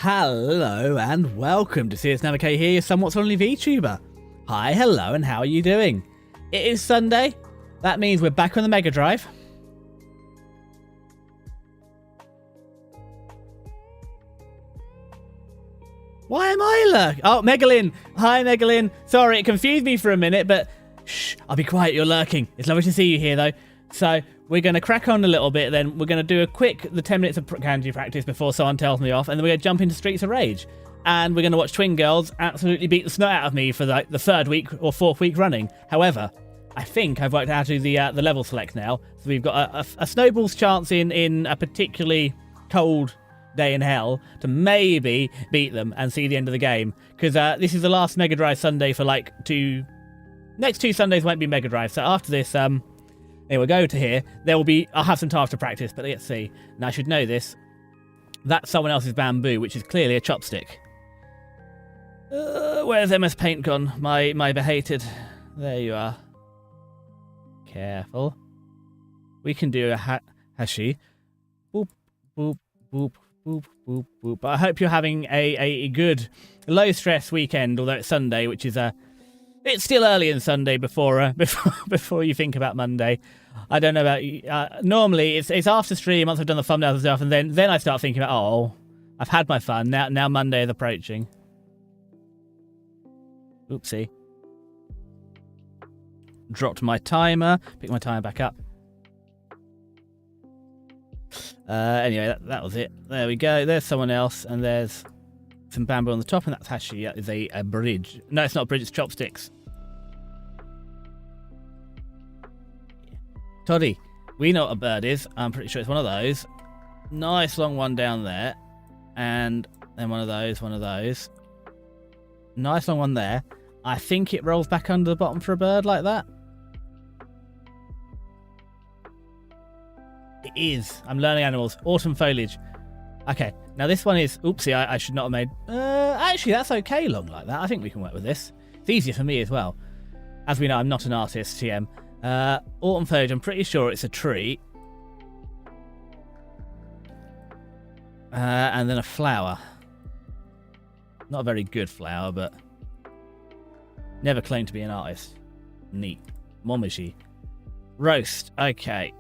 Hello and welcome to CS9K here, your somewhat only VTuber. Hi, hello, and how are you doing? It is Sunday. That means we're back on the Mega Drive. Why am I lurking? Oh, Megalyn. Hi, Megalyn. Sorry, it confused me for a minute, but shh, I'll be quiet. You're lurking. It's lovely to see you here, though. So we're going to crack on a little bit, then we're going to do a quick, the 10 minutes of kanji practice before someone tells me off, and then we're going to jump into Streets of Rage. And we're going to watch Twin Girls absolutely beat the snot out of me for like the third week or fourth week running. However, I think I've worked out how to do the level select now. So we've got a snowball's chance in a particularly cold day in hell to maybe beat them and see the end of the game. Because this is the last Mega Drive Sunday for like next two Sundays won't be Mega Drive. So after this, we'll go to here. I'll have some time to practice, but let's see. Now I should know this. That's someone else's bamboo, which is clearly a chopstick. Where's MS Paint gone? My behated. There you are. Careful. We can do a hashi. Boop, boop, boop, boop, boop, boop. I hope you're having a good, low-stress weekend, although it's Sunday, which is it's still early in Sunday before you think about Monday. I don't know about you. Normally, it's after stream, once I've done the thumbnails and stuff, and then I start thinking about, oh, I've had my fun. Now Monday is approaching. Oopsie. Dropped my timer. Pick my timer back up. Anyway, that was it. There we go. There's someone else, and there's some bamboo on the top, and that's actually is a bridge. No, it's not a bridge, it's chopsticks. Toddy, we know what a bird is. I'm pretty sure it's one of those. Nice long one down there. And then one of those. Nice long one there. I think it rolls back under the bottom for a bird like that. It is. I'm learning animals. Autumn foliage. Okay, now this one is... Oopsie, I should not have made... actually, that's okay long like that. I think we can work with this. It's easier for me as well. As we know, I'm not an artist, TM. Autumn foliage, I'm pretty sure it's a tree. And then a flower. Not a very good flower, but... Never claimed to be an artist. Neat. Momishi. Roast. Okay.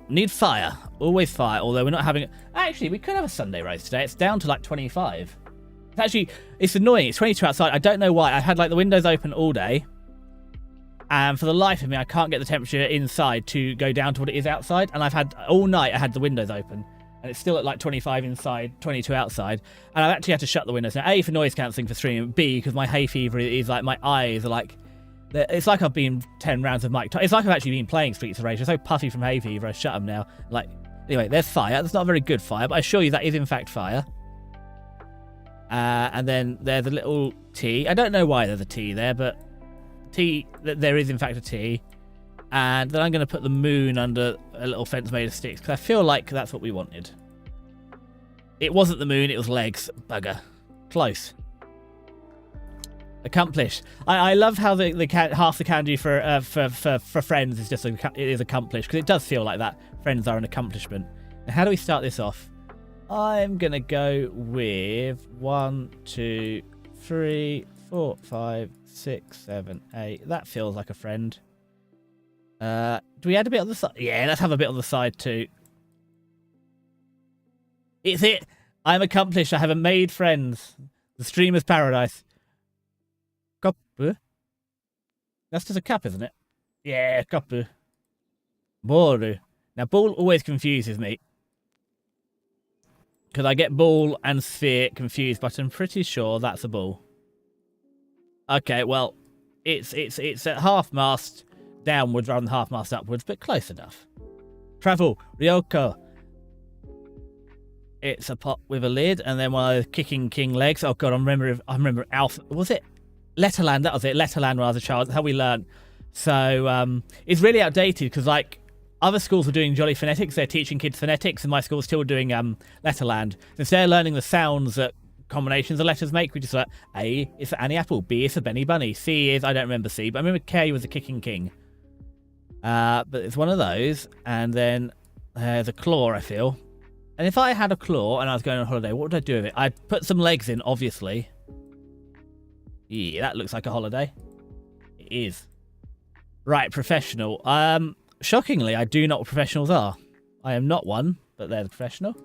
Need fire. Always fire, although we're not having... Actually, we could have a Sunday roast today. It's down to like 25. It's annoying. It's 22 outside. I don't know why. I've had like the windows open all day. And for the life of me, I can't get the temperature inside to go down to what it is outside. And I've had... All night, I had the windows open. And it's still at like 25 inside, 22 outside. And I've actually had to shut the windows now. A, for noise cancelling for streaming. B, because my hay fever is like... My eyes are like... It's like I've been 10 rounds of mic. It's like I've actually been playing Streets of Rage. I'm so puffy from hay fever, I shut them now. Like, anyway, there's fire. That's not a very good fire, but I assure you that is in fact fire. And then there's a little T. I don't know why there's a T there, but there is in fact a T. And then I'm going to put the moon under a little fence made of sticks, because I feel like that's what we wanted. It wasn't the moon, it was legs. Bugger. Close. Accomplished. I love how the half the kanji for friends is just it is accomplished, because it does feel like that. Friends are an accomplishment. Now, how do we start this off? I'm gonna go with 1, 2, 3, 4, 5, 6, 7, 8. That feels like a friend. Do we add a bit on the side? Yeah, let's have a bit on the side too. It's it. I'm accomplished. I have made friends. The streamer's paradise. Koppu. That's just a cup, isn't it? Yeah, koppu. Boru. Now, ball always confuses me, because I get ball and sphere confused, but I'm pretty sure that's a ball. Okay, well, it's at half mast downwards rather than half mast upwards, but close enough. Travel. Ryoko. It's a pot with a lid, and then one of those kicking king legs. Oh god, I remember Alpha. Was it Letterland? That was it. Letterland when I was a child. That's how we learned. So it's really outdated, because like other schools were doing Jolly Phonetics. They're teaching kids phonetics, and my school's still doing Letterland. Since they're learning the sounds that combinations of letters make, we just like A is for Annie Apple, B is for Benny Bunny, C is, I don't remember C, but I remember K was a kicking king. But it's one of those, and then there's a claw, I feel. And if I had a claw and I was going on holiday, what would I do with it? I'd put some legs in, obviously. Yeah, that looks like a holiday. It is. Right, professional. Shockingly, I do know what professionals are. I am not one, but they're the professional.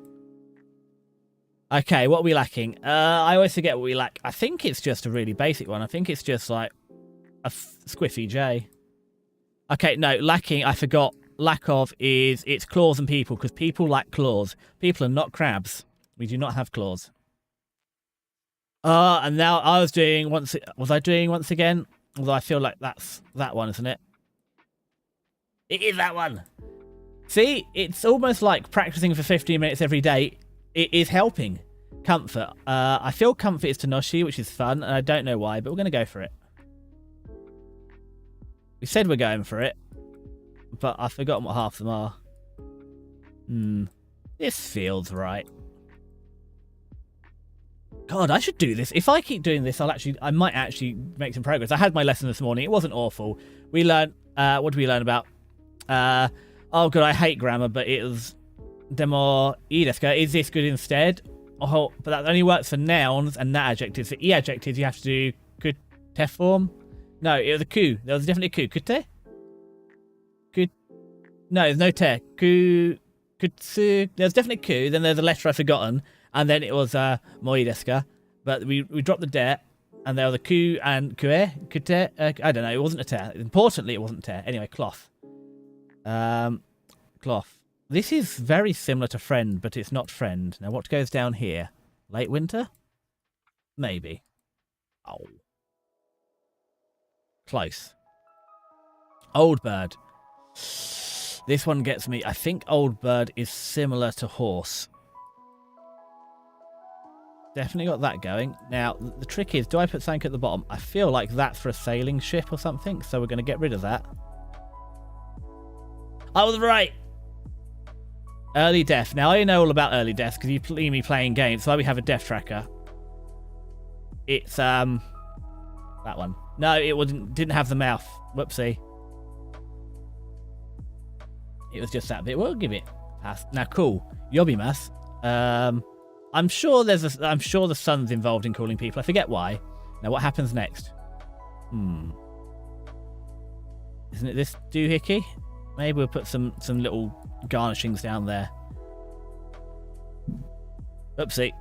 Okay, what are we lacking? I always forget what we lack. I think it's just a really basic one. I think it's just like a squiffy J. Okay, no, lacking, I forgot. Lack of is it's claws and people, because people lack claws. People are not crabs. We do not have claws. And now I was doing once. Was I doing once again? Although I feel like that's that one, isn't it? It is that one. See, it's almost like practicing for 15 minutes every day. It is helping. Comfort. I feel comfort is Tenoshi, which is fun, and I don't know why, but we're going to go for it. We said we're going for it, but I've forgotten what half of them are. This feels right. God, I should do this. If I keep doing this, I might actually make some progress. I had my lesson this morning. It wasn't awful. We learned, what did we learn about? Oh god, I hate grammar, but it was demo ideska. Is this good instead? Oh, but that only works for nouns and that adjectives. For e adjectives, you have to do could te form. No, it was a ku. There was definitely a ku. Could te? Could. No, there's no te. Ku. Kutsu. There's definitely ku. Then there's a letter I've forgotten, and then it was moi deska. But we dropped the de, and there was a ku and kue. Kute. I don't know. It wasn't a te. Importantly, it wasn't te. Anyway, cloth. Cloth. This is very similar to friend, but it's not friend. Now, what goes down here? Late winter? Maybe. Oh. Close. Old bird. This one gets me. I think old bird is similar to horse. Definitely got that going. Now, the trick is, do I put something at the bottom? I feel like that's for a sailing ship or something, so we're going to get rid of that. I was right. Early death. Now, I know all about early death because you see me playing games. That's why we have a death tracker. It's, that one. No, it didn't have the mouth. Whoopsie. It was just that bit. We'll give it a pass. Now, cool. Yobimas. I'm sure the sun's involved in calling people. I forget why. Now, what happens next? Isn't it this doohickey? Maybe we'll put some little garnishings down there. Oopsie.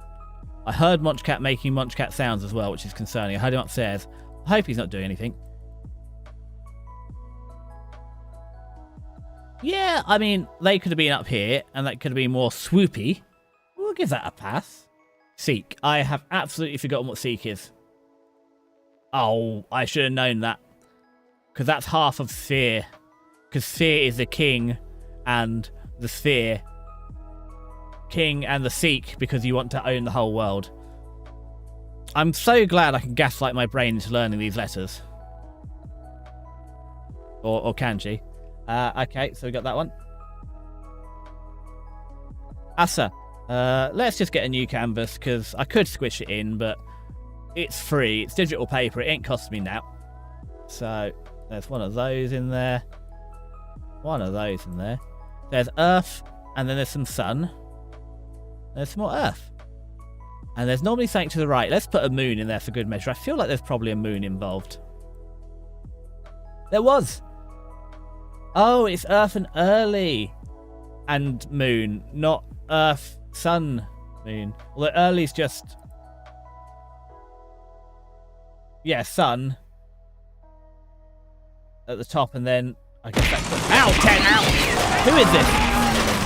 I heard Munchcat making Munchcat sounds as well, which is concerning. I heard him upstairs. I hope he's not doing anything. Yeah, I mean, they could have been up here, and that could have been more swoopy. We'll give that a pass. Seek. I have absolutely forgotten what Seek is. Oh, I should have known that. Because that's half of Sphere. Because Sphere is the king and the sphere. King and the Seek, because you want to own the whole world. I'm so glad I can gaslight my brain into learning these letters. Or kanji. Okay, so we got that one. Asa. Let's just get a new canvas, because I could squish it in, but it's free. It's digital paper. It ain't cost me now. So, there's one of those in there. One of those in there. There's Earth, and then there's some sun. There's some more Earth. And there's normally something to the right. Let's put a moon in there for good measure. I feel like there's probably a moon involved. There was. Oh, it's Earth and early. And moon, not Earth, sun, moon. Although early's just... yeah, sun. At the top, and then... I guess that's... ow! 10! Ow! Who is this?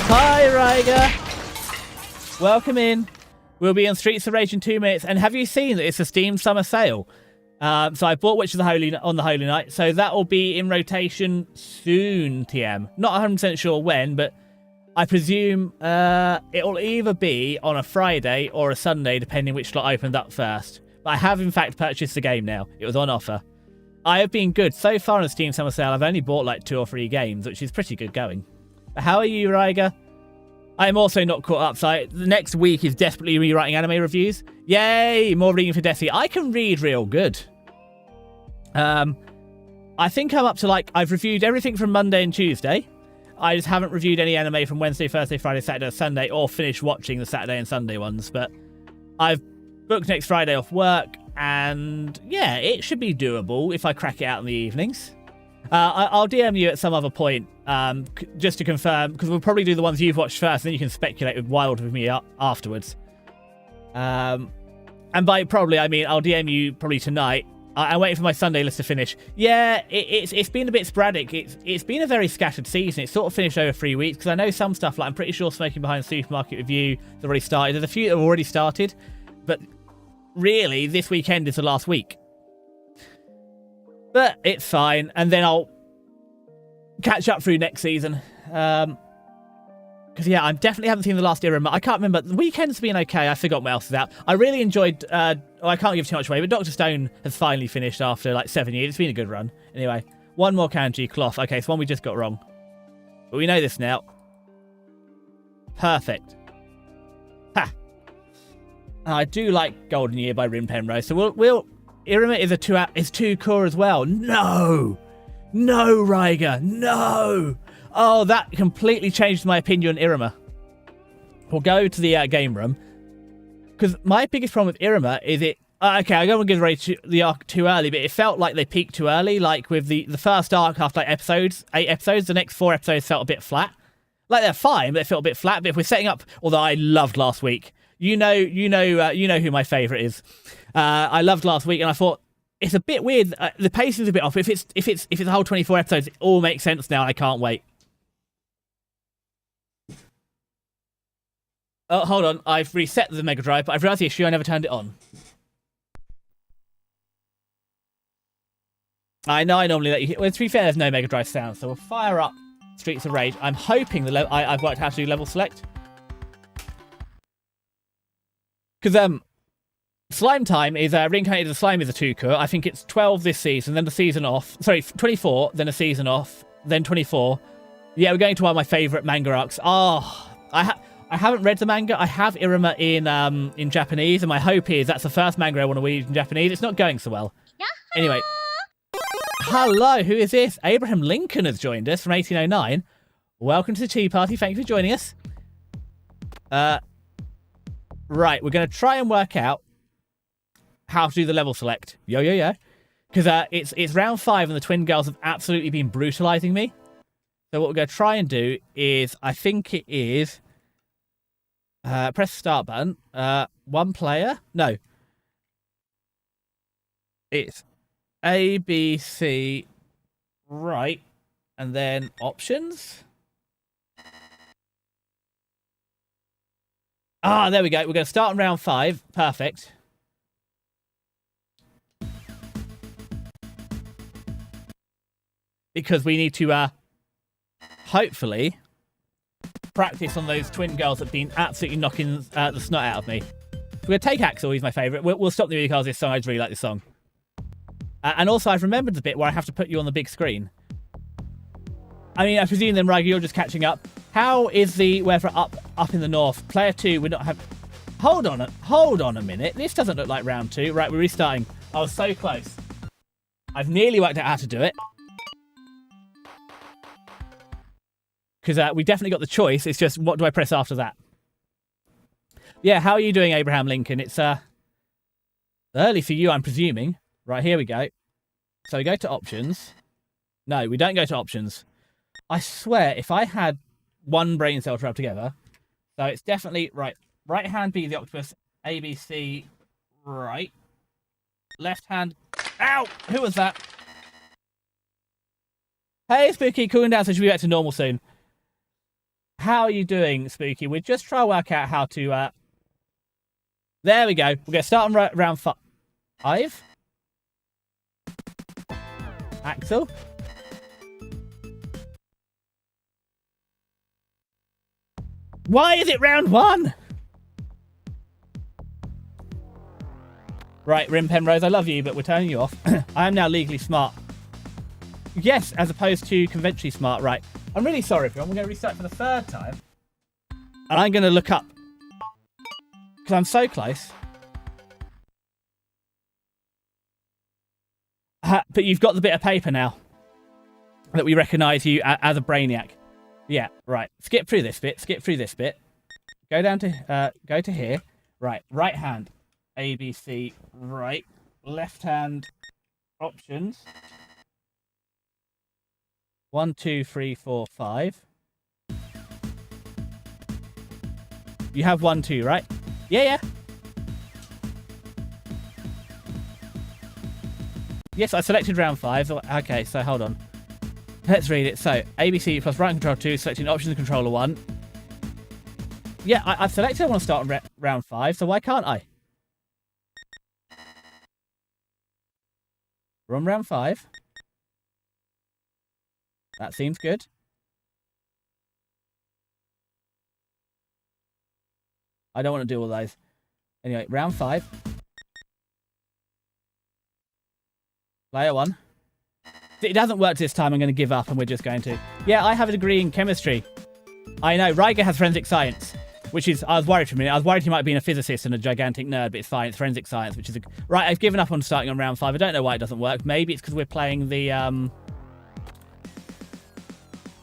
Hi, Ryger! Welcome in. We'll be on Streets of Rage in 2 minutes. And have you seen that it's a Steam summer sale? So I bought Witch of the Holy on the Holy Night. So that will be in rotation soon, TM. Not 100% sure when, but I presume it will either be on a Friday or a Sunday, depending which slot opened up first. But I have, in fact, purchased the game now. It was on offer. I have been good. So far in the Steam summer sale, I've only bought like 2 or 3 games, which is pretty good going. But how are you, Ryger? I'm also not caught up, so the next week is desperately rewriting anime reviews. Yay! More reading for Desi. I can read real good. I think I'm up to, like, I've reviewed everything from Monday and Tuesday. I just haven't reviewed any anime from Wednesday, Thursday, Friday, Saturday, or Sunday, or finished watching the Saturday and Sunday ones. But I've booked next Friday off work, and yeah, it should be doable if I crack it out in the evenings. I'll DM you at some other point, just to confirm, because we'll probably do the ones you've watched first, and then you can speculate wild with me afterwards. And by probably, I mean I'll DM you probably tonight. I'm waiting for my Sunday list to finish. Yeah, it's been a bit sporadic. It's been a very scattered season. It's sort of finished over 3 weeks, because I know some stuff, like I'm pretty sure Smoking Behind the Supermarket Review has already started. There's a few that have already started, but really, this weekend is the last week. But it's fine, and then I'll catch up through next season. Because, yeah, I definitely haven't seen the last Irama. I can't remember. The weekend's been okay. I forgot what else is out. I really enjoyed... I can't give too much away, but Dr. Stone has finally finished after, like, 7 years. It's been a good run. Anyway, one more kanji, cloth. Okay, it's one we just got wrong. But we know this now. Perfect. Ha! I do like Golden Year by Rin Penrose, so we'll Irama is 2 core as well. No! No, Riger! No! Oh, that completely changed my opinion on Irama. We'll go to the game room. Because my biggest problem with Irama is it... okay, I don't want to give the arc too early, but it felt like they peaked too early. Like with the first arc after like 8 episodes, the next 4 episodes felt a bit flat. Like they're fine, but they felt a bit flat. But if we're setting up... Although I loved last week. You know who my favourite is. I loved last week, and I thought it's a bit weird. The pace is a bit off. If it's a whole 24 episodes, it all makes sense now. And I can't wait. Oh, hold on. I've reset the Mega Drive, but I've realised the issue. I never turned it on. I know I normally let you... Well, to be fair, there's no Mega Drive sound, so we'll fire up Streets of Rage. I'm hoping I've worked out how to do level select. Because Slime Time is Reincarnated as Slime is a 2-core. I think it's 12 this season, then the season off. Sorry, 24, then a season off, then 24. Yeah, we're going to one of my favourite manga arcs. Oh, I haven't read the manga. I have Irama in Japanese, and my hope is that's the first manga I want to read in Japanese. It's not going so well. Anyway. Hello, who is this? Abraham Lincoln has joined us from 1809. Welcome to the Tea Party. Thank you for joining us. Right, we're going to try and work out how to do the level select. Yo. Because it's round 5 and the twin girls have absolutely been brutalizing me. So what we're going to try and do is, I think it is... press the start button. One player? No. It's A, B, C, right. And then options. Ah, there we go. We're going to start on round 5. Perfect. Because we need to, hopefully, practice on those twin girls that have been absolutely knocking the snot out of me. We're going to take Axel. He's my favourite. We'll stop the music because this song. I just really like this song. And also, I've remembered the bit where I have to put you on the big screen. I mean, I presume then, Riger, you're just catching up. How is the weather up in the north? Player 2 would not have... Hold on a minute. This doesn't look like round 2. Right, we're restarting. I was so close. I've nearly worked out how to do it. Because we definitely got the choice. It's just, what do I press after that? Yeah, how are you doing, Abraham Lincoln? It's early for you, I'm presuming. Right, here we go. So we go to options. No, we don't go to options. I swear, if I had one brain cell to rub together, so it's definitely right hand B the octopus, A, B, C, right. Left hand. Ow! Who was that? Hey, Spooky, cooling down, so should be back to normal soon. How are you doing, Spooky? We're just trying to work out how to... There we go. We're going to start on round 5. Axel? Why is it round 1? Right, Rim Penrose, I love you, but we're turning you off. I am now legally smart. Yes, as opposed to conventionally smart. Right. I'm really sorry, everyone. We're going to restart for the 3rd time. And I'm going to look up. Because I'm so close. But you've got the bit of paper now. That we recognise you as a brainiac. Yeah, right. Skip through this bit. Skip through this bit. Go down to go to here. Right. Right hand. A, B, C. Right. Left hand. Options. 1, 2, 3, 4, 5. You have 1, 2, right? Yeah. Yes, I selected round 5. Okay, so hold on. Let's read it. So, ABC plus right control 2, selecting options and controller 1. Yeah, I've selected I want to start on round 5, so why can't I? We're on round 5. That seems good. I don't want to do all those. Anyway, round 5. Player 1. It doesn't work this time. I'm going to give up and we're just going to... Yeah, I have a degree in chemistry. I know. Riger has forensic science, which is... I was worried for a minute. I was worried he might be a physicist and a gigantic nerd, but it's fine. It's forensic science, which is... Right, I've given up on starting on round 5. I don't know why it doesn't work. Maybe it's because we're playing the...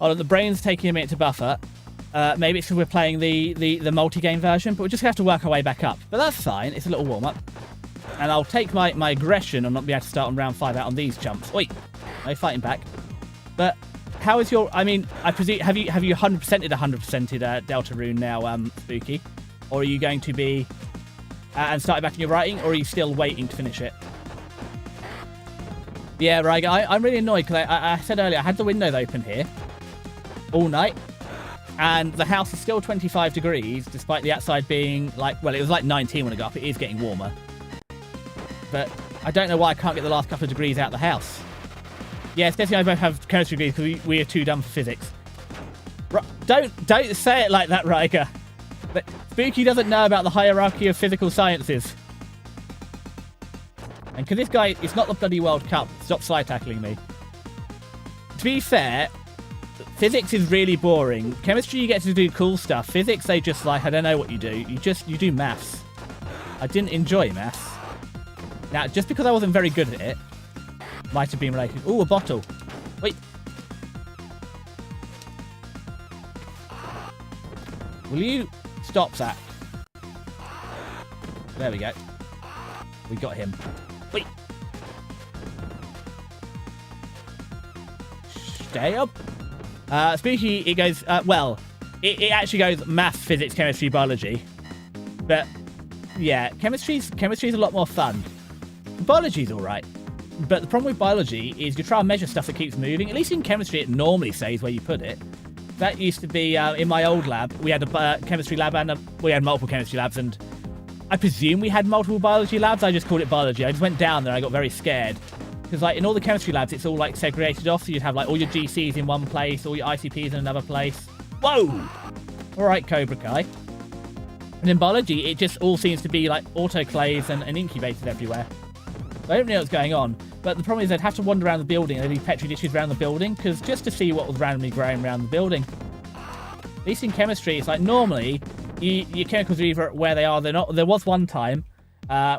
Oh, the brain's taking a minute to buffer. Maybe it's because we're playing the multi-game version, but we're just going to have to work our way back up. But that's fine. It's a little warm-up. And I'll take my aggression and not be able to start on round 5 out on these jumps. Oi! No fighting back. But how is your... I mean, I presume... Have you 100%ed 100%ed Deltarune now, Spooky? Or are you going to be... and started back in your writing? Or are you still waiting to finish it? Yeah, right. I'm really annoyed because I said earlier I had the windows open here all night. And the house is still 25 degrees, despite the outside being like... Well, it was like 19 when I got up. It is getting warmer. But I don't know why I can't get the last couple of degrees out of the house. Yes, Desi and I both have chemistry degrees because we are too dumb for physics. Don't say it like that, Riker. But Spooky doesn't know about the hierarchy of physical sciences. And because this guy, it's not the bloody World Cup. Stop slide tackling me. To be fair, physics is really boring. Chemistry, you get to do cool stuff. Physics, they just like, I don't know what you do. You do maths. I didn't enjoy maths. Now, just because I wasn't very good at it, might have been related. Ooh, a bottle. Wait. Will you stop that? There we go. We got him. Wait. Stay up. Spooky, it goes, well, it actually goes maths, physics, chemistry, biology. But, yeah, chemistry's a lot more fun. Biology's alright. But the problem with biology is you try and measure stuff that keeps moving. At least in chemistry, it normally says where you put it. That used to be in my old lab. We had a chemistry lab and we had multiple chemistry labs. And I presume we had multiple biology labs. I just called it biology. I just went down there and I got very scared. Because like in all the chemistry labs, it's all like segregated off. So you'd have like all your GCs in one place, all your ICPs in another place. Whoa! Alright, Cobra Kai. And in biology, it just all seems to be like autoclaves and incubators everywhere. I don't know what's going on, but the problem is I'd have to wander around the building and there'd be petri dishes around the building, because just to see what was randomly growing around the building. At least in chemistry, it's like normally your chemicals are either where they are, they're not. There was one time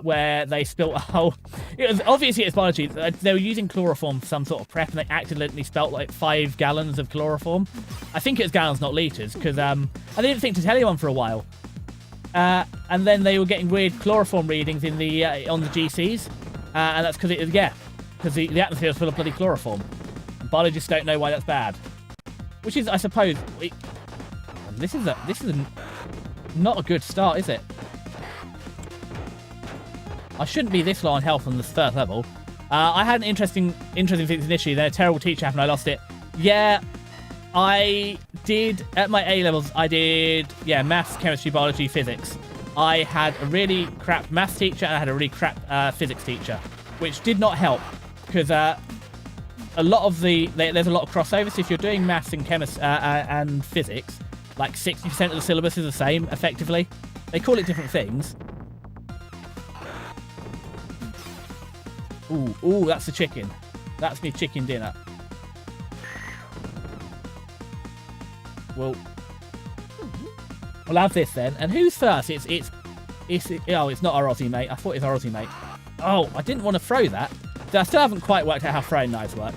where they spilt a whole... It was obviously it's biology. They were using chloroform for some sort of prep and they accidentally spilt like 5 gallons of chloroform. I think it was gallons, not litres, because I didn't think to tell anyone for a while. And then they were getting weird chloroform readings in the on the GCs. And that's because because the atmosphere is full of bloody chloroform. Biologists don't know why that's bad. Which is, I suppose, this is not a good start, is it? I shouldn't be this low on health on this first level. I had an interesting things initially. Then a terrible teacher happened. I lost it. Yeah, I did at my A levels. I did maths, chemistry, biology, physics. I had a really crap maths teacher and I had a really crap physics teacher, which did not help because a lot of there's a lot of crossover. So if you're doing maths and and physics, like 60% of the syllabus is the same, effectively. They call it different things. Ooh, that's the chicken. That's me chicken dinner. Well, we'll have this then. And who's first? It's not our Aussie mate. I thought it was our Aussie mate. Oh, I didn't want to throw that. I still haven't quite worked out how throwing knives work.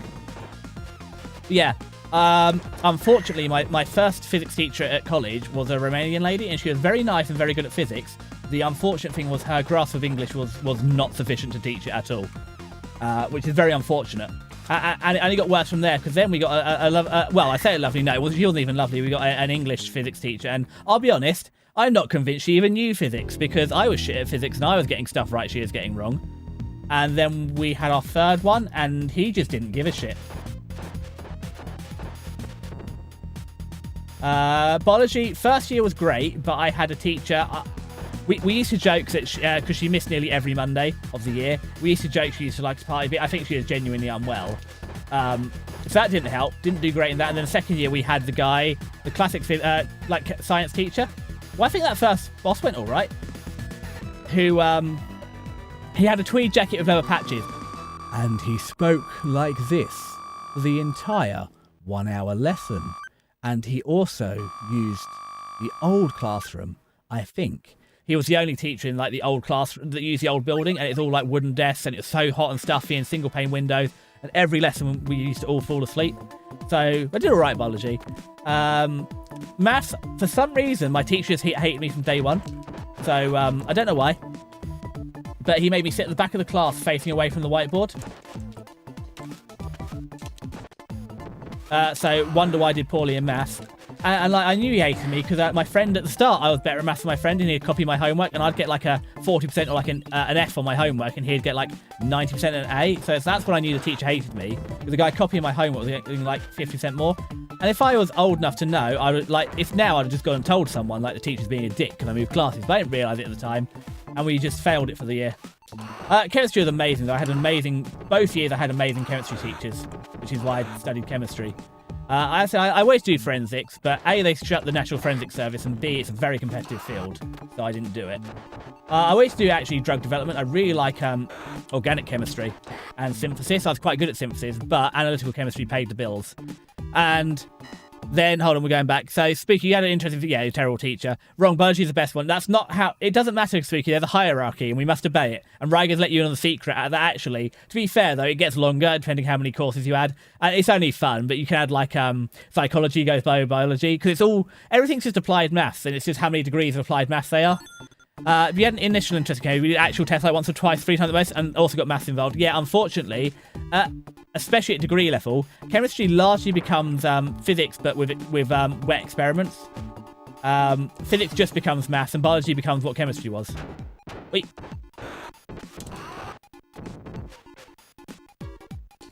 But yeah, Unfortunately, my first physics teacher at college was a Romanian lady, and she was very nice and very good at physics. The unfortunate thing was her grasp of English was not sufficient to teach it at all, which is very unfortunate. And it only got worse from there, because then we got well, I say a lovely, no, she wasn't even lovely. We got an English physics teacher, and I'll be honest, I'm not convinced she even knew physics, because I was shit at physics and I was getting stuff right she was getting wrong. And then we had our third one, and he just didn't give a shit. Biology, first year was great, but I had a teacher... We used to joke that because she missed nearly every Monday of the year, we used to joke she used to like to party, but I think she was genuinely unwell. So that didn't help, didn't do great in that. And then the second year we had the guy, the classic like science teacher. Well, I think that first boss went all right. Who, he had a tweed jacket with leather patches. And he spoke like this for the entire 1 hour lesson. And he also used the old classroom, I think. He was the only teacher in like the old classroom that used the old building, and it's all like wooden desks, and it was so hot and stuffy and single pane windows. And every lesson we used to all fall asleep. So I did all right biology. Maths, for some reason, my teachers hated me from day one. So I don't know why, but he made me sit at the back of the class, facing away from the whiteboard. So wonder why I did poorly in maths. And like, I knew he hated me because my friend at the start, I was better at maths than my friend, and he'd copy my homework, and I'd get like a 40% or like an F on my homework, and he'd get like 90% and an A. So that's when I knew the teacher hated me, because the guy copying my homework was getting like 50% more. And if I was old enough to know, I would like, if now I'd have just gone and told someone like the teacher's being a dick because I moved classes, but I didn't realise it at the time, and we just failed it for the year. Chemistry was amazing though. Both years I had amazing chemistry teachers, which is why I studied chemistry. I always do forensics, but A, they shut the National Forensics Service, and B, it's a very competitive field, so I didn't do it. I always do actually drug development. I really like organic chemistry and synthesis. I was quite good at synthesis, but analytical chemistry paid the bills. And then, hold on, we're going back. So, Spooky, you had an interesting... Yeah, you're a terrible teacher. Wrong, biology is the best one. That's not how... It doesn't matter, Spooky. There's a hierarchy, and we must obey it. And Ryger's let you in on the secret. That actually, to be fair, though, it gets longer, depending how many courses you add. And it's only fun, but you can add, like, psychology goes by biology, because it's all... Everything's just applied maths, and it's just how many degrees of applied maths they are. If you had an initial interest, okay, we did actual tests like once or twice, 3 times the most, and also got maths involved. Yeah, unfortunately, especially at degree level, chemistry largely becomes physics, but with wet experiments. Physics just becomes maths, and biology becomes what chemistry was. Wait.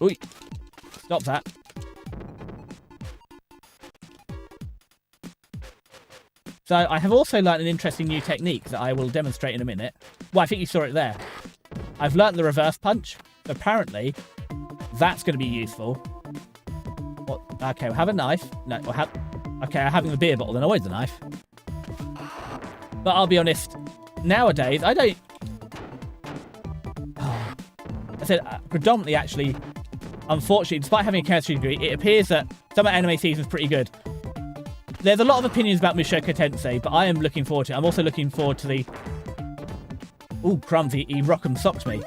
Oi. Stop that. So I have also learned an interesting new technique that I will demonstrate in a minute. Well, I think you saw it there. I've learned the reverse punch. Apparently, that's going to be useful. What? Okay, we'll have a knife. No, okay, I'm having the beer bottle, then I won't the knife. But I'll be honest, nowadays, I don't... I said, predominantly, actually, unfortunately, despite having a chemistry degree, it appears that some of anime season's pretty good. There's a lot of opinions about Mushoku Tensei, but I am looking forward to it. I'm also looking forward to the... Ooh, crumbs, he rock'em socked me.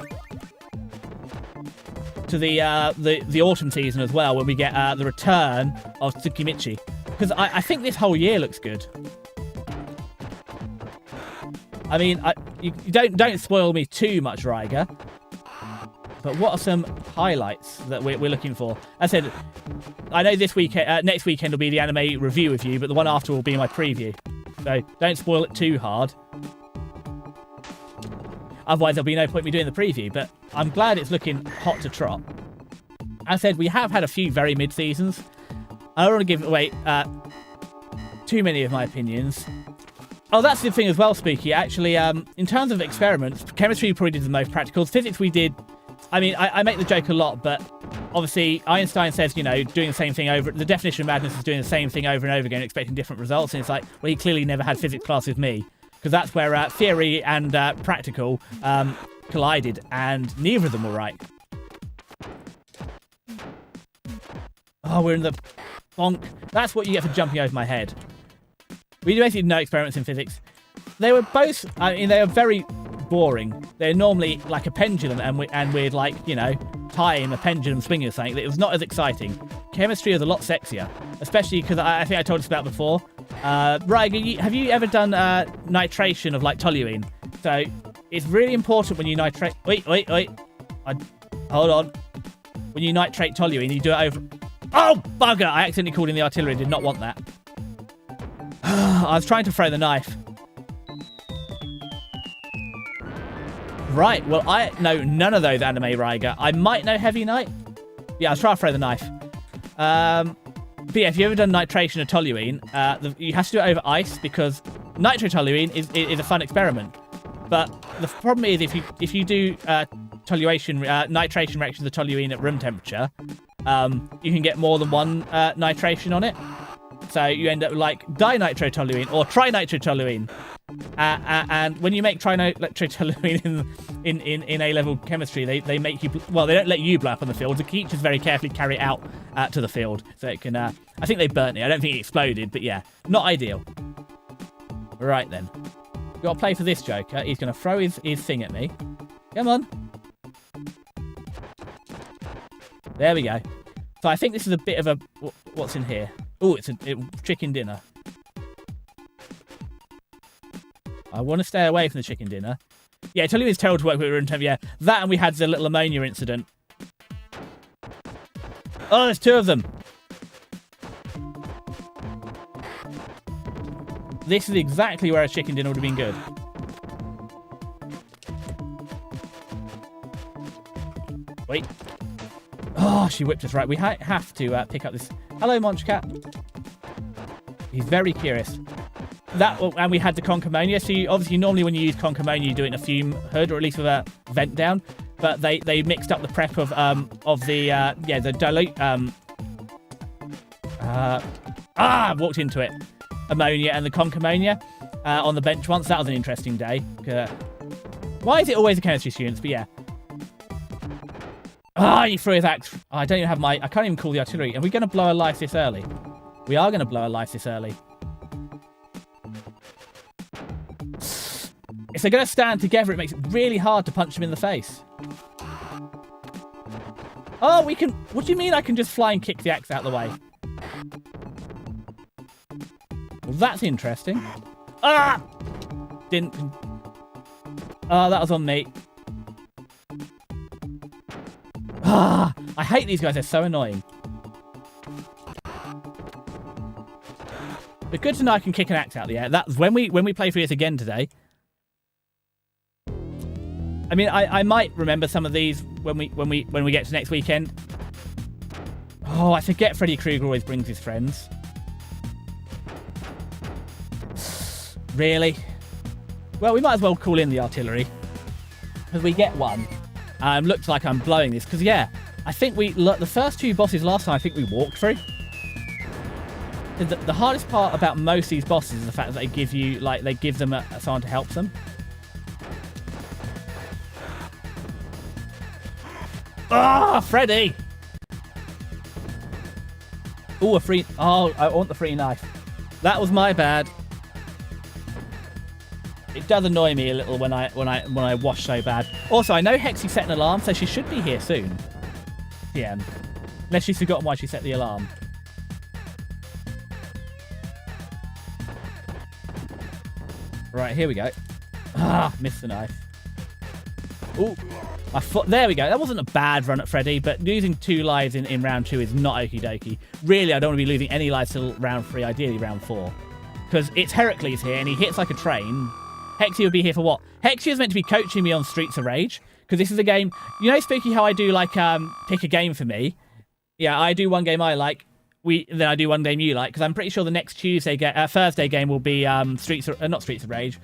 To the autumn season as well, when we get the return of Tsukimichi. Because I think this whole year looks good. I mean, you don't spoil me too much, Ryger. But what are some highlights that we're looking for? As I said, I know this weekend, next weekend will be the anime review with you, but the one after will be my preview. So don't spoil it too hard. Otherwise, there'll be no point in me doing the preview, but I'm glad it's looking hot to trot. As I said, we have had a few very mid-seasons. I don't want to give away too many of my opinions. Oh, that's the thing as well, Spooky. Actually, in terms of experiments, chemistry probably did the most practicals. Physics we did... I mean, I make the joke a lot, but obviously Einstein says, you know, doing the same thing over... The definition of madness is doing the same thing over and over again, expecting different results. And it's like, well, he clearly never had physics class with me. Because that's where theory and practical collided, and neither of them were right. Oh, we're in the bonk. That's what you get for jumping over my head. We basically did no experiments in physics. They were both... I mean, they were very... boring. They're normally like a pendulum, and we'd like, you know, tying a pendulum swinging or something. It was not as exciting. chemistry is a lot sexier, especially because I think I told us about before. Ryga, have you ever done nitration of like toluene? So it's really important when you nitrate. Wait. Hold on. When you nitrate toluene, you do it over. Oh bugger! I accidentally called in the artillery. Did not want that. I was trying to throw the knife. Right, well, I know none of those anime, Ryga. I might know Heavy Knight. Yeah, I was trying to throw the knife. But yeah, if you've ever done nitration of toluene, you have to do it over ice because nitrotoluene is a fun experiment. But the problem is if you do nitration reactions of toluene at room temperature, you can get more than one nitration on it. So you end up with like dinitrotoluene or trinitrotoluene. And when you make trinitrotoluene in A-level chemistry, they make you... Well, they don't let you blow up on the field. The teachers very carefully carry it out to the field. So it can... I think they burnt it. I don't think it exploded, but yeah. Not ideal. Right then. We've got to play for this Joker. He's going to throw his thing at me. Come on. There we go. So I think this is a bit of a... What's in here? Oh, it's a chicken dinner. I want to stay away from the chicken dinner. Yeah, I tell you it's terrible to work with room temp. Yeah, that and we had the little ammonia incident. Oh, there's two of them. This is exactly where a chicken dinner would have been good. Wait. Oh, she whipped us right. We have to pick up this. Hello, Monchcat. He's very curious. And we had the conch ammonia. So obviously, normally when you use conch ammonia, you do it in a fume hood or at least with a vent down. But they mixed up the prep of the dilute. Walked into it. Ammonia and the conch ammonia on the bench once. That was an interesting day. Why is it always the chemistry students? But yeah. He threw his axe. I don't even have I can't even call the artillery. Are we going to blow a life this early? We are going to blow a life this early. If they're going to stand together, it makes it really hard to punch them in the face. Oh, we can... What do you mean I can just fly and kick the axe out of the way? Well, that's interesting. Didn't... that was on me. I hate these guys. They're so annoying. But good to know I can kick an axe out of the air. That's when we play through this again today. I mean, I might remember some of these when we get to next weekend. Oh, I forget Freddy Krueger always brings his friends. Really? Well, we might as well call in the artillery. Because we get one. Looks like I'm blowing this. Because, yeah, I think the first two bosses last time, I think we walked through. The hardest part about most of these bosses is the fact that they give you, they give them someone to help them. Freddy! Oh, a free... Oh, I want the free knife. That was my bad. It does annoy me a little when I wash so bad. Also, I know Hexy set an alarm, so she should be here soon. Yeah. Unless she's forgotten why she set the alarm. Right, here we go. Missed the knife. Ooh. There we go. That wasn't a bad run at Freddy, but losing 2 lives in round 2 is not okie dokie. Really, I don't want to be losing any lives till round 3, ideally round 4. Because it's Heracles here, and he hits like a train. Hexy would be here for what? Hexy is meant to be coaching me on Streets of Rage, because this is a game... You know, Spooky, how I do, pick a game for me? Yeah, I do one game I like, then I do one game you like, because I'm pretty sure the next Thursday game will be not Streets of Rage.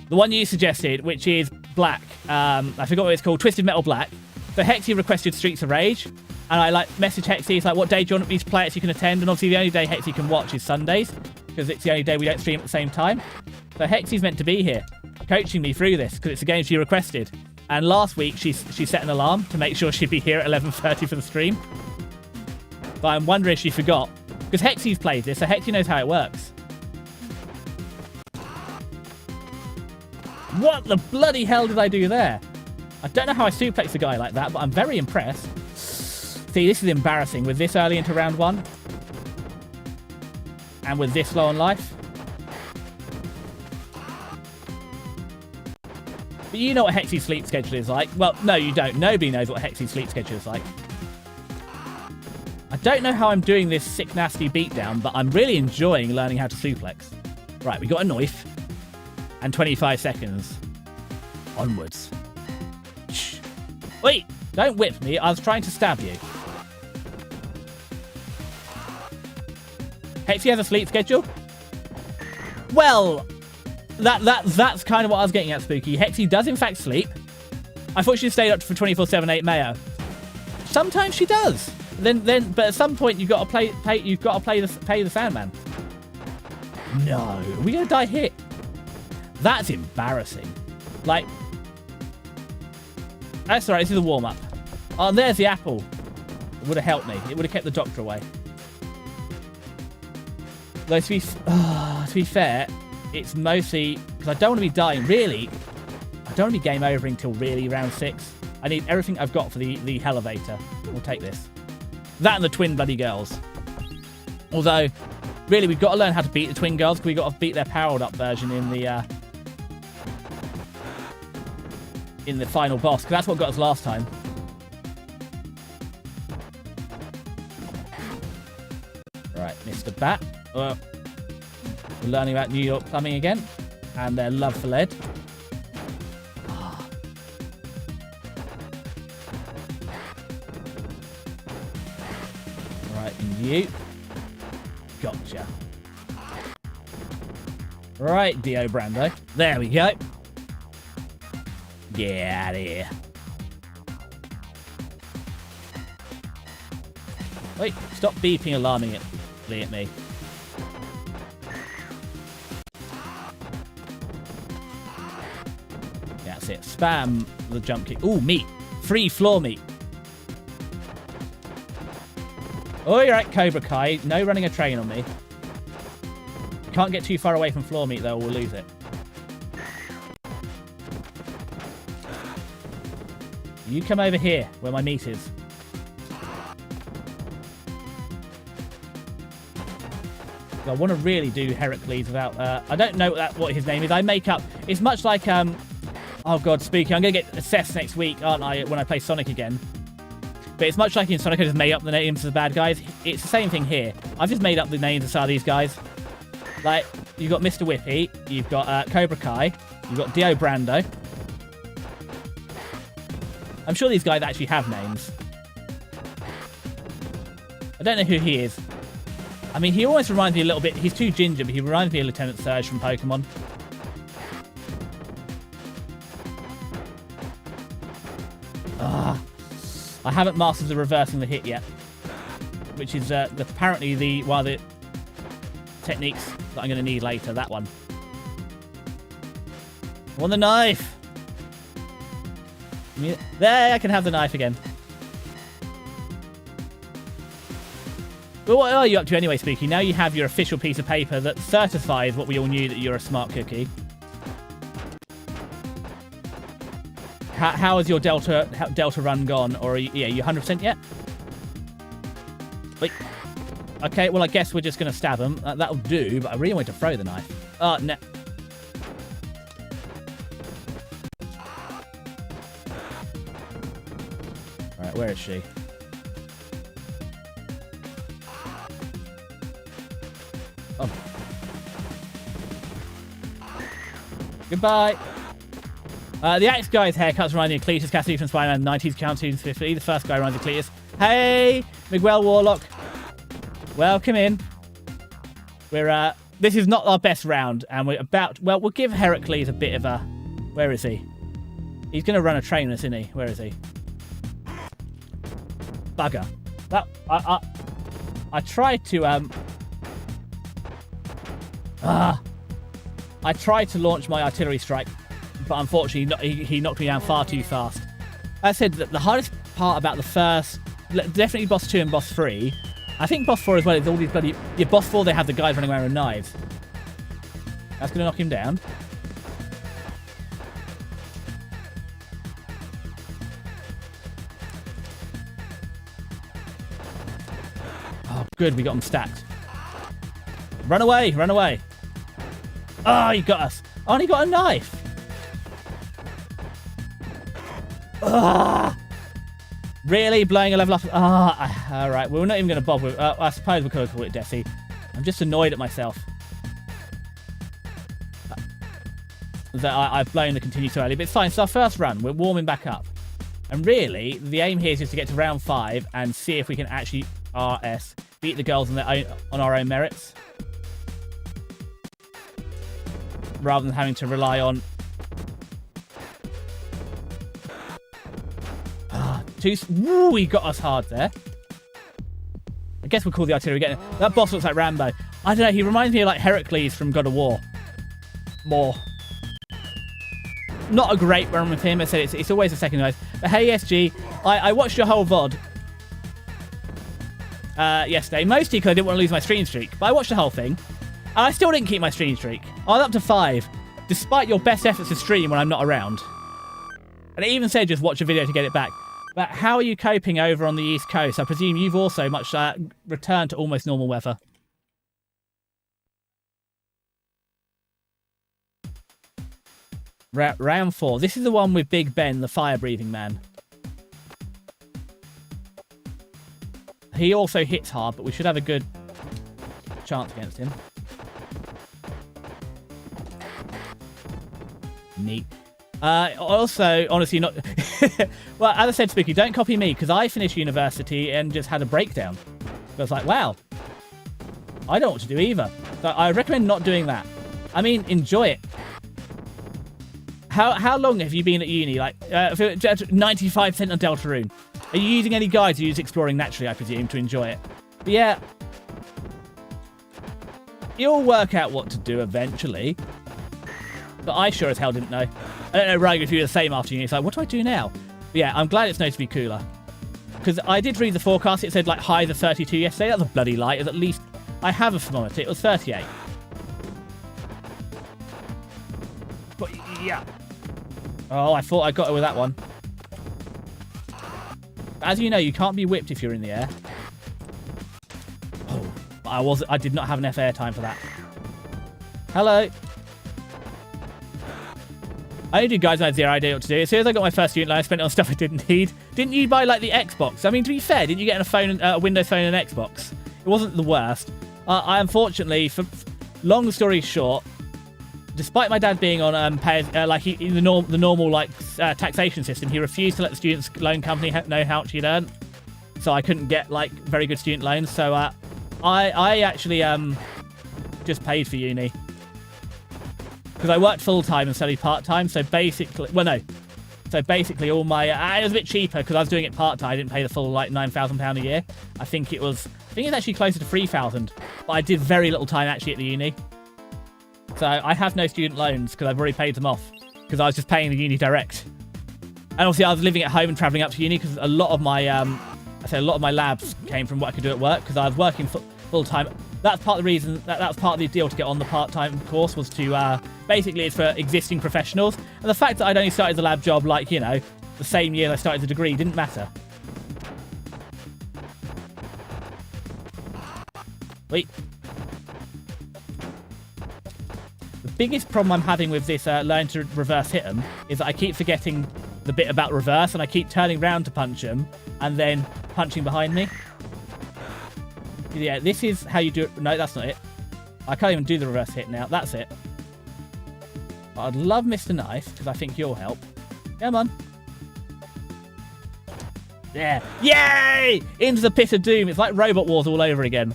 The one you suggested, which is Black. I forgot what it's called. Twisted Metal Black. So Hexy requested Streets of Rage. And I message Hexy. It's like, what day do you want me to play it so you can attend? And obviously the only day Hexy can watch is Sundays. Because it's the only day we don't stream at the same time. So Hexy's meant to be here. Coaching me through this. Because it's a game she requested. And last week she set an alarm to make sure she'd be here at 11:30 for the stream. But I'm wondering if she forgot. Because Hexy's played this. So Hexy knows how it works. What the bloody hell did I do there? I don't know how I suplexed a guy like that, but I'm very impressed. See, this is embarrassing with this early into round 1. And with this low on life. But you know what Hexy's sleep schedule is like. Well, no, you don't. Nobody knows what Hexy's sleep schedule is like. I don't know how I'm doing this sick, nasty beatdown, but I'm really enjoying learning how to suplex. Right, we got a knife. And 25 seconds. Onwards. Shh. Wait, don't whip me. I was trying to stab you. Hexy has a sleep schedule? Well, that's kind of what I was getting at, Spooky. Hexy does in fact sleep. I thought she stayed up for 24/7 8 Mayo. Sometimes she does. But at some point you've got to pay the Sandman. No, are we gonna die here? That's embarrassing. Like, that's alright. This is a warm up. Oh, and there's the apple. It would have helped me. It would have kept the doctor away. Though to be fair, it's mostly because I don't want to be dying. Really, I don't want to be game overing until really round 6. I need everything I've got for the elevator. We'll take this. That and the twin bloody girls. Although, really, we've got to learn how to beat the twin girls because we've got to beat their powered up version in the final boss, because that's what got us last time. Right, Mr. Bat. We're learning about New York plumbing again and their love for lead. Right, and you. Gotcha. Right, Dio Brando. There we go. Get out of here. Wait, stop beeping alarmingly at me. That's it. Spam the jump kick. Ooh, meat. Free floor meat. Oh, you're right, Cobra Kai. No running a train on me. Can't get too far away from floor meat, though, or we'll lose it. You come over here, where my meat is. I want to really do Heracles without... I don't know what his name is. I make up... It's much like... oh, God, Spooky. I'm going to get assessed next week, aren't I, when I play Sonic again. But it's much like in Sonic, I just made up the names of the bad guys. It's the same thing here. I've just made up the names of some of these guys. Like, you've got Mr. Whippy. You've got Cobra Kai. You've got Dio Brando. I'm sure these guys actually have names. I don't know who he is. I mean, he almost reminds me a little bit... He's too ginger, but he reminds me of Lieutenant Surge from Pokemon. I haven't mastered the reversing the hit yet. Which is apparently one of the techniques that I'm going to need later. That one. I want the knife! There, I can have the knife again. But what are you up to anyway, Spooky? Now you have your official piece of paper that certifies what we all knew, that you're a smart cookie. How has your Delta run gone? Or are you 100% yet? Wait. Okay, well, I guess we're just going to stab him. That'll do, but I really want to throw the knife. Oh, no. Alright, where is she? Oh. Goodbye. The Axe guy's haircuts remind me of Cletus Cassidy from Spider-Man 90s cartoons 50. The first guy reminds me of Cletus. Hey, Miguel Warlock. Welcome in. We're this is not our best round, and we're about... Well, we'll give Heracles a bit of a... Where is he? He's going to run a train on us, isn't he? Where is he? Bugger. That I tried to I tried to launch my artillery strike, but unfortunately he knocked me down far too fast. I said that the hardest part about the first, definitely boss 2 and boss 3, I think boss 4 as well, is all these bloody... Yeah, boss 4 they have the guys running around with knives. That's going to knock him down. Good, we got them stacked. Run away, run away. Oh, he got us. Oh, and he got a knife. Ah. Really? Blowing a level up? Ah, all right. Well, we're not even going to bother with I suppose we could have called it Desi. I'm just annoyed at myself. That I've blown the continue too early. But it's fine. It's our first run. We're warming back up. And really, the aim here is just to get to round 5 and see if we can actually RS beat the girls on our own merits. Rather than having to rely on... Woo, he got us hard there. I guess we'll call the artillery again. That boss looks like Rambo. I don't know, he reminds me of like Heracles from God of War. More. Not a great run with him. I said it's always a second guys. But hey, SG, I watched your whole VOD yesterday, mostly because I didn't want to lose my stream streak. But I watched the whole thing, and I still didn't keep my stream streak. I was up to 5, despite your best efforts to stream when I'm not around. And it even said just watch a video to get it back. But how are you coping over on the East Coast? I presume you've also much returned to almost normal weather. Round 4. This is the one with Big Ben, the fire-breathing man. He also hits hard, but we should have a good chance against him. Neat. Also, honestly, not... Well, as I said, Spooky, don't copy me, because I finished university and just had a breakdown. I was like, wow, I don't know what to do either. So I recommend not doing that. I mean, enjoy it. How long have you been at uni? Like, 95% on Deltarune. Are you using any guides? Or are you just exploring naturally, I presume, to enjoy it? But yeah, you'll work out what to do eventually. But I sure as hell didn't know. I don't know, Ryan, if you were the same after uni. It's like, what do I do now? But yeah, I'm glad it's noticeably cooler. Because I did read the forecast. It said, like, highs of 32 yesterday. That was a bloody lie. It was at least... I have a thermometer. It was 38. But yeah. Oh, I thought I got it with that one. As you know, you can't be whipped if you're in the air. Oh, I did not have enough air time for that. Hello. I only do guys, I had zero idea what to do. As soon as I got my first student loan, I spent it on stuff I didn't need. Didn't you buy, like, the Xbox? I mean, to be fair, didn't you get a Windows phone and an Xbox? It wasn't the worst. I unfortunately, for long story short, despite my dad being on the normal like taxation system, he refused to let the students' loan company know how much he'd earned. So I couldn't get like very good student loans. So I actually just paid for uni because I worked full time and studied part time. So basically, well, no. So basically, all my it was a bit cheaper because I was doing it part time. I didn't pay the full like £9,000 a year. I think it's actually closer to 3,000. But I did very little time actually at the uni. So I have no student loans because I've already paid them off because I was just paying the uni direct. And obviously I was living at home and travelling up to uni because a lot of my labs came from what I could do at work because I was working full time. That's part of the reason. That's part of the deal to get on the part-time course was to basically it's for existing professionals. And the fact that I'd only started the lab job like the same year I started the degree didn't matter. Wait. The biggest problem I'm having with this learning to reverse hit them is that I keep forgetting the bit about reverse and I keep turning round to punch them and then punching behind me. Yeah, this is how you do it. No, that's not it. I can't even do the reverse hit now. That's it. But I'd love Mr. Knife because I think you'll help. Come on. There. Yay! Into the pit of doom. It's like Robot Wars all over again.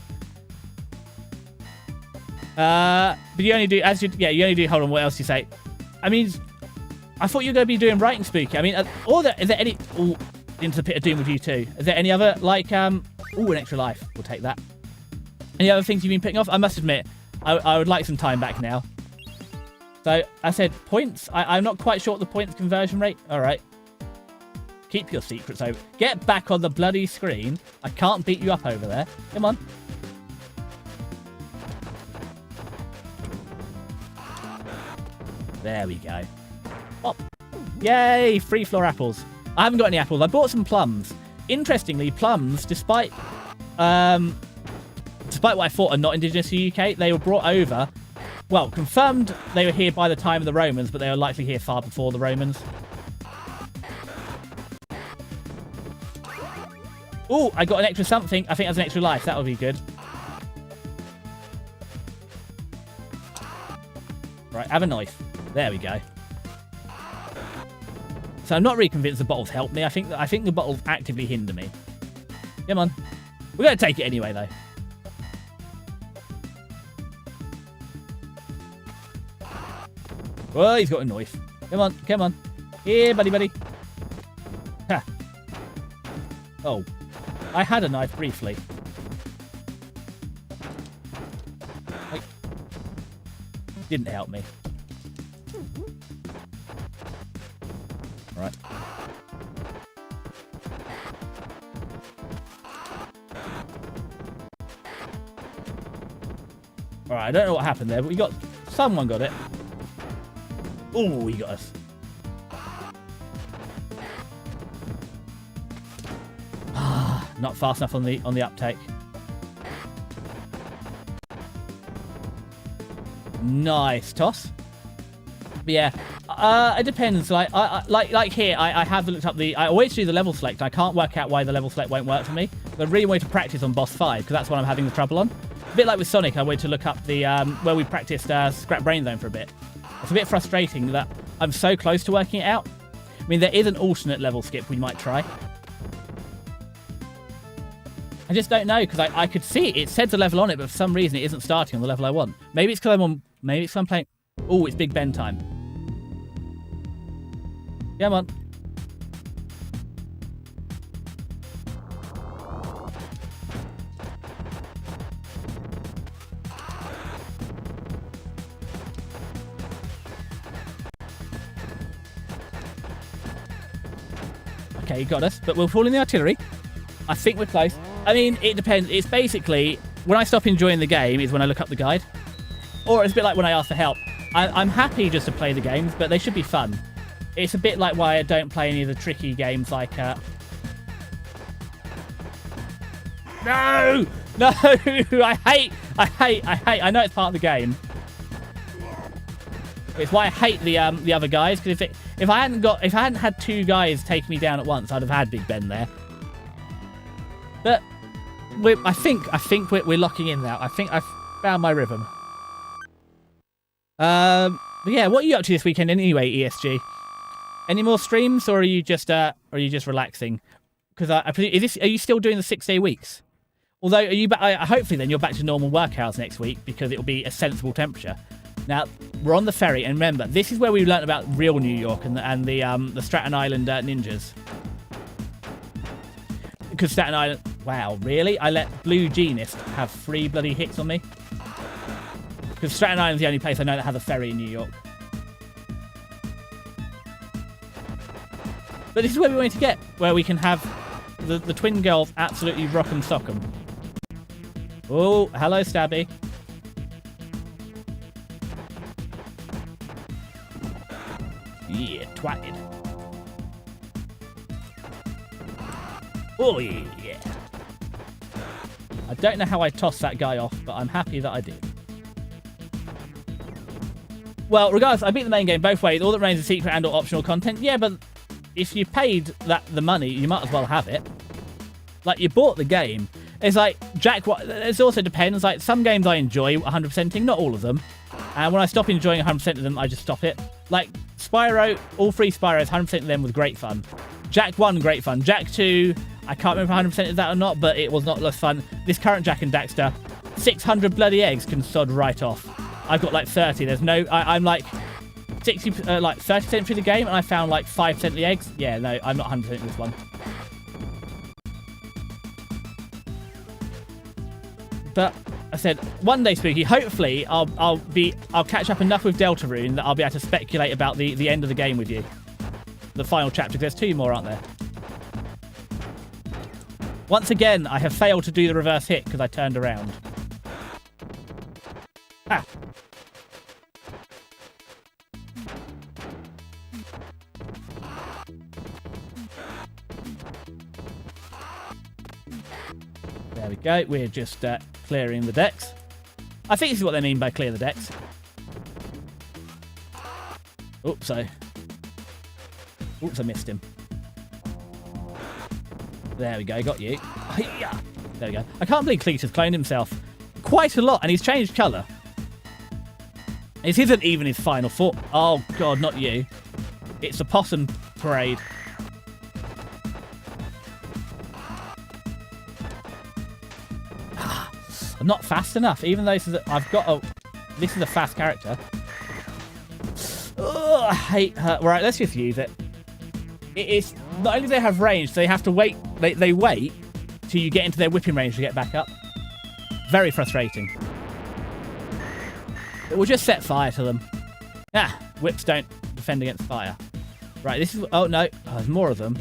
But you only do, you only do, hold on, what else do you say? I mean, I thought you were going to be doing writing spooky. I mean, is there any, into the pit of doom with you too? Is there any other, like, an extra life? We'll take that. Any other things you've been picking off? I must admit, I would like some time back now. So, I said points. I'm not quite sure what the points conversion rate. All right. Keep your secrets over. Get back on the bloody screen. I can't beat you up over there. Come on. There we go. Pop. Yay, free floor apples. I haven't got any apples. I bought some plums. Interestingly, plums, despite despite what I thought are not indigenous to the UK, they were brought over. Well, confirmed they were here by the time of the Romans, but they were likely here far before the Romans. Oh, I got an extra something. I think that's an extra life. That would be good. Right, have a knife. There we go. So I'm not really convinced the bottles help me. I think the bottles actively hinder me. Come on. We're going to take it anyway, though. Oh, he's got a knife. Come on, come on. Here, buddy, buddy. Ha. Oh. I had a knife briefly. Didn't help me. Right. Alright, I don't know what happened there, but we got... Someone got it. Oh, he got us. Not fast enough on the uptake. Nice toss. But yeah, it depends. Like here, I have looked up I always do the level select. I can't work out why the level select won't work for me. But I really wanted to practice on boss 5 because that's what I'm having the trouble on. A bit like with Sonic, I wanted to look up the where we practiced Scrap Brain Zone for a bit. It's a bit frustrating that I'm so close to working it out. I mean, there is an alternate level skip we might try. I just don't know because I could see it. It said the level on it, but for some reason it isn't starting on the level I want. Maybe it's because I'm on. Maybe it's because I'm playing. Oh, it's Big Ben time. Come on. Okay, you got us, but we'll fall in the artillery. I think we're close. I mean, it depends. It's basically, when I stop enjoying the game is when I look up the guide. Or it's a bit like when I ask for help. I'm happy just to play the games, but they should be fun. It's a bit like why I don't play any of the tricky games like... No! No! I hate... I know it's part of the game. It's why I hate the other guys, because if I hadn't had 2 guys take me down at once, I'd have had Big Ben there. But I think we're locking in now. I think I've found my rhythm. But yeah, what are you up to this weekend anyway, ESG? Any more streams, or are you just relaxing? Because are you still doing the 6-day weeks? Although, are you hopefully then you're back to normal workouts next week because it will be a sensible temperature. Now we're on the ferry, and remember, this is where we learnt about real New York and the Staten Island ninjas. Because Staten Island... Wow, really? I let Blue Genist have 3 bloody hits on me? Because Staten Island's the only place I know that has a ferry in New York. But this is where we wanted to get, where we can have the twin girls absolutely rock 'em sock 'em. Oh, hello, Stabby. Yeah, twatted. Oh, yeah. I don't know how I tossed that guy off, but I'm happy that I did. Well, regardless, I beat the main game both ways. All that remains is secret and or optional content. Yeah, but if you paid the money, you might as well have it. Like, you bought the game. It's like, it also depends. Like, some games I enjoy 100%ing, not all of them. And when I stop enjoying 100% of them, I just stop it. Like, Spyro, all 3 Spyros, 100% of them was great fun. Jak 1, great fun. Jak 2, I can't remember 100% of that or not, but it was not less fun. This current Jak and Daxter, 600 bloody eggs can sod right off. I've got like 30. There's no... I'm like 60, like 30% through the game, and I found like 5% of the eggs. Yeah, no, I'm not 100% with this one. But I said, one day, Spooky, hopefully I'll catch up enough with Deltarune that I'll be able to speculate about the end of the game with you. The final chapter. There's 2 more, aren't there? Once again, I have failed to do the reverse hit because I turned around. Ah. There we go. We're just clearing the decks. I think this is what they mean by clear the decks. Oops, I missed him. There we go, got you. There we go. I can't believe Cletus cloned himself quite a lot, and he's changed colour. This isn't even his final form. Oh, God, not you. It's the possum parade. I'm not fast enough, even though this is this is a fast character. Oh, I hate her. Right, let's just use it. It's not only do they have range, they have to wait. They wait till you get into their whipping range to get back up. Very frustrating. But we'll just set fire to them. Ah, whips don't defend against fire. Right, this is... Oh, no. Oh, there's more of them.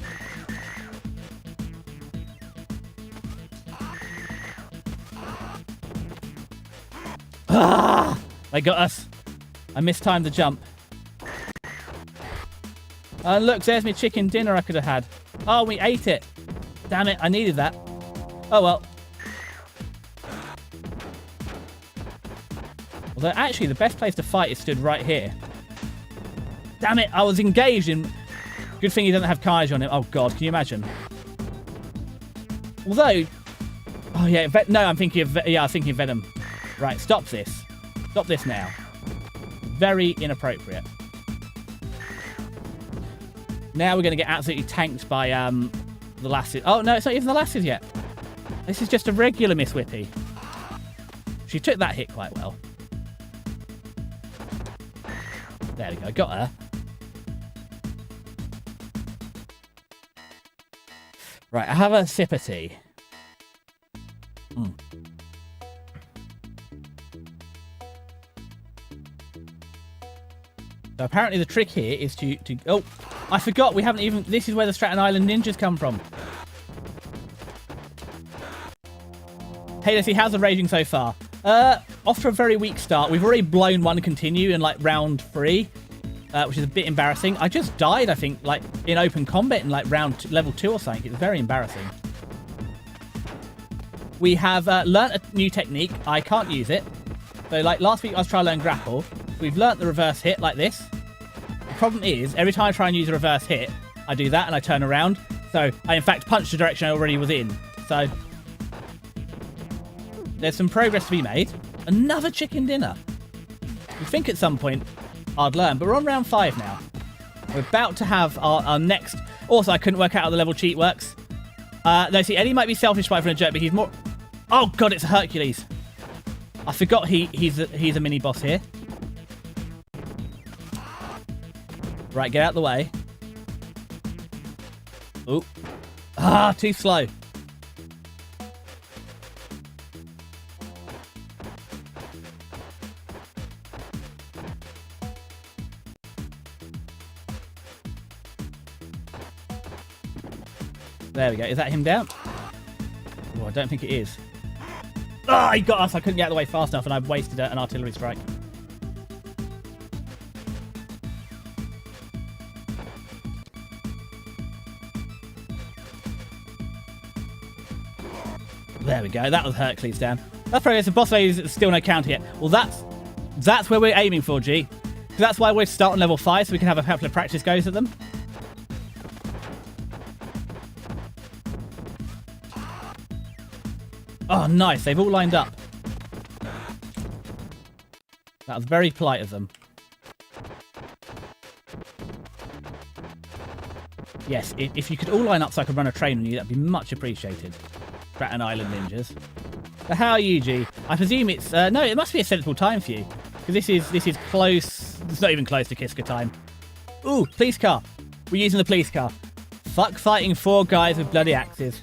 Ah! They got us. I mistimed the jump. Look, there's my chicken dinner I could have had. Oh, we ate it. Damn it, I needed that. Oh, well. Although, actually, the best place to fight is stood right here. Damn it, I was engaged in... Good thing he doesn't have carnage on him. Oh, God, can you imagine? Although... Oh, yeah, no, I'm thinking of... Yeah, I'm thinking of Venom. Right, stop this. Stop this now. Very inappropriate. Now we're going to get absolutely tanked by the lasses. Oh, no, it's not even the lasses yet. This is just a regular Miss Whippy. She took that hit quite well. There we go, got her. Right, I have a sip of tea. So apparently the trick here is to... Oh, I forgot, we haven't even... This is where the Staten Island ninjas come from. Hey, let's see, how's the raging so far? Off to a very weak start. We've already blown one continue in, like, round 3, which is a bit embarrassing. I just died, I think, like, in open combat in, like, level 2 or something. It's very embarrassing. We have learnt a new technique. I can't use it. So, like, last week I was trying to learn grapple. We've learnt the reverse hit like this. The problem is, every time I try and use a reverse hit, I do that and I turn around. So, I in fact punched the direction I already was in. So, there's some progress to be made. Another chicken dinner. You think at some point I'd learn, but we're on round 5 now. We're about to have our next... Also, I couldn't work out how the level cheat works. No, see, Eddie might be selfish by for a jerk, but he's more... Oh, God, it's a Hercules. I forgot he's a mini-boss here. Right, get out of the way. Ooh. Ah, too slow. There we go. Is that him down? Oh, I don't think it is. Oh, he got us. I couldn't get out of the way fast enough and I've wasted an artillery strike. There we go. That was Hercules down. That's progress. The boss lady is still no counter yet. Well, that's where we're aiming for, G. Because that's why we're starting level 5, so we can have a couple of practice goes at them. Oh, nice. They've all lined up. That was very polite of them. Yes, if you could all line up so I could run a train on you, that'd be much appreciated. Staten Island ninjas. But how are you, G? I presume it's... no, it must be a sensible time for you. Because this is close... It's not even close to Kiska time. Ooh, police car. We're using the police car. Fuck fighting 4 guys with bloody axes.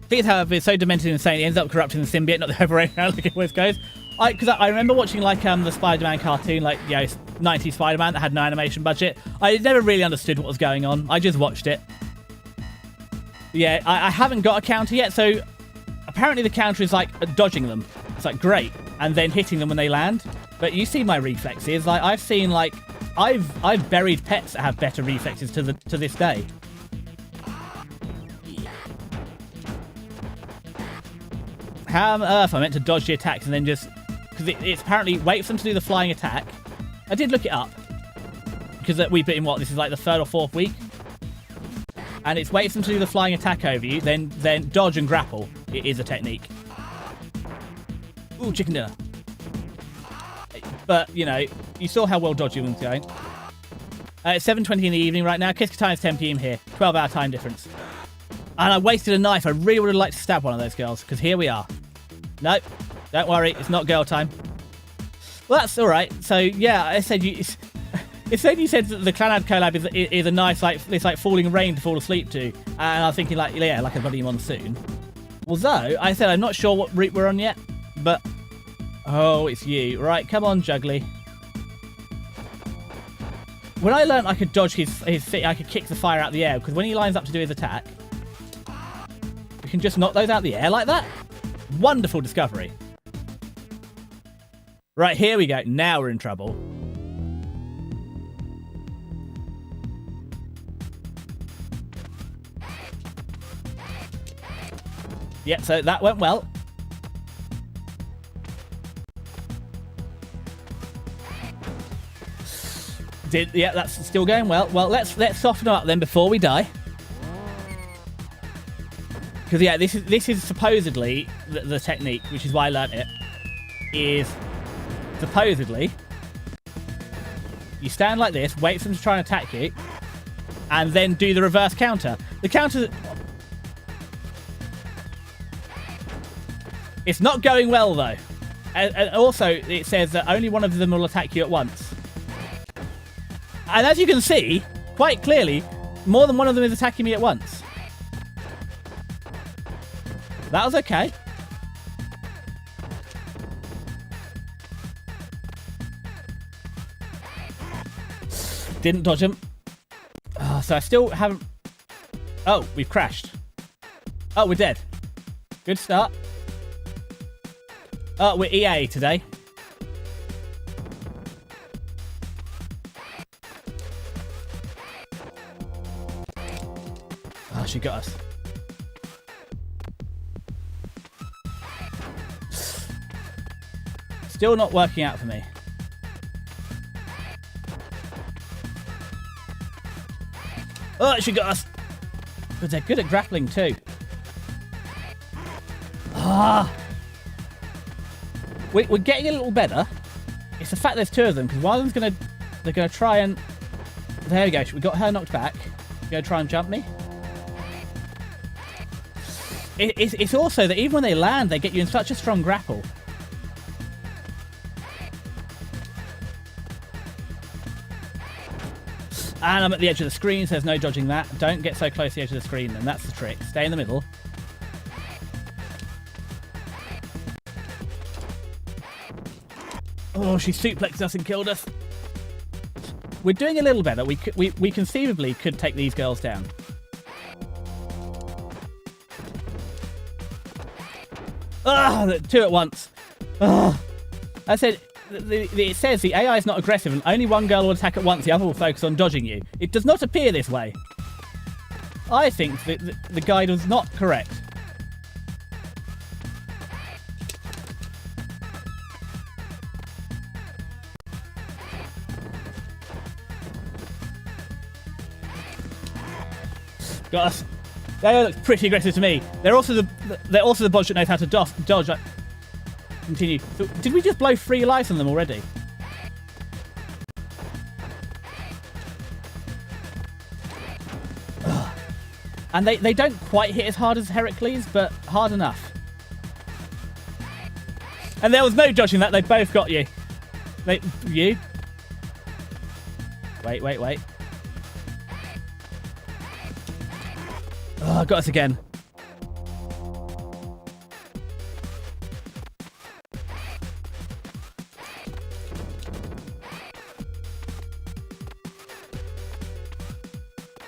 Please, however, is so demented and insane, it ends up corrupting the symbiote, not the other way around like it always goes. Because I remember watching, like, the Spider-Man cartoon, like, you know, 90s Spider-Man that had no animation budget. I never really understood what was going on. I just watched it. Yeah, I haven't got a counter yet, so apparently the counter is, like, dodging them. It's, like, great. And then hitting them when they land. But you see my reflexes. Like, I've seen, like... I've buried pets that have better reflexes to this day. How on earth I meant to dodge the attacks and then just... Because it's apparently wait for them to do the flying attack. I did look it up. Because we've been in what? This is like the 3rd or 4th week. And it's wait for them to do the flying attack over you, then dodge and grapple. It is a technique. Ooh, chicken dinner. But, you know, you saw how well dodging was going. It's 7:20 in the evening right now. Kiska time is 10 PM here. 12-hour time difference. And I wasted a knife. I really would have liked to stab one of those girls, because here we are. Nope. Don't worry. It's not girl time. Well, that's all right. So, yeah, I said you... It said you said that the Clanad collab is a nice, like, it's like falling rain to fall asleep to. And I was thinking, like, yeah, like a bloody monsoon. Although, I said I'm not sure what route we're on yet, but... Oh, it's you. Right, come on, Juggly. When I learned I could dodge his feet, I could kick the fire out of the air, because when he lines up to do his attack, we can just knock those out of the air like that. Wonderful discovery. Right, here we go. Now we're in trouble. Yeah, so that went well. Yeah, that's still going well. Well, let's soften up then before we die. Because yeah, this is supposedly the technique, which is why I learnt it. Is supposedly you stand like this, wait for them to try and attack you, and then do the reverse counter. The counter. It's not going well though, and also it says that only one of them will attack you at once. And as you can see, quite clearly, more than one of them is attacking me at once. That was okay. Didn't dodge him. Oh, so I still haven't... Oh, we've crashed. Oh, we're dead. Good start. Oh, we're EA today. Oh, she got us. Still not working out for me. Oh, she got us. But they're good at grappling too. Ah. We're getting a little better. It's the fact there's two of them, because one of them's they're gonna try and... There we go. We got her knocked back. Gonna try and jump me. It's also that even when they land, they get you in such a strong grapple. And I'm at the edge of the screen, so there's no dodging that. Don't get so close to the edge of the screen, then. That's the trick. Stay in the middle. Oh, she suplexed us and killed us. We're doing a little better. We conceivably could take these girls down. Ah, two at once. Ah. I said, it says the AI is not aggressive and only one girl will attack at once. The other will focus on dodging you. It does not appear this way. I think that the guide was not correct. Got us. They look pretty aggressive to me. They're also the bunch that knows how to dodge. Continue. So, did we just blow 3 lives on them already? Ugh. And they don't quite hit as hard as Heracles, but hard enough. And there was no dodging that. They both got you. You. Wait. Oh, got us again.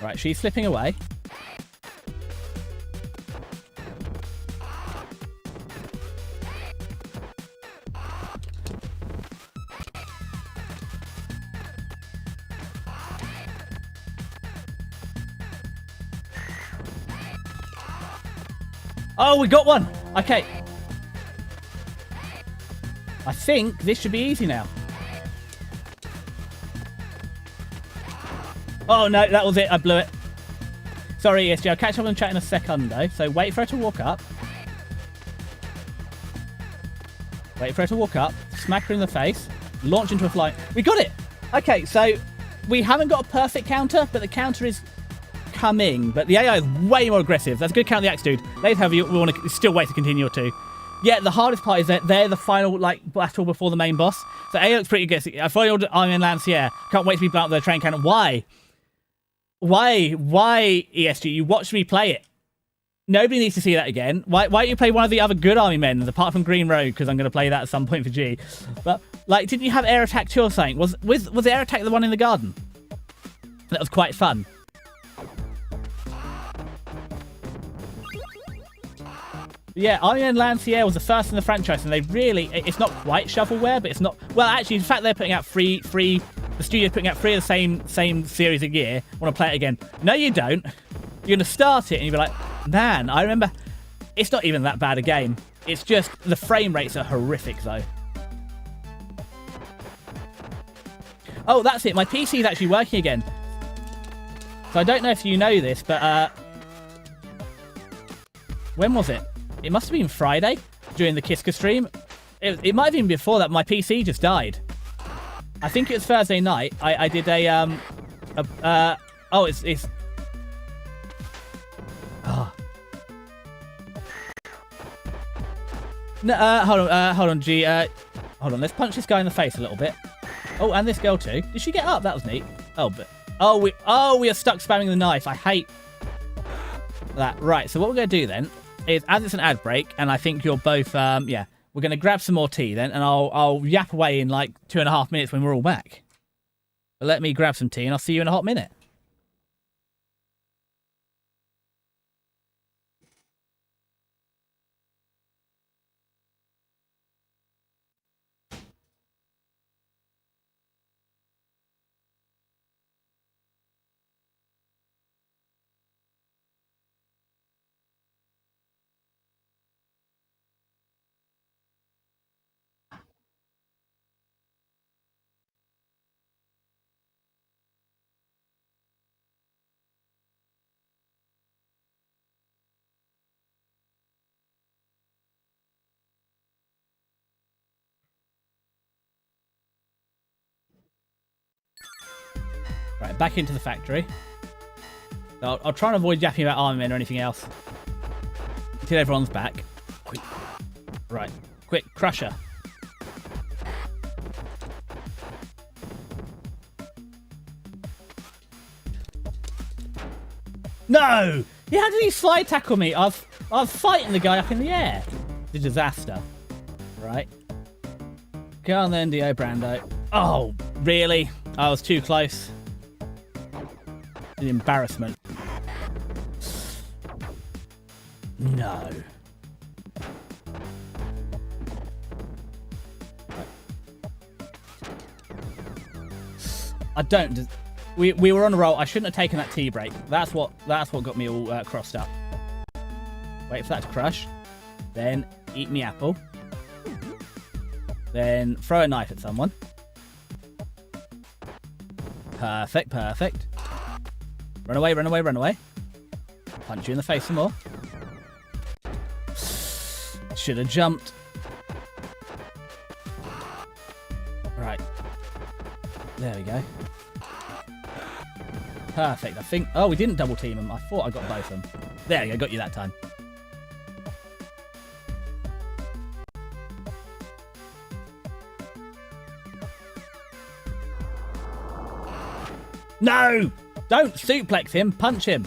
Right, she's slipping away. Oh, we got one. Okay. I think this should be easy now. Oh, no, that was it. I blew it. Sorry, ESG. I'll catch up on chat in a secundo. So wait for her to walk up. Wait for her to walk up. Smack her in the face. Launch into a fly. We got it. Okay, so we haven't got a perfect counter, but the counter is coming. But the AI is way more aggressive. That's a good count the axe, dude. Later, however, we want to still wait to continue or two. Yeah, the hardest part is that they're the final battle before the main boss. So AI looks pretty good. I followed Iron Man Lancier. Can't wait to be blown up with the train cannon. Why? Why, ESG? You watched me play it. Nobody needs to see that again. Why don't you play one of the other good army men, apart from Green Road, because I'm going to play that at some point for G. But, like, didn't you have Air Attack 2 or something? Was Air Attack the one in the garden? That was quite fun. Yeah, Iron Man Lancier was the first in the franchise, and they really... It's not quite shovelware, but it's not... Well, actually, in fact, they're putting out free... The studio's putting out 3 of the same series a year. Want to play it again? No, you don't. You're going to start it, and you'll be like, man, I remember... It's not even that bad a game. It's just the frame rates are horrific, though. Oh, that's it. My PC is actually working again. So I don't know if you know this, but... When was it? It must have been Friday during the Kiska stream. It might have even been before that. My PC just died. I think it was Thursday night. I did a oh, it's oh. No, hold on, G. Hold on. Let's punch this guy in the face a little bit. Oh, and this girl too. Did she get up? That was neat. Oh, but we are stuck spamming the knife. I hate that. Right. So what we're gonna do then is, as it's an ad break, and I think you're both yeah. We're going to grab some more tea then, and I'll yap away in like 2.5 minutes when we're all back. But let me grab some tea, and I'll see you in a hot minute. Right, back into the factory. I'll try and avoid yapping about armament or anything else until everyone's back. Right, quick, crusher. No! Yeah, how did he slide tackle me? I was fighting the guy up in the air. It's a disaster. Right. Go on then, Dio Brando. Oh, really? I was too close. An embarrassment. No. I don't. We were on a roll. I shouldn't have taken that tea break. That's what got me all crossed up. Wait for that to crush. Then eat me apple. Then throw a knife at someone. Perfect, perfect. Run away, run away, run away. Punch you in the face some more. Should have jumped. Right. There we go. Perfect. I think... Oh, we didn't double team them. I thought I got both of them. There you go. Got you that time. No! Don't suplex him. Punch him.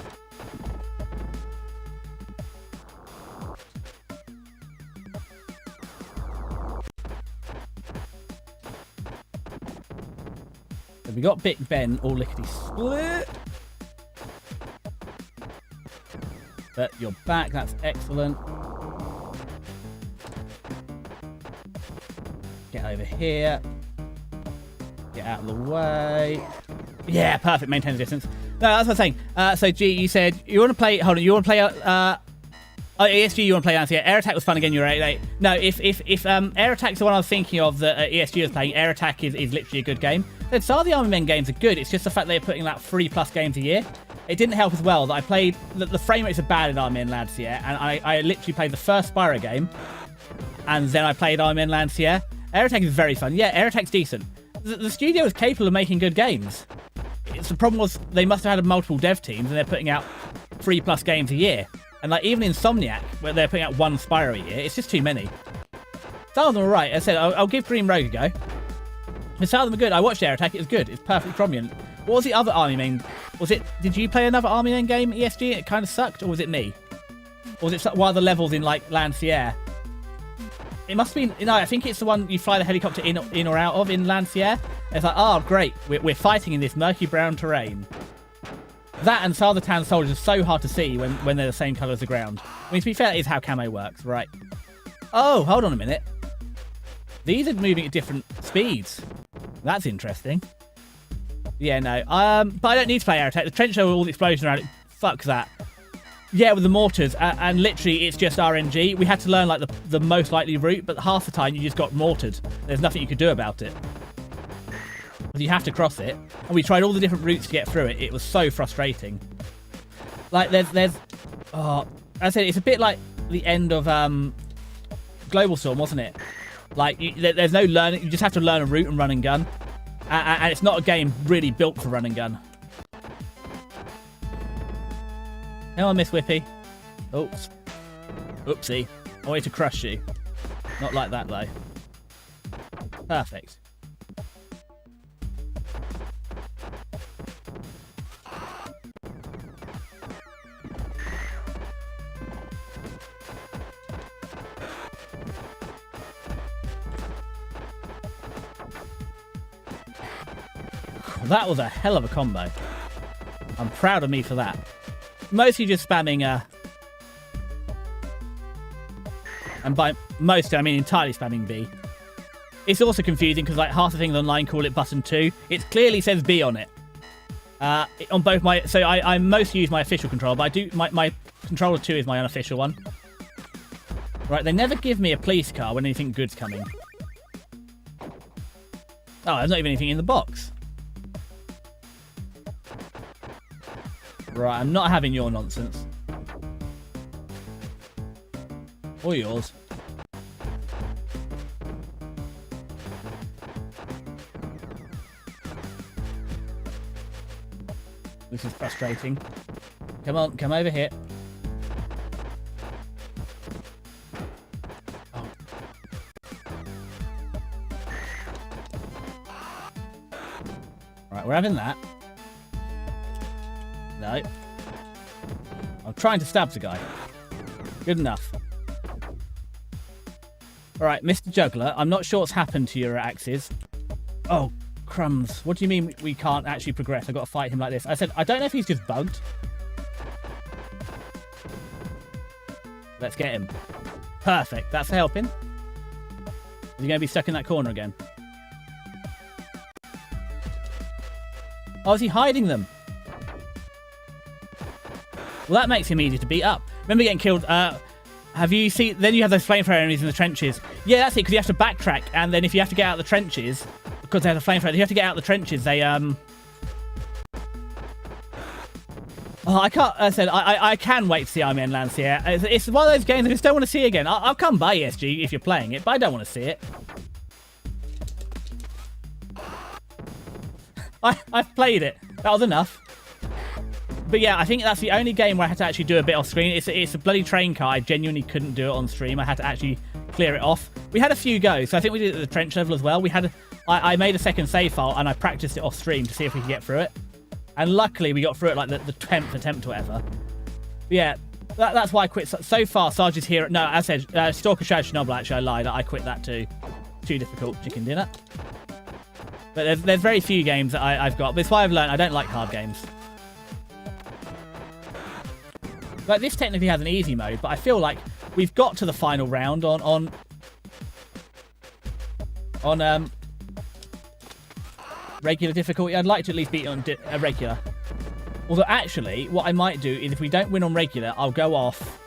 So we got Big Ben all lickety split. But you're back. That's excellent. Get over here. Get out of the way. Yeah, perfect. Maintain the distance. No, that's what I'm saying. So, G, you said you want to play... Hold on. You want to play Oh, ESG, you want to play Lance? Yeah, Air Attack was fun again. You're right. No, if Air Attack's the one I was thinking of that ESG was playing, Air Attack is literally a good game. Then some of the Army Men games are good. It's just the fact they're putting like 3+ games a year. It didn't help as well that I played the frame rates are bad in Army Men Lancia, and I literally played the first Spyro game, and then I played Army Men Lancia. Air Attack is very fun. Yeah, Air Attack's decent. The studio is capable of making good games. The problem was they must have had multiple dev teams, and they're putting out 3+ games a year. And like even Insomniac, where they're putting out 1 Spyro a year, it's just too many. Some of them are right. As I said, I'll give Green Rogue a go. But some of them are good. I watched Air Attack. It was good. It's perfectly prominent. What was the other Army Men? Did you play another Army Men game, ESG? It kind of sucked, or was it me? Or was it one of the levels in like Lancia? It must have been. No, I think it's the one you fly the helicopter in or out of in Lancia. It's like, oh great, we're fighting in this murky brown terrain. That and some of the tan soldiers are so hard to see when they're the same colour as the ground. I mean, to be fair, that is how camo works, right? Oh, hold on a minute. These are moving at different speeds. That's interesting. Yeah, no. But I don't need to play Air Attack. The trench with all the explosions around it. Fuck that. Yeah, with the mortars, and literally it's just RNG. We had to learn like the most likely route, but half the time you just got mortared. There's nothing you could do about it. You have to cross it, and we tried all the different routes to get through it. It was so frustrating. Like there's oh, I said it's a bit like the end of Global Storm, wasn't it? Like there's no learning. You just have to learn a route and run and gun, and it's not a game really built for run and gun. Come on, Miss Whippy. Oops. Oopsie. I wanted to crush you. Not like that though. Perfect. That was a hell of a combo. I'm proud of me for that. Mostly just spamming, and by most, I mean entirely spamming B. It's also confusing because like half the things online call it button 2. It clearly says B on it. On both my, so I mostly use my official controller, but I do, my controller 2 is my unofficial one. Right, they never give me a police car when anything good's coming. Oh, there's not even anything in the box. Right, I'm not having your nonsense. Or yours. This is frustrating. Come on, come over here. Oh. Right, we're having that. No. I'm trying to stab the guy. Good enough. Alright, Mr. Juggler, I'm not sure what's happened to your axes. Oh, crumbs. What do you mean we can't actually progress? I've got to fight him like this. I said, I don't know if he's just bugged. Let's get him. Perfect. That's helping. Is he going to be stuck in that corner again? Oh, is he hiding them? Well, that makes him easy to beat up. Remember getting killed? Have you seen? Then you have those flamethrower enemies in the trenches. Yeah, that's it. Because you have to backtrack, and then if you have to get out of the trenches, because they have a flamethrower, you have to get out of the trenches. They Oh, I can't. I said I can wait to see Iron Man Lancia. It's one of those games I just don't want to see again. I'll come by ESG if you're playing it, but I don't want to see it. I've played it. That was enough. But yeah, I think that's the only game where I had to actually do a bit off screen. It's a bloody train car. I genuinely couldn't do it on stream. I had to actually clear it off. We had a few goes, so I think we did it at the trench level as well. I made a second save file and I practiced it off stream to see if we could get through it. And luckily we got through it like the 10th attempt or whatever. But yeah, that's why I quit. So far, Sarge is here. No, as I said, Stalker Shadow Chernobyl, actually, I lied. I quit that too. Too difficult. Chicken dinner. But there's very few games that I've got. But it's why I've learned I don't like hard games. Like, this technically has an easy mode, but I feel like we've got to the final round on regular difficulty. I'd like to at least beat it on regular. Although, actually, what I might do is if we don't win on regular, I'll go off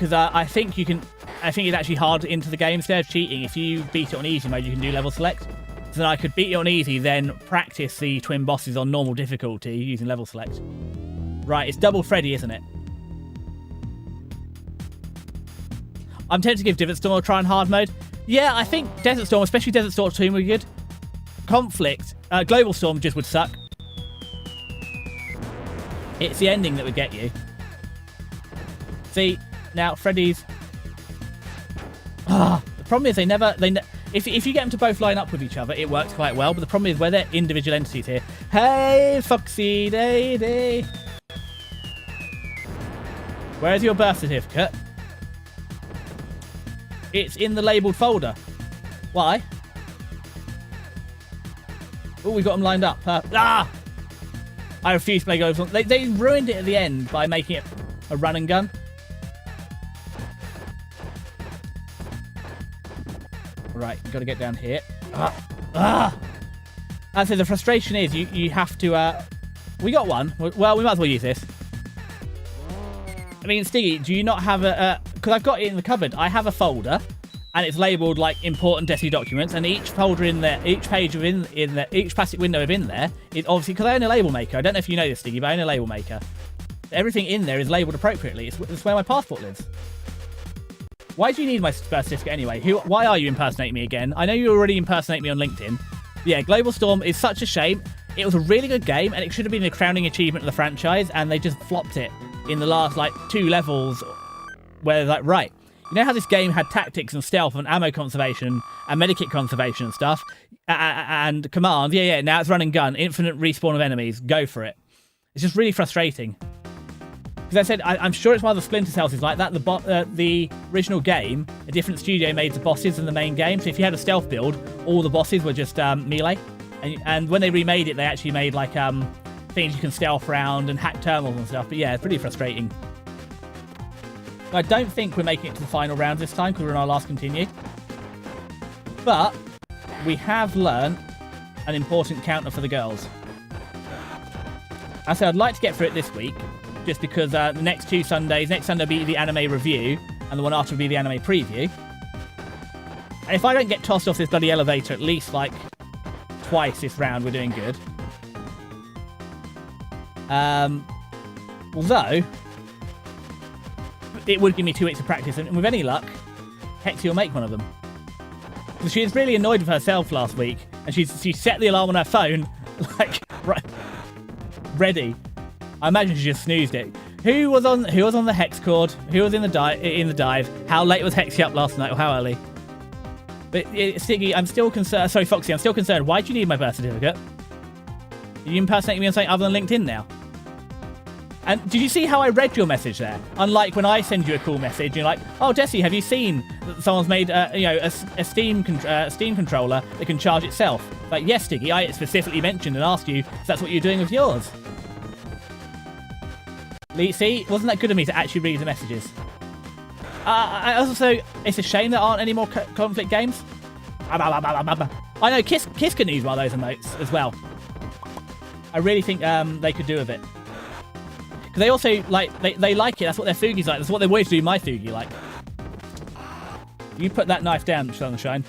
because I think you can. I think it's actually hard into the game. Instead of cheating, if you beat it on easy mode, you can do level select. So then I could beat it on easy, then practice the twin bosses on normal difficulty using level select. Right, it's double Freddy, isn't it? I'm tempted to give Desert Storm a try on hard mode. Yeah, I think Desert Storm, especially Desert Storm 2, would be good. Conflict, Global Storm just would suck. It's the ending that would get you. See, now Freddy's... the problem is if you get them to both line up with each other, it works quite well. But the problem is where they're individual entities here. Hey, Foxy Lady. Where's your birth certificate? It's in the labelled folder. Why? Oh, we got them lined up. I refuse to play Global Storm. They ruined it at the end by making it a run and gun. Right, got to get down here. And so the frustration is you have to... we got one. Well, we might as well use this. I mean, Stiggy, do you not have a... Because I've got it in the cupboard. I have a folder, and it's labelled, like, important Destiny documents, and each folder in there, each page within there, each plastic window within there is obviously... Because I own a label maker. I don't know if you know this, Stiggy, but I own a label maker. Everything in there is labelled appropriately. It's where my passport lives. Why do you need my birth certificate anyway? Why are you impersonating me again? I know you already impersonate me on LinkedIn. Yeah, Global Storm is such a shame. It was a really good game, and it should have been the crowning achievement of the franchise, and they just flopped it in the last, like, 2 levels where they're like, right, you know how this game had tactics and stealth and ammo conservation and medikit conservation and stuff, and commands? Yeah, now it's run and gun, infinite respawn of enemies, go for it. It's just really frustrating. Because I said, I'm sure it's one of the Splinter Cells is like that. The original game, a different studio made the bosses in the main game. So if you had a stealth build, all the bosses were just melee. And when they remade it, they actually made like things you can stealth around and hack terminals and stuff. But yeah, it's pretty frustrating. I don't think we're making it to the final round this time because we're in our last continue. But we have learned an important counter for the girls. I said I'd like to get through it this week. Just because the next 2 Sundays, next Sunday will be the anime review, and the one after will be the anime preview. And if I don't get tossed off this bloody elevator at least, like, twice this round, we're doing good. Although, it would give me 2 weeks of practice, and with any luck, Hexy will make one of them. Because she was really annoyed with herself last week, and she set the alarm on her phone, like, right, ready. I imagine she just snoozed it. Who was on the hex cord? Who was in the dive? How late was Hexy up last night, or how early? But Stiggy, I'm still concerned. Sorry, Foxy, I'm still concerned. Why do you need my birth certificate? Are you impersonating me on something other than LinkedIn now? And did you see how I read your message there? Unlike when I send you a cool message, you're like, "Oh, Jesse, have you seen that someone's made a Steam controller that can charge itself?" Like, yes, Stiggy, I specifically mentioned and asked you if that's what you're doing with yours. See, wasn't that good of me to actually read the messages? I also, it's a shame there aren't any more conflict games. I know Kiss can use one of those emotes as well. I really think they could do with it. Because they also, like, they like it. That's what their Fugi's like. That's what they want to do my Fugi like. You put that knife down, Sunshine.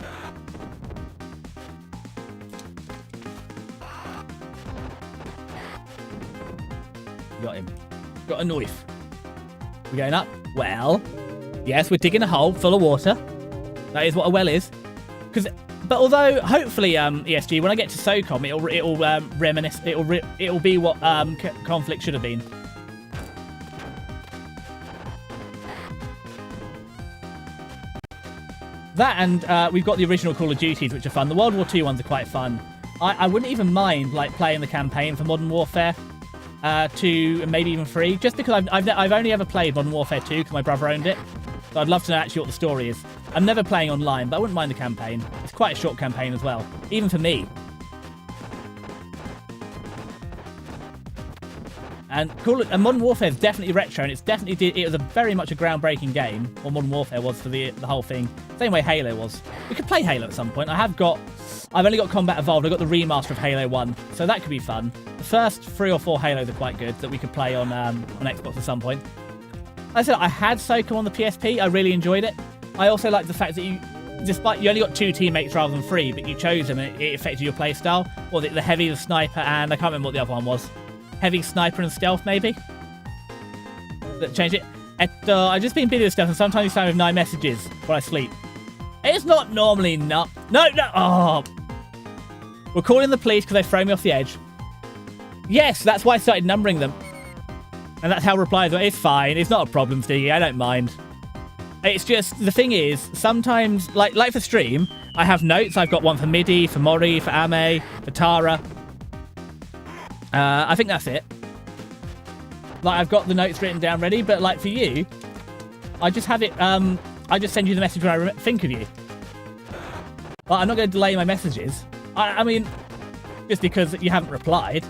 Got him. Got a knife. We're going up. Well, yes, we're digging a hole full of water. That is what a well is. But although hopefully ESG, when I get to SOCOM, it'll reminisce. It'll be what conflict should have been. That and we've got the original Call of Duties, which are fun. The World War II ones are quite fun. I wouldn't even mind like playing the campaign for Modern Warfare. 2 and maybe even 3, just because I've only ever played Modern Warfare 2 because my brother owned it. So I'd love to know actually what the story is. I'm never playing online, but I wouldn't mind the campaign. It's quite a short campaign as well, even for me. And Modern Warfare is definitely retro, and it was very much a groundbreaking game. Or Modern Warfare was for the whole thing. Same way Halo was. We could play Halo at some point. I've only got Combat Evolved. I've got the remaster of Halo 1, so that could be fun. The first 3 or 4 Halos are quite good that we could play on Xbox at some point. I said I had SOCOM on the PSP. I really enjoyed it. I also like the fact that you, despite you only got 2 teammates rather than 3, but you chose them and it affected your playstyle. Or the heavy, the sniper, and I can't remember what the other one was. Heavy, sniper, and stealth, maybe? That changed it. I've just been busy with stuff, and sometimes you sound with 9 messages while I sleep. It's not normally not. No. Oh. We're calling the police because they throw me off the edge. Yes, that's why I started numbering them. And that's how replies are. It's fine. It's not a problem, Stiggy. I don't mind. It's just, the thing is, sometimes, like for stream, I have notes. I've got one for Midi, for Mori, for Ame, for Tara. I think that's it. Like, I've got the notes written down ready, but like for you, I just have it, I just send you the message when I think of you. Like, I'm not going to delay my messages. I mean, just because you haven't replied.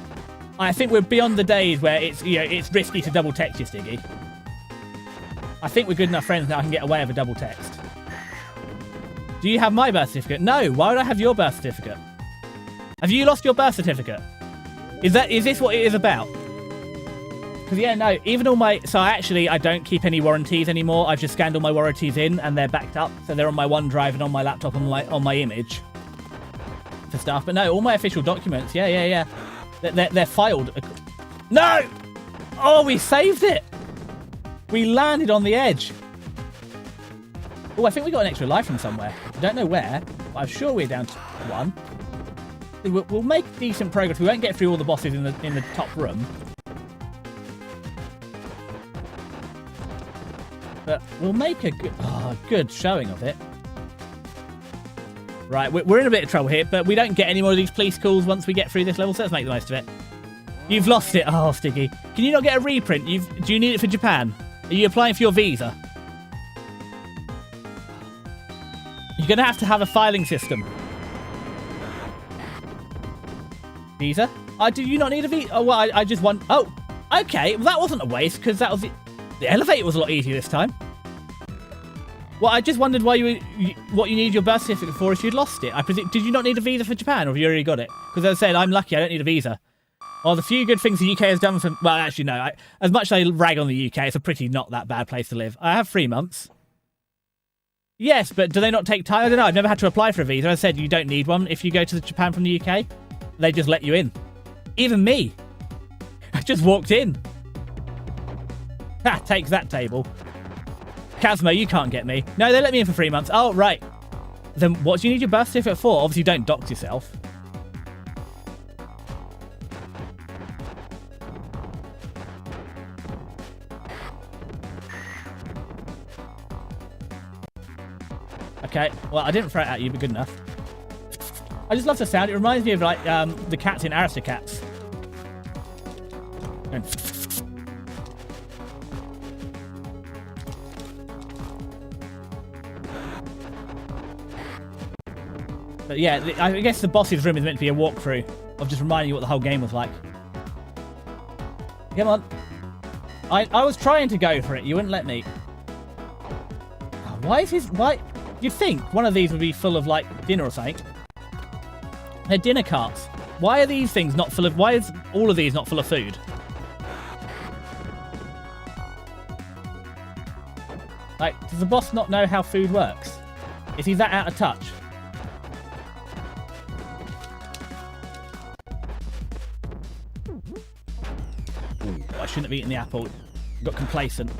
I think we're beyond the days where it's, you know, it's risky to double text you, Stiggy. I think we're good enough friends now I can get away with a double text. Do you have my birth certificate? No, why would I have your birth certificate? Have you lost your birth certificate? Is this what it is about? Because, yeah, no, even all my... So I don't keep any warranties anymore. I've just scanned all my warranties in and they're backed up. So they're on my OneDrive and on my laptop and on my image for stuff. But no, all my official documents, yeah. They're filed. No! Oh, we saved it! We landed on the edge. Oh, I think we got an extra life from somewhere. I don't know where, but I'm sure we're down to 1. We'll make decent progress. We won't get through all the bosses in the top room. But we'll make a good showing of it. Right, we're in a bit of trouble here, but we don't get any more of these police calls once we get through this level, so let's make the most of it. You've lost it. Oh, Stiggy. Can you not get a reprint? Do you need it for Japan? Are you applying for your visa? You're going to have a filing system. Visa? Do you not need a visa? Oh, well, I just want... Oh, okay. Well, that wasn't a waste, because that was... The elevator was a lot easier this time. Well, I just wondered what you need your birth certificate for if you'd lost it. I presume, did you not need a visa for Japan, or have you already got it? Because as I said, I'm lucky, I don't need a visa. Well, the few good things the UK has done for... Well, actually, no. As much as I rag on the UK, it's a pretty not that bad place to live. I have 3 months. Yes, but do they not take time? I don't know. I've never had to apply for a visa. I said you don't need one if you go to Japan from the UK. They just let you in. Even me. I just walked in. Ha, takes that table. Kazmo, you can't get me. No, they let me in for 3 months. Oh, right. Then what do you need your birth certificate for? Obviously, don't dox yourself. Okay, well, I didn't throw it at you, but good enough. I just love the sound. It reminds me of, like, the cats in Aristocats. But yeah, I guess the boss's room is meant to be a walkthrough of just reminding you what the whole game was like. Come on. I was trying to go for it. You wouldn't let me. Why is his... Why... You'd think one of these would be full of, like, dinner or something. They're dinner carts. Why are these things not full of... Why is all of these not full of food? Like, does the boss not know how food works? Is he that out of touch? Ooh, I shouldn't have eaten the apple. Got complacent.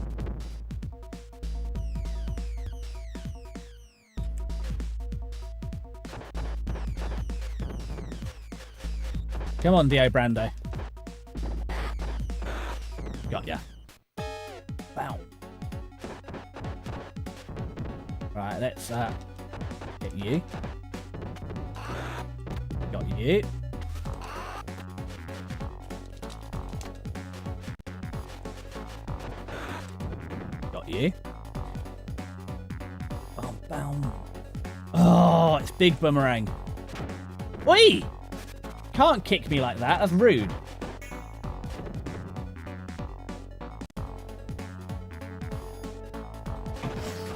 Come on, Dio Brando. Got ya. Bow. Right, let's get you. Got you. Got you. Bam, bam. Oh, it's big boomerang. Oi! Can't kick me like that. That's rude.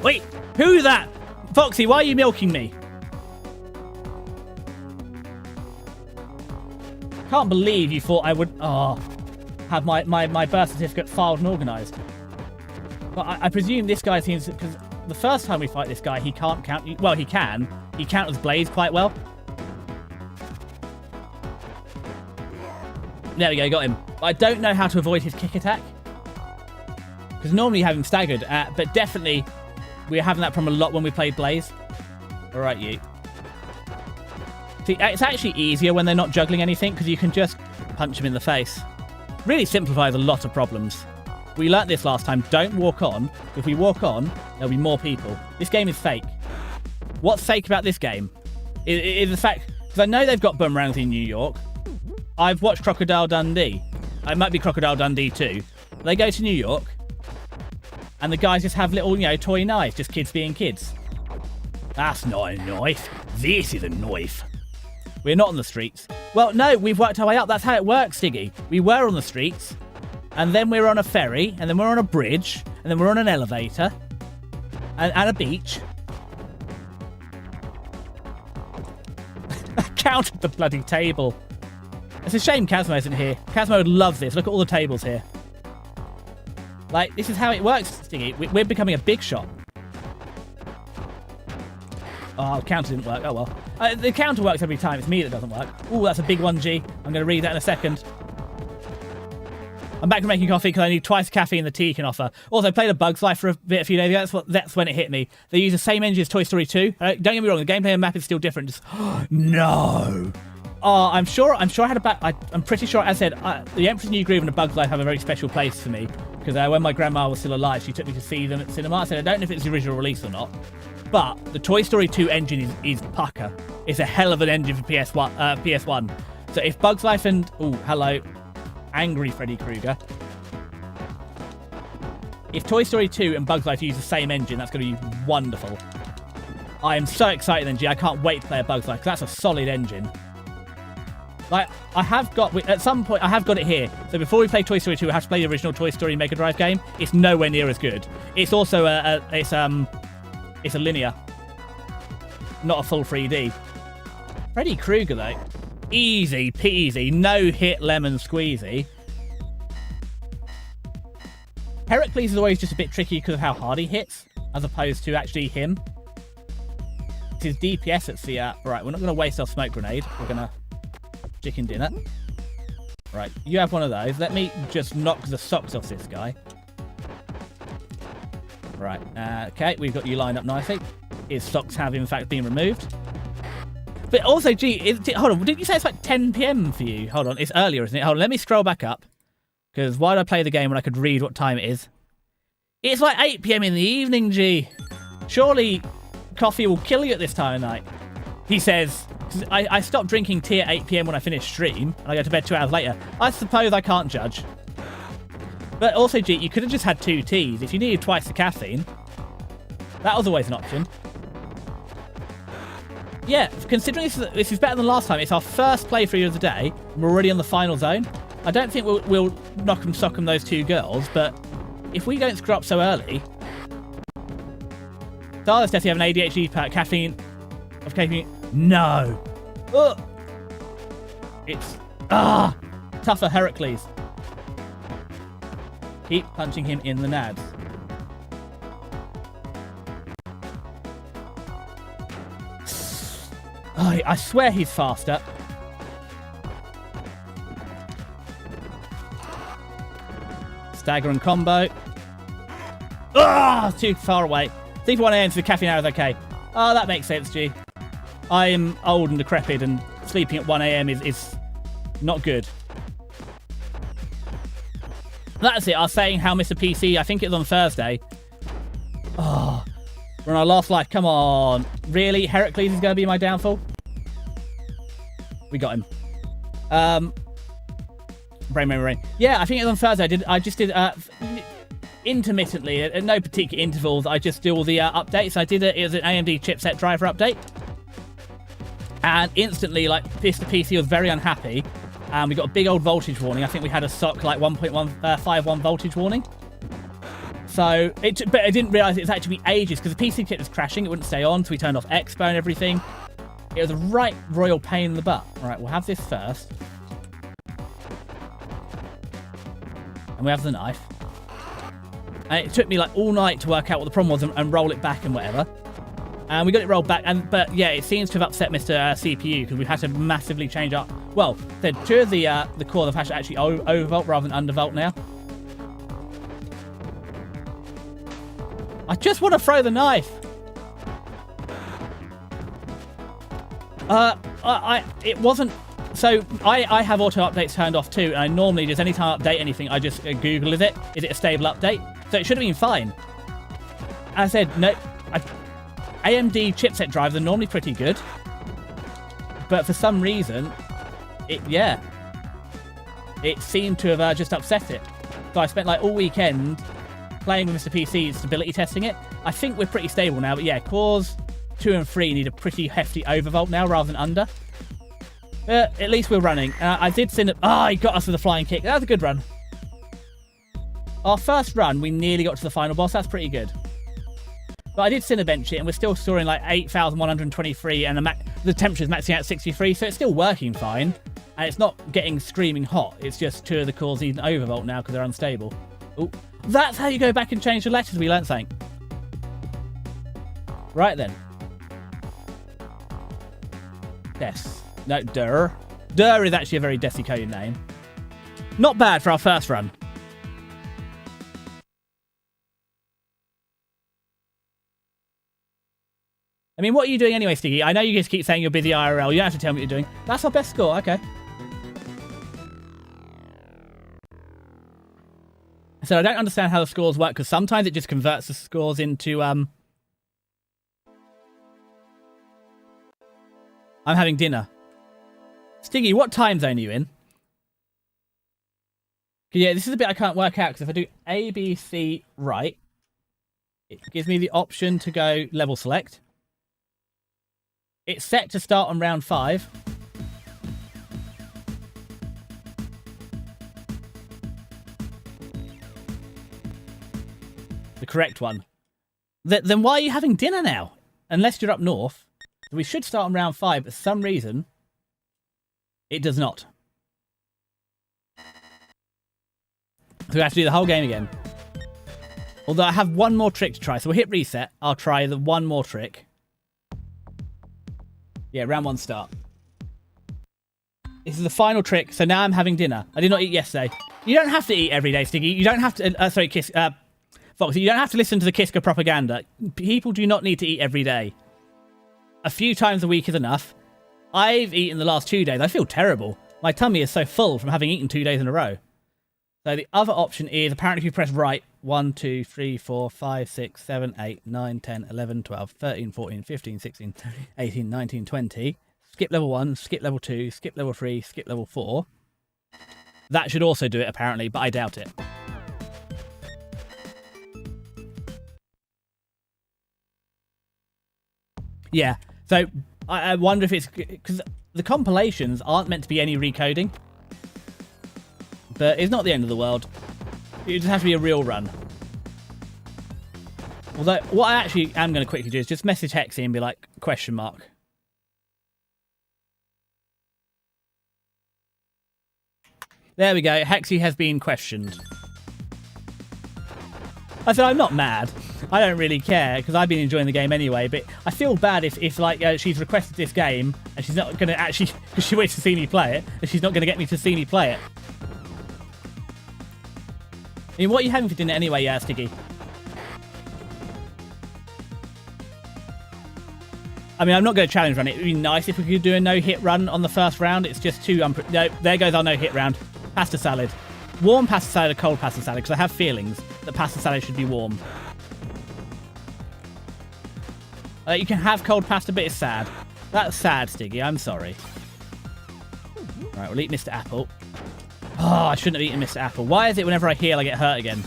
Wait, who's that? Foxy, why are you milking me? Can't believe you thought I would have my birth certificate filed and organised. But I presume this guy seems... Because the first time we fight this guy, he can't count... Well, he can. He counters Blaze quite well. There we go, got him. I don't know how to avoid his kick attack. Because normally you have him staggered, but definitely we were having that problem a lot when we played Blaze. All right, you. See, it's actually easier when they're not juggling anything because you can just punch him in the face. Really simplifies a lot of problems. We learnt this last time. Don't walk on. If we walk on, there'll be more people. This game is fake. What's fake about this game is the fact... Because I know they've got boomerangs in New York. I've watched Crocodile Dundee. It might be Crocodile Dundee too. They go to New York, and the guys just have little, toy knives, just kids being kids. That's not a knife. This is a knife. We're not on the streets. Well, no, we've worked our way up. That's how it works, Stiggy. We were on the streets, and then we're on a ferry, and then we're on a bridge, and then we're on an elevator, and a beach. I counted the bloody table. It's a shame Casmo isn't here. Casmo would love this. Look at all the tables here. Like, this is how it works, Stiggy. We're becoming a big shot. Oh, counter didn't work. Oh, well. The counter works every time. It's me that doesn't work. Ooh, that's a big 1G. I'm going to read that in a second. I'm back from making coffee because I need twice the caffeine the tea can offer. Also, I played a Bug's Life for a bit a few days ago. That's when it hit me. They use the same engine as Toy Story 2. Don't get me wrong. The gameplay and map is still different. Just, no. Oh, I'm sure I had a back. I'm pretty sure, as I said, the Emperor's New Groove and the Bug's Life have a very special place for me. Because when my grandma was still alive, she took me to see them at cinema. I said, I don't know if it's the original release or not. But the Toy Story 2 engine is pucker. It's a hell of an engine for PS1. So if Bug's Life and... Oh, hello. Angry Freddy Krueger. If Toy Story 2 and Bug's Life use the same engine, that's going to be wonderful. I am so excited then, G. I can't wait to play a Bug's Life, because that's a solid engine. Like, at some point, I have got it here. So before we play Toy Story 2, we have to play the original Toy Story Mega Drive game. It's nowhere near as good. It's also it's a linear, not a full 3D. Freddy Krueger, though. Easy peasy, no hit lemon squeezy. Heracles is always just a bit tricky because of how hard he hits, as opposed to actually him. It's his DPS that's the... Right, we're not going to waste our smoke grenade. We're going to... Chicken dinner. Right, you have one of those. Let me just knock the socks off this guy. Right, okay, we've got you lined up nicely. His socks have, in fact, been removed. But also, hold on, didn't you say it's like 10 PM for you? Hold on, it's earlier, isn't it? Hold on, let me scroll back up. Because why did I play the game when I could read what time it is? It's like 8 PM in the evening, G. Surely coffee will kill you at this time of night. He says, I stopped drinking tea at 8 PM when I finish stream, and I go to bed 2 hours later. I suppose I can't judge. But also, G, you could have just had 2 teas. If you needed twice the caffeine, that was always an option. Yeah, considering this is better than last time, it's our first playthrough of the day, and we're already on the final zone. I don't think we'll knock 'em sock 'em those 2 girls, but if we don't screw up so early... Starless definitely have an ADHD pack. Caffeine... Of caffeine... No! Ugh. It's... Tougher Heracles. Keep punching him in the nads. Oh, I swear he's faster. Stagger and combo. Too far away. Sleep at 1 AM so the caffeine hour is okay. Oh, that makes sense, G. I am old and decrepit, and sleeping at 1 AM is not good. That's it. I was saying how Mr. PC, I think it was on Thursday. Oh, we're on our last life. Come on. Really? Heracles is going to be my downfall? We got him. Brain. Yeah, I think it was on Thursday. I just did intermittently, at no particular intervals, I just do all the updates. It was an AMD chipset driver update. And instantly, like, Mr. PC was very unhappy. And we got a big old voltage warning. I think we had a SOC, like, 1.151 voltage warning. So, but I didn't realise it was actually ages, because the PC kit was crashing. It wouldn't stay on, so we turned off Expo and everything. It was a right royal pain in the butt. All right, we'll have this first. And we have the knife. And it took me like all night to work out what the problem was and roll it back and whatever. And we got it rolled back, but yeah, it seems to have upset Mr. CPU because we've had to massively change up. Well, two of the cores have had to actually overvolt rather than undervolt now. I just want to throw the knife. It wasn't. So I have auto updates turned off too, and I normally just anytime I update anything, I just Google is it a stable update? So it should have been fine. I said no. AMD chipset drives are normally pretty good, but for some reason, it seemed to have just upset it. So I spent like all weekend playing with Mr. PC, stability testing it. I think we're pretty stable now, but yeah, cores 2 and 3 need a pretty hefty overvolt now rather than under. But at least we're running. I did send it. He got us with a flying kick. That was a good run. Our first run, we nearly got to the final boss. That's pretty good. But I did Cinebench it, and we're still storing like 8,123, and the temperature's maxing out at 63, so it's still working fine. And it's not getting screaming hot. It's just 2 of the cores need an overvolt now because they're unstable. Oh, that's how you go back and change the letters. We learned something. Right then. Yes. No, Durr. Durr is actually a very desiccated name. Not bad for our first run. I mean, what are you doing anyway, Stiggy? I know you just keep saying you're busy IRL. You don't have to tell me what you're doing. That's our best score. Okay. So I don't understand how the scores work, because sometimes it just converts the scores into... I'm having dinner. Stiggy, what time zone are you in? Yeah, this is a bit I can't work out, because if I do A, B, C right, it gives me the option to go level select. It's set to start on round 5. The correct one. Then why are you having dinner now? Unless you're up north. We should start on round 5, but for some reason, it does not. So we have to do the whole game again. Although I have one more trick to try. So we'll hit reset. I'll try the one more trick. Yeah, round 1 start. This is the final trick. So now I'm having dinner. I did not eat yesterday. You don't have to eat every day, Stiggy. You don't have to... sorry, Foxy, you don't have to listen to the Kiska propaganda. People do not need to eat every day. A few times a week is enough. I've eaten the last 2 days. I feel terrible. My tummy is so full from having eaten 2 days in a row. So the other option is, apparently if you press right, 1, 2, 3, 4, 5, 6, 7, 8, 9, 10, 11, 12, 13, 14, 15, 16, 18, 19, 20. Skip level 1, skip level 2, skip level 3, skip level 4. That should also do it, apparently, but I doubt it. Yeah, so I wonder if it's... because the compilations aren't meant to be any recoding. But it's not the end of the world. It just has to be a real run. Although, what I actually am going to quickly do is just message Hexy and be like, question mark. There we go. Hexy has been questioned. I said, I'm not mad. I don't really care, because I've been enjoying the game anyway, but I feel bad if like, she's requested this game, and she's not going to actually, because she waits to see me play it, and she's not going to get me to see me play it. I mean, what are you having for dinner anyway, Stiggy? I mean, I'm not going to challenge run it. It would be nice if we could do a no-hit run on the first round. It's just too... no, there goes our no-hit round. Pasta salad. Warm pasta salad or cold pasta salad, because I have feelings that pasta salad should be warm. You can have cold pasta, but it's sad. That's sad, Stiggy. I'm sorry. Right, we'll eat Mr. Apple. Oh, I shouldn't have eaten Mr. Apple. Why is it whenever I heal, I get hurt again?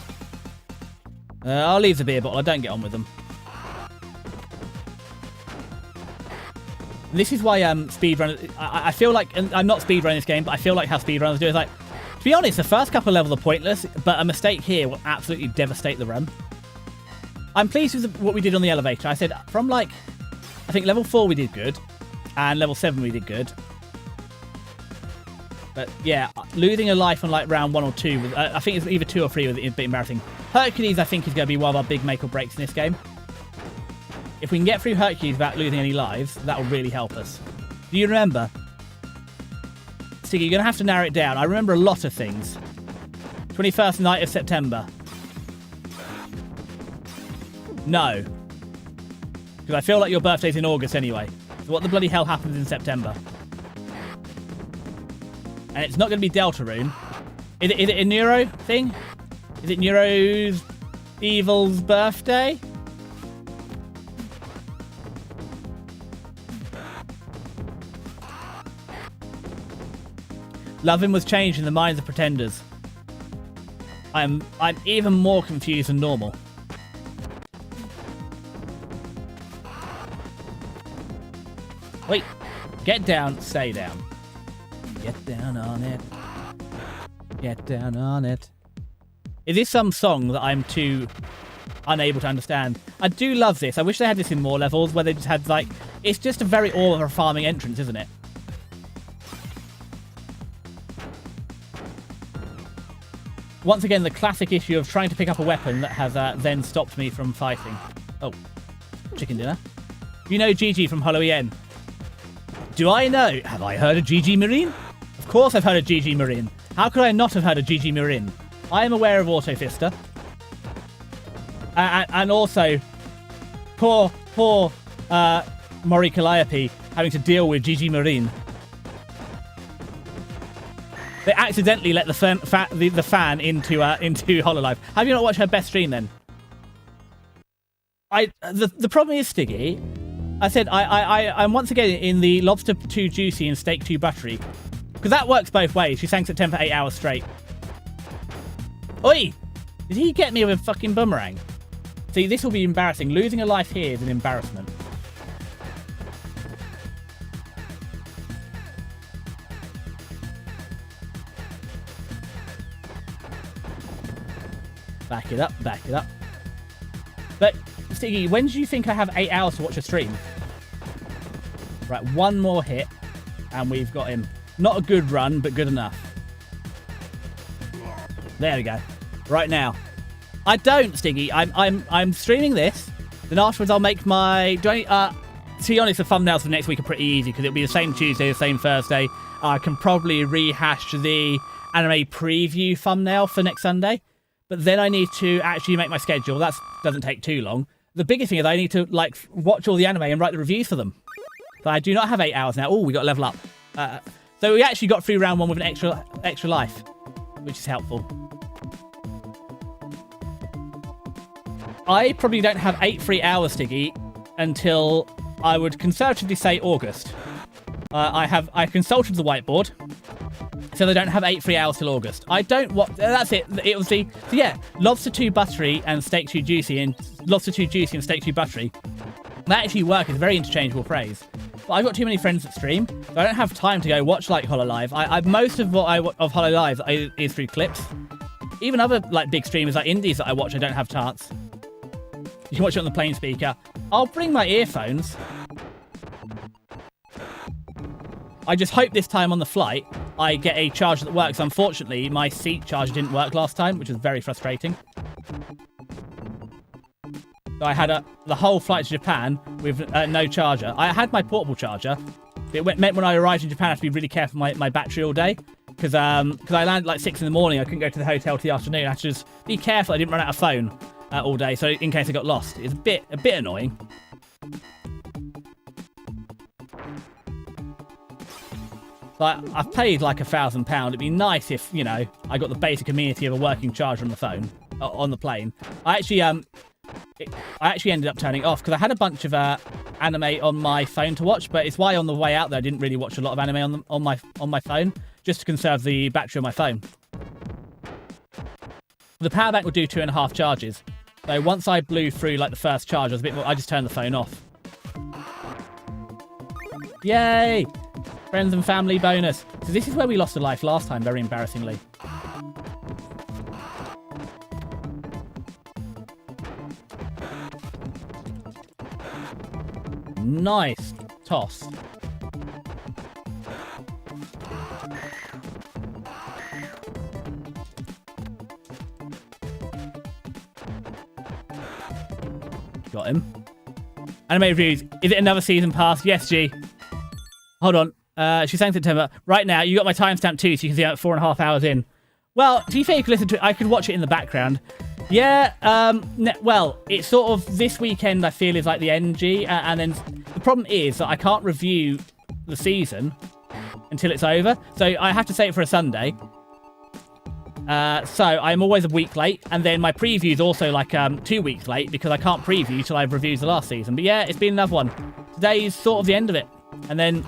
I'll leave the beer bottle. I don't get on with them. This is why speedrunners... I feel like... and I'm not speedrunning this game, but I feel like how speedrunners do is like... To be honest, the first couple of levels are pointless, but a mistake here will absolutely devastate the run. I'm pleased with what we did on the elevator. I said from like... I think level 4 we did good. And level 7 we did good. But yeah, losing a life on like round 1 or 2, was, I think it's either 2 or 3 was a bit embarrassing. Hercules, I think, is going to be one of our big make or breaks in this game. If we can get through Hercules without losing any lives, that will really help us. Do you remember? Stiggy, you're going to have to narrow it down. I remember a lot of things. 21st night of September. No. Because I feel like your birthday's in August anyway. So what the bloody hell happens in September? And it's not going to be Deltarune. Is it a Neuro thing? Is it Neuro's Evil's birthday? Loving was changed in the minds of pretenders. I'm even more confused than normal. Wait, get down, stay down. Get down on it. Get down on it. Is this some song that I'm too unable to understand? I do love this. I wish they had this in more levels where they just had like... It's just a very farming entrance, isn't it? Once again, the classic issue of trying to pick up a weapon that has then stopped me from fighting. Oh, chicken dinner. You know Gigi from Halloween. Do I know? Have I heard of Gigi Marine? Of course I've heard of Gigi Marine. How could I not have heard of Gigi Marine? I am aware of Autofister. And also, poor Mori Calliope having to deal with Gigi Marine. They accidentally let the fan into Hololive. Have you not watched her best stream then? The problem is, Stiggy, I said I'm once again in the lobster too juicy and steak too buttery. Because that works both ways. She sang September for 8 hours straight. Oi! Did he get me with a fucking boomerang? See, this will be embarrassing. Losing a life here is an embarrassment. Back it up, back it up. But, Stiggy, when do you think I have 8 hours to watch a stream? Right, one more hit, and we've got him. Not a good run, but good enough. There we go. Right now. I don't, Stiggy. I'm streaming this. Then afterwards I'll make my... to be honest, the thumbnails for next week are pretty easy, because it'll be the same Tuesday, the same Thursday. I can probably rehash the anime preview thumbnail for next Sunday. But then I need to actually make my schedule. That doesn't take too long. The biggest thing is I need to like watch all the anime and write the reviews for them. So I do not have 8 hours now. Oh, we got to level up. So we actually got through round 1 with an extra life, which is helpful. I probably don't have 8 free hours, Stiggy, until I would conservatively say August. I consulted the whiteboard. So they don't have 8 free hours till August. I don't want... That's it. It was the... So yeah, lobster too buttery and steak too juicy, and lobster too juicy and steak too buttery. That actually work is a very interchangeable phrase. But I've got too many friends that stream, so I don't have time to go watch like Hololive. Most of what of Hololive is through clips. Even other like big streamers like indies that I watch, I don't have chance. You can watch it on the plane speaker. I'll bring my earphones. I just hope this time on the flight I get a charger that works. Unfortunately, my seat charger didn't work last time, which was very frustrating. So I had the whole flight to Japan with no charger. I had my portable charger. It meant when I arrived in Japan, I had to be really careful with my battery all day. Because I landed like 6 in the morning. I couldn't go to the hotel till the afternoon. I had to just be careful I didn't run out of phone all day. So in case I got lost. It's a bit annoying. Like, I've paid like £1,000. It'd be nice if, you know, I got the basic amenity of a working charger on the phone, on the plane. I actually ended up turning it off because I had a bunch of anime on my phone to watch, but it's why on the way out there I didn't really watch a lot of anime on my phone, just to conserve the battery on my phone. The power bank would do 2.5 charges. So once I blew through like the first charge, I just turned the phone off. Yay! Friends and family bonus. So this is where we lost a life last time, very embarrassingly. Nice toss. Got him. Anime reviews. Is it another season pass? Yes, G. Hold on. She's saying September. Right now, you got my timestamp too, so you can see I'm 4.5 hours in. Well, to be fair, you could listen to it. I could watch it in the background. Yeah, well, it's sort of this weekend, I feel, is like the end, G. And then the problem is that I can't review the season until it's over. So I have to save it for a Sunday. So I'm always a week late, and then my preview is also like 2 weeks late because I can't preview till I've reviewed the last season. But yeah, it's been another one. Today is sort of the end of it, and then,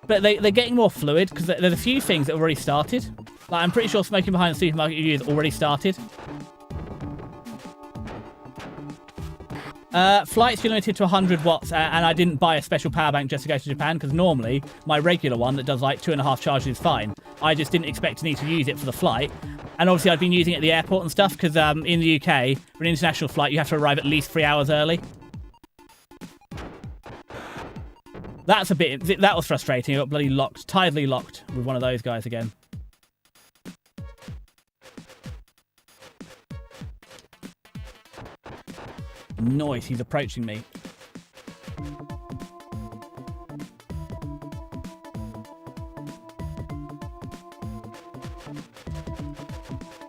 but they're getting more fluid because there's a few things that have already started. Like I'm pretty sure Smoking Behind the Supermarket Review has already started. Flight's limited to 100 watts, and I didn't buy a special power bank just to go to Japan because normally my regular one that does like 2.5 charges is fine. I just didn't expect to need to use it for the flight. And obviously I've been using it at the airport and stuff because in the UK, for an international flight, you have to arrive at least 3 hours early. That was frustrating. I got bloody locked, tidally locked with one of those guys again. Nice, he's approaching me.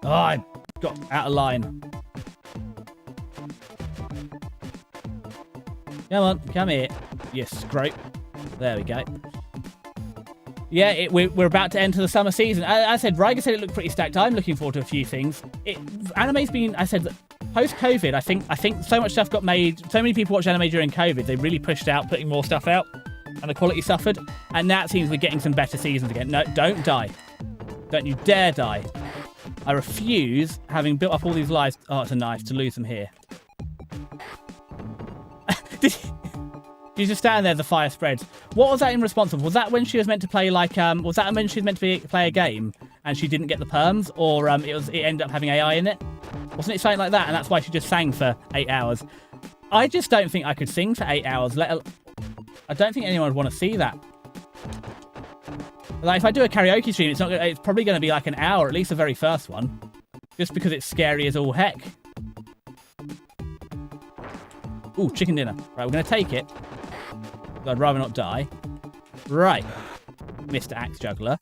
Oh, I got out of line. Come on, come here. You scrope. There we go. Yeah, we're about to enter the summer season. I said, Riger said it looked pretty stacked. I'm looking forward to a few things. Anime's been, I said, post-COVID, I think so much stuff got made. So many people watched anime during COVID. They really pushed out, putting more stuff out, and the quality suffered. And now it seems we're getting some better seasons again. No, don't die. Don't you dare die. I refuse, having built up all these lives. Oh, it's a knife, to lose them here. You just stand there, the fire spreads. What was that in response of? Was that when she was meant to play like was that when she was meant to play a game and she didn't get the perms, or it ended up having AI in it? Wasn't it something like that? And that's why she just sang for 8 hours. I just don't think I could sing for 8 hours. I don't think anyone would want to see that. Like if I do a karaoke stream, it's probably going to be like an hour, at least the very first one, just because it's scary as all heck. Ooh, chicken dinner. Right, we're going to take it. I'd rather not die. Right, Mr. Axe Juggler.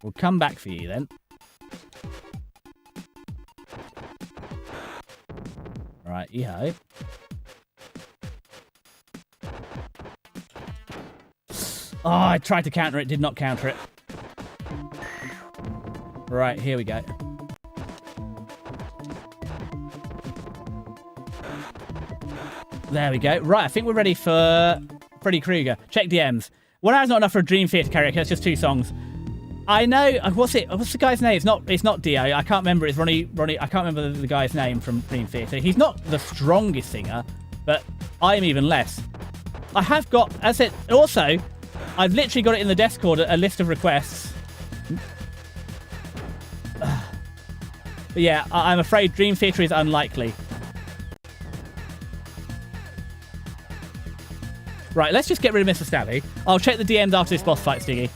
We'll come back for you then. Right, yo. Oh, I tried to counter it, did not counter it. Right, here we go. There we go. Right, I think we're ready for Freddy Krueger. Check DMs. 1 hour's not enough for a Dream Theater karaoke. That's just 2 songs. I know. What's the guy's name? It's not Dio. I can't remember. It's Ronnie. I can't remember the guy's name from Dream Theater. He's not the strongest singer, but I'm even less. I have got. As it also, I've literally got it in the Discord, a list of requests. But yeah, I'm afraid Dream Theater is unlikely. Right, let's just get rid of Mr. Stabby. I'll check the DMs after this boss fight, Stiggy.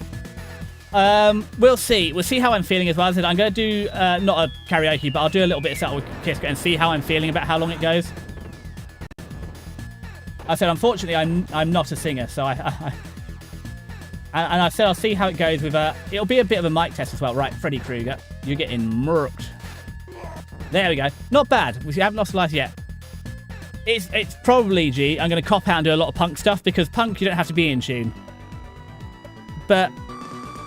We'll see. We'll see how I'm feeling as well. I said I'm going to do, not a karaoke, but I'll do a little bit of Settle with Kiska and see how I'm feeling about how long it goes. I said, unfortunately, I'm not a singer, so and I said I'll see how it goes with it'll be a bit of a mic test as well. Right, Freddy Krueger, you're getting murked. There we go. Not bad. We haven't lost a life yet. It's probably, G, I'm going to cop out and do a lot of punk stuff, because punk, you don't have to be in tune. But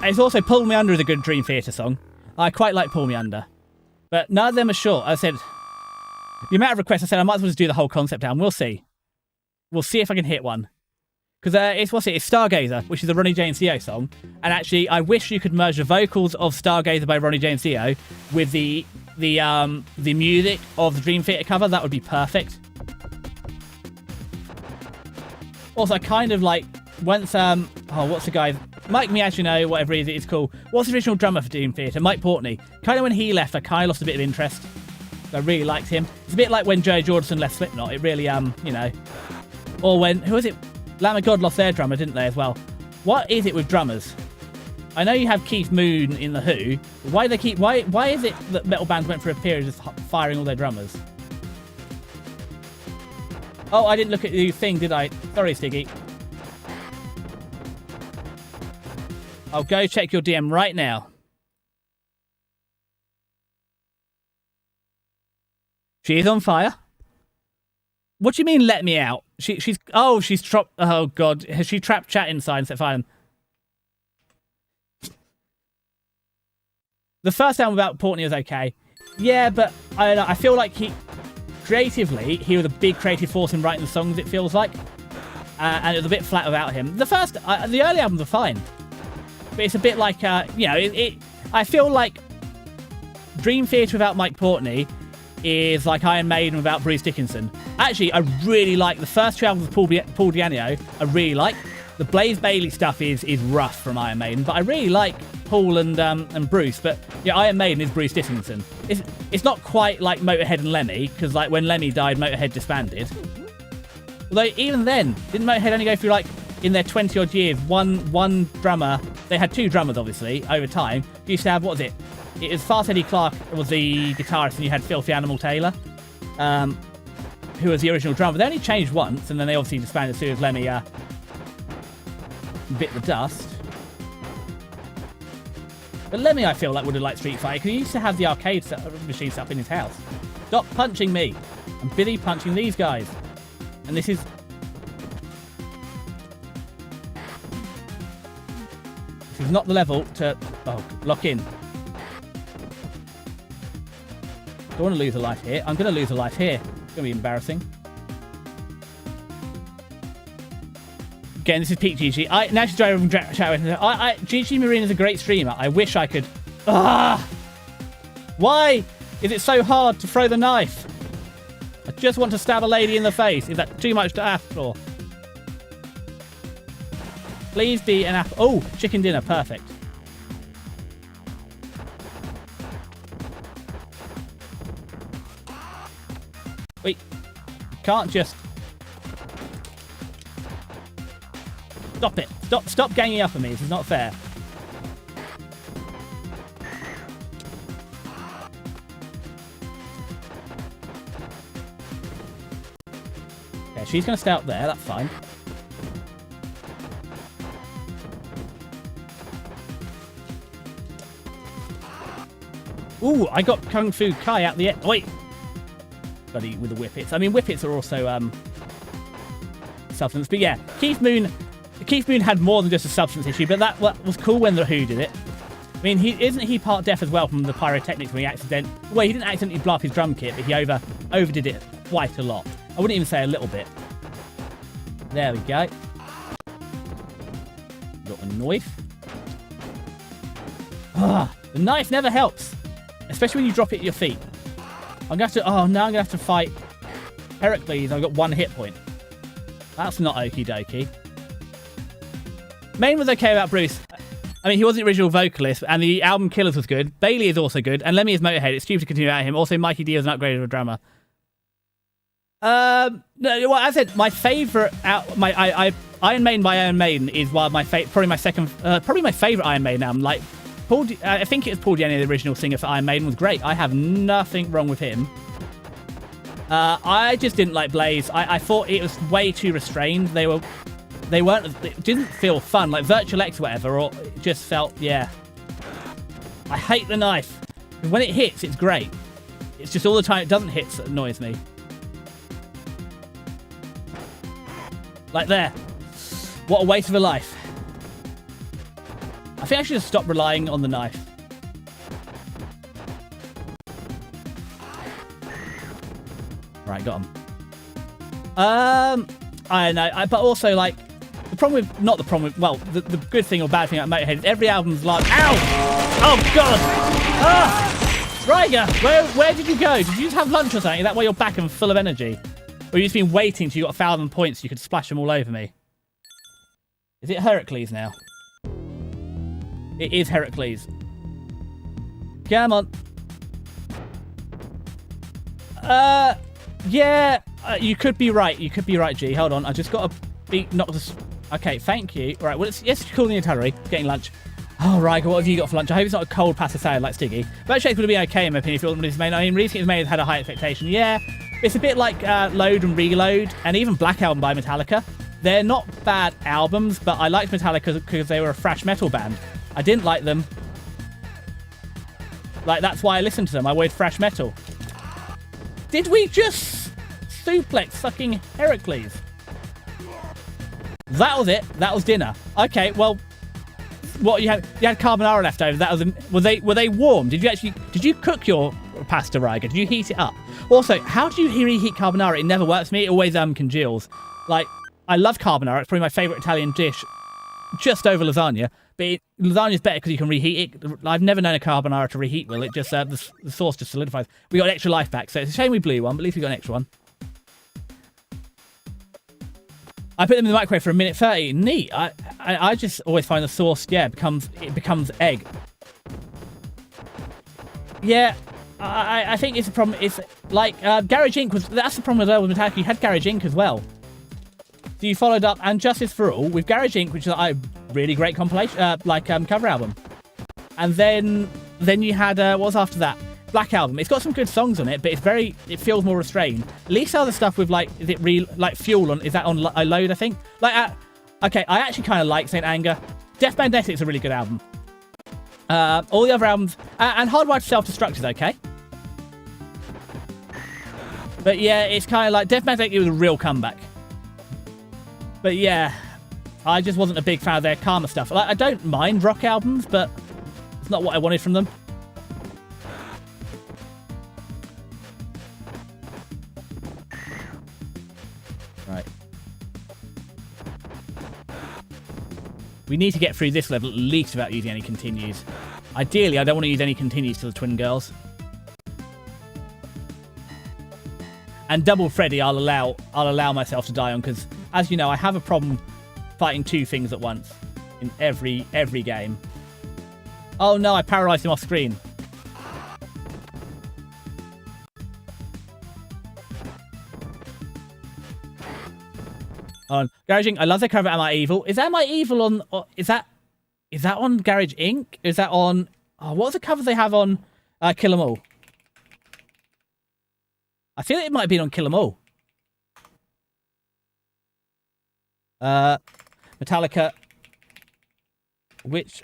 it's also Pull Me Under is a good Dream Theater song. I quite like Pull Me Under. But none of them are short. I said, the amount of requests, I said I might as well just do the whole concept down. We'll see. We'll see if I can hit one. Because it's Stargazer, which is a Ronnie James Dio song. And actually, I wish you could merge the vocals of Stargazer by Ronnie James Dio with the music of the Dream Theater cover. That would be perfect. Also, I kind of like, once, what's the guy? Mike Miagino, whatever it is, it's cool. What's the original drummer for Dream Theater? Mike Portney. Kind of when he left, I kind of lost a bit of interest. I really liked him. It's a bit like when Joe Jordison left Slipknot. It really, you know. Or when, who was it? Lamb of God lost their drummer, didn't they, as well? What is it with drummers? I know you have Keith Moon in The Who. Why is it that metal bands went for a period of firing all their drummers? Oh, I didn't look at the thing, did I? Sorry, Stiggy. I'll go check your DM right now. She is on fire. What do you mean, let me out? She's trapped. Oh God, has she trapped chat inside and set fire? The first album about Portney was okay. Yeah, but I don't know, I feel like creatively, he was a big creative force in writing the songs, it feels like. And it was a bit flat without him. The early albums are fine. But it's a bit like, I feel like Dream Theater without Mike Portney is like Iron Maiden without Bruce Dickinson. Actually, I really like the first two albums of Paul Di'Anno. I really like. The Blaze Bayley stuff is rough from Iron Maiden, but I really like Paul and Bruce. But yeah, Iron Maiden is Bruce Dickinson. It's not quite like Motorhead and Lemmy, because like when Lemmy died, Motorhead disbanded. Although even then, didn't Motorhead only go through like in their 20 odd years one drummer? They had two drummers obviously over time. You used to have, what was it? It was Fast Eddie Clark was the guitarist, and you had Filthy Animal Taylor, who was the original drummer. They only changed once, and then they obviously disbanded as soon as Lemmy bit the dust. But Lemmy, I feel like, would have liked Street Fighter, because he used to have the arcade machine set up in his house. Stop punching me. I'm busy punching these guys. And this is... This is not the level to... Oh, lock in. Don't want to lose a life here. I'm going to lose a life here. It's going to be embarrassing. Again, this is Pete GG. Now she's driving from chat. GG Marina's a great streamer. I wish I could... Why is it so hard to throw the knife? I just want to stab a lady in the face. Is that too much to ask for? Please be an apple. Oh, chicken dinner. Perfect. Wait. You can't just... Stop it. Stop ganging up on me. This is not fair. Okay, she's going to stay up there. That's fine. Ooh, I got Kung Fu Kai out the... Wait. Bloody with the whippets. I mean, whippets are also substance. But yeah, Keith Moon had more than just a substance issue, but that was cool when The Who did it. I mean, isn't he part deaf as well from the pyrotechnics when he he didn't accidentally blow up his drum kit, but he overdid it quite a lot. I wouldn't even say a little bit. There we go. Got a knife. The knife never helps, especially when you drop it at your feet. I'm gonna have to. Oh, now I'm gonna have to fight Heracles. I've got 1 hit point. That's not okie dokie. Main was okay about Bruce. I mean, he was the original vocalist, and the album Killers was good. Bailey is also good, and Lemmy is Motorhead. It's stupid to continue without him. Also, Mikey D is an upgrade of a drummer. No, well, as I said, my favourite Iron Maiden by Iron Maiden is probably my favourite Iron Maiden album. Like I think it was Paul Di'Anno, the original singer for Iron Maiden, was great. I have nothing wrong with him. I just didn't like Blaze. I thought it was way too restrained. It didn't feel fun, like Virtual X or whatever, or it just felt, yeah. I hate the knife. When it hits, it's great. It's just all the time it doesn't hit that annoys me. Like there. What a waste of a life. I think I should just stop relying on the knife. Right, got him. I don't know, but also, like, the good thing or bad thing about Motorhead is every album's like, ow! Oh, God! Ryger, where did you go? Did you just have lunch or something? That way you're back and full of energy? Or you just been waiting till you got 1,000 points so you could splash them all over me? Is it Heracles now? It is Heracles. Come on. Yeah, you could be right. You could be right, G. Hold on. I just got to be knocked. Okay, thank you. All right, well, let's call the artillery. Getting lunch. Oh, Riker, what have you got for lunch? I hope it's not a cold pasta salad like Stiggy. But Shakes would have been okay in my opinion if it wasn't released. I mean, recently it was made had a high expectation. Yeah, it's a bit like Load and Reload, and even Black Album by Metallica. They're not bad albums, but I liked Metallica because they were a thrash metal band. I didn't like them. Like, that's why I listened to them. I wanted thrash metal. Did we just suplex fucking Heracles? That was it. That was dinner. Okay, well, what you had carbonara left over. That was were they warm? Did you cook your pasta, Riker? Did you heat it up? Also, how do you reheat carbonara? It never works for me. It always congeals. Like, I love carbonara. It's probably my favorite Italian dish, just over lasagna. But lasagna's better because you can reheat it. I've never known a carbonara to reheat well. It just the sauce just solidifies. We got an extra life back, so it's a shame we blew one, but at least we got an extra one. I put them in the microwave for 1:30. Neat. I just always find the sauce, it becomes egg. Yeah, I think it's a problem. It's like Garage Inc. That's the problem as well with Metallica. You had Garage Inc. as well. So you followed up and Justice for All with Garage Inc., which is a really great compilation, cover album. And then you had what was after that? Black Album. It's got some good songs on it, but it feels more restrained. At least other stuff with Fuel on, is that on Load, I think? Okay, I actually kind of like Saint Anger. Death Magnetic's a really good album. All the other albums, and Hardwired to Self-Destruct is okay. But yeah, it's kind of like Death Magnetic was a real comeback. But yeah, I just wasn't a big fan of their Karma stuff. Like, I don't mind rock albums, but it's not what I wanted from them. Right. We need to get through this level at least without using any continues. Ideally, I don't want to use any continues to the Twin Girls. And Double Freddy, I'll allow myself to die on because, as you know, I have a problem fighting two things at once in every game. Oh no, I paralyzed him off screen. On Garage Inc. I love their cover of Am I Evil. Is Am I Evil on? Is that on Garage Inc? Is that on? Oh, what was the cover they have on Kill 'Em All? I feel it might have been on Kill 'Em All. Metallica. Which?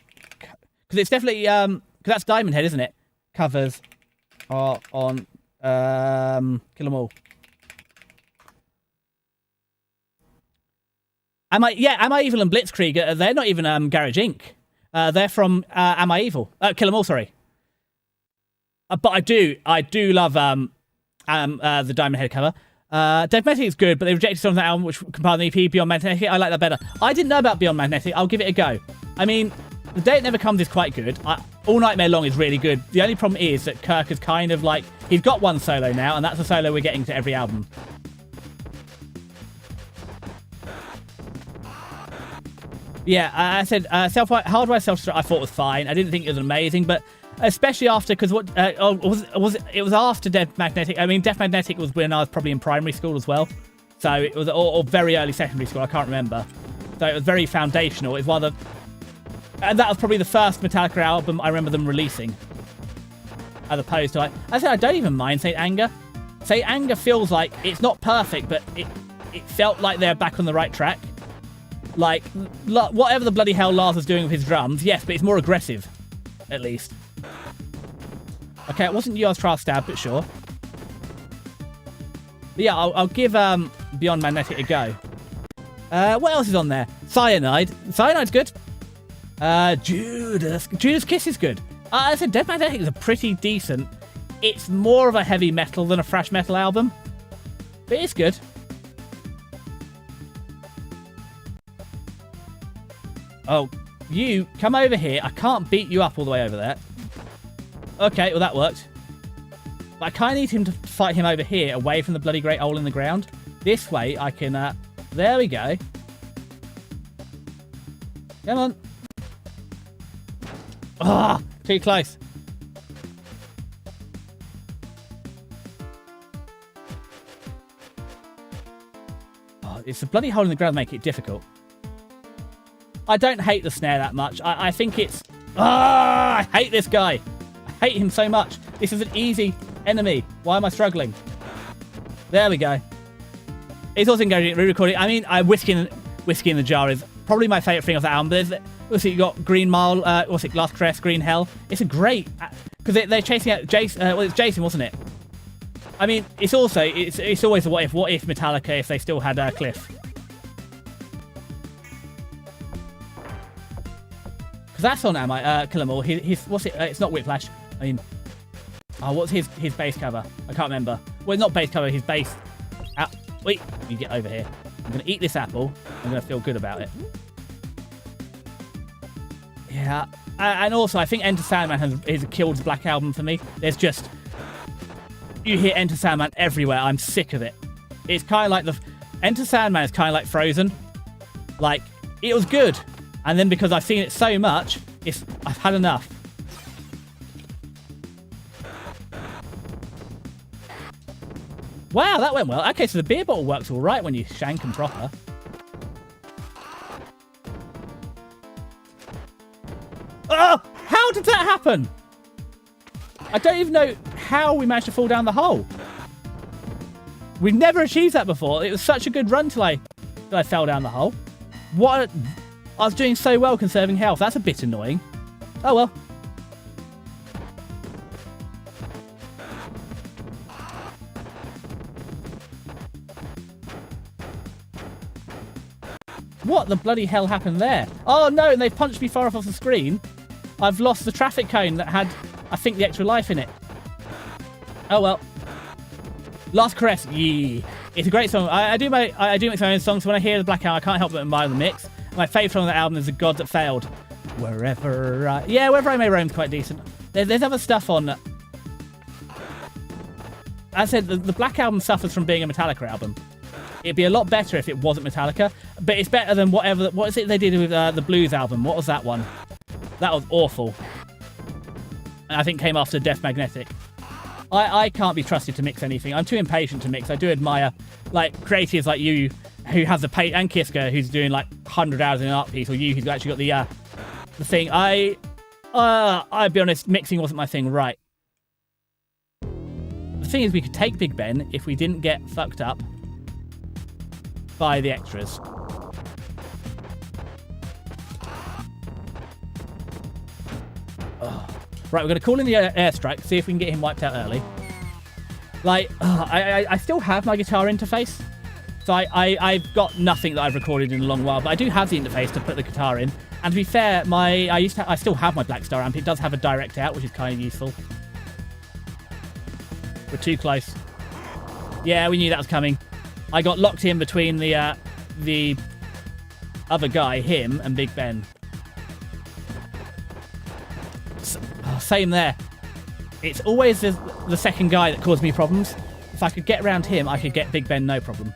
Because it's definitely because that's Diamond Head, isn't it? Covers are on Kill 'Em All. Am I Evil and Blitzkrieg? They're not even Garage Inc. They're from Am I Evil? Kill 'Em All, sorry. But I do love the Diamond Head cover. Death Magnetic is good, but they rejected some of that album, which compiled an EP, Beyond Magnetic. I like that better. I didn't know about Beyond Magnetic. I'll give it a go. I mean, The Day It Never Comes is quite good. All Nightmare Long is really good. The only problem is that Kirk is kind of like, he's got one solo now, and that's a solo we're getting to every album. Yeah, I said Hardwire Self-Destruct I thought was fine. I didn't think it was amazing, but especially after, because what it was after Death Magnetic. I mean, Death Magnetic was when I was probably in primary school as well, so it was or very early secondary school. I can't remember. So it was very foundational. It was one of the, and that was probably the first Metallica album I remember them releasing. As opposed to, I said I don't even mind Saint Anger. Saint Anger feels like it's not perfect, but it felt like they're back on the right track. Like, whatever the bloody hell Lars was doing with his drums, yes, but it's more aggressive, at least. Okay, it wasn't yours trial stab, but sure. But yeah, I'll give Beyond Magnetic a go. What else is on there? Cyanide. Cyanide's good. Judas Kiss is good. I said Death Magnetic is a pretty decent. It's more of a heavy metal than a thrash metal album, but it's good. Oh, you come over here. I can't beat you up all the way over there. Okay, well that worked. But I kind of need him to fight him over here, away from the bloody great hole in the ground. This way I can, there we go. Come on. Ah, too close. Oh, it's the bloody hole in the ground to make it difficult. I don't hate the snare that much. I think it's Ah, I hate this guy. I hate him so much. This is an easy enemy. Why am I struggling? There we go. It's also engaging re-recording. I mean, Whiskey in the Jar is probably my favourite thing of the album. There's also you got Green Mile, what's it, Glass Crest, Green Hell. It's a great, because they're chasing out Jason. Well, it's Jason, wasn't it? I mean, it's also it's always a what if Metallica if they still had Cliff. Because that's on Am I Kill 'Em All. His what's it? It's not Whiplash. I mean, what's his bass cover? I can't remember. Well, not bass cover. His bass. Wait, you get over here. I'm going to eat this apple. I'm going to feel good about it. Yeah. And also, I think Enter Sandman has killed the Black Album for me. There's just... You hear Enter Sandman everywhere. I'm sick of it. It's kind of like Enter Sandman is kind of like Frozen. Like, it was good. And then because I've seen it so much, I've had enough. Wow, that went well. Okay, so the beer bottle works all right when you shank them proper. Oh, how did that happen? I don't even know how we managed to fall down the hole. We've never achieved that before. It was such a good run till I fell down the hole. I was doing so well conserving health. That's a bit annoying. Oh well. What the bloody hell happened there? Oh no, and they've punched me far off the screen. I've lost the traffic cone that had, I think, the extra life in it. Oh well. Last Caress, yee. It's a great song. I do mix my own songs, so when I hear the Black Album, I can't help but admire the mix. My favourite song on the album is The God That Failed. Wherever I May Roam is quite decent. There's other stuff on... As I said, the Black Album suffers from being a Metallica album. It'd be a lot better if it wasn't Metallica, but it's better than what is it they did with the Blues album? What was that one? That was awful. And I think came after Death Magnetic. I can't be trusted to mix anything. I'm too impatient to mix. I do admire like creatives like you who has the pay, and Kiska who's doing like 100 hours in an art piece, or you who's actually got the thing. I'll be honest, mixing wasn't my thing, right? The thing is, we could take Big Ben if we didn't get fucked up by the extras. Oh. Right, we're going to call in the airstrike, see if we can get him wiped out early. Like, I still have my guitar interface. So I've got nothing that I've recorded in a long while, but I do have the interface to put the guitar in. And to be fair, I still have my Black Star amp. It does have a direct out, which is kind of useful. We're too close. Yeah, we knew that was coming. I got locked in between the other guy, him, and Big Ben. Same there. It's always the second guy that caused me problems. If I could get around him, I could get Big Ben no problem.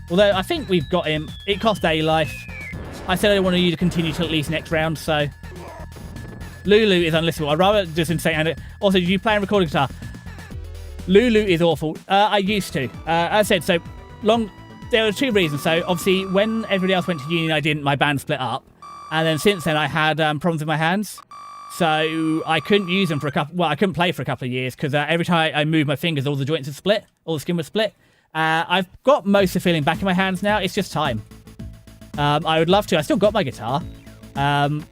Although I think we've got him. It cost a life. I said I wanted you to continue till at least next round, so... Lulu is unlistenable. I'd rather just say... And also, did you play and record a guitar? Lulu is awful. I used to. As I said, so long... There were two reasons. So, obviously, when everybody else went to uni and I didn't, my band split up. And then since then, I had problems with my hands. So, I couldn't use them for a couple... Well, I couldn't play for a couple of years because every time I moved my fingers, all the joints would split. All the skin would split. I've got most of the feeling back in my hands now. It's just time. I would love to. I still got my guitar. I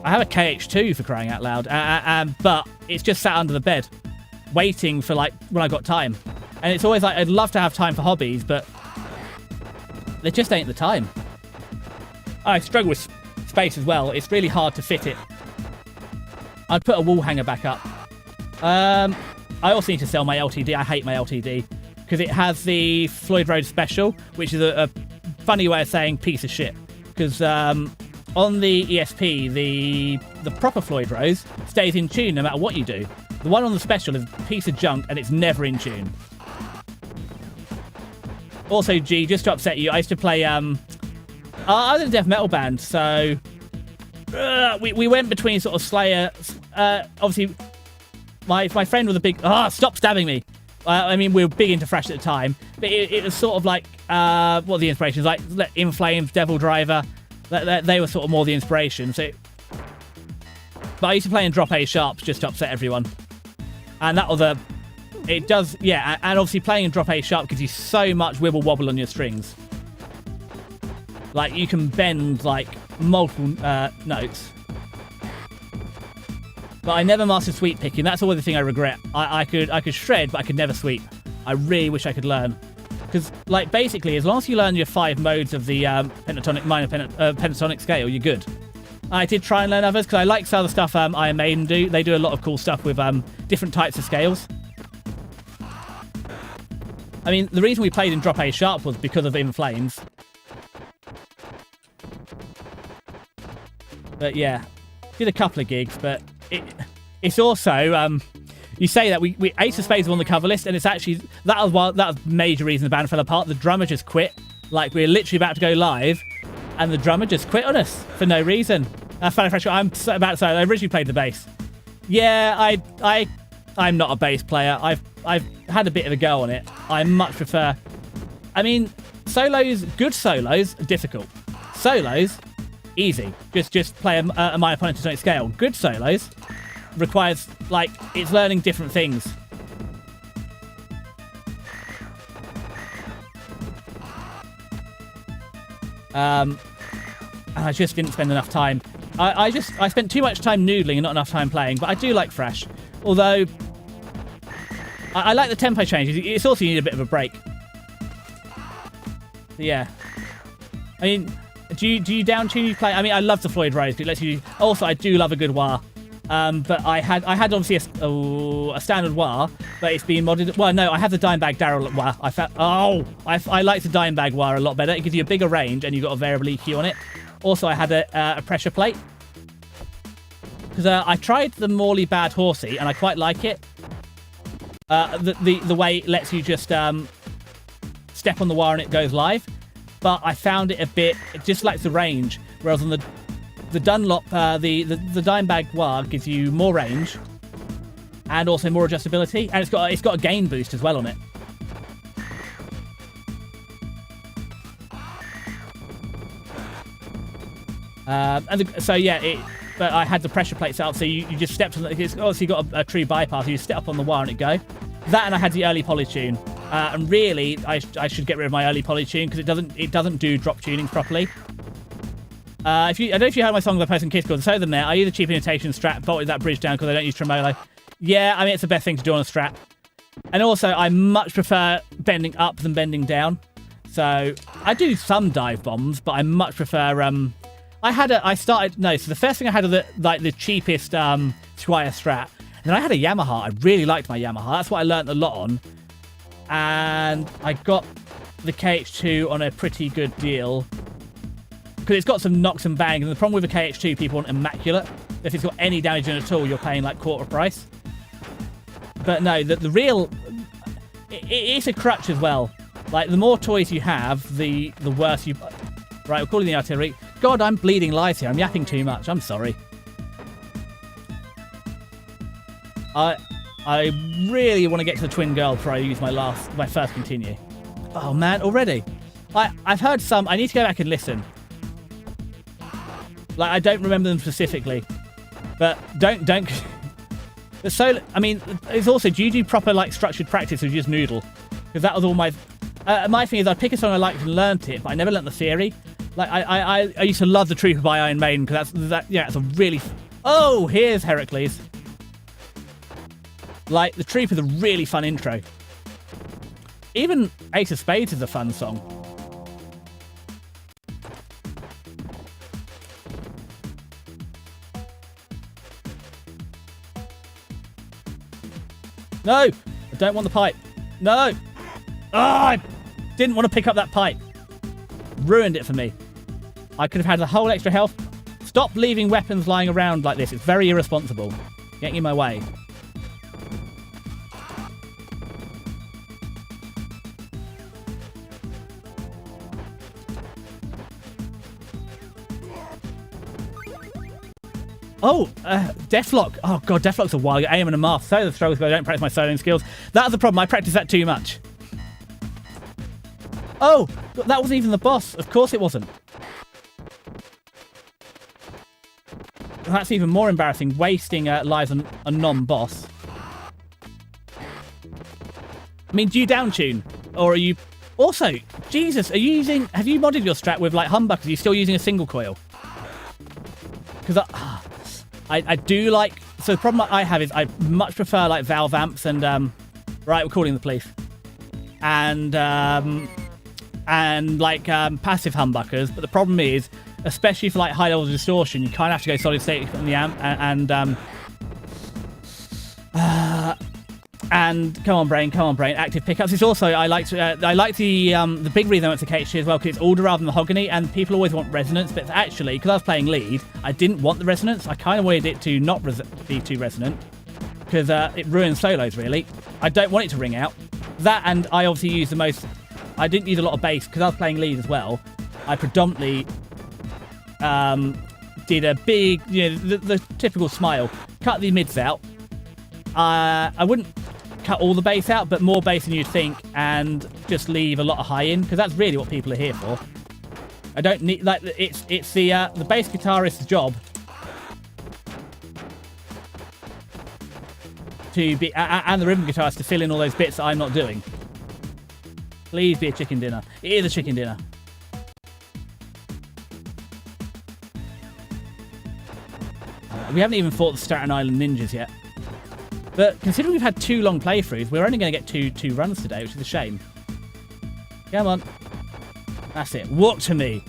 have a KH2 for crying out loud. But it's just sat under the bed, waiting for like when I got time. And it's always like, I'd love to have time for hobbies, but there just ain't the time. I struggle with space as well. It's really hard to fit it. I'd put a wall hanger back up. I also need to sell my LTD. I hate my LTD because it has the Floyd Rose Special, which is a funny way of saying piece of shit. Because on the ESP, the proper Floyd Rose stays in tune no matter what you do. The one on the Special is a piece of junk and it's never in tune. Also, G, just to upset you, I used to play... I was in a death metal band, so... we went between sort of Slayer... obviously... My friend was a big... stop stabbing me! I mean, we were big into thrash at the time, but it was sort of like... what were the inspirations? Like In Flames, Devil Driver, They were sort of more the inspiration. So, but I used to play in drop A sharps just to upset everyone. And that was a... It does... Yeah, and obviously playing in drop A sharp gives you so much wibble wobble on your strings. Like, you can bend, like, multiple notes. But I never mastered sweep picking. That's always the thing I regret. I could shred, but I could never sweep. I really wish I could learn. Because, like, basically, as long as you learn your 5 modes of the pentatonic scale, you're good. I did try and learn others, because I like some of the stuff Iron Maiden do. They do a lot of cool stuff with different types of scales. I mean, the reason we played in drop A sharp was because of In Flames. But yeah, did a couple of gigs, but it's also... You say that we Ace of Spades was on the cover list, and it's actually that was major reason the band fell apart. The drummer just quit. Like, we were literally about to go live, and the drummer just quit on us for no reason. I'm about to say I originally played the bass. Yeah, I'm not a bass player. I've had a bit of a go on it. I much prefer. I mean, solos, good solos, difficult. Solos, easy. Just play a minor pentatonic scale. Good solos requires, like, it's learning different things. And I just didn't spend enough time. I spent too much time noodling and not enough time playing, but I do like Thrash. Although, I like the tempo changes. It's also, you need a bit of a break. Yeah. I mean, do you down tune you play? I mean, I love the Floyd Rose, but it lets you... Also, I do love a good wah. But I had obviously a standard wah, but it's been modded. Well, no, I have the Dimebag Daryl wah. I like the Dimebag wah a lot better. It gives you a bigger range, and you've got a variable EQ on it. Also, I had a pressure plate because I tried the Morley Bad Horsey, and I quite like it. The way it lets you just step on the wah and it goes live, but I found it a bit. It just lacks the range, whereas on the Dunlop, the Dimebag wah gives you more range and also more adjustability, and it's got a gain boost as well on it. But I had the pressure plates out, so you just stepped on it. It's obviously got a true bypass. You just step up on the wah and it go. That, and I had the early polytune. And really, I should get rid of my early polytune because it doesn't do drop tunings properly. I don't know if you heard my song by Post and Kiss called So the Met. I use a cheap imitation Strat, bolted that bridge down because I don't use tremolo. Yeah, I mean, it's the best thing to do on a Strat. And also, I much prefer bending up than bending down. So I do some dive bombs, but I much prefer... so the first thing I had was the cheapest Squire Strat. And then I had a Yamaha. I really liked my Yamaha. That's what I learned a lot on. And I got the KH2 on a pretty good deal. Because it's got some knocks and bangs, and the problem with a KH2, people want immaculate. If it's got any damage in it at all, you're paying like quarter price. But no, the real... It's a crutch as well. Like, the more toys you have, the worse you... Right, we're calling the artillery. God, I'm bleeding lies here. I'm yapping too much. I'm sorry. I really want to get to the twin girl before I use my first continue. Oh, man, already? I've heard some... I need to go back and listen. Like, I don't remember them specifically, but don't. But so, I mean, it's also, do you do proper, like, structured practice or just noodle? Because that was all my thing is I'd pick a song I liked and learnt it, but I never learnt the theory. Like, I used to love The Trooper by Iron Maiden because that's a really... Oh, here's Heracles. Like, The Trooper's a really fun intro. Even Ace of Spades is a fun song. No! I don't want the pipe. No! Oh, I didn't want to pick up that pipe. Ruined it for me. I could have had the whole extra health. Stop leaving weapons lying around like this. It's very irresponsible. Getting in my way. Oh, Deathlock. Oh, God, Deathlock's a while. Aim and a mask. So the struggles, but I don't practice my soloing skills. That's the problem. I practice that too much. Oh, that wasn't even the boss. Of course it wasn't. that's even more embarrassing, wasting lives on a non-boss. I mean, do you down-tune? Or are you... Also, Jesus, have you modded your strat with, like, humbuckers? Are you still using a single coil? Because I do like... So the problem I have is I much prefer, like, valve amps and... right, we're calling the police. And like, passive humbuckers. But the problem is, especially for, like, high levels of distortion, you kind of have to go solid state from the amp and come on brain, active pickups. It's also I like the big reason I went to KHC as well, because it's alder rather than mahogany, and people always want resonance, but actually because I was playing lead, I didn't want the resonance. I kind of wanted it to not be too resonant because it ruins solos really. I don't want it to ring out. That, and I obviously use I didn't use a lot of bass because I was playing lead as well. I predominantly did a big, the typical smile, cut the mids out. I wouldn't cut all the bass out, but more bass than you'd think, and just leave a lot of high in, because that's really what people are here for. I don't need, like, it's the bass guitarist's job to be, and the rhythm guitarist to fill in all those bits that I'm not doing. Please be a chicken dinner. It is a chicken dinner. We haven't even fought the Staten Island Ninjas yet. But considering we've had 2 long playthroughs, we're only going to get two runs today, which is a shame. Come on. That's it. Walk to me.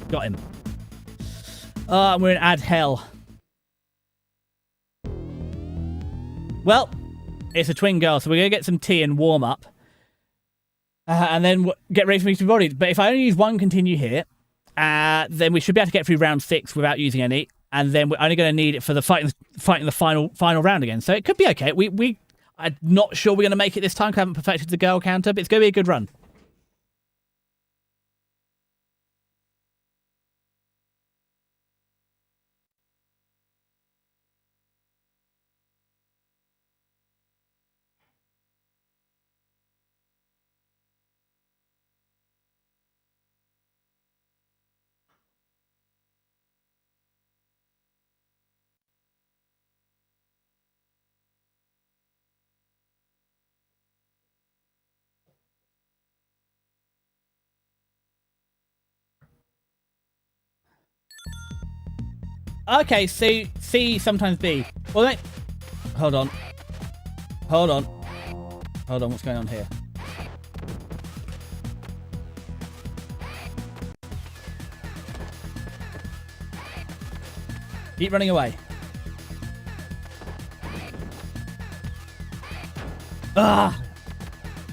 Got him. We're in ad hell. Well, it's a twin girl, so we're going to get some tea and warm up. And then get ready for me to be bodied. But if I only use 1 continue here, then we should be able to get through round 6 without using any. And then we're only going to need it for the fighting the final round again. So it could be okay. I'm not sure we're going to make it this time because I haven't perfected the girl counter, but it's going to be a good run. Okay, C sometimes B. Well, wait. Hold on, what's going on here? Keep running away. Ah!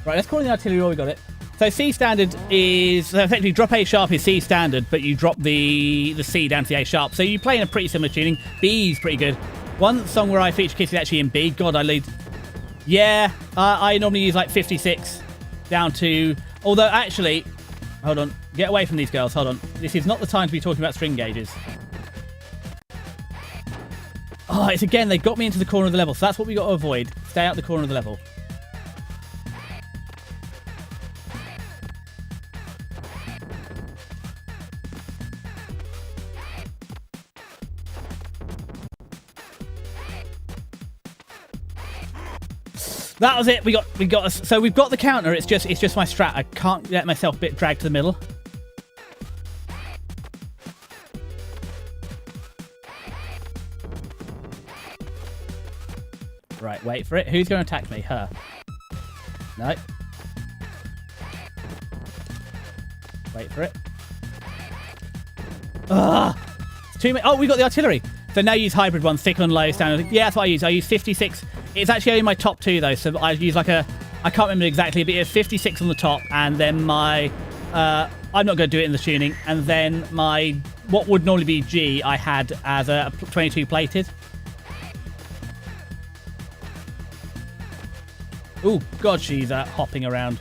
Right, let's call in the artillery while we got it. So C standard is, so effectively drop A sharp is C standard, but you drop the C down to the A sharp. So you play in a pretty similar tuning. B is pretty good. One song where I feature Kiss is actually in B. God, I lead. Yeah, I normally use like 56 down to, although actually, hold on, get away from these girls, hold on. This is not the time to be talking about string gauges. Oh, it's again, they got me into the corner of the level, so that's what we got to avoid. Stay out the corner of the level. That was it. So we've got the counter. It's just my strat. I can't let myself a bit drag to the middle. Right, wait for it. Who's going to attack me? Her. No. Wait for it. Ugh! It's too many. Oh, we got the artillery. So now use hybrid one, thick and low, standard. Yeah, that's what I use. I use 56. It's actually only my top 2 though, so I use like a, I can't remember exactly, but it's 56 on the top, and then my, I'm not going to do it in the tuning, and then my, what would normally be G, I had as a 22 plated. Oh God, she's hopping around.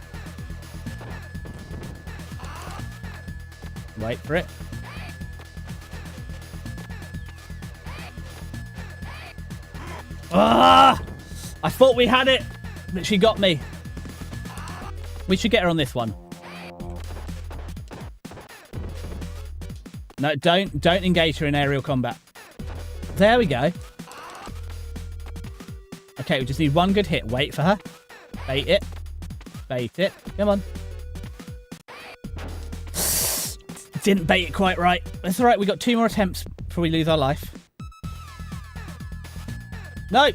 Wait for it. Ah! I thought we had it, but she got me. We should get her on this one. No, don't engage her in aerial combat. There we go. Okay, we just need one good hit. Wait for her. Bait it. Bait it. Come on. Didn't bait it quite right. That's all right. We got 2 more attempts before we lose our life. No.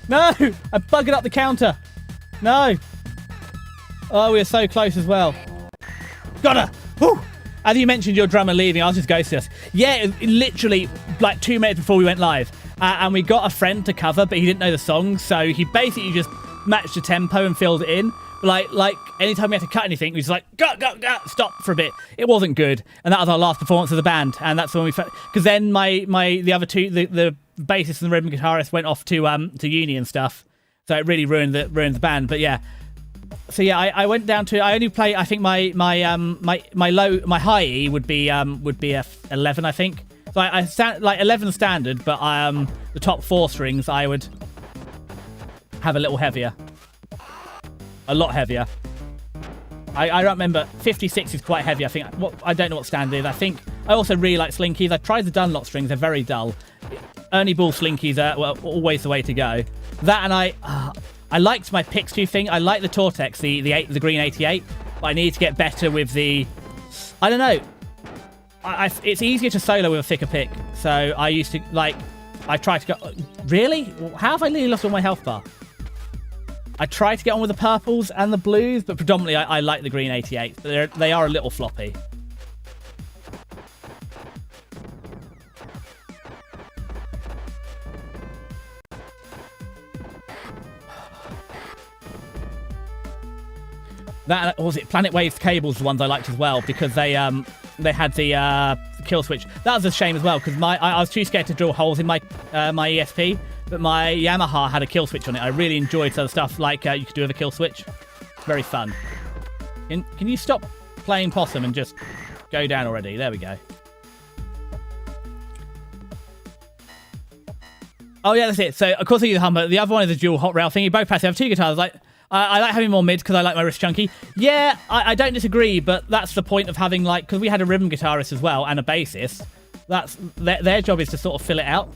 No. I buggered up the counter. No. Oh, we were so close as well. Got her. Whew. As you mentioned your drummer leaving, I was just ghosting us. Yeah, literally like 2 minutes before we went live. And we got a friend to cover, but he didn't know the song. So he basically just matched the tempo and filled it in. Like anytime we had to cut anything, we was like, go, stop for a bit. It wasn't good. And that was our last performance of the band. And that's when we felt, because then the other two, the bassist and the rhythm guitarist went off to uni and stuff. So it really ruined the band. But yeah. So yeah, I went down to, I only play, I think my high E would be a 11, I think. So I stand like 11 standard, but the top 4 strings I would have a little heavier. A lot heavier. I don't remember. 56 is quite heavy, I think. I don't know what standard is. I think I also really like slinkies. I tried the Dunlop strings. They're very dull. Ernie Ball slinkies are always the way to go. That, and I liked my Pixtu thing. I like the Tortex, the green 88, but I need to get better with the, I don't know. It's easier to solo with a thicker pick. So I used to, like, I tried to go, really? How have I nearly lost all my health bar? I try to get on with the purples and the blues, but predominantly I like the green 88. They are a little floppy. That, or was it Planet Waves cables? The ones I liked as well, because they had the kill switch. That was a shame as well, because I was too scared to drill holes in my my ESP. But my Yamaha had a kill switch on it. I really enjoyed some stuff like you could do with a kill switch. It's very fun. Can you stop playing possum and just go down already? There we go. Oh yeah, that's it. So of course I use the Humber. The other one is a dual hot rail thingy. Both passive. I have 2 guitars. I like having more mids because I like my wrist chunky. Yeah, I don't disagree, but that's the point of having, like, because we had a rhythm guitarist as well and a bassist. That's their job is to sort of fill it out.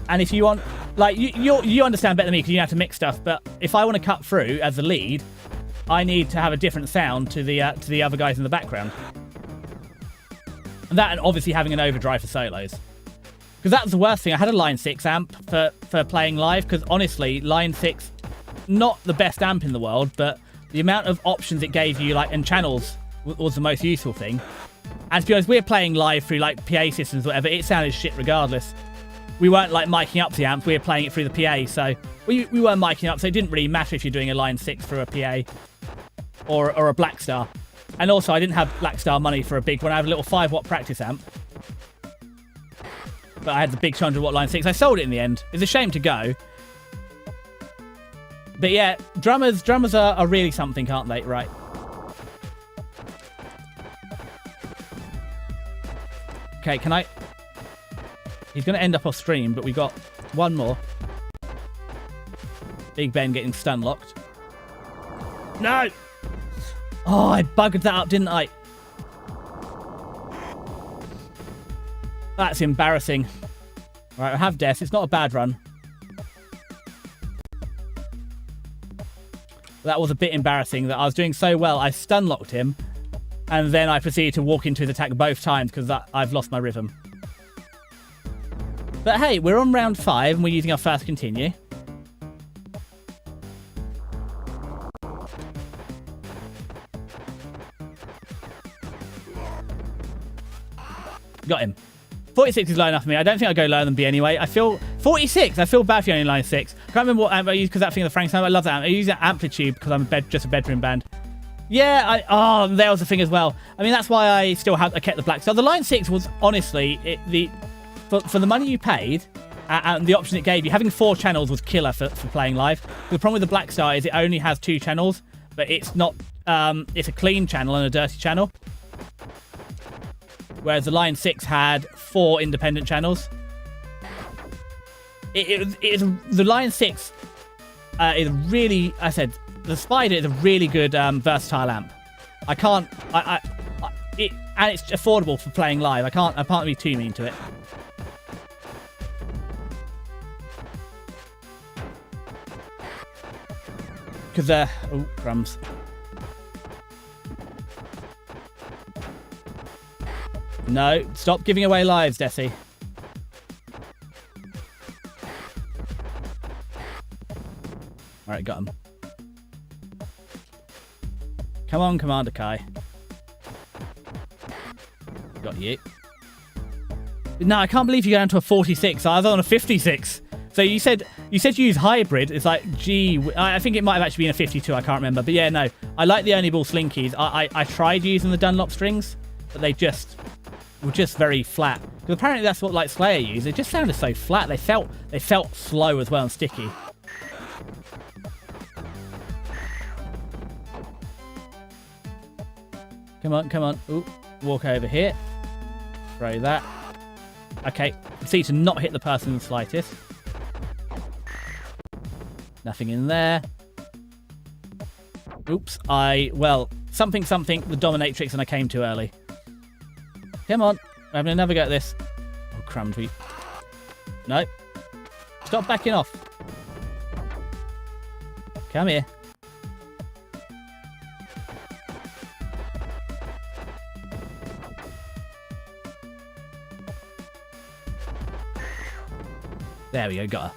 And if you want, like, you understand better than me because you have to mix stuff. But if I want to cut through as the lead, I need to have a different sound to the other guys in the background. And that, and obviously having an overdrive for solos, because that was the worst thing. I had a Line 6 amp for playing live, because honestly, Line 6, not the best amp in the world, but the amount of options it gave you, like, and channels was the most useful thing. And to be honest, we were playing live through like PA systems, or whatever. It sounded shit regardless. We weren't like miking up the amps, we were playing it through the PA, so we weren't miking up, so it didn't really matter if you're doing a Line 6 through a PA or a Blackstar. And also, I didn't have Blackstar money for a big one. I have a little 5-watt practice amp, but I had the big 200-watt Line 6. I sold it in the end. It's a shame to go. But yeah, drummers are really something, aren't they? Right. Okay, can I... He's going to end up off stream, but we got one more. Big Ben getting stun locked. No! Oh, I buggered that up, didn't I? That's embarrassing. Right, I have death. It's not a bad run. That was a bit embarrassing that I was doing so well. I stun locked him, and then I proceeded to walk into his attack both times because I've lost my rhythm. But hey, we're on round 5 and we're using our first continue. Got him. 46 is low enough for me. I don't think I'd go lower than B anyway. I feel 46. I feel bad for you only line 6. Can't remember what amp I use because that thing of the Frank sound. I love that amp. I use that Amplitude because I'm just a bedroom band. Yeah, there was a thing as well. I mean, that's why I still have. I kept the black. So the line 6 was honestly for the money you paid and the option it gave you. Having 4 channels was killer for playing live. The problem with the Black Star is it only has 2 channels, but it's not. It's a clean channel and a dirty channel. whereas the Line 6 had 4 independent channels. The Line 6 is really, I said, the Spider is a really good versatile amp. And it's affordable for playing live. I can't be too mean to it. Because oh, crumbs. No, stop giving away lives, Desi. Alright, got him. Come on, Commander Kai. Got you. No, I can't believe you got down to a 46. I was on a 56. So you said you use hybrid. It's like, gee, I think it might have actually been a 52. I can't remember. But yeah, no. I like the Ernie Ball Slinkies. I tried using the Dunlop strings, but they were just very flat. Because apparently that's what like Slayer used. They just sounded so flat. They felt slow as well and sticky. Come on, come on. Ooh, walk over here. Throw that. Okay, see to not hit the person in the slightest. Nothing in there. Oops, well, something, the dominatrix, and I came too early. Come on, I'm having another go at this. Oh, crumbs. No. Stop backing off. Come here. There we go, got her.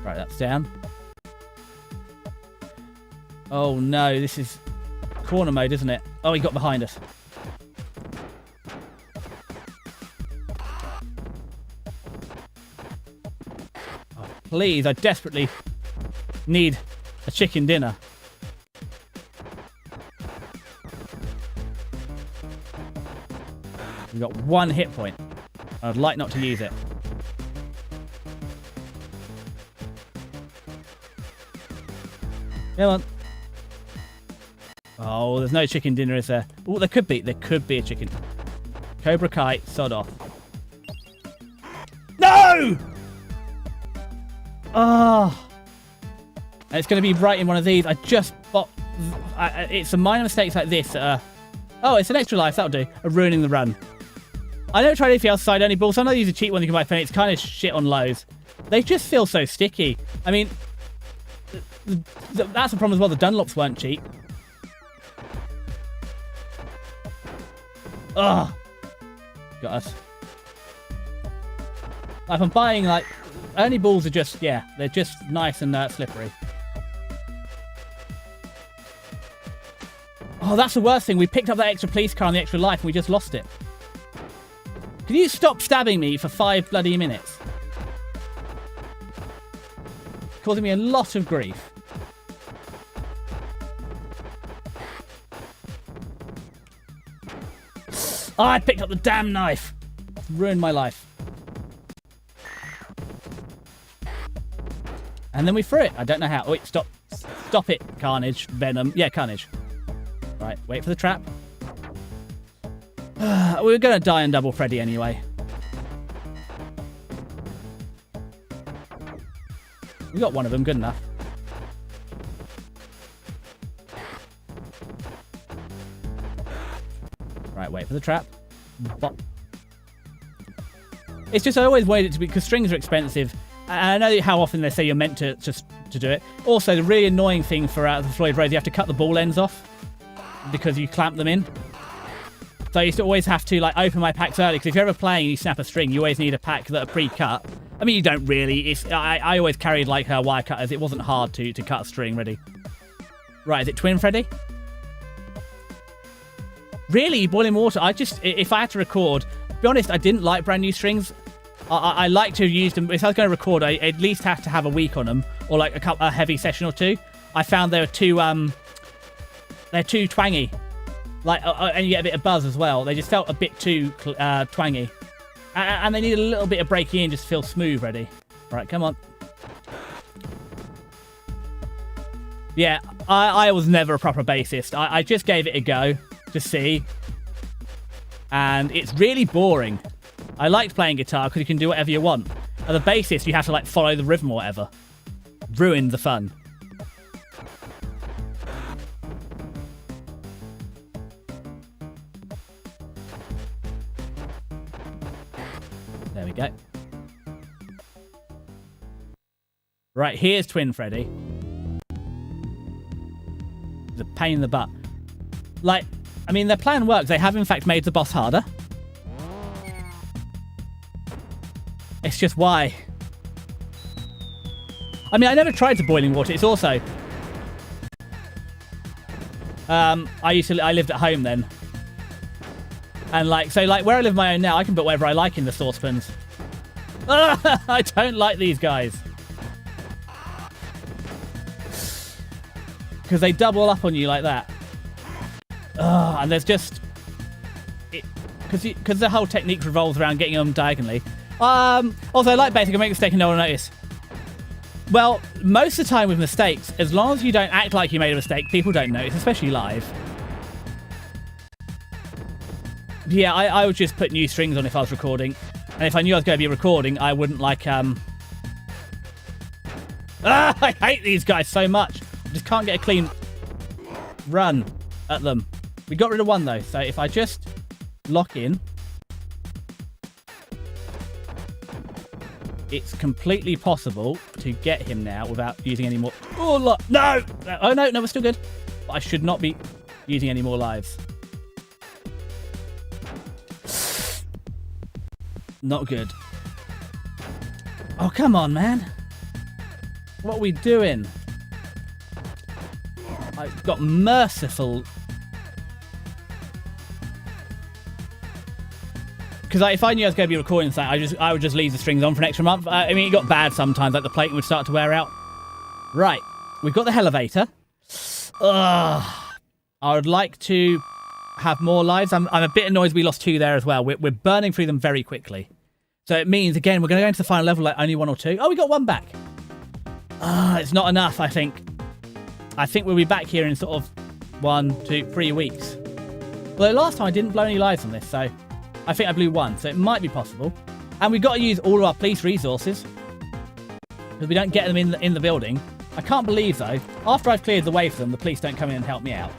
Right, that's down. Oh no, this is corner mode, isn't it? Oh, he got behind us. Oh, please, I desperately need a chicken dinner. We've got 1 hit point. I'd like not to use it. Come on. Oh, there's no chicken dinner, is there? Oh, there could be. There could be a chicken. Cobra Kai, sod off. No! Oh. And it's going to be right in one of these. I just bought... it's a minor mistakes like this. Oh, it's an extra life. That'll do. Ruining the run. I never tried anything else side only balls. Sometimes I use a cheap one you can buy for penny. It's kind of shit on lows. They just feel so sticky. I mean, that's the problem as well. The Dunlops weren't cheap. Ugh. Got us. Like, I'm buying, like, only balls are just, yeah, they're just nice and slippery. Oh, that's the worst thing. We picked up that extra police car and the extra life and we just lost it. Can you stop stabbing me for 5 bloody minutes? Causing me a lot of grief. Oh, I picked up the damn knife. It's ruined my life. And then we threw it. I don't know how. Oh, wait, stop. Stop it, Carnage. Venom. Yeah, Carnage. Right, wait for the trap. We were going to die on Double Freddy anyway. We got one of them, good enough. Right, wait for the trap. Bop. It's just I always wanted it to be, because strings are expensive. And I know how often they say you're meant to do it. Also, the really annoying thing for the Floyd Rose, you have to cut the ball ends off because you clamp them in. So I used to always have to like open my packs early, because if you're ever playing and you snap a string, you always need a pack that are pre-cut. I mean, you don't really. I always carried like wire cutters. It wasn't hard to cut a string ready. Right, is it Twin Freddy? Really? Boiling water? If I had to record, to be honest, I didn't like brand new strings. I like to have used them. If I was going to record, I at least have to have a week on them, or like a heavy session or two. I found they're too twangy. Like, and you get a bit of buzz as well. They just felt a bit too twangy. And they need a little bit of breaking in just to feel smooth ready. Right, come on. Yeah, I was never a proper bassist. I just gave it a go to see. And it's really boring. I liked playing guitar because you can do whatever you want. As a bassist, you have to like follow the rhythm or whatever. Ruined the fun. There we go. Right, here's Twin Freddy. The pain in the butt. Like, I mean, their plan works. They have, in fact, made the boss harder. It's just why. I mean, I never tried the boiling water. It's also... I lived at home then. And, like, so, like, where I live my own now, I can put whatever I like in the saucepans. I don't like these guys. Because they double up on you like that. And there's just... Because the whole technique revolves around getting them diagonally. Also, I like basic, I make a mistake and no one will notice. Well, most of the time with mistakes, as long as you don't act like you made a mistake, people don't notice, especially live. Yeah, I would just put new strings on if I was recording. And if I knew I was going to be recording, I wouldn't like... I hate these guys so much. I just can't get a clean run at them. We got rid of one, though. So if I just lock in... It's completely possible to get him now without using any more... Oh, look! No! Oh, no, we're still good. But I should not be using any more lives. Not good. Oh, come on, man. What are we doing? I've got merciful... Because if I knew I was going to be recording something, I would just leave the strings on for an extra month. I mean, it got bad sometimes, like the plating would start to wear out. Right, we've got the elevator. I would like to have more lives. I'm a bit annoyed we lost 2 there as well. We're burning through them very quickly. So it means, again, we're going to go into the final level like only 1 or 2. Oh, we got 1 back. It's not enough, I think. I think we'll be back here in sort of 1, 2, 3 weeks. Although last time I didn't blow any lives on this, so... I think I blew 1, so it might be possible. And we've got to use all of our police resources. Because we don't get them in the building. I can't believe, though, after I've cleared the way for them, the police don't come in and help me out.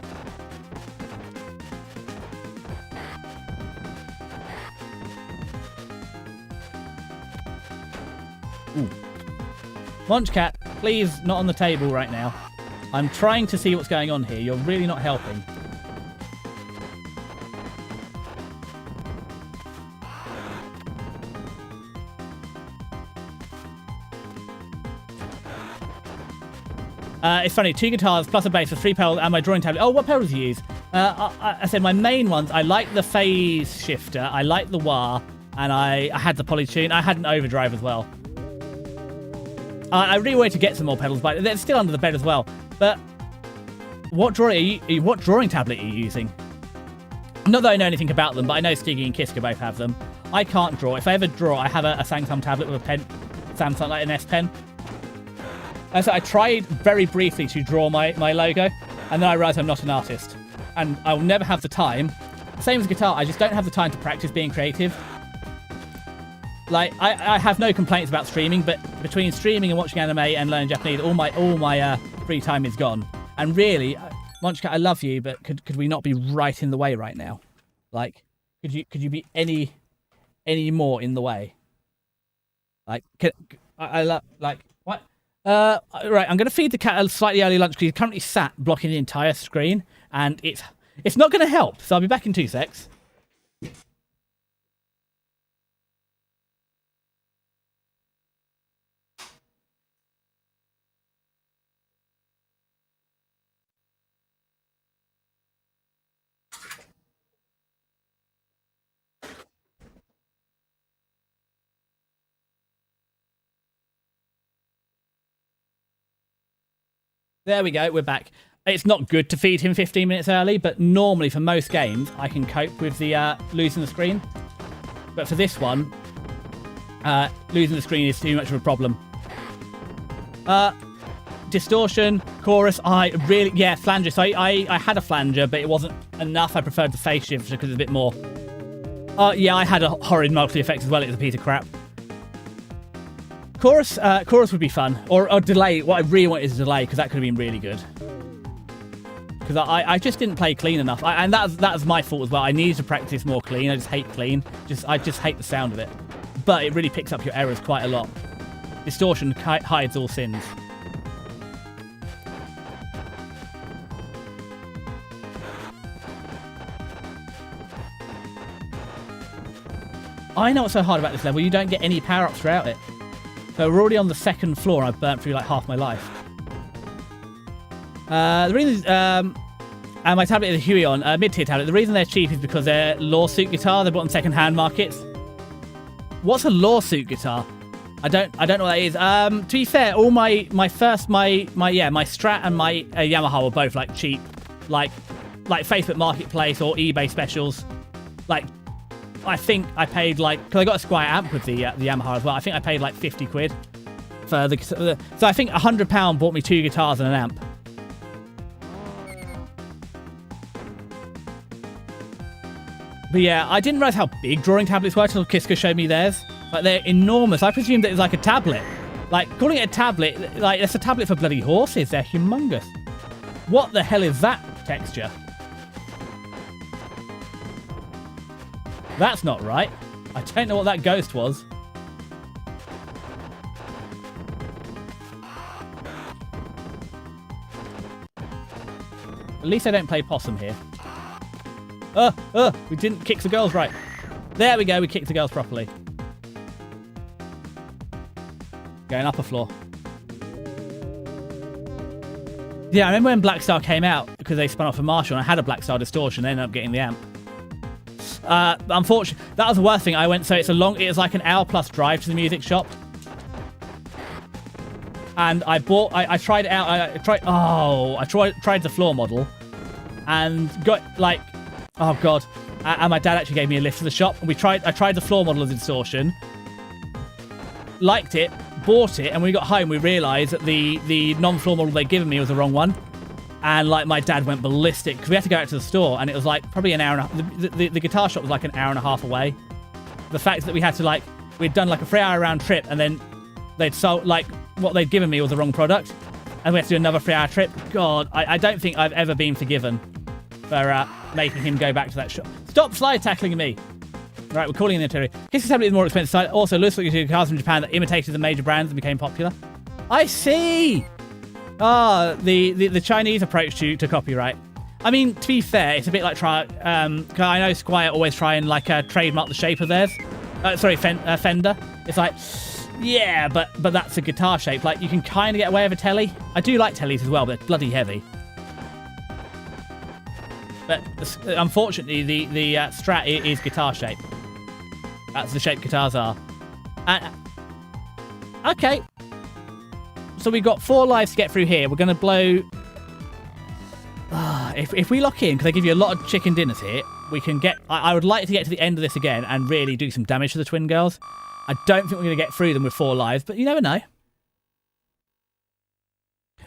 Ooh. Munchcat, please, not on the table right now. I'm trying to see what's going on here. You're really not helping. It's funny, 2 guitars plus a bass with 3 pedals and my drawing tablet. Oh, what pedals do you use? I said my main ones. I like the phase shifter. I like the wah. And I had the polytune. I had an overdrive as well. I really wanted to get some more pedals, but they're still under the bed as well. But what drawing tablet are you using? Not that I know anything about them, but I know Stiggy and Kiska both have them. I can't draw. If I ever draw, I have a Samsung tablet with a pen. Samsung, like an S Pen. And so I tried very briefly to draw my logo, and then I realised I'm not an artist. And I will never have the time. Same as guitar, I just don't have the time to practice being creative. Like, I have no complaints about streaming, but between streaming and watching anime and learning Japanese, all my free time is gone. And really, Monchka, I love you, but could we not be right in the way right now? Like, could you be any more in the way? Like, I love, like, what? Right, I'm going to feed the cat a slightly early lunch because he's currently sat blocking the entire screen, and it's not going to help. So I'll be back in 2 secs. There we go, we're back. It's not good to feed him 15 minutes early, but normally for most games, I can cope with the losing the screen. But for this one, losing the screen is too much of a problem. distortion, chorus, flanger. So I had a flanger, but it wasn't enough. I preferred the phase shifter because it's a bit more. Yeah, I had a horrid multi-effect as well. It was a piece of crap. Chorus would be fun. Or delay. What I really want is a delay, because that could have been really good. Because I just didn't play clean enough. And that was my fault as well. I needed to practice more clean. I just hate clean. I just hate the sound of it. But it really picks up your errors quite a lot. Distortion hides all sins. I know what's so hard about this level. You don't get any power-ups throughout it. So we're already on the second floor, and I've burnt through like half my life. The reason and my tablet is a Huey on, mid-tier tablet. The reason they're cheap is because they're lawsuit guitar. They're bought on second-hand markets. What's a lawsuit guitar? I don't know what that is. To be fair, all my Strat and my Yamaha were both like cheap, like Facebook Marketplace or eBay specials. Like, I think I paid like, because I got a Squire amp with the Yamaha as well. I think I paid like 50 quid for the. So I think £100 bought me 2 guitars and an amp. But yeah, I didn't realise how big drawing tablets were until Kiska showed me theirs. Like, they're enormous. I presumed it was like a tablet. Like, calling it a tablet, like, it's a tablet for bloody horses. They're humongous. What the hell is that texture? That's not right. I don't know what that ghost was. At least I don't play possum here. We didn't kick the girls right. There we go, we kicked the girls properly. Going upper floor. Yeah, I remember when Black Star came out, because they spun off for Marshall, and I had a Black Star distortion, and ended up getting the amp. Unfortunately, that was the worst thing. I went, so it was like an hour plus drive to the music shop. And I tried it out, I tried the floor model, and got like, oh god. And my dad actually gave me a lift to the shop, and I tried the floor model of the distortion, liked it, bought it, and when we got home we realised that the non-floor model they'd given me was the wrong one. And like my dad went ballistic, because we had to go out to the store, and it was like probably an hour and a half. The guitar shop was like an hour and a half away. The fact that we had to we'd done like a 3-hour round trip, and then they'd sold, like, what they'd given me was the wrong product, and we had to do another 3-hour trip. God, I don't think I've ever been forgiven for making him go back to that shop. Stop slide tackling me. Right, we're calling in the interior. Kiska tablet is more expensive side. Also, looks like guitars from Japan that imitated the major brands and became popular. I see. The Chinese approach to copyright. I mean, to be fair, it's a bit like cause I know Squire always try and trademark the shape of theirs. Fender. It's like, yeah, but that's a guitar shape. Like, you can kind of get away with a telly. I do like tellies as well, but they're bloody heavy. But unfortunately, the Strat is guitar shape. That's the shape guitars are. Okay. So we've got 4 lives to get through here. We're going to blow... if we lock in, because they give you a lot of chicken dinners here, we can get... I would like to get to the end of this again and really do some damage to the twin girls. I don't think we're going to get through them with 4 lives, but you never know.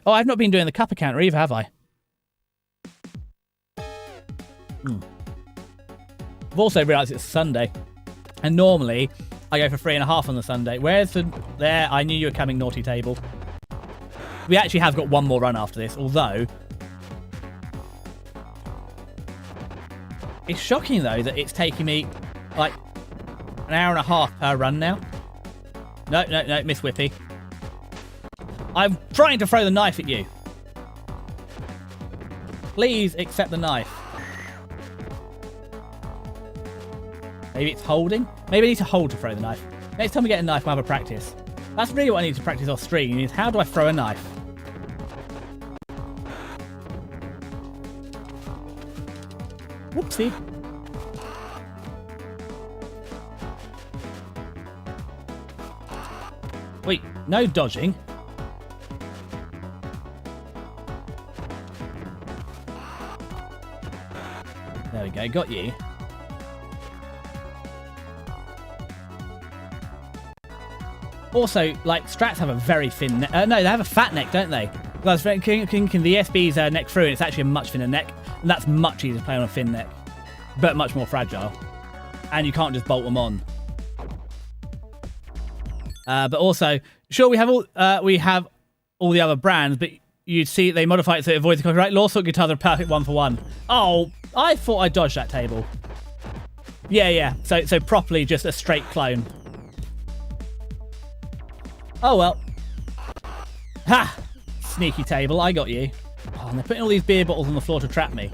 Oh, I've not been doing the cuppa counter either, have I? I've also realised it's Sunday, and normally I go for 3.5 on the Sunday. Where's the... There, I knew you were coming, naughty table. We actually have got one more run after this, although... It's shocking, though, that it's taking me, like, an hour and a half per run now. No, Miss Whippy. I'm trying to throw the knife at you. Please accept the knife. Maybe it's holding? Maybe I need to hold to throw the knife. Next time we get a knife, we'll have a practice. That's really what I need to practice off stream, is how do I throw a knife? Whoopsie. Wait, no dodging. There we go, got you. Also, like, Strats have a very thin neck. No, they have a fat neck, don't they? I was thinking the SB's neck through, and it's actually a much thinner neck, and that's much easier to play on a thin neck, but much more fragile. And you can't just bolt them on. But also, sure, we have all the other brands, but you'd see they modify it so it avoids the copyright. Lawsuit guitars are a perfect 1-for-1. Oh, I thought I dodged that table. Yeah. So properly just a straight clone. Oh well. Ha! Sneaky table, I got you. Oh, and they're putting all these beer bottles on the floor to trap me.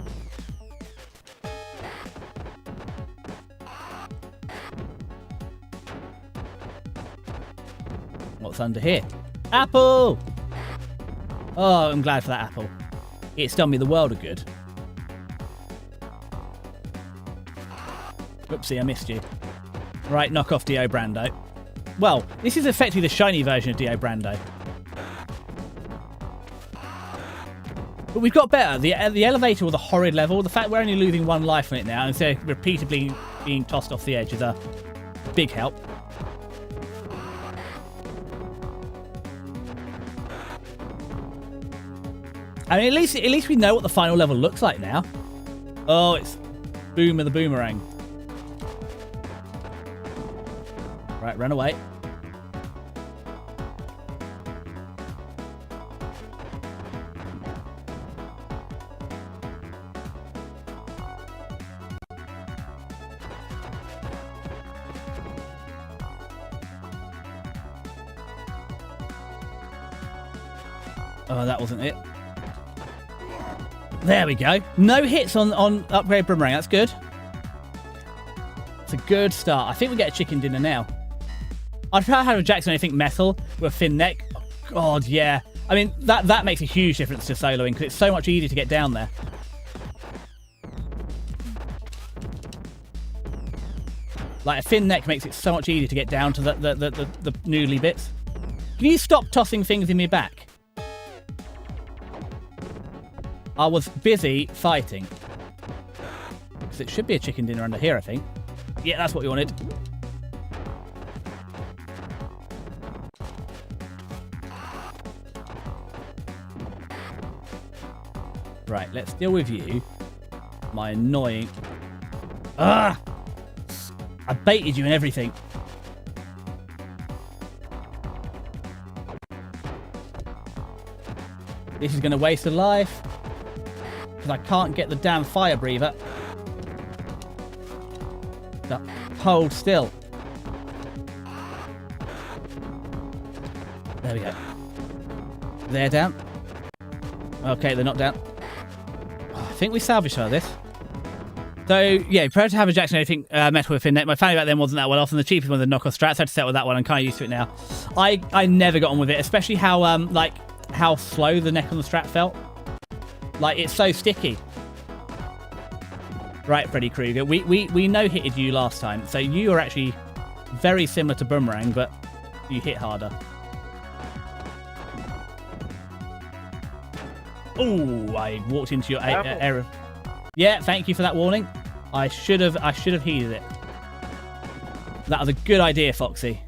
What's under here? Apple! Oh, I'm glad for that apple. It's done me the world of good. Oopsie, I missed you. Right, knock off Dio Brando. Well, this is effectively the shiny version of Dio Brando. But we've got better. The elevator was a horrid level. The fact we're only losing 1 life on it now, instead of repeatedly being tossed off the edge, is a big help. I mean, at least we know what the final level looks like now. Oh, it's Boom of the Boomerang. Right, run away. Oh, that wasn't it. There we go. No hits on upgrade boomerang. That's good. It's a good start. I think we get a chicken dinner now. I'd try to have a Jackson anything metal with a thin neck. Oh, God, yeah. I mean, that makes a huge difference to soloing because it's so much easier to get down there. Like, a thin neck makes it so much easier to get down to the noodly bits. Can you stop tossing things in my back? I was busy fighting. Because it should be a chicken dinner under here, I think. Yeah, that's what we wanted. Right, let's deal with you. My annoying... Ah! I baited you and everything. This is going to waste a life. I can't get the damn fire breather. So, hold still. There we go. They're down. Okay, they're not down. I think we salvaged her this. So, yeah, prefer to have a Jackson anything metal with net. My family back then wasn't that well off, and the cheapest one was the knockoff strats. I had to settle with that one. I'm kind of used to it now. I never got on with it, especially how how slow the neck on the strat felt. Like, it's so sticky. Right, Freddy Krueger. We no-hitted you last time, so you are actually very similar to Boomerang, but you hit harder. Oh, I walked into your error. Yeah, thank you for that warning. I should have heeded it. That was a good idea, Foxy.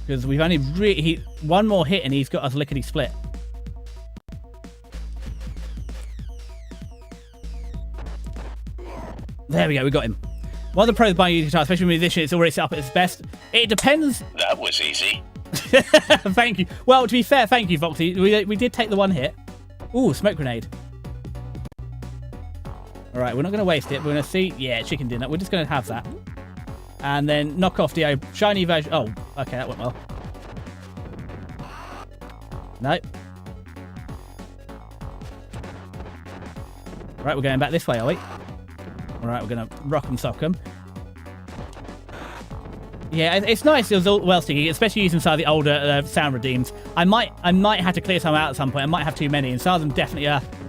Because we've only one more hit and he's got us lickety split. There we go, we got him. One of the pros of buying a guitar, especially with musician, it's already set up at its best. It depends. That was easy. Thank you. Well, to be fair, thank you, Foxy. We did take the one hit. Ooh, smoke grenade. All right, we're not going to waste it. We're going to see. Yeah, chicken dinner. We're just going to have that. And then knock off the shiny version. Oh, okay, that went well. No. Right, we're going back this way, are we? All right, we're going to rock 'em, sock 'em. Yeah, it's nice. It was all well sticky, especially using some of the older sound redeems. I might have to clear some out at some point. I might have too many, and some of them definitely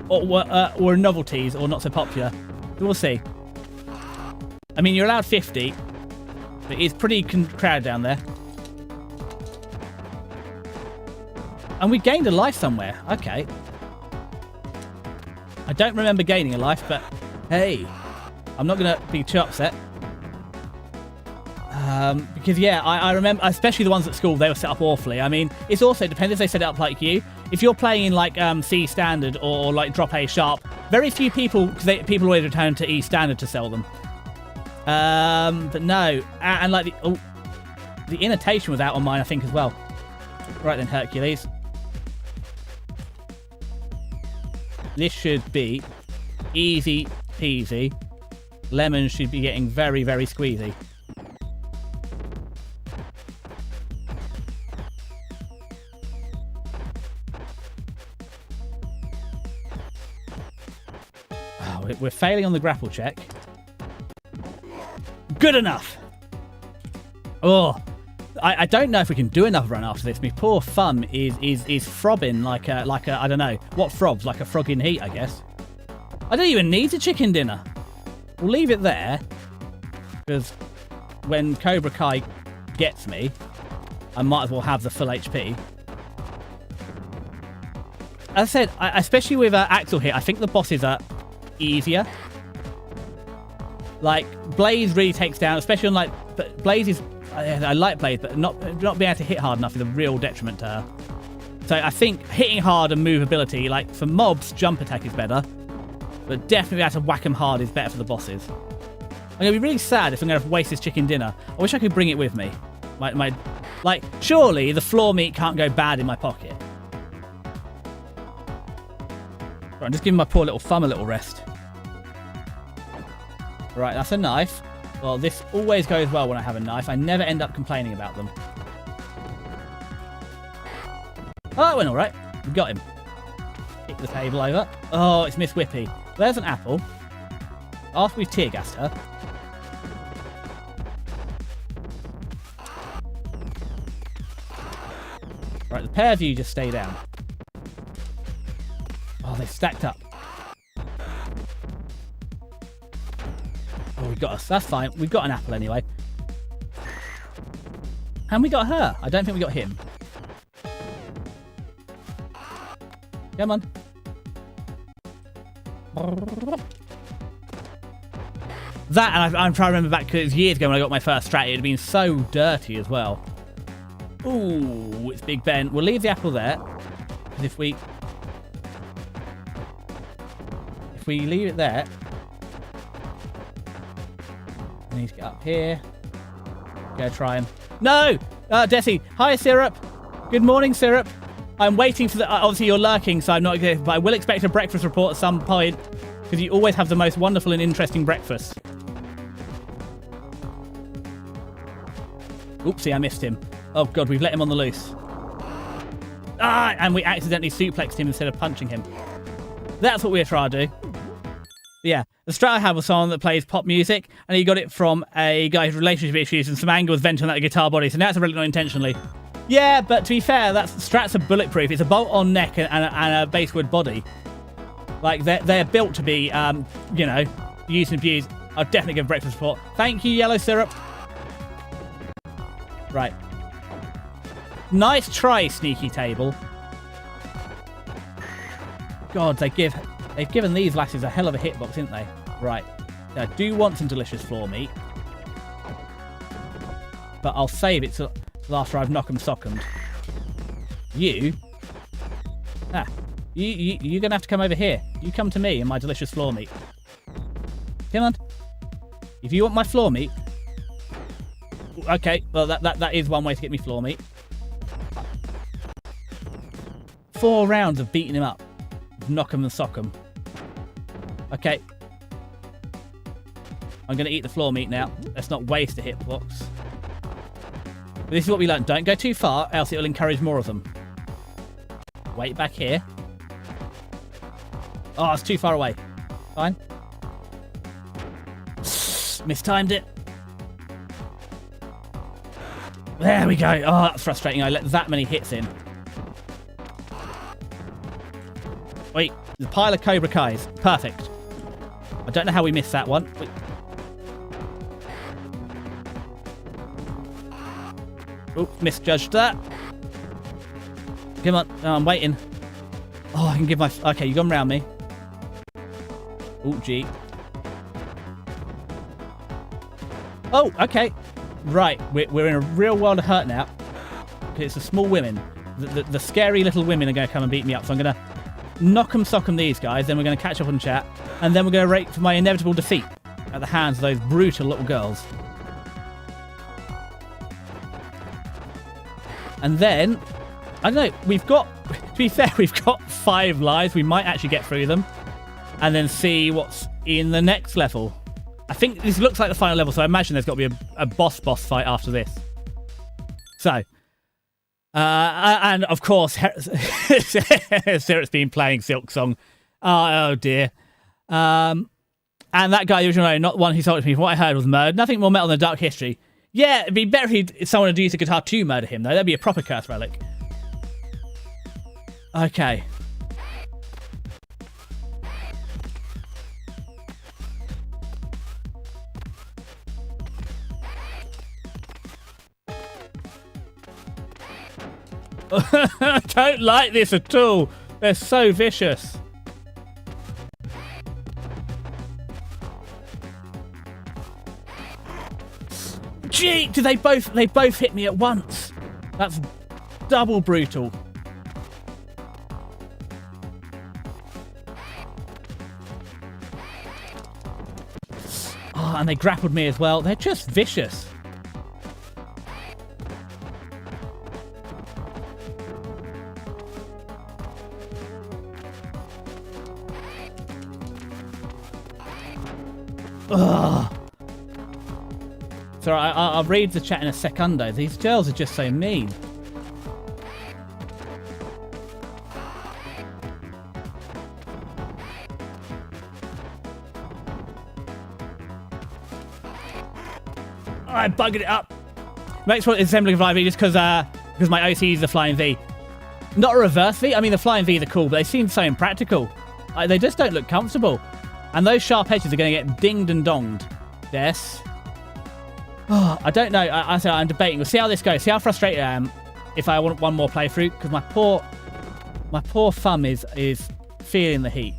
were novelties or not so popular. But we'll see. I mean, you're allowed 50. But it's pretty crowded down there. And we gained a life somewhere. Okay. I don't remember gaining a life, but hey, I'm not going to be too upset. Because, yeah, I remember, especially the ones at school, they were set up awfully. I mean, it's also depends if they set it up like you. If you're playing in, like, C standard or like, drop A sharp, very few people, because people always return to E standard to sell them. But no. And like, the annotation was out on mine, I think, as well. Right then, Hercules. This should be easy peasy. Lemon should be getting very, very squeezy. Oh, we're failing on the grapple check. Good enough. Oh, I don't know if we can do another run after this. My poor thumb is throbbing like a I don't know what throbs, like a frog in heat, I guess. I don't even need a chicken dinner. We'll leave it there because when Cobra Kai gets me, I might as well have the full HP. As I said, especially with Axel here, I think the bosses are easier. Like Blaze really takes down, especially on like Blaze is. I like Blaze, but not being able to hit hard enough is a real detriment to her. So I think hitting hard and movability, like for mobs, jump attack is better, but definitely able to whack them hard is better for the bosses. I'm gonna be really sad if I'm gonna waste this chicken dinner. I wish I could bring it with me. Like surely the floor meat can't go bad in my pocket. Right, I'm just giving my poor little thumb a little rest. Right, that's a knife. Well, this always goes well when I have a knife. I never end up complaining about them. Oh, that went all right. We got him. Kick the table over. Oh, it's Miss Whippy. There's an apple. After we've tear gassed her. Right, the pair of you just stay down. Oh, they've stacked up. Oh, we got us. That's fine. We've got an apple anyway. And we got her. I don't think we got him. Come on. That, and I'm trying to remember back because years ago when I got my first strat, it had been so dirty as well. Ooh, it's Big Ben. We'll leave the apple there. Because if we leave it there, I need to get up here. Go try him. No! Desi. Hi, Syrup. Good morning, Syrup. I'm waiting for the... obviously, you're lurking, so I'm not... But I will expect a breakfast report at some point. Because you always have the most wonderful and interesting breakfast. Oopsie, I missed him. Oh, God, we've let him on the loose. Ah! And we accidentally suplexed him instead of punching him. That's what we're trying to do. Yeah, the strat I had was someone that plays pop music, and he got it from a guy who's relationship issues, and some anger was vented on that guitar body, so now it's really not intentionally. Yeah, but to be fair, strats are bulletproof. It's a bolt-on neck and a basswood body. Like, they're built to be, you know, used and abused. I'll definitely give breakfast support. Thank you, Yellow Syrup. Right. Nice try, Sneaky Table. God, they've given these lasses a hell of a hitbox, didn't they? Right. I do want some delicious floor meat. But I'll save it till after I've knock'em sock'em. You're going to have to come over here. You come to me and my delicious floor meat. Come on. If you want my floor meat... Okay, well, that is one way to get me floor meat. 4 rounds of beating him up. Knock him and sock him. Okay. I'm going to eat the floor meat now. Let's not waste a hitbox. But this is what we learned. Don't go too far, else it will encourage more of them. Wait back here. Oh, it's too far away. Fine. Mistimed it. There we go. Oh, that's frustrating. I let that many hits in. Wait, there's a pile of Cobra Kais. Perfect. I don't know how we missed that one. Wait. Oh, misjudged that. Come on. Oh, I'm waiting. Oh, I can give my... Okay, you've gone round me. Oh, gee. Oh, okay. Right, we're in a real world of hurt now. It's the small women. The scary little women are going to come and beat me up. So I'm going to knock 'em, sock 'em these guys. Then we're going to catch up on chat. And then we're going to wait for my inevitable defeat at the hands of those brutal little girls. And then, I don't know, to be fair, we've got 5 lives. We might actually get through them. And then see what's in the next level. I think this looks like the final level, so I imagine there's got to be a boss fight after this. So, and of course, Sirut's been playing Silk Song. Oh dear. And that guy, the original, not the one who told me, from what I heard, was murdered. Nothing more metal than dark history. Yeah, it'd be better if someone had used a guitar to murder him, though. That'd be a proper curse relic. Okay. I don't like this at all. They're so vicious. Gee, did they both hit me at once? That's double brutal. Oh, and they grappled me as well. They're just vicious. Ugh. So I'll read the chat in a secundo. These girls are just so mean. I buggered it up. Makes for assembling a flying V just because my OC is the flying V. Not a reverse V. I mean, the flying V's are cool, but they seem so impractical. They just don't look comfortable. And those sharp edges are going to get dinged and donged. Yes. Oh, I don't know. I'm debating. We'll see how this goes. See how frustrated I am if I want one more playthrough, because my poor thumb is feeling the heat.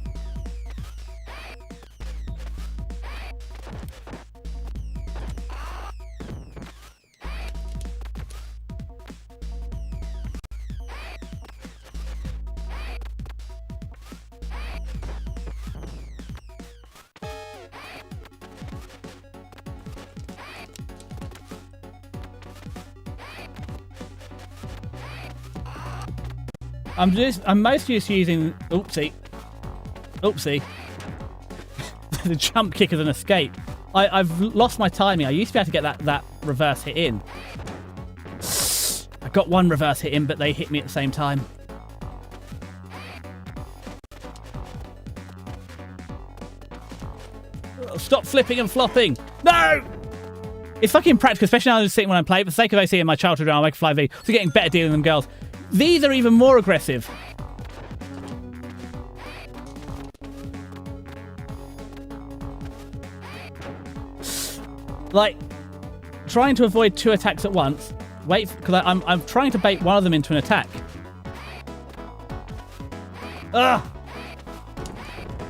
I'm mostly just using oopsie the jump kick as an escape. I've lost my timing. I used to be able to get that reverse hit in. I got one reverse hit in, but they hit me at the same time. Stop flipping and flopping. No! It's fucking practical, especially now I'm sitting when I'm playing. For the sake of OC in my childhood, I'll make a fly V. So getting better dealing than girls. These are even more aggressive. Like, trying to avoid 2 attacks at once. Wait, because I'm trying to bait one of them into an attack. Ugh!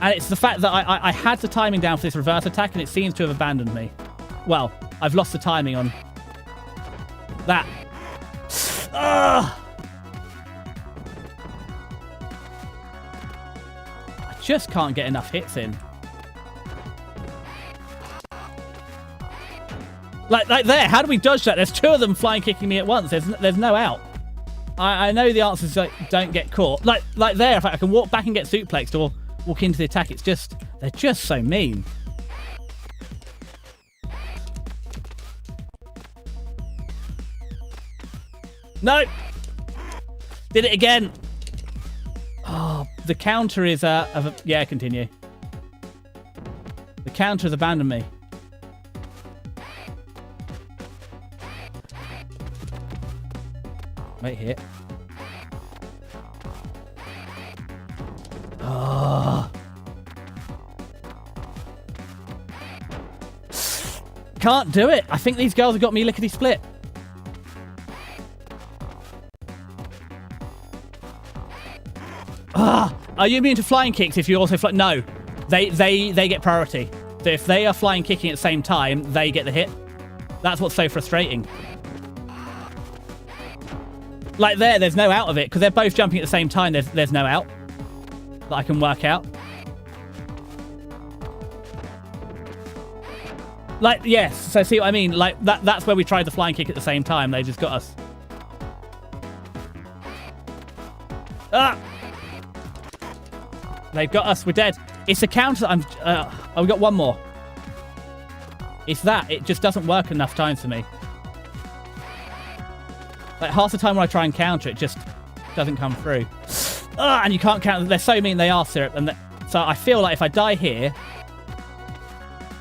And it's the fact that I had the timing down for this reverse attack, and it seems to have abandoned me. Well, I've lost the timing on that. Ugh! Just can't get enough hits in. Like there, how do we dodge that? There's 2 of them flying kicking me at once. There's no out. I know the answer is like, don't get caught. Like there, if I can walk back and get suplexed or walk into the attack, they're just so mean. No! Did it again. Oh, the counter is yeah, continue. The counter has abandoned me. Wait here. Oh. Can't do it. I think these girls have got me lickety split. Are you immune to flying kicks if you also fly? No, they get priority. So if they are flying kicking at the same time, they get the hit. That's what's so frustrating. Like there's no out of it, because they're both jumping at the same time. There's no out that I can work out. Like, yes, so see what I mean? Like, that's where we tried the flying kick at the same time. They just got us. Ah! They've got us. We're dead. It's a counter. Oh, we got one more. It's that. It just doesn't work enough times for me. Like, half the time when I try and counter, it just doesn't come through. Ah, and you can't counter. They're so mean they are, Syrup. And so I feel like if I die here,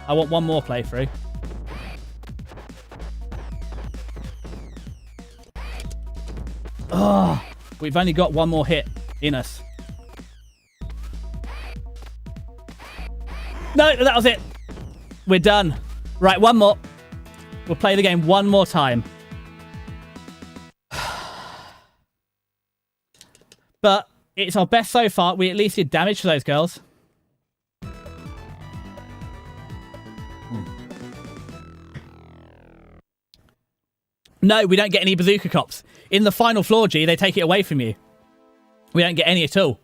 I want one more playthrough. Oh, we've only got one more hit in us. No, that was it. We're done. Right, one more. We'll play the game one more time. But it's our best so far. We at least did damage to those girls. No, we don't get any bazooka cops. In the final floor, G, they take it away from you. We don't get any at all.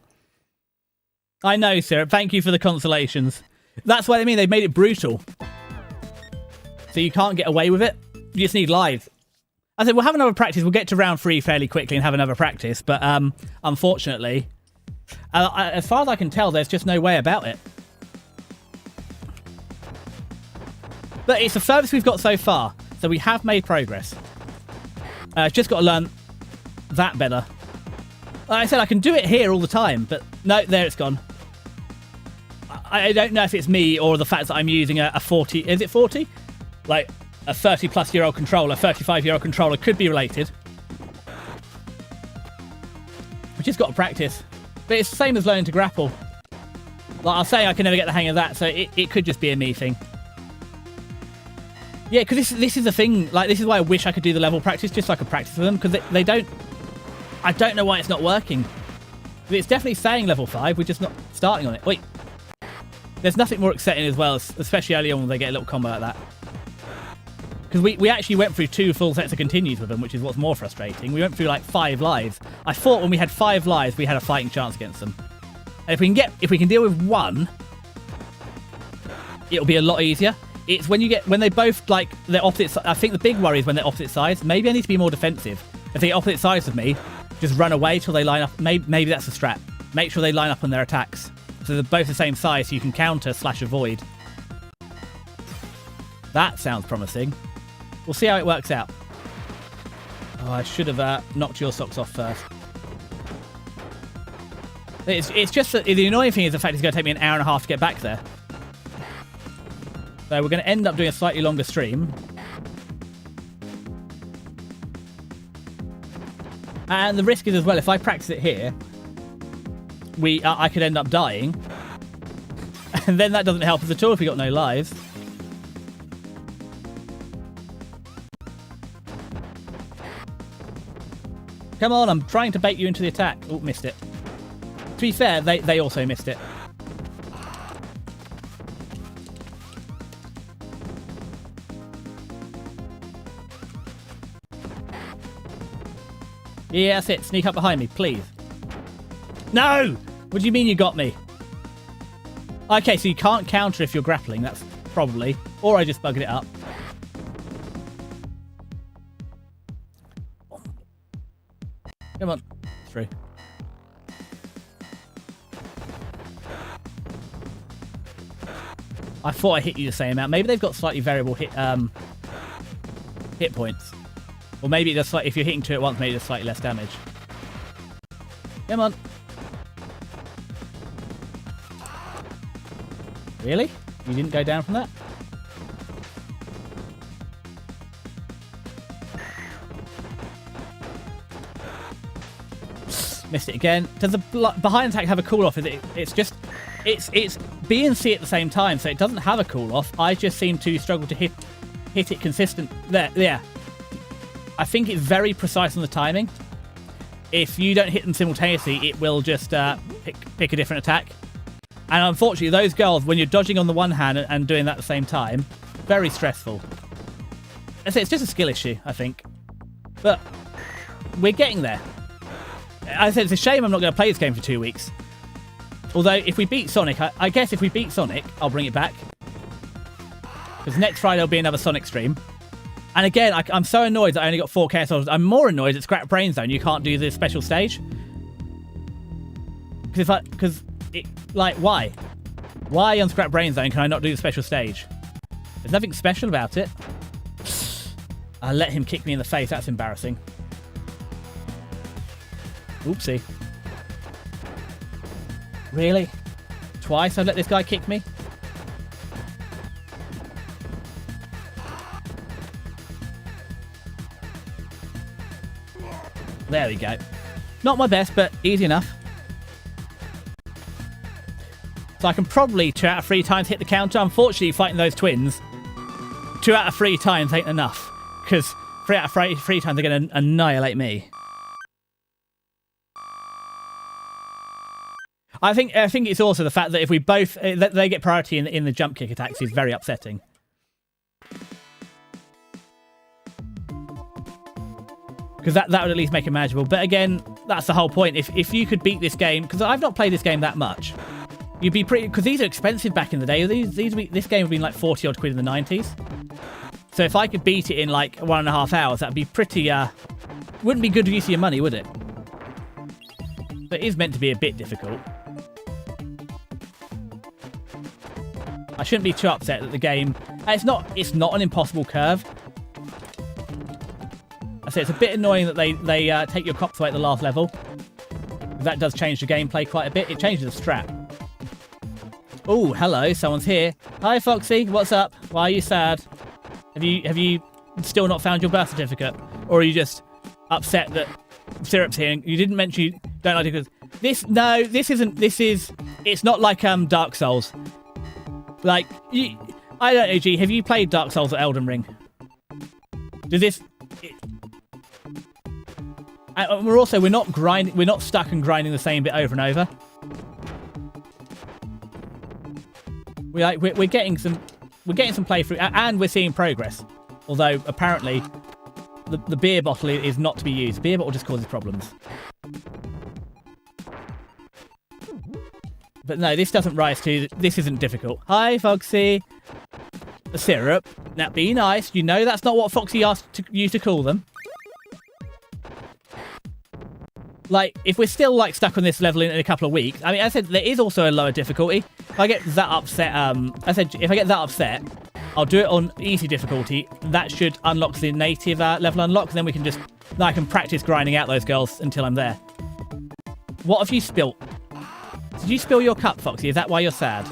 I know, Syrup. Thank you for the consolations. That's what I mean. They've made it brutal. So you can't get away with it. You just need lives. I said, we'll have another practice. We'll get to round 3 fairly quickly and have another practice. But unfortunately, as far as I can tell, there's just no way about it. But it's the furthest we've got so far. So we have made progress. Just got to learn that better. Like I said, I can do it here all the time, but no, there it's gone. I don't know if it's me or the fact that I'm using a 40... Is it 40? Like, a 30-plus-year-old controller, 35-year-old controller could be related. We just got to practice. But it's the same as learning to grapple. Like, I'll say I can never get the hang of that, so it could just be a me thing. Yeah, because this is the thing. Like, this is why I wish I could do the level practice just so I could practice with them, because they don't... I don't know why it's not working. It's definitely saying level 5, we're just not starting on it. Wait. There's nothing more exciting as well, especially early on when they get a little combo like that. Because we actually went through 2 full sets of continues with them, which is what's more frustrating. We went through like 5 lives. I thought when we had 5 lives, we had a fighting chance against them. And if we can deal with 1, it'll be a lot easier. It's when they both, like, they're opposite. I think the big worry is when they're opposite sides. Maybe I need to be more defensive. If they're opposite sides of me, just run away till they line up. Maybe that's the strat. Make sure they line up on their attacks. So they're both the same size so you can counter/avoid. That sounds promising. We'll see how it works out. Oh, I should have knocked your socks off first. It's just that the annoying thing is the fact it's going to take me an hour and a half to get back there. So we're going to end up doing a slightly longer stream. And the risk is as well, if I practice it here, I could end up dying. And then that doesn't help us at all if we got no lives. Come on, I'm trying to bait you into the attack. Oh, missed it. To be fair, they also missed it. Yeah, that's it. Sneak up behind me, please. No! What do you mean you got me? Okay, so you can't counter if you're grappling. That's probably. Or I just bugged it up. Come on. Through. I thought I hit you the same amount. Maybe they've got slightly variable hit points. Or maybe just if you're hitting 2 at once, maybe there's slightly less damage. Come on. Really? You didn't go down from that? Missed it again. Does the behind attack have a cool off? It's B and C at the same time, so it doesn't have a cool off. I just seem to struggle to hit it consistent. There, yeah. I think it's very precise on the timing. If you don't hit them simultaneously, it will just pick a different attack. And unfortunately, those girls, when you're dodging on the one hand and doing that at the same time, very stressful. it's just a skill issue, I think. But we're getting there. I said it's a shame I'm not going to play this game for 2 weeks. Although, if we beat Sonic, I guess if we beat Sonic, I'll bring it back. Because next Friday will be another Sonic stream. And again, I'm so annoyed that I only got 4 Chaos Soldiers. I'm more annoyed at Scrap Brain Zone you can't do this special stage. Because, like, why? Why on Scrap Brain Zone can I not do the special stage? There's nothing special about it. I let him kick me in the face. That's embarrassing. Oopsie. Really? Twice I've let this guy kick me? There we go. Not my best, but easy enough. So I can probably 2 out of 3 times hit the counter. Unfortunately, fighting those twins, 2 out of 3 times ain't enough. Because 3 out of 3 times they're going to annihilate me. I think it's also the fact that if we both... that they get priority in the jump kick attacks is very upsetting. Because that would at least make it manageable. But again, that's the whole point. If you could beat this game... Because I've not played this game that much. You'd be pretty... Because these are expensive back in the day. This game would be like 40 odd quid in the 90s. So if I could beat it in like 1.5 hours, that'd be pretty... wouldn't be good use of your money, would it? But it is meant to be a bit difficult. I shouldn't be too upset that the game... It's not an impossible curve. I say it's a bit annoying that they take your cops away at the last level. That does change the gameplay quite a bit. It changes the strat. Oh, hello, someone's here. Hi, Foxy. What's up? Why are you sad? Have you still not found your birth certificate, or are you just upset that Syrup's here? And you didn't mention you don't like it because this. No, this isn't. This is. It's not like Dark Souls. Like I don't know. G, have you played Dark Souls or Elden Ring? Does this? We're not grinding. We're not stuck and grinding the same bit over and over. We're getting some playthrough, and we're seeing progress. Although apparently, the beer bottle is not to be used. The beer bottle just causes problems. But no, this doesn't rise to. This isn't difficult. Hi, Foxy. The syrup. Now, be nice. You know that's not what Foxy asked you to call them. Like, if we're still like stuck on this level in a couple of weeks, I mean, I said there is also a lower difficulty. If I get that upset, I said if I get that upset, I'll do it on easy difficulty. That should unlock the native level unlock, and then we can just, then I can practice grinding out those girls until I'm there. What have you spilt? Did you spill your cup, Foxy? Is that why you're sad?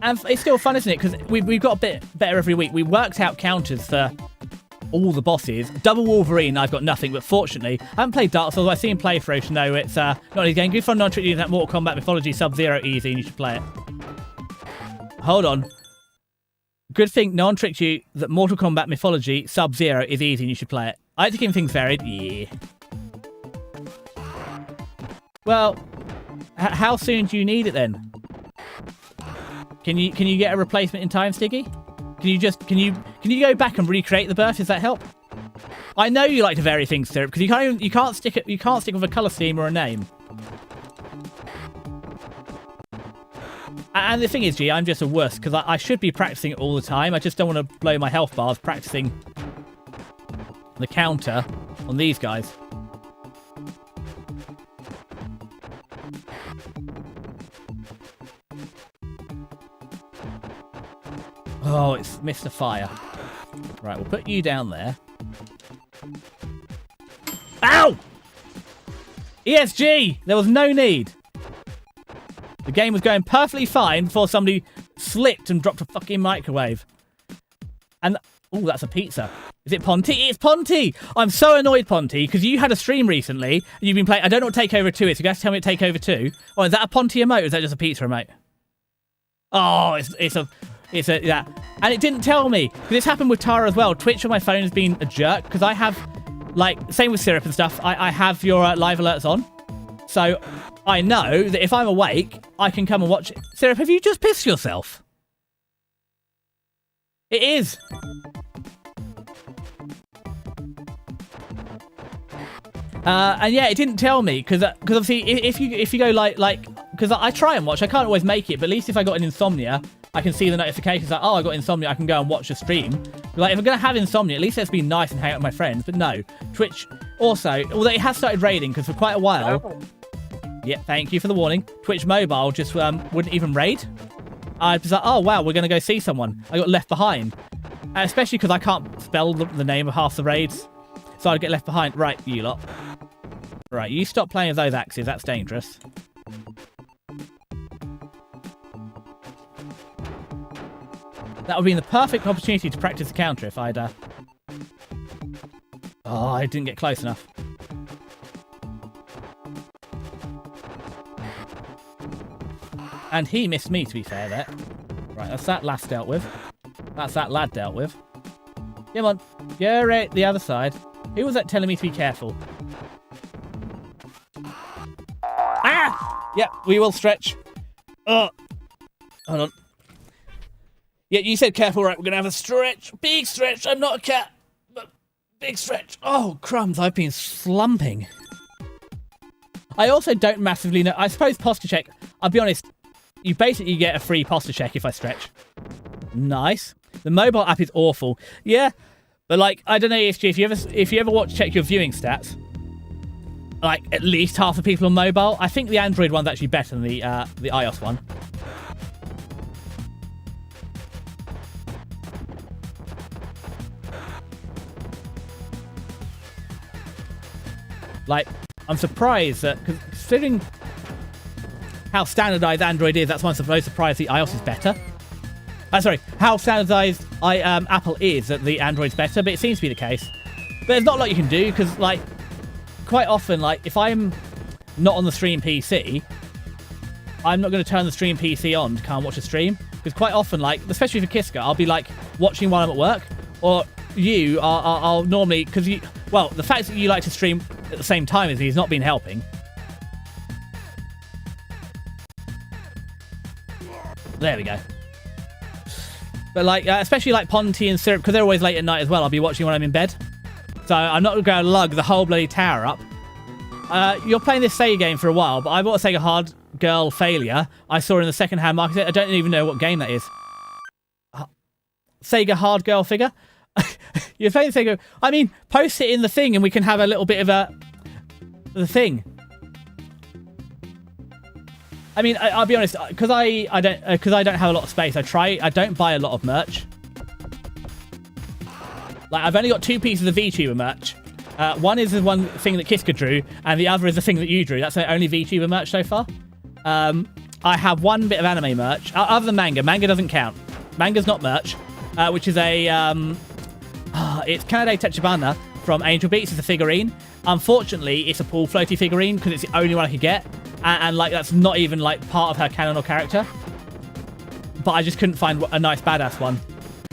And it's still fun, isn't it? Because we've got a bit better every week. We worked out counters for all the bosses. Double Wolverine, I've got nothing, but fortunately, I haven't played Dark Souls. I've seen playthroughs, no, it's not easy game. Good fun, non-trick that Mortal Kombat Mythology Sub-Zero easy, and you should play it. Hold on. Good thing no one tricked you that Mortal Kombat Mythology Sub-Zero is easy, and you should play it. I like to keep things varied. Yeah. Well, how soon do you need it then? Can you get a replacement in time, Stiggy? Can you go back and recreate the burst? Does that help? I know you like to vary things, Syrup, because you can't stick with a colour scheme or a name. And the thing is, G, I'm just a wuss because I should be practicing it all the time. I just don't want to blow my health bars practicing the counter on these guys. Oh, it's Mr. Fire. Right, we'll put you down there. Ow! ESG! There was no need. The game was going perfectly fine before somebody slipped and dropped a fucking microwave. And... oh, that's a pizza. Is it Ponty? It's Ponty! I'm so annoyed, Ponty, because you had a stream recently, and you've been playing... I don't know what Takeover 2 is, so you have to tell me what Takeover 2. Oh, is that a Ponty emote, or is that just a pizza emote? Oh, it's a yeah, and it didn't tell me. This happened with Tara as well. Twitch on my phone has been a jerk because I have, like, same with Syrup and stuff. I have your live alerts on, so I know that if I'm awake, I can come and watch it. Syrup, have you just pissed yourself? It is. And yeah, it didn't tell me because obviously if you go like because I try and watch, I can't always make it, but at least if I got an insomnia, I can see the notifications like, oh, I got insomnia, I can go and watch the stream. Like if I'm gonna have insomnia, at least let's be nice and hang out with my friends. But no, Twitch also, although it has started raiding because for quite a while. Yeah, thank you for the warning. Twitch Mobile just wouldn't even raid. I was like, oh wow, we're gonna go see someone. I got left behind, especially because I can't spell the name of half the raids, so I'd get left behind. Right, you lot. Right, you stop playing with those axes. That's dangerous. That would be the perfect opportunity to practice the counter if I'd... Oh, I didn't get close enough. And he missed me, to be fair, there. Right, that's that lass dealt with. That's that lad dealt with. Come on. You're at the other side. Who was that telling me to be careful? Ah! Yeah, we will stretch. Oh. Hold on. Yeah, you said careful, right? We're going to have a stretch. Big stretch. I'm not a cat. But big stretch. Oh, crumbs. I've been slumping. I also don't massively know. I suppose posture check. I'll be honest. You basically get a free posture check if I stretch. Nice. The mobile app is awful. Yeah. But like, I don't know, ESG, if you ever check your viewing stats, like at least half the people on mobile. I think the Android one's actually better than the iOS one. Like, I'm surprised that, considering how standardized Android is, that's why I'm supposed surprised the iOS is better. Sorry, how standardized Apple is that the Android's better, but it seems to be the case. But there's not a lot you can do because, like, quite often, like, if I'm not on the stream PC, I'm not going to turn the stream PC on to come and watch a stream. Because quite often, like, especially for Kiska, I'll be, like, watching while I'm at work. Or you are normally, because you, well, the fact that you like to stream at the same time as me has not been helping. There we go. But, like, especially, like, Ponty and Syrup, because they're always late at night as well, I'll be watching when I'm in bed. So I'm not going to lug the whole bloody tower up. You're playing this Sega game for a while, but I bought a Sega Hard Girl Failure. I saw in the second-hand market. I don't even know what game that is. Sega Hard Girl figure? You're playing Sega... I mean, post it in the thing and we can have a little bit of the thing. I mean, I'll be honest, because I don't have a lot of space. I don't buy a lot of merch. Like, I've only got 2 pieces of VTuber merch. One is the one thing that Kiska drew, and the other is the thing that you drew. That's the only VTuber merch so far. I have 1 bit of anime merch, other than manga. Manga doesn't count. Manga's not merch, which is a... it's Kanade Tachibana from Angel Beats. It's a figurine. Unfortunately, it's a pool floaty figurine because it's the only one I could get. And like, that's not even, like, part of her canon or character. But I just couldn't find a nice badass one.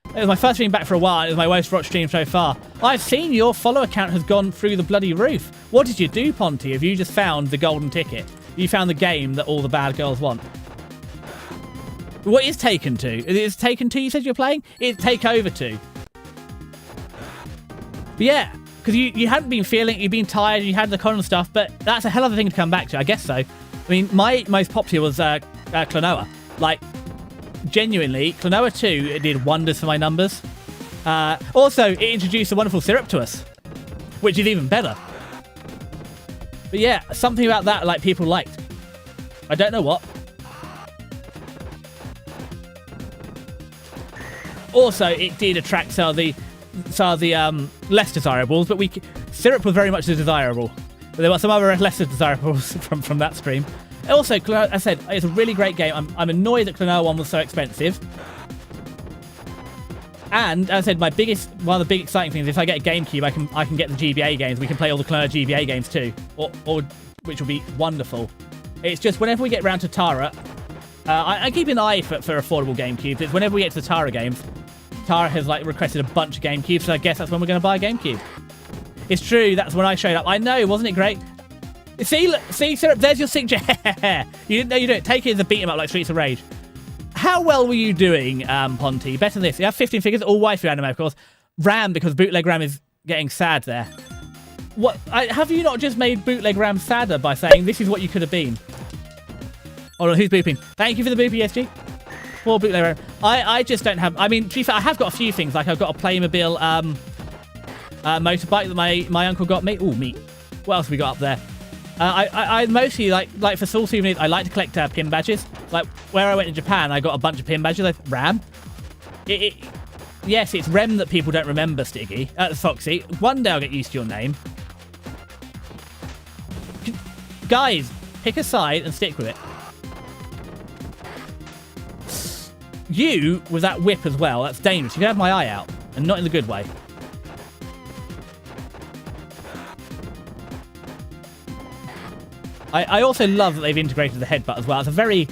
It was my first stream back for a while, and it was my most watched stream so far. I've seen your follower count has gone through the bloody roof. What did you do, Ponty? Have you just found the golden ticket? You found the game that all the bad girls want. What is Taken 2? Is it Taken 2 you said you're playing? It's Takeover 2. But yeah, because you hadn't been feeling, you've been tired, you had the con and stuff, but that's a hell of a thing to come back to, I guess so. I mean, my most popular was Klonoa. Like, genuinely, Klonoa 2 did wonders for my numbers. Also, it introduced a wonderful syrup to us, which is even better. But yeah, something about that, like, people liked. I don't know what. Also, it did attract some of the less desirables, but syrup was very much the desirable. But there were some other less desirables from that stream. Also, I said, it's a really great game. I'm annoyed that Klonoa 1 was so expensive. And, as I said, one of the big exciting things, if I get a GameCube, I can get the GBA games. We can play all the Klonoa GBA games too, which will be wonderful. It's just, whenever we get around to Tara, I keep an eye for affordable GameCubes. It's whenever we get to the Tara games, Tara has, like, requested a bunch of GameCubes, so I guess that's when we're going to buy a GameCube. It's true, that's when I showed up. I know, wasn't it great? See, Syrup, there's your signature. You didn't know you do it. Take it as a beat 'em up like Streets of Rage. How well were you doing, Ponty? Better than this. You have 15 figures, all waifu anime, of course. Ram, because bootleg Ram is getting sad there. What? Have you not just made bootleg Ram sadder by saying this is what you could have been? Hold on, who's booping? Thank you for the boop, ESG. Poor bootleg Ram. I just don't have... I mean, to be fair, I have got a few things. Like, I've got a Playmobil motorbike that my uncle got me. Ooh, meat. What else have we got up there? I mostly, like for Soul Souvenirs, I like to collect pin badges. Like, where I went in Japan, I got a bunch of pin badges. Like, Ram. Yes, it's Rem that people don't remember, Stiggy. Foxy. One day I'll get used to your name. Guys, pick a side and stick with it. You, with that whip as well, that's dangerous. You can have my eye out, and not in the good way. I also love that they've integrated the headbutt as well. It's a very...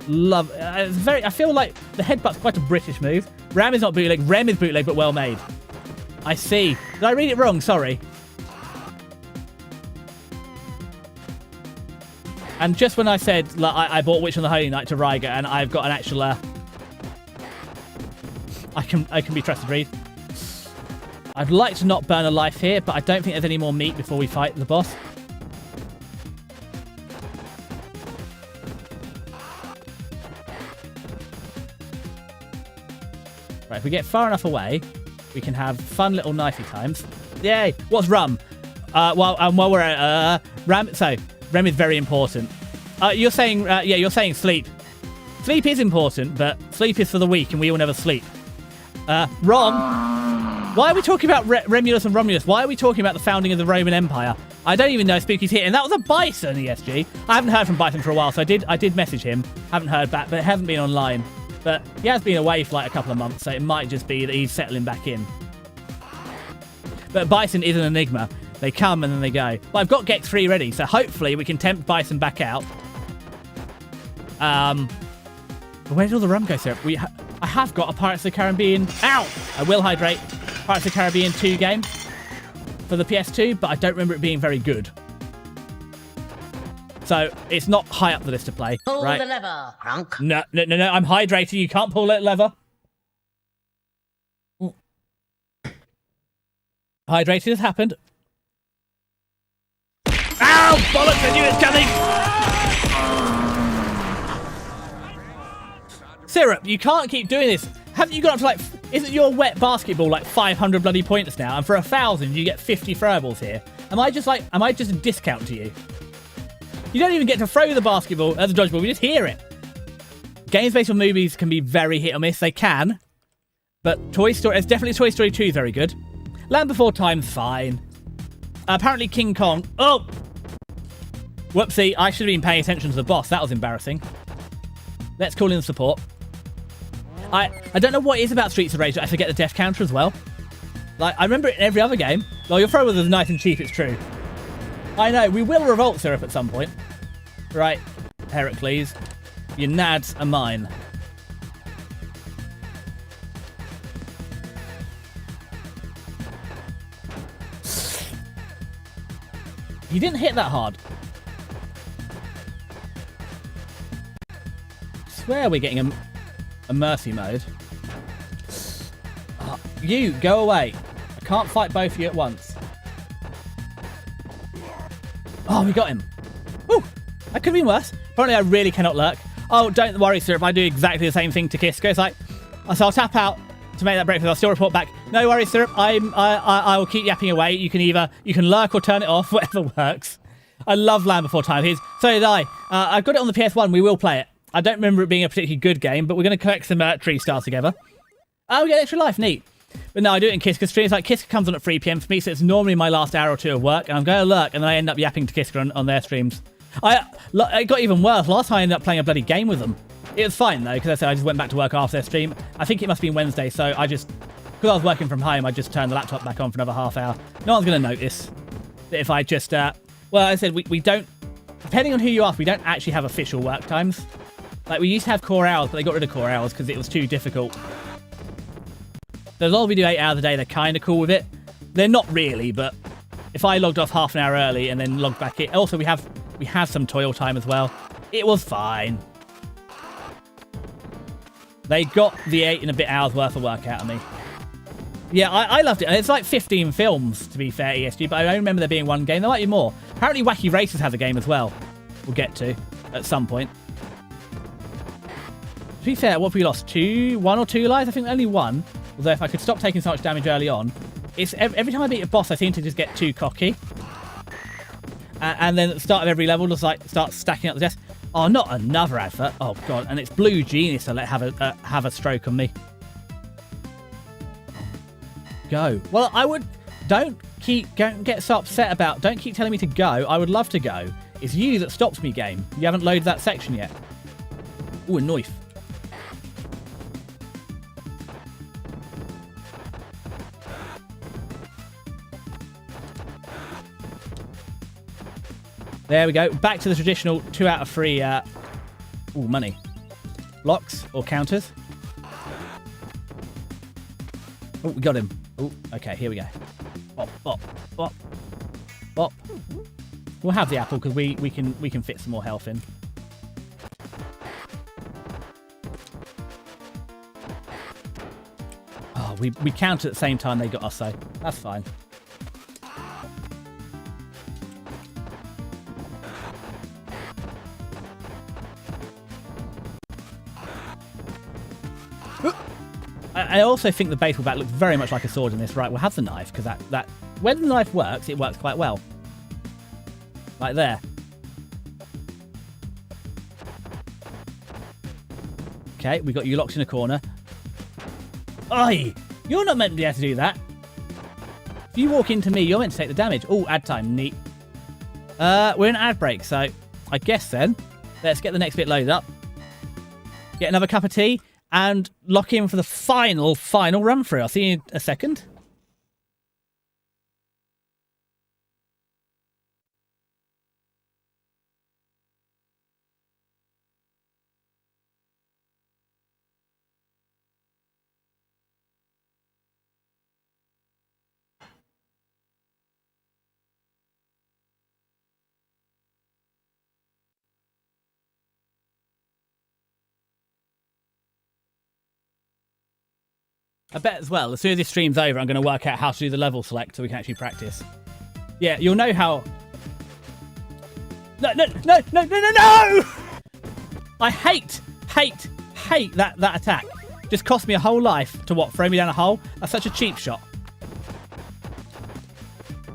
I feel like the headbutt's quite a British move. Ram is not bootleg. Rem is bootleg, but well made. I see. Did I read it wrong? Sorry. And just when I said like, I bought Witch on the Holy Night to Riga, and I've got an actual... I can be trusted, read. I'd like to not burn a life here, but I don't think there's any more meat before we fight the boss. Right, if we get far enough away, we can have fun little knifey times. Yay! What's rum? While we're at Ram, so Rem is very important. You're saying, you're saying sleep. Sleep is important, but sleep is for the weak, and we all never sleep. Rom, why are we talking about Remulus and Romulus? Why are we talking about the founding of the Roman Empire? I don't even know Spooky's here, and that was a Bison, ESG. I haven't heard from Bison for a while, so I did message him. Haven't heard back, but it hasn't been online. But he has been away for like a couple of months, so it might just be that he's settling back in. But Bison is an enigma. They come and then they go. But I've got Gex 3 ready, so hopefully we can tempt Bison back out. Where did all the rum go, sir? I have got a Pirates of the Caribbean... Ow! I will hydrate. Pirates of the Caribbean 2 game for the PS2, but I don't remember it being very good. So it's not high up the list to play. Pull right? the lever, Crunk. No. I'm hydrating. You can't pull that lever. Hydrating has happened. Ow! Bollocks! I knew it was coming! Syrup, you can't keep doing this. Haven't you got up to like... Isn't your wet basketball like 500 bloody points now? And for 1,000 you get 50 throwables here. Am I just a discount to you? You don't even get to throw the basketball as a dodgeball. We just hear it. Games based on movies can be very hit or miss. They can. But Toy Story... It's definitely Toy Story 2 very good. Land Before Time's fine. Apparently King Kong... Oh! Whoopsie. I should have been paying attention to the boss. That was embarrassing. Let's call in support. I don't know what it is about Streets of Rage. I forget the death counter as well. Like, I remember it in every other game. Well, your throw was nice and cheap, it's true. I know, we will revolt Syrup at some point. Right, Heracles. Your nads are mine. You didn't hit that hard. I swear we're getting a mercy mode. You, go away. I can't fight both of you at once. Oh, we got him. Woo! That could have been worse. Apparently I really cannot lurk. Oh, don't worry, Syrup. I do exactly the same thing to Kisko. It's like, so I'll tap out to make that breakfast. I'll still report back. No worries, Syrup. I will keep yapping away. You can lurk or turn it off, whatever works. I love Land Before Time. So did I. I've got it on the PS1. We will play it. I don't remember it being a particularly good game, but we're going to collect some tree stars together. Oh, we get extra life. Neat. But no, I do it in Kiska streams. Like, Kiska comes on at 3 PM for me, so it's normally my last hour or two of work, and I'm going to lurk, and then I end up yapping to Kiska on their streams. It got even worse. Last time I ended up playing a bloody game with them. It was fine, though, because I just went back to work after their stream. I think it must have been Wednesday, so because I was working from home, I just turned the laptop back on for another half hour. No one's going to notice that if I just... well, I said, we don't... Depending on who you ask, we don't actually have official work times. Like, we used to have core hours, but they got rid of core hours because it was too difficult. There's a lot of we do 8 hours a day. They're kind of cool with it. They're not really, but if I logged off half an hour early and then logged back in... Also, we have some toil time as well. It was fine. They got the 8 and a bit hours worth of work out of me. Yeah, I loved it. It's like 15 films, to be fair, ESG, but I don't remember there being one game. There might be more. Apparently Wacky Races has a game as well. We'll get to at some point. To be fair, what have we lost? 1 or 2 lives? I think only 1. Although if I could stop taking so much damage early on. It's every time I beat a boss, I seem to just get too cocky. And then at the start of every level, just like start stacking up the deaths. Oh, not another advert. Oh, God. And it's Blue Genius to let have a stroke on me. Go. Well, I would... Don't get so upset about... Don't keep telling me to go. I would love to go. It's you that stops me, game. You haven't loaded that section yet. Ooh, a knife. There we go. Back to the traditional 2 out of 3... ooh, money. Blocks or counters. Oh, we got him. Oh, okay, here we go. Bop, bop, bop, bop. We'll have the apple because we can fit some more health in. Oh, we counted at the same time they got us, so that's fine. I also think the baseball bat looks very much like a sword in this. Right, we'll have the knife, because that when the knife works, it works quite well. Like there. Okay, we got you locked in a corner. Oi! You're not meant to be able to do that. If you walk into me, you're meant to take the damage. Oh, ad time. Neat. We're in ad break, so I guess then, let's get the next bit loaded up. Get another cup of tea. And lock in for the final run through. I'll see you in a second. I bet as well, as soon as this stream's over, I'm going to work out how to do the level select so we can actually practice. Yeah, you'll know how... No! I hate that attack. Just cost me a whole life to what? Throw me down a hole? That's such a cheap shot.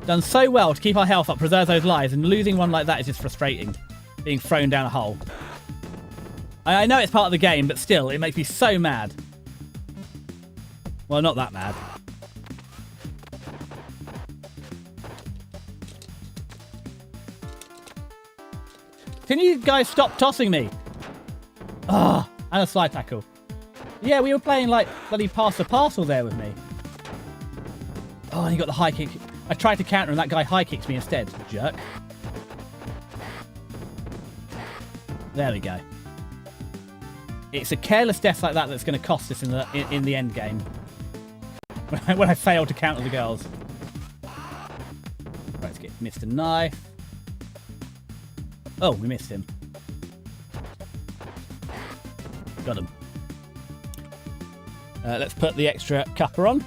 Done so well to keep our health up, preserve those lives, and losing one like that is just frustrating. Being thrown down a hole. I know it's part of the game, but still, it makes me so mad. Well, not that mad. Can you guys stop tossing me? Ah, oh, and a slide tackle. Yeah, we were playing like bloody pass the parcel there with me. Oh, and he got the high kick. I tried to counter and that guy high kicked me instead. Jerk. There we go. It's a careless death like that that's going to cost us in the end game. When I failed to counter the girls. Right, let's get Mr. Knife. Oh, we missed him. Got him. Let's put the extra cuppa on.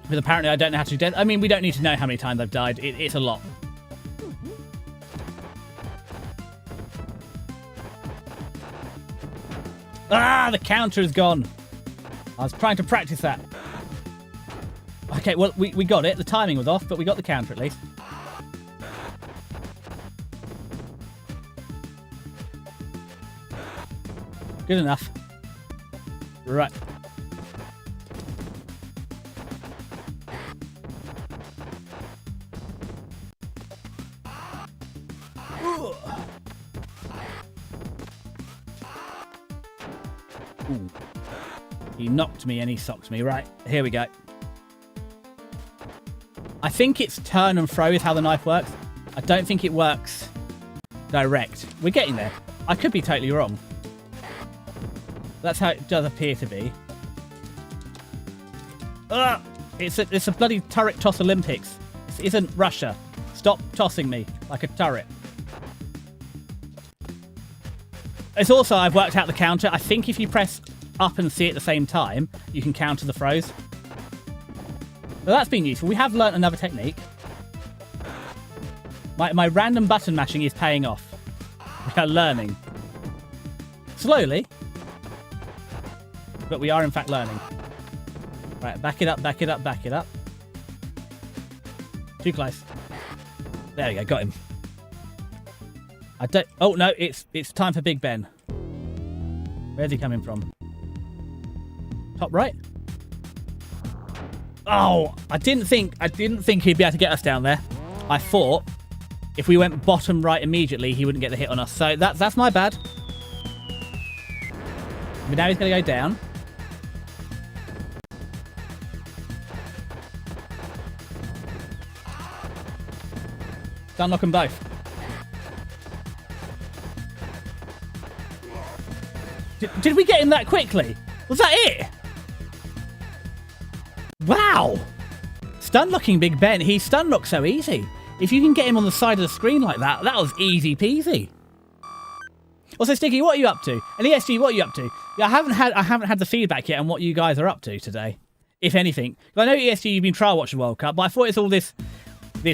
Because apparently I don't know how to do death. I mean, we don't need to know how many times I've died. It's a lot. Ah, the counter is gone. I was trying to practice that. Okay, well, we got it. The timing was off, but we got the counter at least. Good enough. Right. Ooh. He knocked me and he socked me. Right, here we go. I think it's turn and throw is how the knife works. I don't think it works direct. We're getting there. I could be totally wrong. That's how it does appear to be. Ugh! It's a bloody turret toss Olympics. This isn't Russia. Stop tossing me like a turret. It's also, I've worked out the counter. I think if you press up and C at the same time, you can counter the throws. So that's been useful. We have learnt another technique. My random button mashing is paying off. We are learning. Slowly. But we are in fact learning. Right, back it up, back it up, back it up. Too close. There we go, got him. I don't... Oh, no, it's time for Big Ben. Where's he coming from? Top right? Oh, I didn't think he'd be able to get us down there. I thought if we went bottom right immediately, he wouldn't get the hit on us. So that's my bad. But now he's going to go down. Unlock them both. Did we get him that quickly? Was that it? Wow! Stun-locking Big Ben. He stun-locked so easy. If you can get him on the side of the screen like that, that was easy peasy. Also, Sticky, what are you up to? And ESG, what are you up to? Yeah, I haven't had the feedback yet on what you guys are up to today, if anything. I know ESG, you've been trial watching World Cup, but I thought it's all this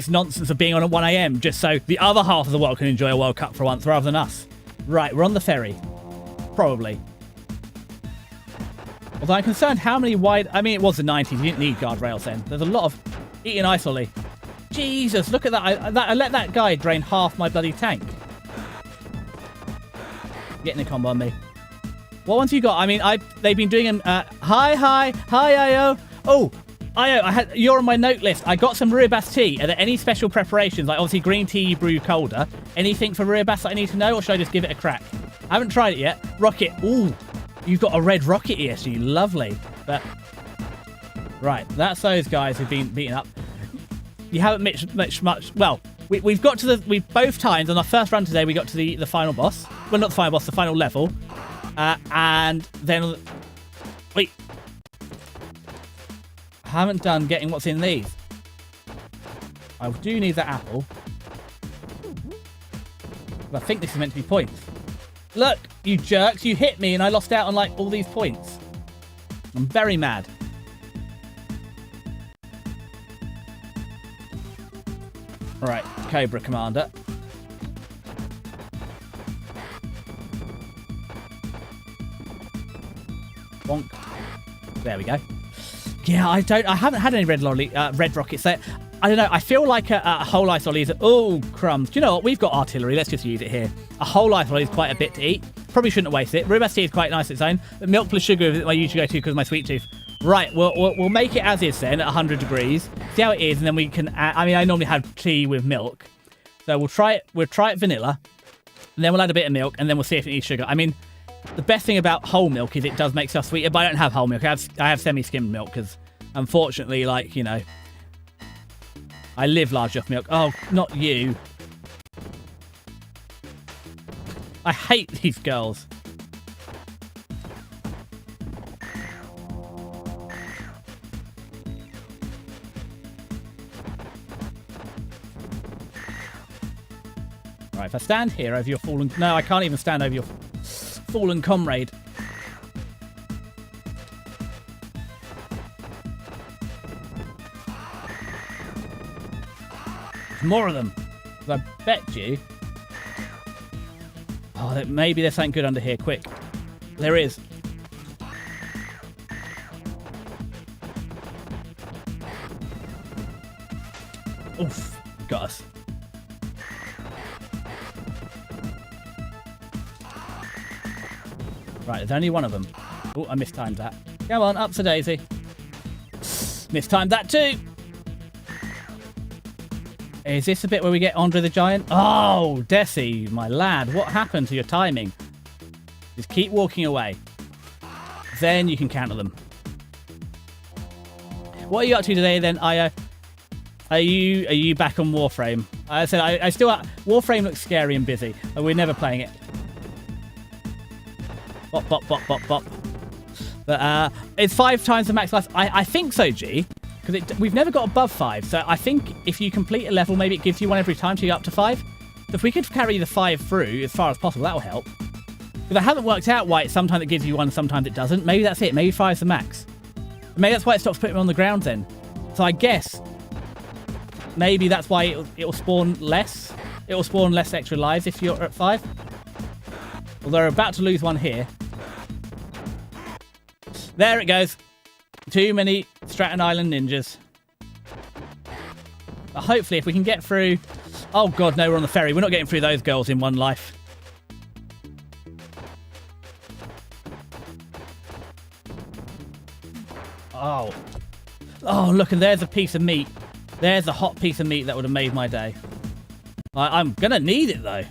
nonsense of being on at 1 AM just so the other half of the world can enjoy a World Cup for once rather than us. Right, we're on the ferry. Probably. Although I'm concerned how many wide... I mean, it was the 90s. You didn't need guardrails then. There's a lot of eating ice lolly. Jesus, look at that. I let that guy drain half my bloody tank. Getting a combo on me. What ones you got? I mean, they've been doing them... Hi, IO. Oh, IO, you're on my note list. I got some Ribas tea. Are there any special preparations? Like, obviously, green tea you brew colder. Anything for Ribas that I need to know, or should I just give it a crack? I haven't tried it yet. Rocket. Ooh, you've got a red rocket ESG. Lovely. But right, that's those guys who've been beaten up. You haven't much. Well, we've got to we both times on our first run today. We got to the final boss. Well, not the final boss, the final level. And then wait, I haven't done getting what's in these. I do need that apple. But I think this is meant to be points. Look, you jerks, you hit me and I lost out on like all these points. I'm very mad. Alright, Cobra Commander. Bonk. There we go. Yeah, I haven't had any red rockets there. I don't know, I feel like a whole ice lolly is... Oh, crumbs. Do you know what? We've got artillery. Let's just use it here. A whole ice lolly is quite a bit to eat. Probably shouldn't waste it. Rhubarb tea is quite nice on its own. But milk plus sugar is my usual go-to because of my sweet tooth. Right, we'll make it as is then at 100 degrees. See how it is, and then we can add... I mean, I normally have tea with milk. So we'll try it vanilla. And then we'll add a bit of milk, and then we'll see if it needs sugar. I mean, the best thing about whole milk is it does make stuff sweeter, but I don't have whole milk. I have semi-skimmed milk because, unfortunately, like, you know... I live large off milk. Oh, not you. I hate these girls. Right, if I stand here over your fallen... No, I can't even stand over your fallen comrade. More of them. I bet you. Oh, maybe there's something good under here. Quick. There is. Oof. Got us. Right, there's only one of them. Oh, I mistimed that. Come on, up to Daisy. Mistimed that too. Is this the bit where we get Andre the Giant? Oh, Desi, my lad. What happened to your timing? Just keep walking away. Then you can counter them. What are you up to today then, Io? Are you back on Warframe? I said I still... Warframe looks scary and busy. But we're never playing it. Bop, bop, bop, bop, bop. But it's 5 times the max life. I think so, G. Because we've never got above 5, so I think if you complete a level, maybe it gives you one every time to get up to 5. So if we could carry the 5 through as far as possible, that will help. Because I haven't worked out why sometimes it gives you one, sometimes it doesn't. Maybe that's it. Maybe 5's the max. Maybe that's why it stops putting me on the ground then. So I guess maybe that's why it'll spawn less. It'll spawn less extra lives if you're at 5. Although we're about to lose one here. There it goes. Too many Stratton Island ninjas. But hopefully if we can get through... Oh god, no, we're on the ferry. We're not getting through those girls in one life. Oh. Oh, look, and there's a piece of meat. There's a hot piece of meat that would have made my day. I'm going to need it, though.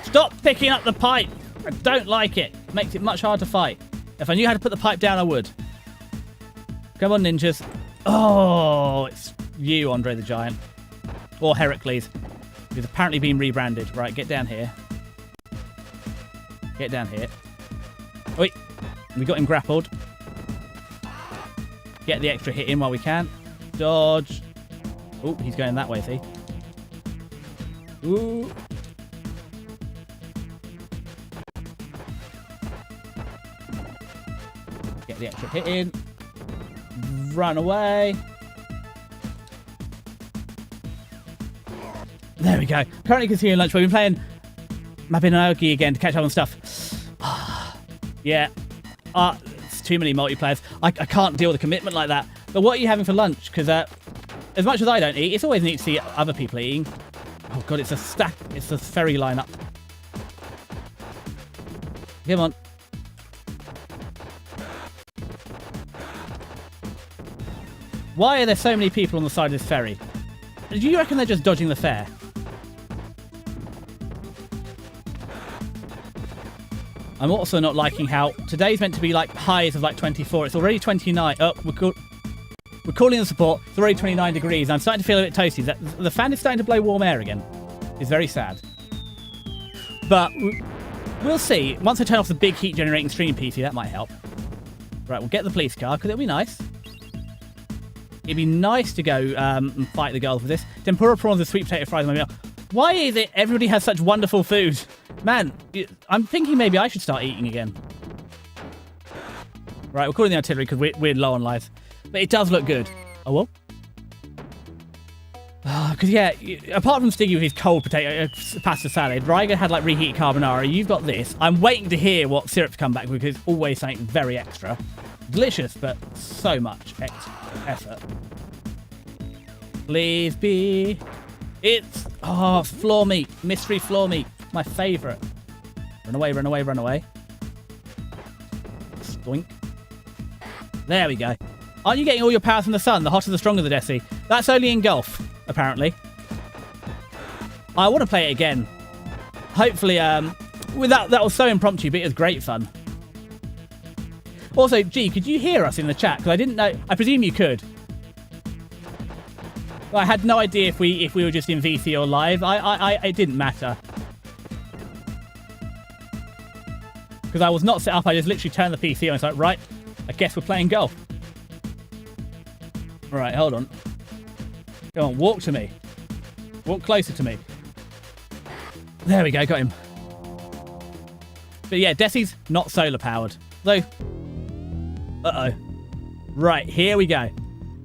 Stop picking up the pipe. I don't like it. It makes it much harder to fight. If I knew how to put the pipe down, I would. Come on, ninjas. Oh, it's you, Andre the Giant. Or Heracles. He's apparently been rebranded. Right, get down here. Get down here. Wait. We got him grappled. Get the extra hit in while we can. Dodge. Oh, he's going that way, see? Ooh. Get the extra hit in. Run away. There we go. Currently continuing lunch. We've been playing Mabinogi again to catch up on stuff. Yeah. It's too many multiplayers. I can't deal with a commitment like that. But what are you having for lunch? Because as much as I don't eat, it's always neat to see other people eating. Oh god, it's a stack. It's a ferry lineup. Come on. Why are there so many people on the side of this ferry? Do you reckon they're just dodging the fare? I'm also not liking how today's meant to be like highs of like 24. It's already 29. Oh, we're calling the support. It's already 29 degrees. I'm starting to feel a bit toasty. The fan is starting to blow warm air again. It's very sad. But we'll see. Once I turn off the big heat generating stream PC, that might help. Right, we'll get the police car because it'll be nice. It'd be nice to go and fight the girls with this. Tempura prawns and sweet potato fries. Why is it everybody has such wonderful food? Man, I'm thinking maybe I should start eating again. Right, we're calling the artillery because we're low on lives. But it does look good. Oh, well. Because, yeah, apart from Stiggy with his cold potato pasta salad, Ryger had, like, reheated carbonara. You've got this. I'm waiting to hear what syrup's come back with because it's always something very extra. Delicious, but so much extra effort. Please be... It's... Oh, floor meat. Mystery floor meat. My favourite. Run away, run away, run away. Spoink. There we go. Aren't you getting all your power from the sun? The hotter, the stronger the Desi. That's only in golf, apparently. I want to play it again. Hopefully, that was so impromptu, but it was great fun. Also, gee, could you hear us in the chat? Because I didn't know. I presume you could. I had no idea if we were just in VC or live. It didn't matter. Because I was not set up. I just literally turned the PC on. I was like, right, I guess we're playing golf. Right, hold on. Come on, walk to me. Walk closer to me. There we go, got him. But yeah, Desi's not solar powered. Though. Uh-oh. Right, here we go.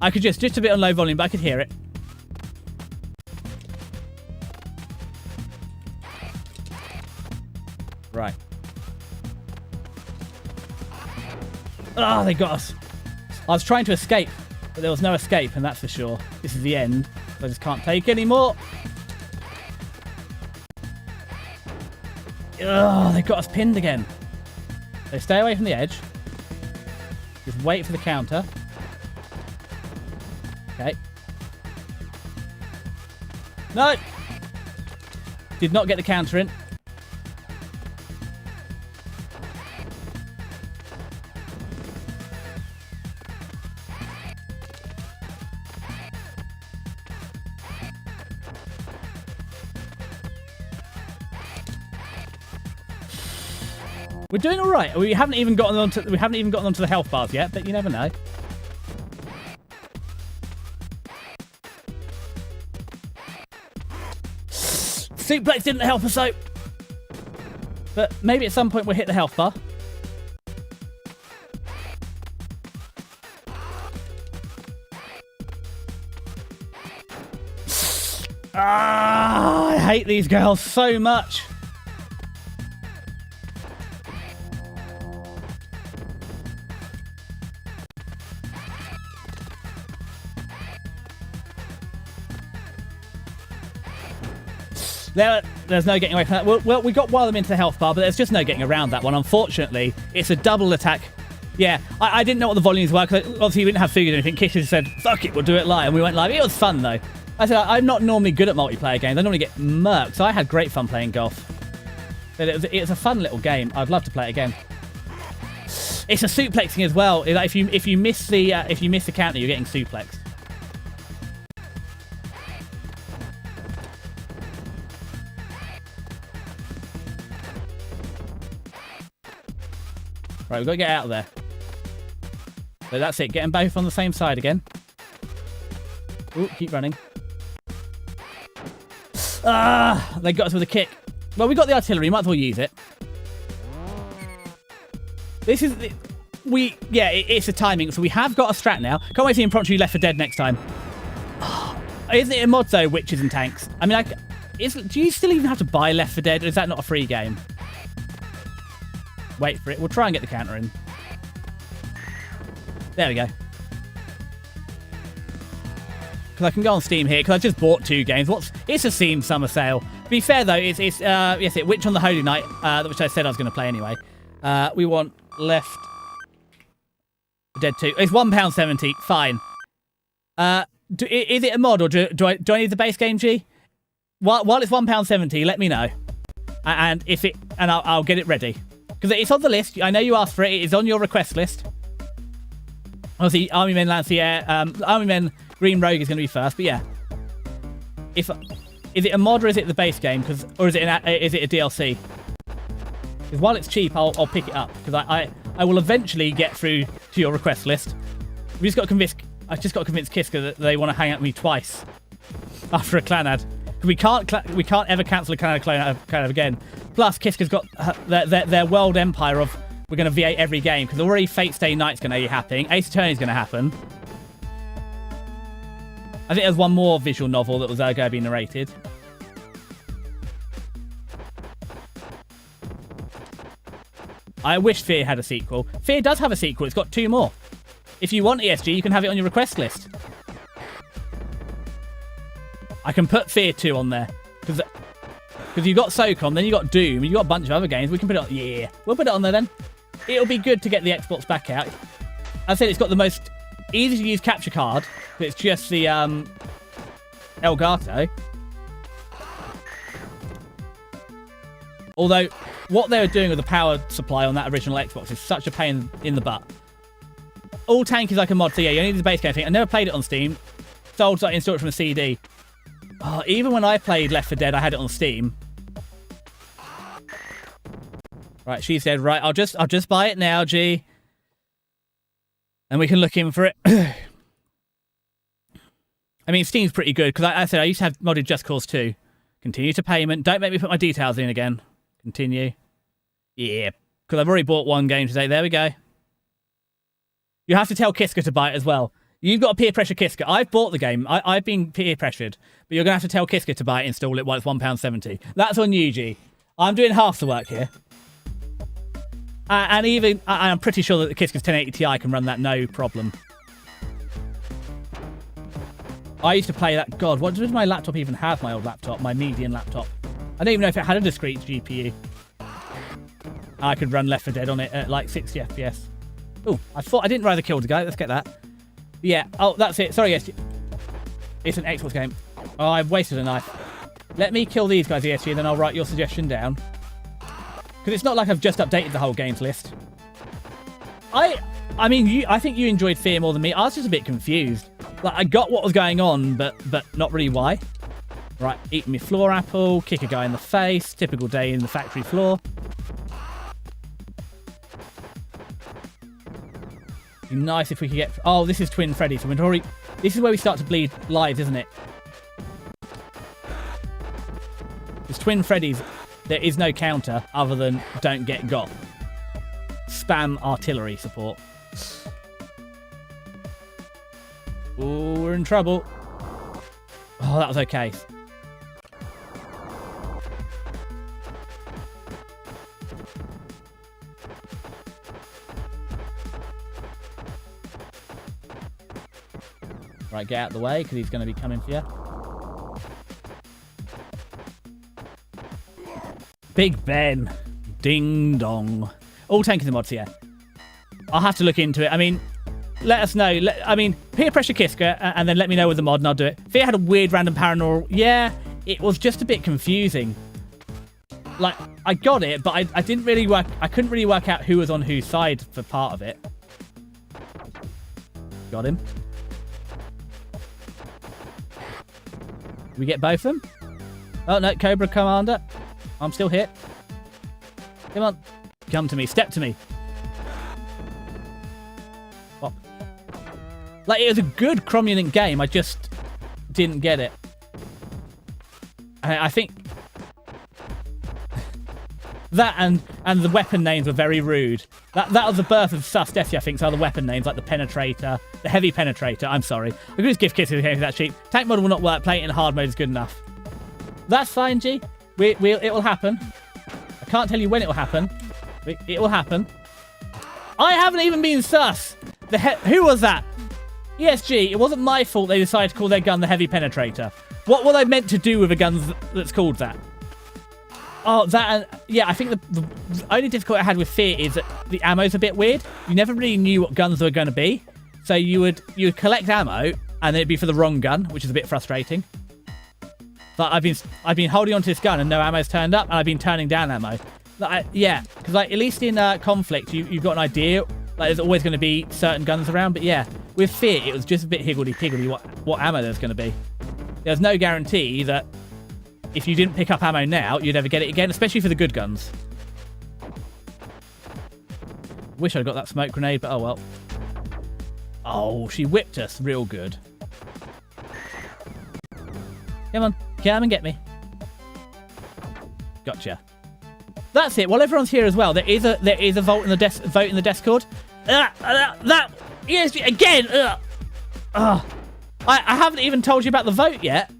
I could just a bit on low volume, but I could hear it. Right. Ah, they got us. I was trying to escape, but there was no escape, and that's for sure. This is the end. I just can't take any more. Oh, they got us pinned again. So stay away from the edge. Just wait for the counter. Okay. No! Did not get the counter in. We're doing all right. We haven't even gotten onto the health bars yet, but you never know. Suplex didn't help us out. But maybe at some point we'll hit the health bar. Ah, I hate these girls so much. There's no getting away from that. Well, we got one of them into the health bar, but there's just no getting around that one. Unfortunately, it's a double attack. Yeah, I didn't know what the volumes were, because obviously we didn't have food or anything. Kish just said, fuck it, we'll do it live. And we went live. It was fun, though. I said, I'm not normally good at multiplayer games. I normally get murked, so I had great fun playing golf. But it was a fun little game. I'd love to play it again. It's a suplexing as well. Like if you miss the counter, you're getting suplexed. Right, we've got to get out of there. So that's it. Get them both on the same side again. Ooh, keep running. Ah, they got us with a kick. Well, we got the artillery. Might as well use it. This is... it's a timing. So we have got a strat now. Can't wait to see impromptu Left 4 Dead next time. Oh, isn't it a mod, though, witches and tanks? I mean, do you still even have to buy Left 4 Dead? Or is that not a free game? Wait for it. We'll try and get the counter in. There we go. Because I can go on Steam here, because I just bought 2 games. It's a Steam summer sale. To be fair, though, it's Witch on the Holy Night, which I said I was going to play anyway. We want Left 4 Dead 2. It's £1.70. Fine. Is it a mod, or do I need the base game, G? While it's £1.70, let me know. And I'll get it ready. Because it's on the list. I know you asked for it. It is on your request list. Obviously, Army Men, Lancier, Army Men, Green Rogue is going to be first. But yeah, is it a mod or is it the base game? Or is it a DLC? Because while it's cheap, I'll pick it up, because I will eventually get through to your request list. I've just got to convince Kiska that they want to hang out with me twice after a clan ad. We can't ever cancel a clan ad again. Plus, Kiska's got their world empire of we're going to V8 every game, because already Fate Stay Night's going to be happening. Ace Attorney's going to happen. I think there's one more visual novel that was going to be narrated. I wish Fear had a sequel. Fear does have a sequel. It's got 2 more. If you want ESG, you can have it on your request list. I can put Fear 2 on there. Because you've got SOCOM, then you've got Doom, and you've got a bunch of other games. We can put it on. Yeah, we'll put it on there then. It'll be good to get the Xbox back out. I said it's got the most easy to use capture card. But it's just the Elgato. Although, what they were doing with the power supply on that original Xbox is such a pain in the butt. All Tank is like a mod, so yeah, you only need the base game thing. I never played it on Steam. Sold, so I installed it from a CD. Oh, even when I played Left 4 Dead, I had it on Steam. Right, she said, right, I'll just buy it now, G. And we can look in for it. I mean, Steam's pretty good, because I said I used to have modded Just Cause 2. Continue to payment. Don't make me put my details in again. Continue. Yeah, because I've already bought 1 game today. There we go. You have to tell Kiska to buy it as well. You've got to peer pressure Kiska. I've bought the game. I've been peer pressured. But you're going to have to tell Kiska to buy it, install it while it's £1.70. That's on you, G. I'm doing half the work here. And even, I'm pretty sure that the Kiska's 1080 Ti can run that no problem. I used to play that. God, what did my laptop even have? My old laptop, my median laptop. I don't even know if it had a discrete GPU. I could run Left 4 Dead on it at like 60 FPS. Oh, I thought I didn't rather kill the guy. Let's get that. Yeah. Oh, that's it. Sorry, yes. It's an Xbox game. Oh, I've wasted a knife. Let me kill these guys, ESG, then I'll write your suggestion down. Because it's not like I've just updated the whole games list. I mean, I think you enjoyed Fear more than me. I was just a bit confused. Like, I got what was going on, but not really why. Right, eat me floor apple, kick a guy in the face, typical day in the factory floor. Be nice if we could get... Oh, this is Twin Freddy, so we're already... This is where we start to bleed lives, isn't it? It's Twin Freddy's. There is no counter other than don't get got. Spam artillery support. Ooh, we're in trouble. Oh, that was okay. Right, get out of the way, because he's going to be coming for you. Big Ben. Ding dong. All tankers and mods, yeah. I'll have to look into it. I mean, let us know. Peer pressure Kiska, and then let me know with the mod, and I'll do it. Fear had a weird random paranormal. Yeah, it was just a bit confusing. Like, I got it, but I didn't really work. I couldn't really work out who was on whose side for part of it. Got him. We get both of them? Oh, no, Cobra Commander. I'm still here. Come on. Come to me. Step to me. Pop. Like, it was a good cromulent game. I just didn't get it. I think... that and the weapon names were very rude. That was the birth of Sus Desi, I think. So the weapon names, like the Penetrator, the Heavy Penetrator. I'm sorry. I could just give kisses if that cheap. Tank model will not work. Playing it in hard mode is good enough. That's fine, G. It will happen. I can't tell you when it will happen. It will happen. I haven't even been sus. Who was that? ESG. It wasn't my fault they decided to call their gun the Heavy Penetrator. What were they meant to do with a gun that's called that? Oh, that and yeah, I think the only difficulty I had with Fear is that the ammo's a bit weird. You never really knew what guns they were going to be, so you would collect ammo and then it'd be for the wrong gun, which is a bit frustrating. But I've been holding onto this gun and no ammo's turned up, and I've been turning down ammo. Yeah, because like at least in conflict you've got an idea. Like there's always going to be certain guns around, but yeah, with Fear it was just a bit higgledy-piggledy what ammo there's going to be. There's no guarantee that if you didn't pick up ammo now, you'd ever get it again, especially for the good guns. Wish I'd got that smoke grenade, but oh well. Oh, she whipped us real good. Come on, come and get me. Gotcha. That's it. While everyone's here as well, there is a vote in the Discord. Yes, again. I haven't even told you about the vote yet.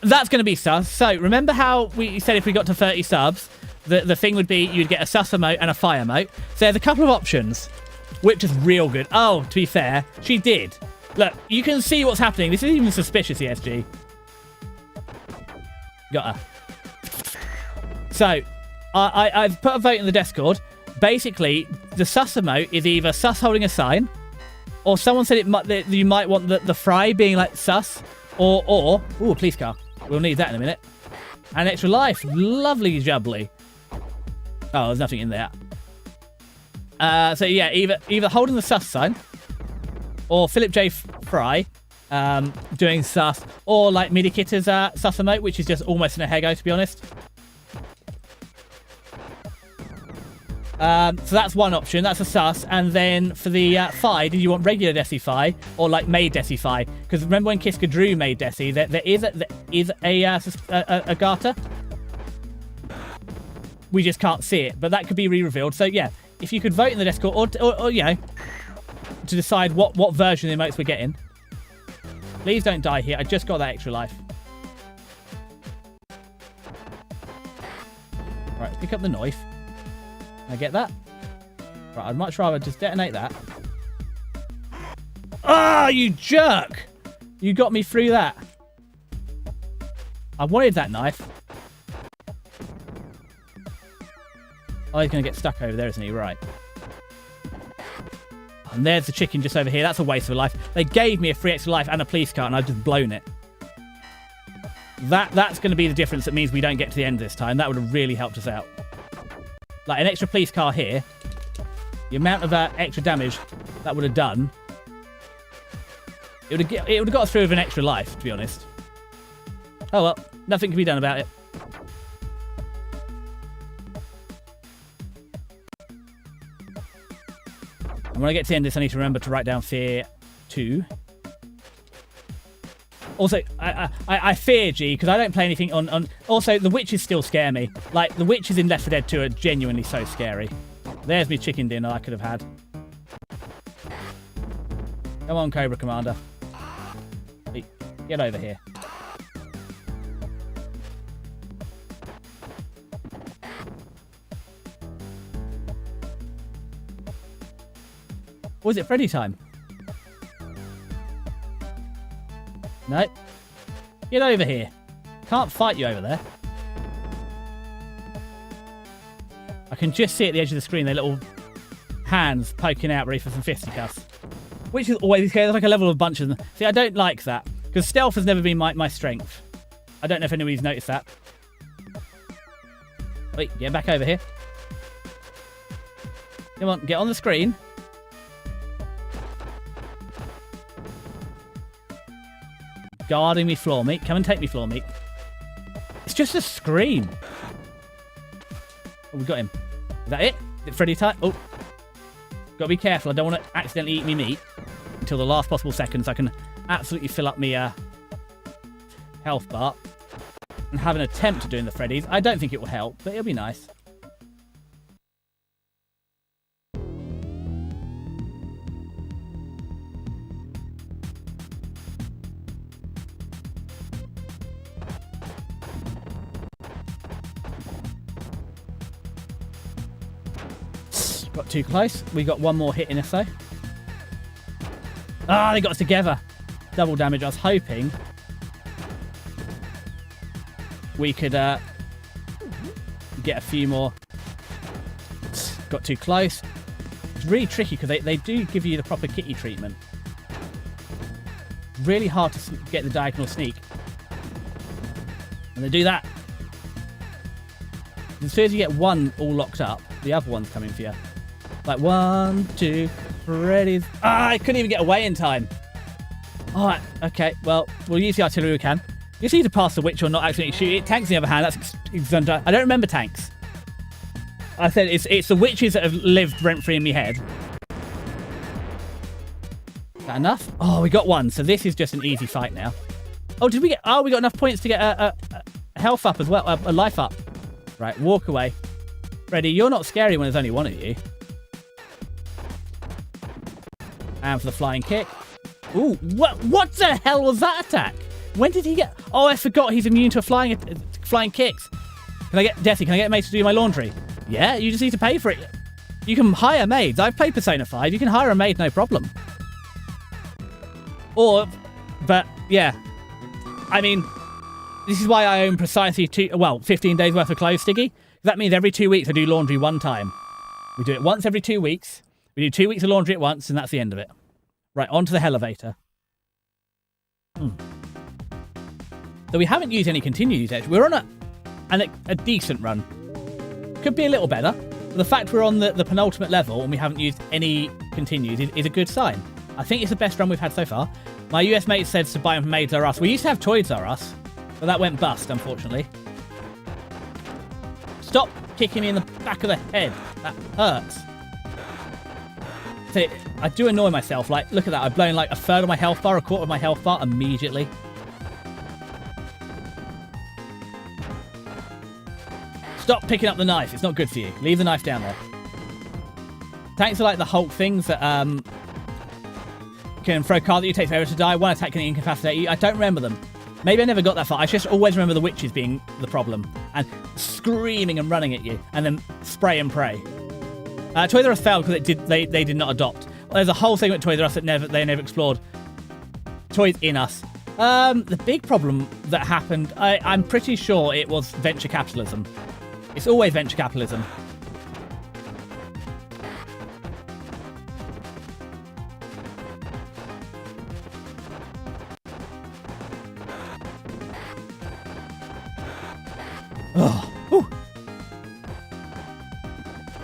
That's going to be sus. So remember how we said if we got to 30 subs, the thing would be you'd get a sus emote and a fire emote. So there's a couple of options, which is real good. Oh, to be fair, she did. Look, you can see what's happening. This is even suspicious, ESG. Got her. So I've put a vote in the Discord. Basically, the sus emote is either sus holding a sign, or someone said that you might want the fry being like sus, or ooh, a police car. We'll need that in a minute. And extra life. Lovely jubbly. Oh, there's nothing in there. So yeah, either holding the sus sign, or Philip J. Fry doing sus, or like Midikitter's sus emote, which is just almost an Ahego, to be honest. So that's one option. That's a sus. And then for the Fi, did you want regular Desi Fi or like made Desi Fi? Because remember when Kiska Drew made Desi, there is a Garter. We just can't see it, but that could be re-revealed. So yeah, if you could vote in the Discord, or you know, to decide what version of the emotes we're getting. Please don't die here. I just got that extra life. Right, pick up the knife. I get that? Right, I'd much rather just detonate that. Ah, oh, you jerk! You got me through that. I wanted that knife. Oh, he's going to get stuck over there, isn't he? Right. And there's the chicken just over here. That's a waste of a life. They gave me a free extra life and a police car, and I've just blown it. That's going to be the difference that means we don't get to the end this time. That would have really helped us out. Like an extra police car here, the amount of extra damage that would have done, it would have got us through with an extra life, to be honest. Oh well, nothing can be done about it. And when I get to the end of this, I need to remember to write down Fear 2. Also, I fear G, because I don't play anything on... Also, the witches still scare me. Like, the witches in Left 4 Dead 2 are genuinely so scary. There's me chicken dinner I could have had. Come on, Cobra Commander. Hey, get over here. Or is it Freddy time? No. Get over here. Can't fight you over there. I can just see at the edge of the screen their little hands poking out ready for some fisticuffs. Which is always scary. There's like a level of bunch of them. See, I don't like that. Because stealth has never been my strength. I don't know if anybody's noticed that. Wait, get back over here. Come on, get on the screen. Guarding me floor meat. Come and take me floor meat. It's just a scream. Oh, we got him. Is that it? Is it Freddy time? Oh. Gotta be careful. I don't want to accidentally eat me meat until the last possible second so I can absolutely fill up my health bar and have an attempt at doing the Freddies. I don't think it will help, but it'll be nice. Got too close. We got one more hit in us though. Ah, they got us together. Double damage. I was hoping we could get a few more. Got too close. It's really tricky because they do give you the proper kitty treatment. Really hard to get the diagonal sneak. And they do that. As soon as you get one all locked up, the other one's coming for you. Like 1, 2, Freddy's. Ah, I couldn't even get away in time. Alright, okay, well, we'll use the artillery we can. You just need to pass the witch or not accidentally shoot it. Tanks, on the other hand, that's... I don't remember tanks. I said it's the witches that have lived rent-free in my head. Is that enough? Oh, we got one, so this is just an easy fight now. Oh, did we get... Oh, we got enough points to get a health up as well, a life up. Right, walk away. Freddy, you're not scary when there's only one of you. And for the flying kick. Ooh, what the hell was that attack? When did he get... Oh, I forgot he's immune to flying kicks. Can I get... Deathy, can I get a maid to do my laundry? Yeah, you just need to pay for it. You can hire maids. I've played Persona 5. You can hire a maid, no problem. But, yeah. I mean, this is why I own precisely 15 days worth of clothes, Stiggy. That means every 2 weeks I do laundry one time. We do it once every 2 weeks. We do 2 weeks of laundry at once, and that's the end of it. Right, onto the elevator. So we haven't used any continues yet. We're on a decent run. Could be a little better. But the fact we're on the penultimate level and we haven't used any continues is a good sign. I think it's the best run we've had so far. My US mate said to buy them from Maids R Us. We used to have Toys R Us, but that went bust, unfortunately. Stop kicking me in the back of the head. That hurts. See, I do annoy myself. Like, look at that. I've blown like a third of my health bar, a quarter of my health bar immediately. Stop picking up the knife. It's not good for you. Leave the knife down there. Tanks are like the Hulk things that can throw card that you take forever to die. One attack can incapacitate you. I don't remember them. Maybe I never got that far. I just always remember the witches being the problem and screaming and running at you and then spray and pray. Toys R Us failed because they did not adopt. Well, there's a whole segment of Toys R Us that they never explored. Toys in Us. The big problem that happened, I'm pretty sure it was venture capitalism. It's always venture capitalism.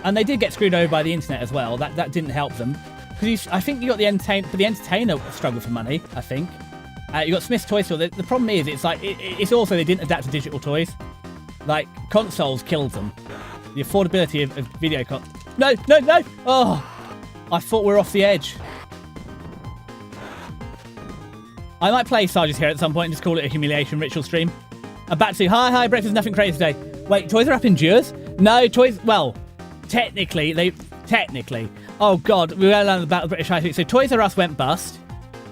And they did get screwed over by the internet as well. That didn't help them. Because I think you got the entertainer struggled for money, I think. You got Smith's Toy Store. The problem is, it's also they didn't adapt to digital toys. Like, consoles killed them. The affordability of video No! Oh! I thought we were off the edge. I might play Sarge's here at some point and just call it a humiliation ritual stream. Back to hi, breakfast, nothing crazy today. Wait, Toys R Us endures? No, well, technically. Oh God, we were learning about the British High Street. So Toys R Us went bust.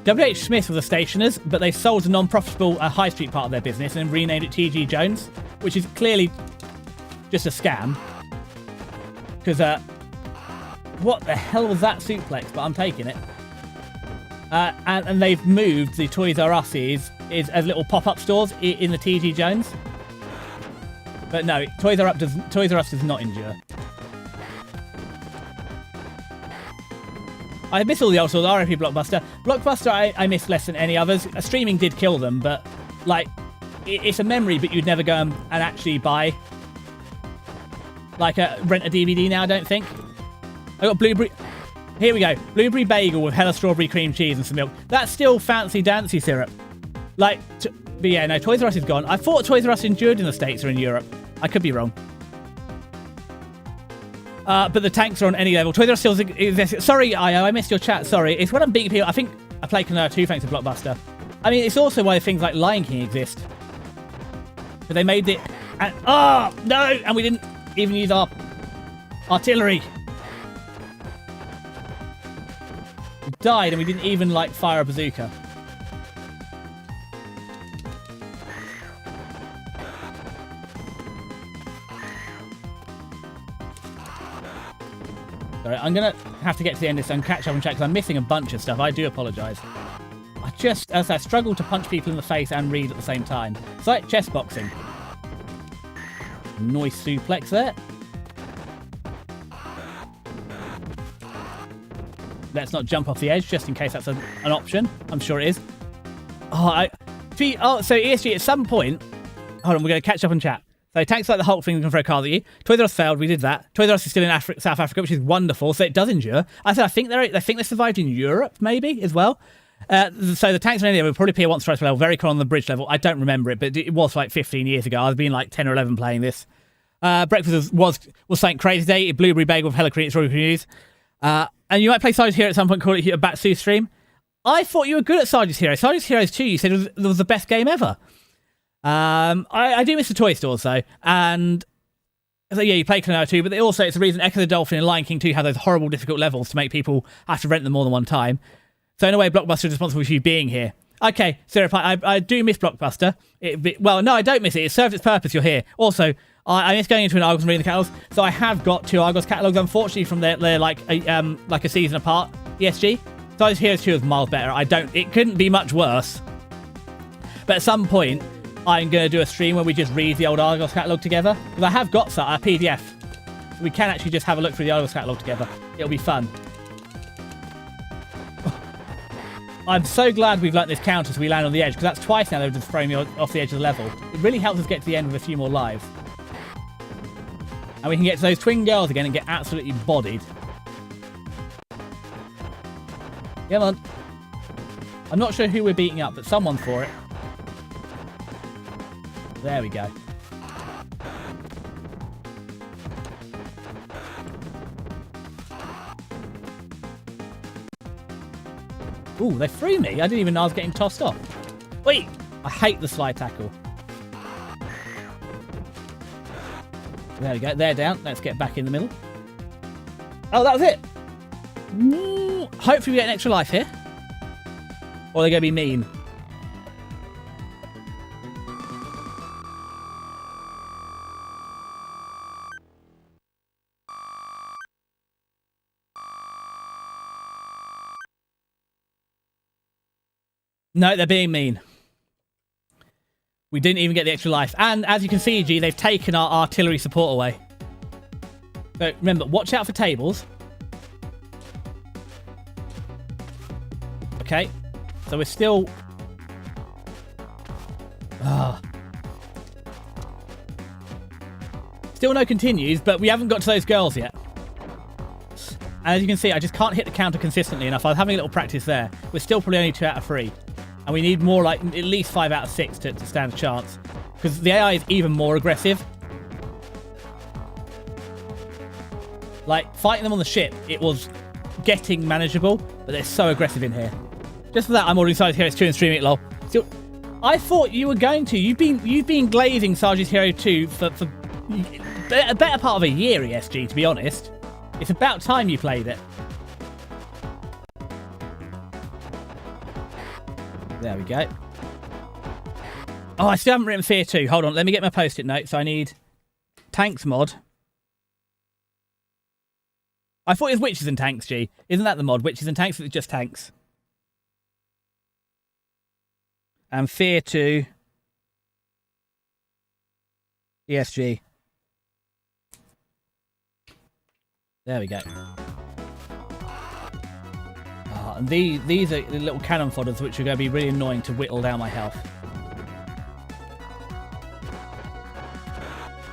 W.H. Smith were the stationers, but they sold the non-profitable high street part of their business and renamed it T.G. Jones, which is clearly just a scam. Because, what the hell was that suplex? But I'm taking it. And they've moved the Toys R Us is as little pop-up stores in the T.G. Jones. But no, Toys R Us does not endure. I miss all the old stores. RIP Blockbuster. Blockbuster I miss less than any others. Streaming did kill them, but like it's a memory, but you'd never go and actually buy. Like rent a DVD now, I don't think. I got blueberry. Here we go. Blueberry bagel with hella strawberry cream cheese and some milk. That's still fancy dancy syrup. Like, but yeah, no, Toys R Us is gone. I thought Toys R Us endured in the States or in Europe. I could be wrong. But the tanks are on any level. Toys R Us still exists. Sorry, I missed your chat. Sorry. It's when I'm beating people. I think I played Canard 2 thanks to Blockbuster. I mean, it's also why things like Lion King exist. But they made it. And, oh, no! And we didn't even use our artillery. We died and we didn't even, like, fire a bazooka. Sorry, I'm going to have to get to the end of this and catch up and check because I'm missing a bunch of stuff. I do apologise. As I struggle to punch people in the face and read at the same time. It's like chess boxing. Nice suplex there. Let's not jump off the edge just in case that's an option. I'm sure it is. So ESG at some point... Hold on, we're going to catch up and chat. So tanks like the Hulk thing can throw cards at you. Toys R Us failed. We did that. Toys R Us is still in South Africa, which is wonderful. So it does endure. I think they survived in Europe maybe as well. So the tanks in India would probably appear once or twice per level. Very cool on the bridge level. I don't remember it, but it was like 15 years ago. I was being like 10 or 11 playing this. Breakfast was something crazy today. Blueberry bagel with hella cream news. And you might play Sarge's Hero at some point. Call it a Batsu stream. I thought you were good at Sarge's Hero. Sarge's Heroes 2. You said it was the best game ever. I do miss the toy stores though, and so yeah, you play Canard 2, but it's the reason Echo the Dolphin and Lion King 2 have those horrible difficult levels to make people have to rent them more than one time. So in a way, Blockbuster is responsible for you being here. Okay, Sarah, I do miss Blockbuster. Well, no, I don't miss it. It served its purpose. You're here. Also, I miss going into an Argos and reading the catalogs. So I have got 2 Argos catalogs. Unfortunately, from they're like a season apart. ESG. So Heroes 2 is miles better. It couldn't be much worse. But at some point, I'm going to do a stream where we just read the old Argos catalogue together. Because I have got a PDF. So we can actually just have a look through the Argos catalogue together. It'll be fun. I'm so glad we've learnt this counter so we land on the edge. Because that's twice now they've just thrown me off the edge of the level. It really helps us get to the end with a few more lives. And we can get to those twin girls again and get absolutely bodied. Come on. I'm not sure who we're beating up, but someone's for it. There we go. Ooh, they threw me. I didn't even know I was getting tossed off. Wait! I hate the slide tackle. There we go. They're down. Let's get back in the middle. Oh, that was it. Ooh. Hopefully we get an extra life here. Or they're going to be mean. No, they're being mean. We didn't even get the extra life. And as you can see, G, they've taken our artillery support away. So remember, watch out for tables. Okay. So we're still... Still no continues, but we haven't got to those girls yet. And as you can see, I just can't hit the counter consistently enough. I was having a little practice there. We're still probably only 2 out of 3. And we need more, like, at least 5 out of 6 to stand a chance. Because the AI is even more aggressive. Like, fighting them on the ship, it was getting manageable. But they're so aggressive in here. Just for that, I'm ordering Sarge's Hero 2 and streaming it, lol. Still, I thought you were going to. You've been glazing Sarge's Hero 2 for a better part of a year, ESG, to be honest. It's about time you played it. There we go. Oh, I still haven't written Fear 2. Hold on, let me get my post-it notes. I need Tanks mod. I thought it was Witches and Tanks, G. Isn't that the mod? Witches and Tanks? It's just Tanks. And Fear 2. ESG. There we go. Oh, and these are the little cannon fodders which are going to be really annoying to whittle down my health.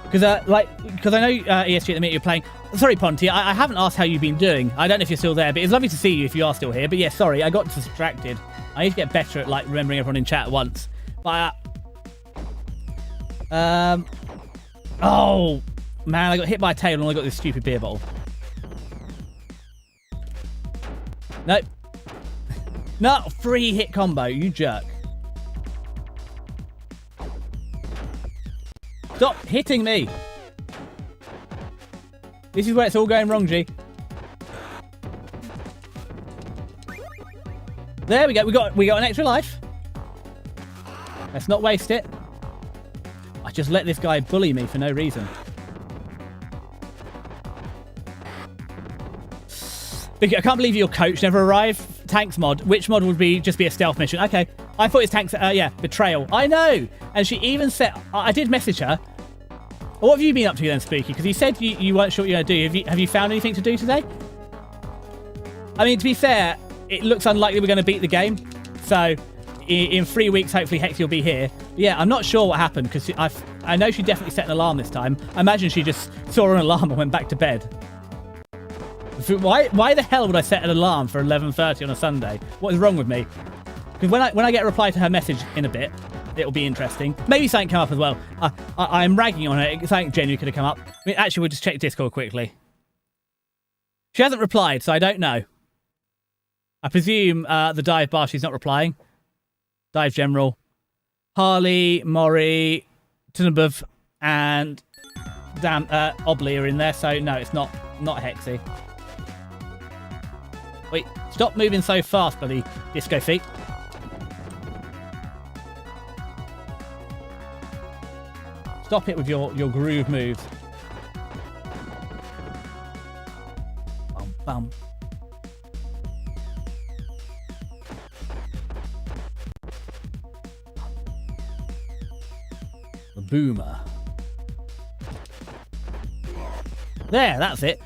Because I know ESG at the minute you're playing. Sorry, Ponty, I haven't asked how you've been doing. I don't know if you're still there, but it's lovely to see you if you are still here. But yeah, sorry, I got distracted. I need to get better at like remembering everyone in chat at once. But oh man, I got hit by a tail and I got this stupid beer bottle. Nope. No, free hit combo, you jerk. Stop hitting me. This is where it's all going wrong, G. There we go. We got an extra life. Let's not waste it. I just let this guy bully me for no reason. I can't believe your coach never arrived. Tanks mod. Which mod would be just be a stealth mission? Okay. I thought it was Tanks. Yeah, Betrayal. I know. And she even said, I did message her. What have you been up to then, Spooky? Because you said you weren't sure what you're going to do. Have you found anything to do today? I mean, to be fair, it looks unlikely we're going to beat the game. So, in 3 weeks, hopefully Hexy will be here. But yeah, I'm not sure what happened because I know she definitely set an alarm this time. I imagine she just saw an alarm and went back to bed. Why the hell would I set an alarm for 11:30 on a Sunday? What is wrong with me? Because when I get a reply to her message in a bit, it'll be interesting. Maybe something come up as well. I'm ragging on her. Something genuine could have come up. I mean, actually, we'll just check Discord quickly. She hasn't replied, so I don't know. I presume the dive bar, she's not replying. Dive General. Harley, Maury, Tunabov, and damn, Obley are in there, so no, it's not Hexy. Wait, stop moving so fast, buddy. Disco feet. Stop it with your groove moves. Bum, bum. The boomer. There, that's it.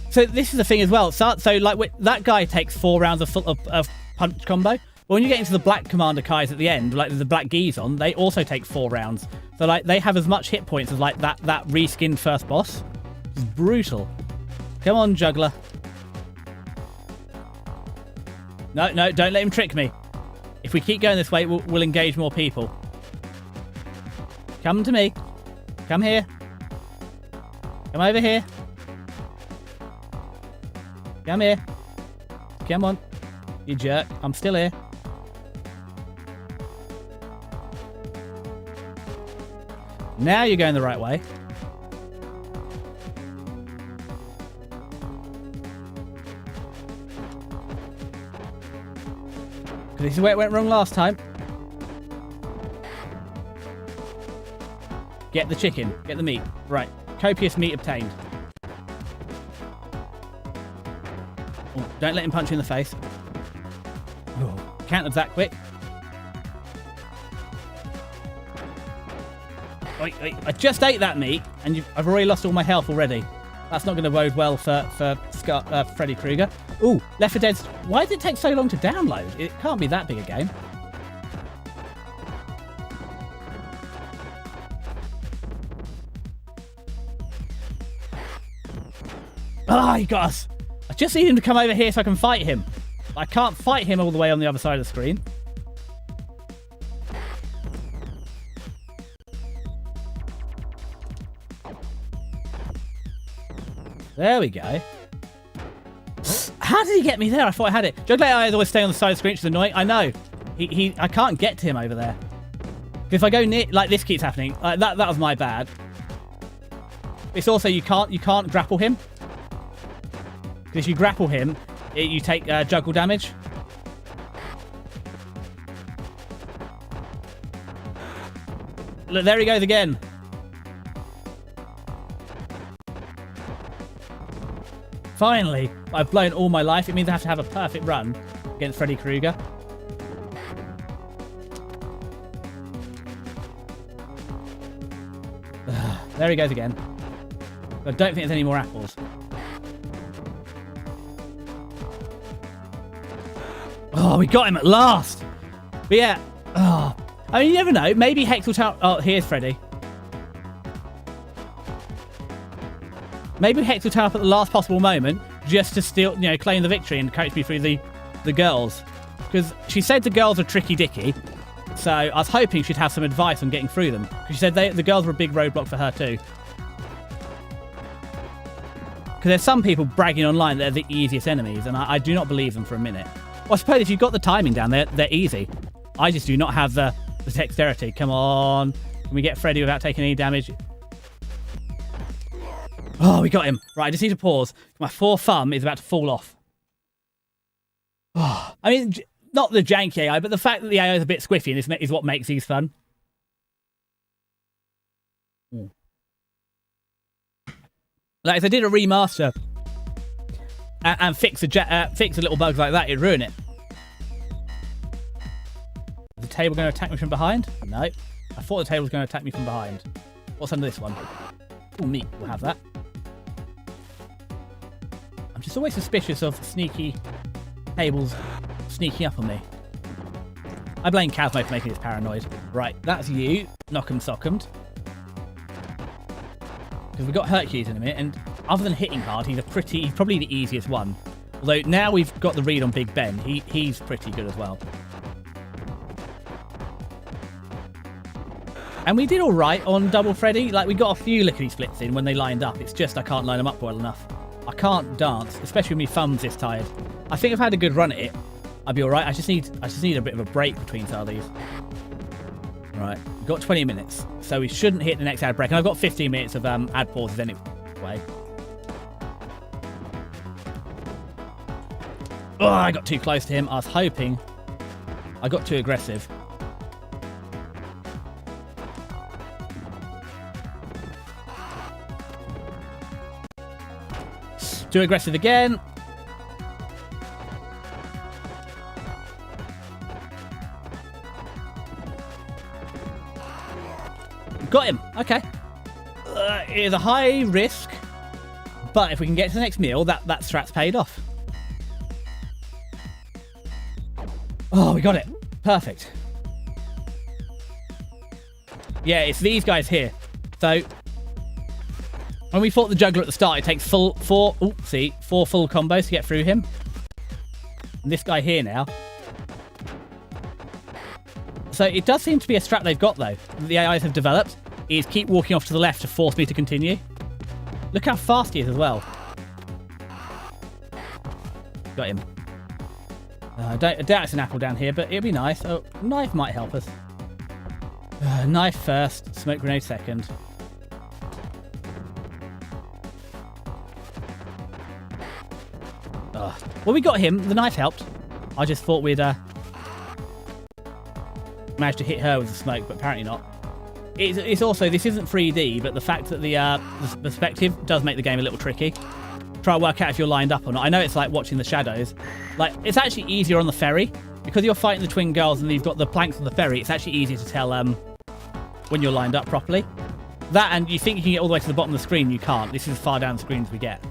So this is the thing as well. So like that guy takes 4 rounds of punch combo. But when you get into the black commander Kais at the end, like the black geese on, they also take 4 rounds. So like they have as much hit points as like that reskinned first boss. It's brutal. Come on, juggler. No, don't let him trick me. If we keep going this way, we'll engage more people. Come to me. Come here. Come over here. Come here. Come on. You jerk. I'm still here. Now you're going the right way. Because this is where it went wrong last time. Get the chicken. Get the meat. Right. Copious meat obtained. Oh, don't let him punch you in the face. Oh, countered that quick. Wait, I just ate that meat, and I've already lost all my health already. That's not going to bode well for Freddy Krueger. Ooh, Left 4 Dead. Why did it take so long to download? It can't be that big a game. Ah, he got us. I just need him to come over here so I can fight him. I can't fight him all the way on the other side of the screen. There we go. How did he get me there? I thought I had it. Juggler AI is always staying on the side of the screen, which is annoying. I know. I can't get to him over there. If I go near, like this keeps happening. That was my bad. It's also you can't grapple him. Because if you grapple him, you take juggle damage. Look, there he goes again. Finally, I've blown all my life. It means I have to have a perfect run against Freddy Krueger. There he goes again. I don't think there's any more apples. Oh, we got him at last. But yeah, I mean, you never know. Maybe Hex will tell... Oh, here's Freddy. Maybe Hex will turn up at the last possible moment just to steal, claim the victory and coach me through the girls. Because she said the girls are tricky dicky. So I was hoping she'd have some advice on getting through them. Because she said the girls were a big roadblock for her too. Because there's some people bragging online that they're the easiest enemies, and I do not believe them for a minute. Well, I suppose if you've got the timing down, they're easy. I just do not have the dexterity. Come on. Can we get Freddy without taking any damage? Oh, we got him. Right, I just need to pause. My thumb is about to fall off. Oh, I mean, not the janky AI, but the fact that the AI is a bit squiffy is what makes these fun. Like, if they did a remaster and fix the little bugs like that, it'd ruin it. Is the table going to attack me from behind? No. I thought the table was going to attack me from behind. What's under this one? Oh, meat. We'll have that. I'm just always suspicious of sneaky tables sneaking up on me. I blame Cosmo for making this paranoid. Right, that's you. Knock'em sock'emed. Because we've got Hercules in a minute, and other than hitting hard, he's probably the easiest one. Although now we've got the read on Big Ben, he's pretty good as well. And we did all right on Double Freddy. Like, we got a few lickety splits in when they lined up. It's just I can't line them up well enough. I can't dance, especially when my thumb's this tired. I think if I had a good run at it, I'd be all right. I just need a bit of a break between some of these. Right, we've got 20 minutes, so we shouldn't hit the next ad break. And I've got 15 minutes of ad pauses anyway. Oh, I got too close to him. I was hoping I got too aggressive. Too aggressive again. Got him. Okay. It is a high risk, but if we can get to the next meal, that strat's paid off. Oh, we got it. Perfect. Yeah, it's these guys here. So when we fought the juggler at the start, it takes four full combos to get through him. And this guy here now. So it does seem to be a strat they've got, though. The AIs have developed, is keep walking off to the left to force me to continue. Look how fast he is as well. Got him. I doubt it's an apple down here, but it'd be nice. Oh, knife might help us. Knife first, smoke grenade second. Well, we got him. The knife helped. I just thought we'd manage to hit her with the smoke, but apparently not. It's also, this isn't 3D, but the fact that the perspective does make the game a little tricky. Try to work out if you're lined up or not. I know it's like watching the shadows. Like, it's actually easier on the ferry. Because you're fighting the twin girls and you've got the planks on the ferry, it's actually easier to tell when you're lined up properly. That, and you think you can get all the way to the bottom of the screen, you can't. This is as far down the screen as we get.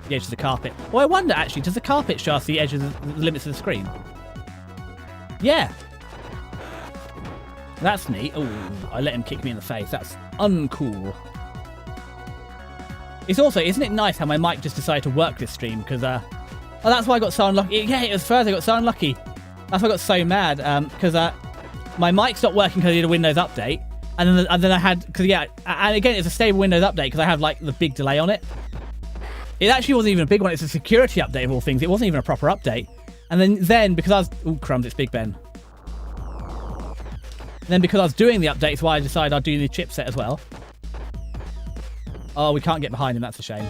The edge of the carpet. Well, I wonder, actually, does the carpet show us the edge of the limits of the screen? Yeah. That's neat. Oh, I let him kick me in the face. That's uncool. It's also, isn't it nice how my mic just decided to work this stream? Because, oh, that's why I got so unlucky. Yeah, it was first I got so unlucky. That's why I got so mad. Because my mic stopped working because I did a Windows update. And then I had, because, yeah, and again, it's a stable Windows update because I have, like, the big delay on it. It actually wasn't even a big one. It's a security update of all things. It wasn't even a proper update. And then because I was... Oh, crumbs, it's Big Ben. And then because I was doing the updates, why I decided I'd do the chipset as well. Oh, we can't get behind him. That's a shame.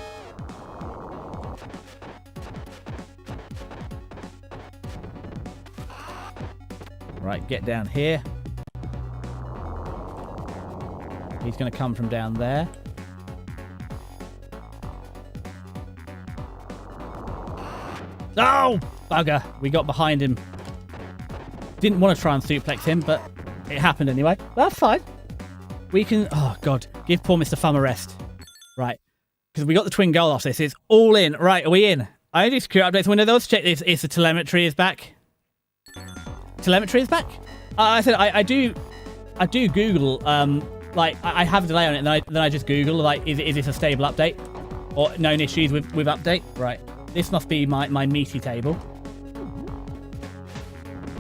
Right, get down here. He's going to come from down there. Oh, bugger. We got behind him. Didn't want to try and suplex him, but it happened anyway. That's fine. We can... Oh, God. Give poor Mr. Thumb a rest. Right. Because we got the twin goal off this. It's all in. Right, are we in? I only do security updates window. Let's check this. If the telemetry is back. Telemetry is back? I said I do Google, like, I have a delay on it, and then I just Google, like, is this a stable update? Or known issues with update? Right. This must be my meaty table.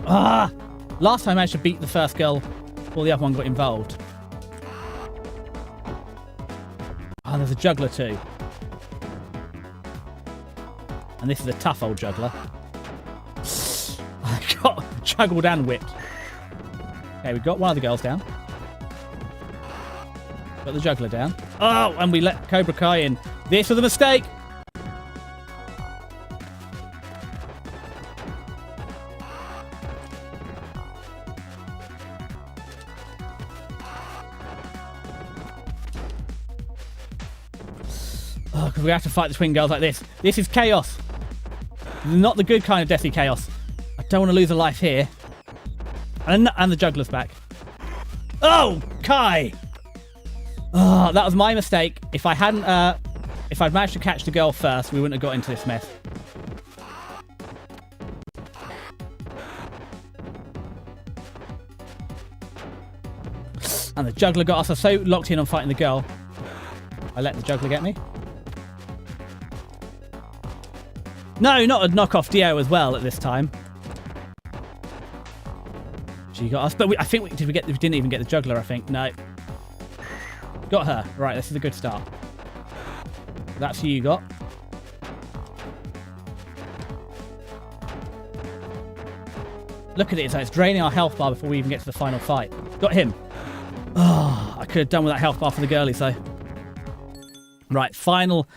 Ah! Last time I managed to beat the first girl before the other one got involved. Oh, there's a juggler too. And this is a tough old juggler. I got juggled and whipped. Okay, we've got one of the girls down. Got the juggler down. Oh, and we let Cobra Kai in. This was a mistake. Oh, because we have to fight the twin girls like this. This is chaos. Not the good kind of deathly chaos. I don't want to lose a life here. And the juggler's back. Oh, Kai! Oh, that was my mistake. If I hadn't, if I'd managed to catch the girl first, we wouldn't have got into this mess. And the juggler got us. I was so locked in on fighting the girl. I let the juggler get me. No, not a knockoff Dio as well at this time. She got us, but I think we didn't even get the juggler. I think no. Got her. Right, this is a good start. That's who you got. Look at it, it's draining our health bar before we even get to the final fight. Got him. Oh, I could have done with that health bar for the girlie, so. Right, final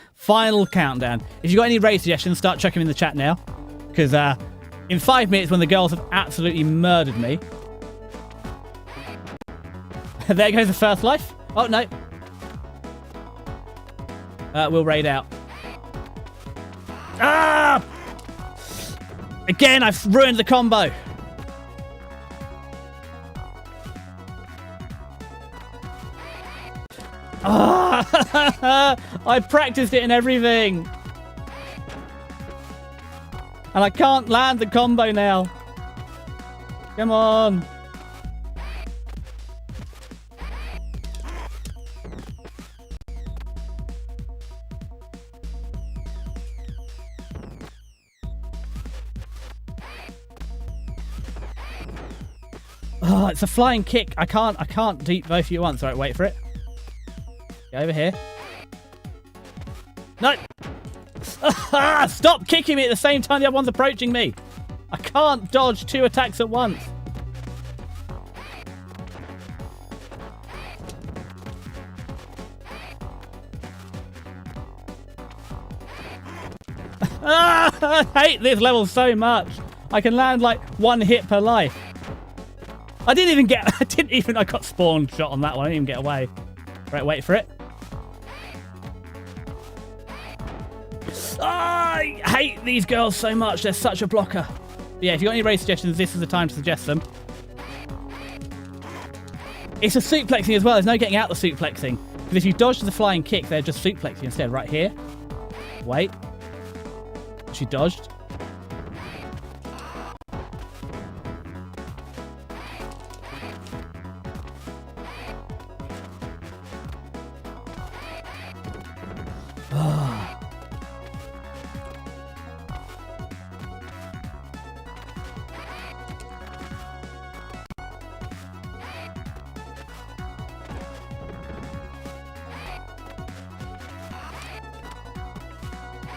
countdown. If you've got any raid suggestions, start chucking them in the chat now. Because in 5 minutes, when the girls have absolutely murdered me. There goes the first life. Oh, no. We'll raid out. Ah! Again, I've ruined the combo. Ah! I practiced it and everything. And I can't land the combo now. Come on. Oh, it's a flying kick. I can't deep both of you at once. Alright, wait for it. Go over here. No! Stop kicking me at the same time the other one's approaching me. I can't dodge 2 attacks at once. I hate this level so much. I can land like 1 hit per life. I got spawned shot on that one. I didn't even get away. Right, wait for it. I hate these girls so much. They're such a blocker. But yeah, if you've got any raid suggestions, this is the time to suggest them. It's a suplexing as well. There's no getting out the suplexing. Because if you dodge the flying kick, they're just suplexing instead. Right here. Wait. She dodged.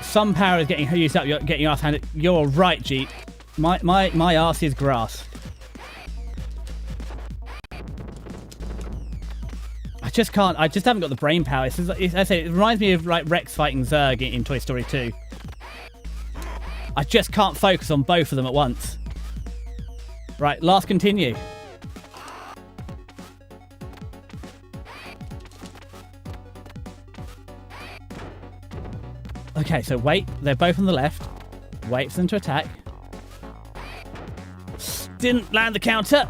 some power is getting used up. You're getting your ass handed. You're right, Jeep. My arse is grass. I just can't. I just haven't got the brain power. I say it reminds me of like Rex fighting Zurg in Toy Story 2. I just can't focus on both of them at once. Right, last continue. Okay, so wait. They're both on the left. Wait for them to attack. Didn't land the counter.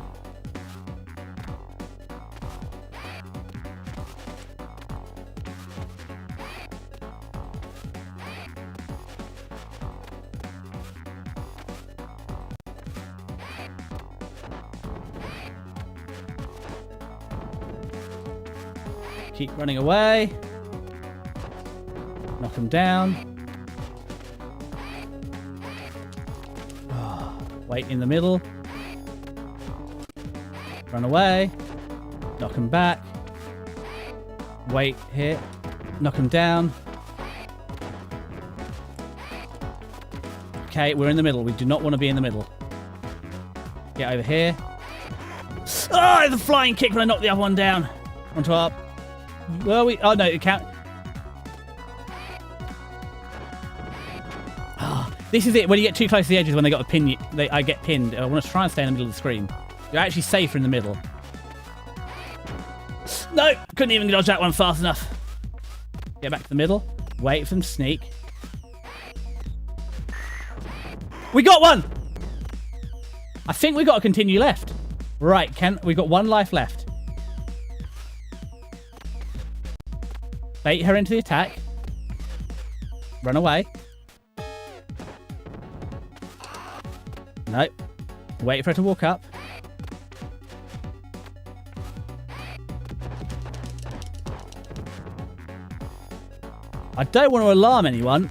Keep running away. Knock him down. Oh, wait in the middle. Run away. Knock him back. Wait here. Knock him down. Okay, we're in the middle. We do not want to be in the middle. Get over here. Oh, the flying kick when I knocked the other one down. Onto up. Well, oh no, it can't. Oh, this is it. When you get too close to the edges, when they got a pin, I get pinned. I want to try and stay in the middle of the screen. You're actually safer in the middle. No, couldn't even dodge that one fast enough. Get back to the middle. Wait for them to sneak. We got one. I think we got to continue left. Right, we got one life left. Bait her into the attack. Run away. Nope. Wait for her to walk up. I don't want to alarm anyone,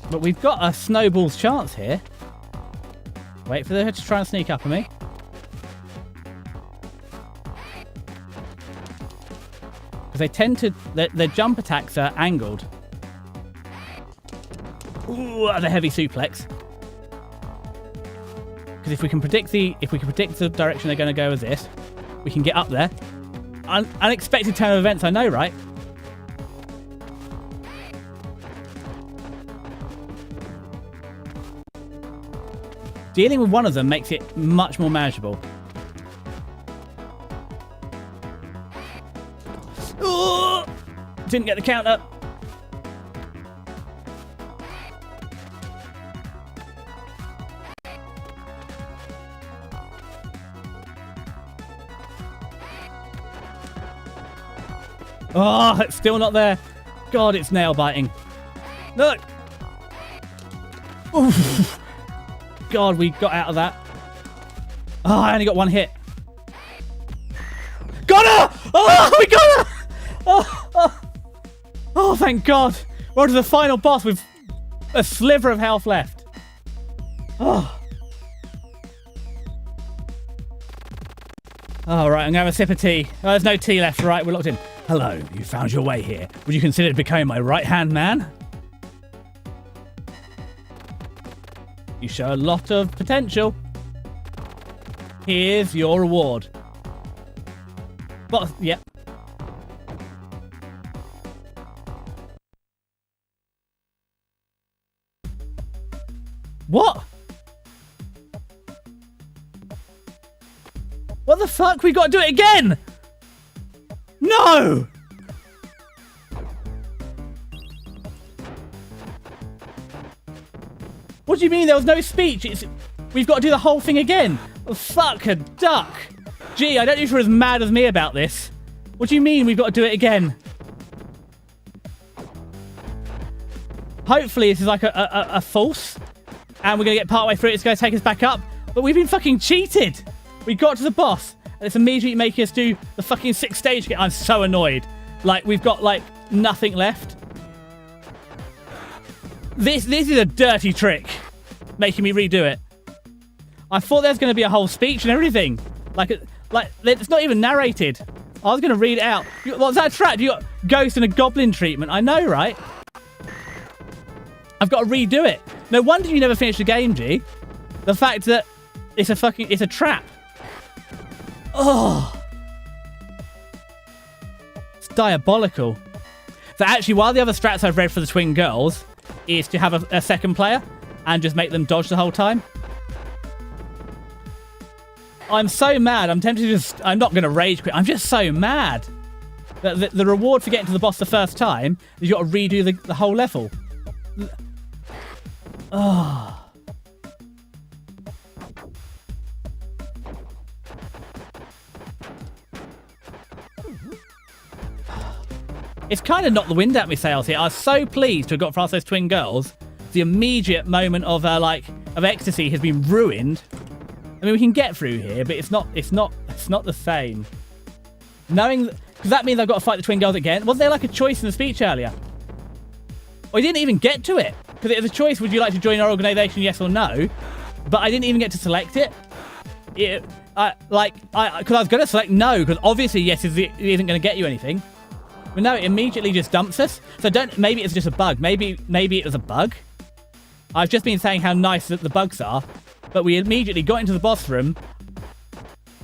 but we've got a snowball's chance here. Wait for her to try and sneak up on me. They tend to, their jump attacks are angled. Ooh, the heavy suplex. Because if we can predict the direction they're going to go as this, we can get up there. Unexpected turn of events, I know, right? Dealing with one of them makes it much more manageable. Didn't get the count up. Oh, it's still not there. God, it's nail biting. Look. Oof. God, we got out of that. Oh, I only got one hit. Got her! Oh, we got her! Oh, thank God. We're on to the final boss with a sliver of health left. Oh. All right, I'm going to have a sip of tea. Oh, there's no tea left. Right, we're locked in. Hello, you found your way here. Would you consider becoming my right-hand man? You show a lot of potential. Here's your reward. But, yep. What? What the fuck? We got to do it again! No! What do you mean there was no speech? We've got to do the whole thing again. Oh, fuck a duck. Gee, I don't know if you're as mad as me about this. What do you mean we've got to do it again? Hopefully this is like a false. And we're going to get partway through it. It's going to take us back up. But we've been fucking cheated. We got to the boss. And it's immediately making us do the fucking 6th stage. I'm so annoyed. Like, we've got, like, nothing left. This is a dirty trick. Making me redo it. I thought there was going to be a whole speech and everything. Like, it's not even narrated. I was going to read it out. What's that trap? You got ghost and a goblin treatment. I know, right? I've got to redo it. No wonder you never finished the game, G. The fact that it's a trap. Oh. It's diabolical. So actually, while the other strats I've read for the twin girls is to have a second player and just make them dodge the whole time. I'm so mad. I'm tempted to just... I'm not going to rage quit. I'm just so mad. The reward for getting to the boss the first time is you've got to redo the whole level. Oh. It's kind of knocked the wind out me sales here. I was so pleased to have got past those twin girls. The immediate moment of ecstasy has been ruined. I mean, we can get through here, but it's not the same. Knowing because that means I've got to fight the twin girls again. Was there like a choice in the speech earlier? I didn't even get to it because it was a choice. Would you like to join our organisation? Yes or no? But I didn't even get to select it. Because I was going to select no because obviously yes isn't going to get you anything. But no, it immediately just dumps us. So maybe it's just a bug. Maybe it was a bug. I've just been saying how nice that the bugs are, but we immediately got into the boss room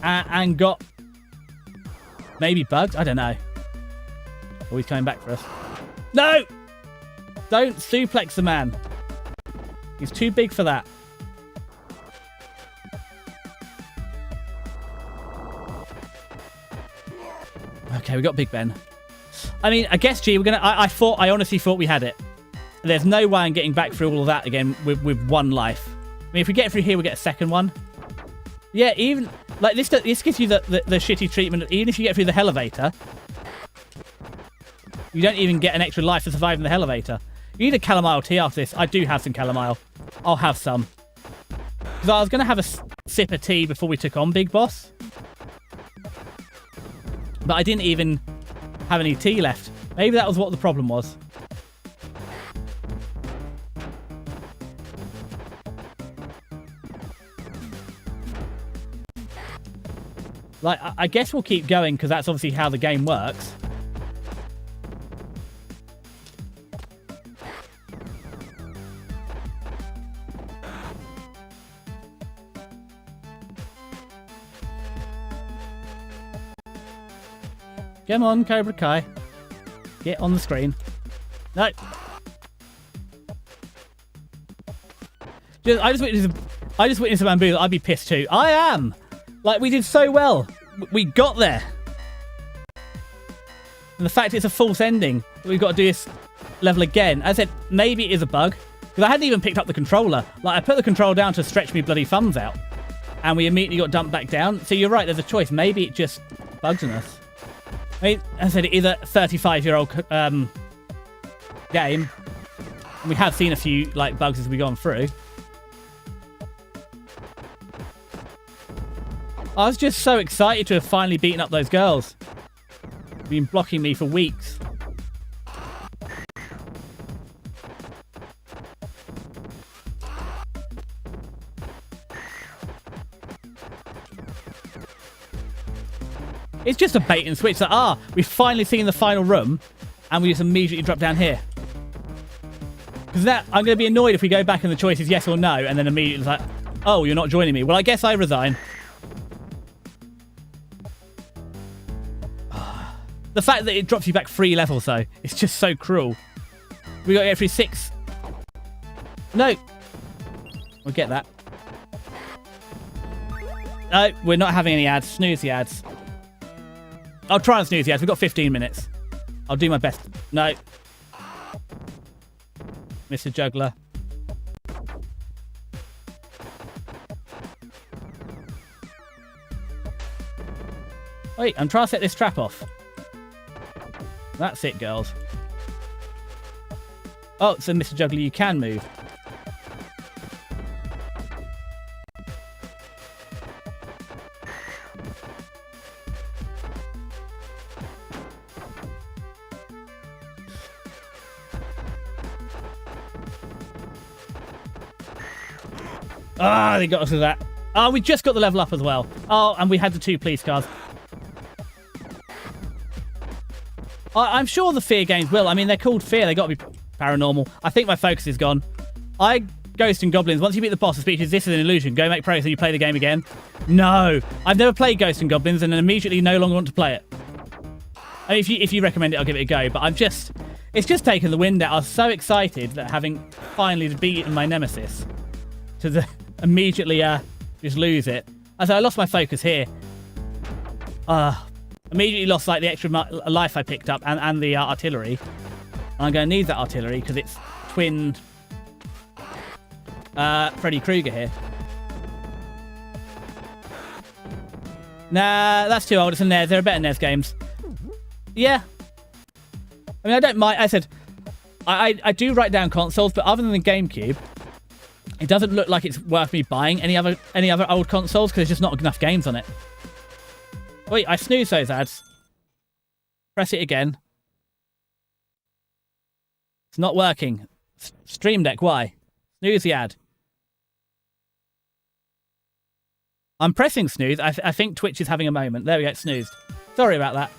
and got maybe bugged. I don't know. Oh, he's coming back for us. No! Don't suplex the man. He's too big for that. Okay, we got Big Ben. I mean, I guess, G, we're gonna. I honestly thought we had it. There's no way I'm getting back through all of that again with one life. I mean, if we get through here, we get a second one. Yeah, even like this gives you the shitty treatment. Even if you get through the elevator, you don't even get an extra life to survive in the elevator. You need a chamomile tea after this. I do have some chamomile. I'll have some. Because I was going to have a sip of tea before we took on Big Boss. But I didn't even have any tea left. Maybe that was what the problem was. Like, I guess we'll keep going because that's obviously how the game works. Come on, Cobra Kai. Get on the screen. No. I just witnessed a bamboo. I'd be pissed too. I am. Like, we did so well. We got there. And the fact it's a false ending, we've got to do this level again. As I said, maybe it is a bug. Because I hadn't even picked up the controller. Like, I put the controller down to stretch me bloody thumbs out. And we immediately got dumped back down. So you're right, there's a choice. Maybe it just bugs in us. I mean, as I said, it is a 35-year-old game. And we have seen a few, like, bugs as we've gone through. I was just so excited to have finally beaten up those girls. They've been blocking me for weeks. It's just a bait and switch. Like, we've finally seen the final room, and we just immediately drop down here. Because I'm going to be annoyed if we go back and the choice is yes or no, and then immediately it's like, oh, you're not joining me. Well, I guess I resign. The fact that it drops you back 3 levels, though, it's just so cruel. We got to get through 6. No. We'll get that. No, we're not having any ads. Snooze the ads. I'll try and snooze the ads. We've got 15 minutes. I'll do my best. No. Mr. Juggler. Wait, I'm trying to set this trap off. That's it, girls. Oh, so Mr. Juggler, you can move. They got us with that. Oh, we just got the level up as well. Oh, and we had the 2 police cars. I'm sure the fear games will. I mean, they're called fear. They got to be... paranormal. I think my focus is gone. Ghosts and Goblins. Once you beat the boss, the speech is, this is an illusion. Go make progress and you play the game again. No. I've never played Ghosts and Goblins and then immediately no longer want to play it. I mean, if you recommend it, I'll give it a go. But it's just taken the wind out. I was so excited that having finally beaten my nemesis to immediately just lose it. I lost my focus here. Immediately lost like the extra life I picked up and the artillery. And I'm going to need that artillery because it's twinned Freddy Krueger here. Nah, that's too old. It's a NES. There are better NES games. Yeah. I mean, I don't mind. I said, I do write down consoles, but other than the GameCube, it doesn't look like it's worth me buying any other old consoles because there's just not enough games on it. Wait, I snooze those ads. Press it again. It's not working. Stream Deck, why? Snooze the ad. I'm pressing snooze. I think Twitch is having a moment. There we go, it's snoozed. Sorry about that.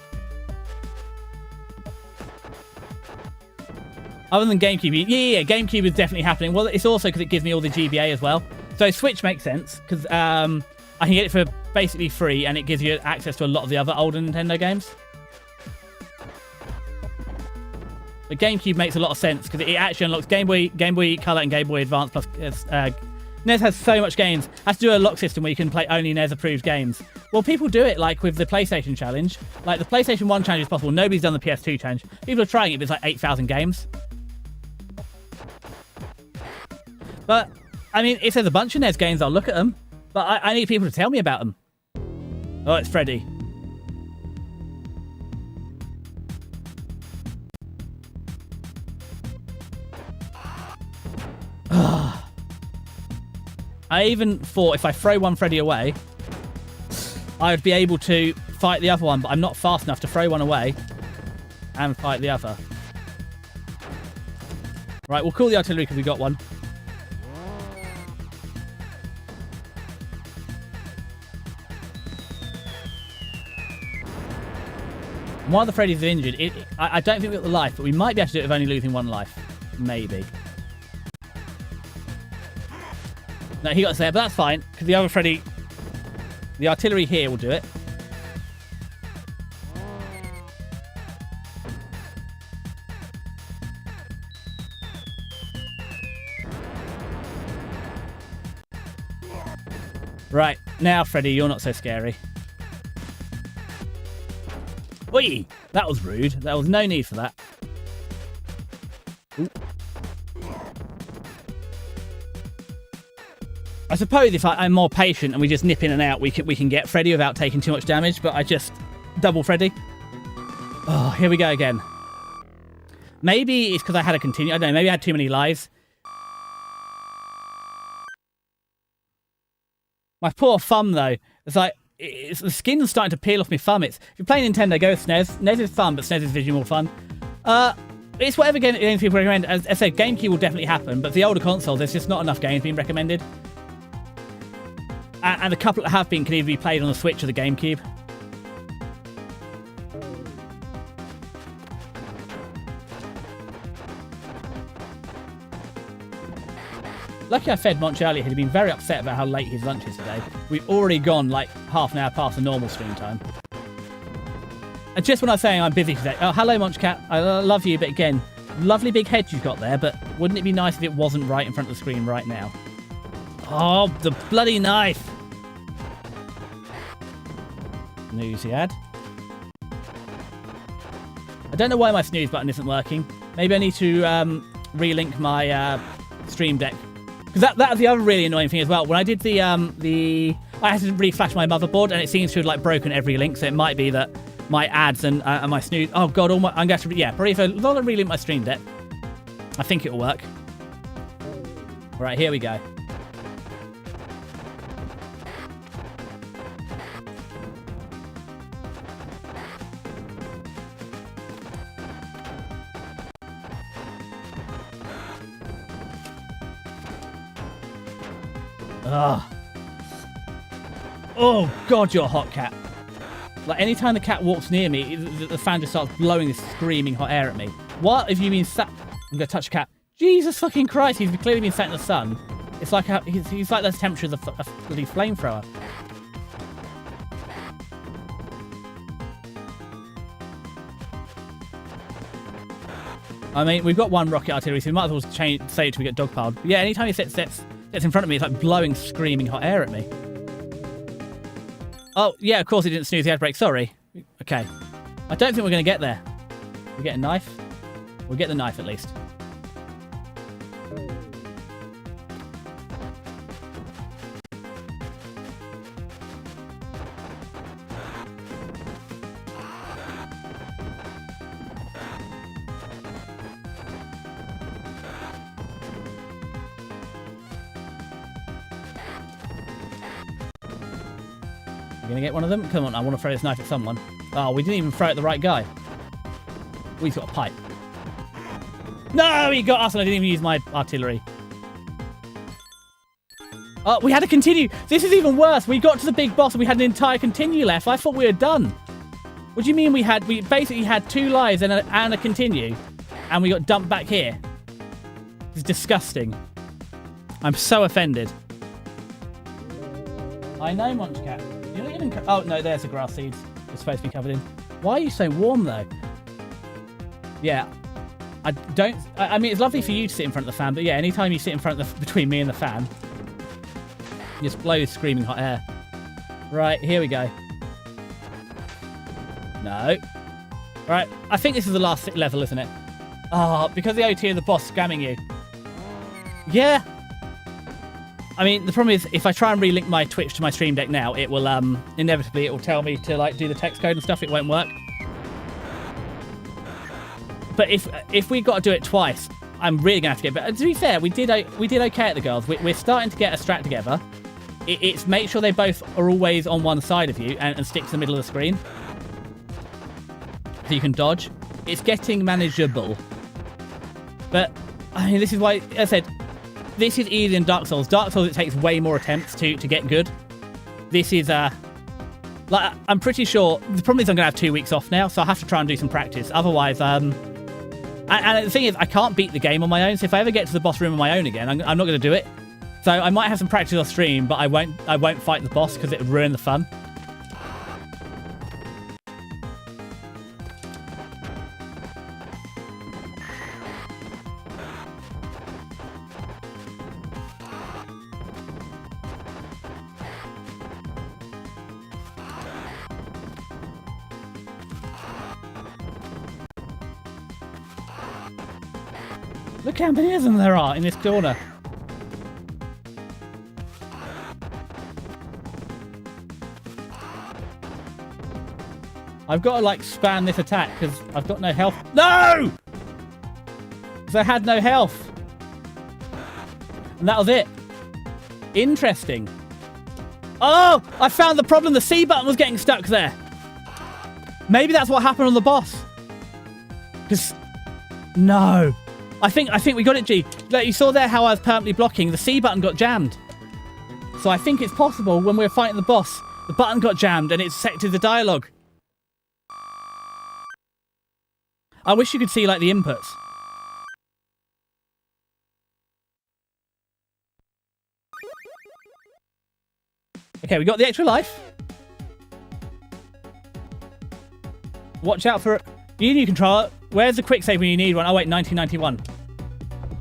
Other than GameCube, yeah, GameCube is definitely happening. Well, it's also because it gives me all the GBA as well. So Switch makes sense because I can get it for basically free and it gives you access to a lot of the other older Nintendo games. But GameCube makes a lot of sense because it actually unlocks Game Boy Color and Game Boy Advance plus NES has so much games. Has to do a lock system where you can play only NES approved games. Well, people do it like with the PlayStation Challenge. Like the PlayStation 1 challenge is possible. Nobody's done the PS2 challenge. People are trying it, but it's like 8,000 games. But, I mean, if there's a bunch of NES games, I'll look at them. But I need people to tell me about them. Oh, it's Freddy. I even thought if I throw one Freddy away, I would be able to fight the other one, but I'm not fast enough to throw one away and fight the other. Right, we'll call the artillery because we got one. One of the Freddys is injured. I don't think we've got the life, but we might be able to do it with only losing one life. Maybe. No, he got us there, but that's fine, because the other Freddy, the artillery here will do it. Right, now Freddy, you're not so scary. Whee! That was rude. There was no need for that. Ooh. I suppose if I'm more patient and we just nip in and out, we can get Freddy without taking too much damage, but I just double Freddy. Oh, here we go again. Maybe it's because I had a continue. I don't know, maybe I had too many lives. My poor thumb, though. It's like, the skin's starting to peel off my thumb. If you're playing Nintendo, go with SNES. SNES is fun, but SNES is visually more fun. It's whatever games people recommend. As I said, GameCube will definitely happen, but for the older consoles, there's just not enough games being recommended. And a couple that have been can either be played on the Switch or the GameCube. Lucky I fed Monch earlier. He'd been very upset about how late his lunch is today. We've already gone like half an hour past the normal stream time. And just when I was saying I'm busy today. Oh, hello, Monchcat. I love you, but again, lovely big head you've got there, but wouldn't it be nice if it wasn't right in front of the screen right now? Oh, the bloody knife. Snooze ad. I don't know why my snooze button isn't working. Maybe I need to relink my Stream Deck. Because that was the other really annoying thing as well. When I did I had to reflash my motherboard and it seems to have like broken every link, so it might be that my ads and my snooze... Oh god, I'm going to... Yeah, probably if I relink my Stream Deck, I think it'll work. Right, here we go. Ugh. Oh god, you're a hot cat. Like anytime the cat walks near me, the fan just starts blowing this screaming hot air at me. What have you been I'm going to touch a cat. Jesus fucking Christ, he's clearly been set in the sun. It's like he's like the temperature of a bloody flamethrower. I mean, we've got one rocket artillery, so we might as well say it till we get dogpiled. But yeah, anytime he sits in front of me, it's like blowing screaming hot air at me. Oh, yeah, of course he didn't snooze the air brake. Sorry. Okay. I don't think we're going to get there. We get a knife? We'll get the knife at least. You gonna get one of them? Come on, I want to throw this knife at someone. Oh, we didn't even throw it at the right guy. Oh, he's got a pipe. No, he got us and I didn't even use my artillery. Oh, we had to continue. This is even worse. We got to the big boss and we had an entire continue left. I thought we were done. What do you mean we basically had 2 lives and a continue and we got dumped back here? It's disgusting. I'm so offended. I know, Munchcat. You're not even... Oh, no, there's the grass seeds. It's supposed to be covered in. Why are you so warm, though? Yeah. I mean, it's lovely for you to sit in front of the fan, but yeah, anytime you sit in front of between me and the fan, you just blow screaming hot air. Right, here we go. No. Right, I think this is the last level, isn't it? Oh, because the OT of the boss scamming you. Yeah. I mean, the problem is, if I try and relink my Twitch to my Stream Deck now, it will, inevitably, it will tell me to, like, do the text code and stuff. It won't work. But if we got to do it twice, I'm really going to have to get better. To be fair, we did okay at the girls. We're starting to get a strat together. It's make sure they both are always on one side of you and stick to the middle of the screen. So you can dodge. It's getting manageable. But, I mean, this is why, as I said, this is easier than Dark Souls. Dark Souls, it takes way more attempts to get good. This is, like, I'm pretty sure... The problem is I'm going to have 2 weeks off now, so I'll have to try and do some practice. Otherwise, And the thing is, I can't beat the game on my own, so if I ever get to the boss room on my own again, I'm not going to do it. So I might have some practice off stream, but I won't fight the boss because it would ruin the fun. Look how many of them there are in this corner. I've got to, like, spam this attack because I've got no health. No! Because I had no health. And that was it. Interesting. Oh! I found the problem. The C button was getting stuck there. Maybe that's what happened on the boss. Because... No. I think we got it, G. Like, you saw there how I was permanently blocking. The C button got jammed. So I think it's possible when we were fighting the boss, the button got jammed and it affected the dialogue. I wish you could see, like, the inputs. Okay, we got the extra life. Watch out for... You need a new controller. Where's the quick save when you need one? Oh, wait, 1991.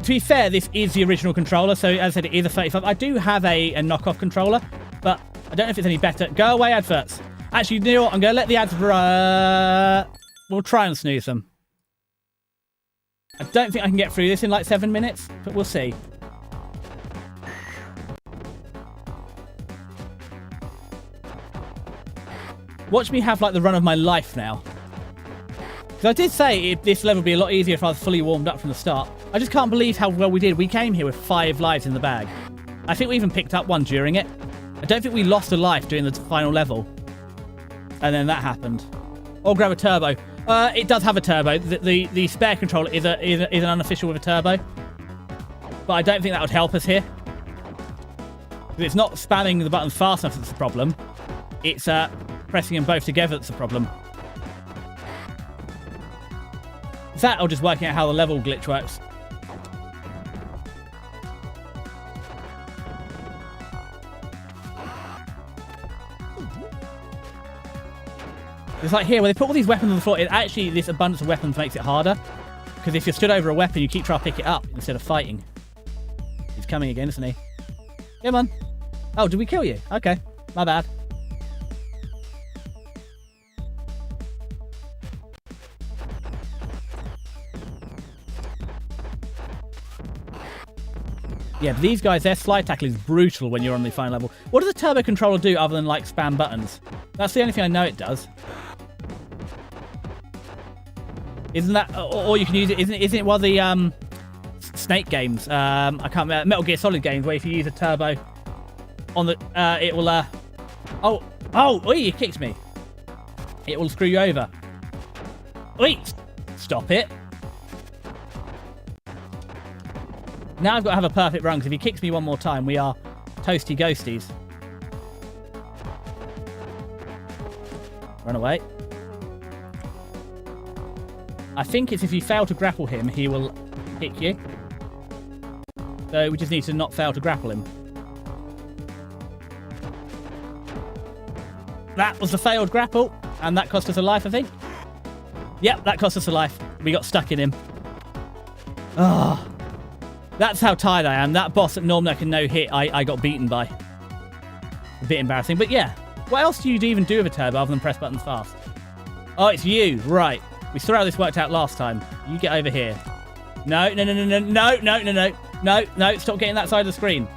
To be fair, this is the original controller, so as I said, it is a 35. I do have a knockoff controller, but I don't know if it's any better. Go away, adverts. Actually, you know what? I'm going to let the ads... We'll try and snooze them. I don't think I can get through this in like 7 minutes, but we'll see. Watch me have, like, the run of my life now. Because I did say this level would be a lot easier if I was fully warmed up from the start. I just can't believe how well we did. We came here with 5 lives in the bag. I think we even picked up one during it. I don't think we lost a life during the final level. And then that happened. Or grab a turbo. It does have a turbo. The spare controller is an unofficial with a turbo. But I don't think that would help us here. Because it's not spamming the buttons fast enough that's the problem. It's pressing them both together that's the problem. Is that or just working out how the level glitch works? It's like here, where they put all these weapons on the floor, actually, this abundance of weapons makes it harder. Because if you're stood over a weapon, you keep trying to pick it up instead of fighting. He's coming again, isn't he? Come on. Oh, did we kill you? Okay, my bad. Yeah, but these guys, their slide tackle is brutal when you're on the final level. What does a turbo controller do other than, like, spam buttons? That's the only thing I know it does. Isn't that... Or you can use it... Isn't it one of the Snake games? I can't remember. Metal Gear Solid games, where if you use a turbo on the... it will... Oh! Oi, you kicked me. It will screw you over. Oi! Stop it. Now I've got to have a perfect run, because if he kicks me one more time, we are toasty ghosties. Run away. I think it's if you fail to grapple him, he will kick you. So we just need to not fail to grapple him. That was the failed grapple, and that cost us a life, I think. Yep, that cost us a life. We got stuck in him. Ah. That's how tired I am. That boss that normally I can no hit, I got beaten by. A bit embarrassing, but yeah. What else do you even do with a turbo other than press buttons fast? Oh, it's you. Right. We saw how this worked out last time. You get over here. No. Stop getting that side of the screen.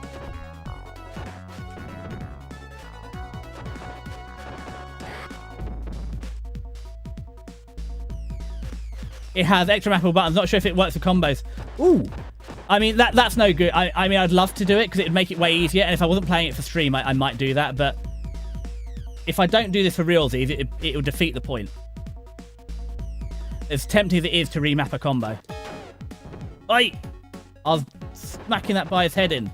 It has extra mappable buttons. Not sure if it works for combos. Ooh. I mean, that's no good. I mean, I'd love to do it because it would make it way easier. And if I wasn't playing it for stream, I might do that. But if I don't do this for realsies, it will defeat the point. As tempting as it is to remap a combo. Oi! I was smacking that by his head in.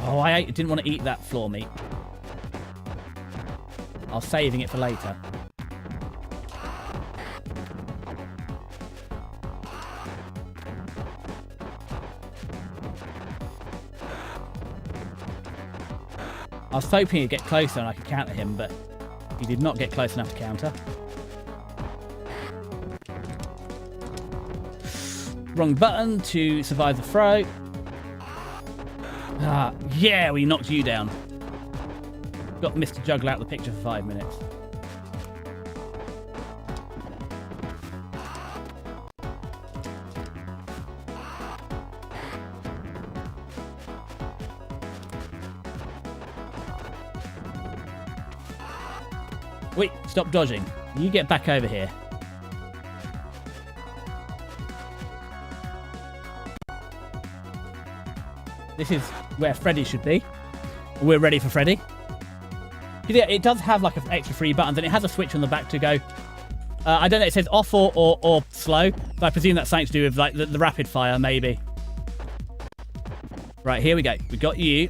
Oh, I didn't want to eat that floor meat. I was saving it for later. I was hoping he'd get closer and I could counter him, but he did not get close enough to counter. Wrong button to survive the throw. Ah, yeah, we knocked you down. Got Mr. Juggler out of the picture for 5 minutes. Wait, stop dodging. You get back over here. This is where Freddy should be. We're ready for Freddy. Yeah, it does have like an extra 3 buttons, and it has a switch on the back to go. I don't know, it says off or slow, but I presume that's something to do with like the rapid fire, maybe. Right, here we go. We got you.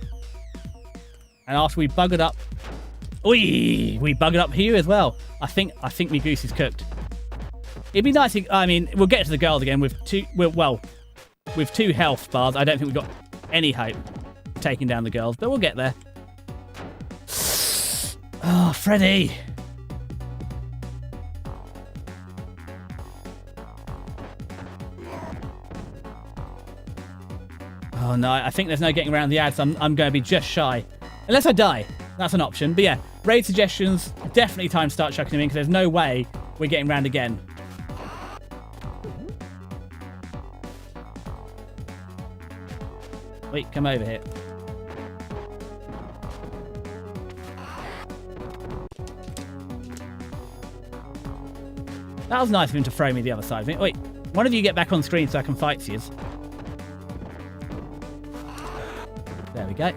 And after we buggered up... Oi! We buggered up here as well. I think me goose is cooked. It'd be nice, I mean, we'll get to the girls again with with 2 health bars. I don't think we've got any hope of taking down the girls, but we'll get there. Oh, Freddy. Oh, no, I think there's no getting around the ads. I'm going to be just shy. Unless I die. That's an option. But yeah, raid suggestions, definitely time to start chucking them in because there's no way we're getting round again. Wait, come over here. That was nice of him to throw me the other side of it. Wait, one of you get back on screen so I can fight you. There we go.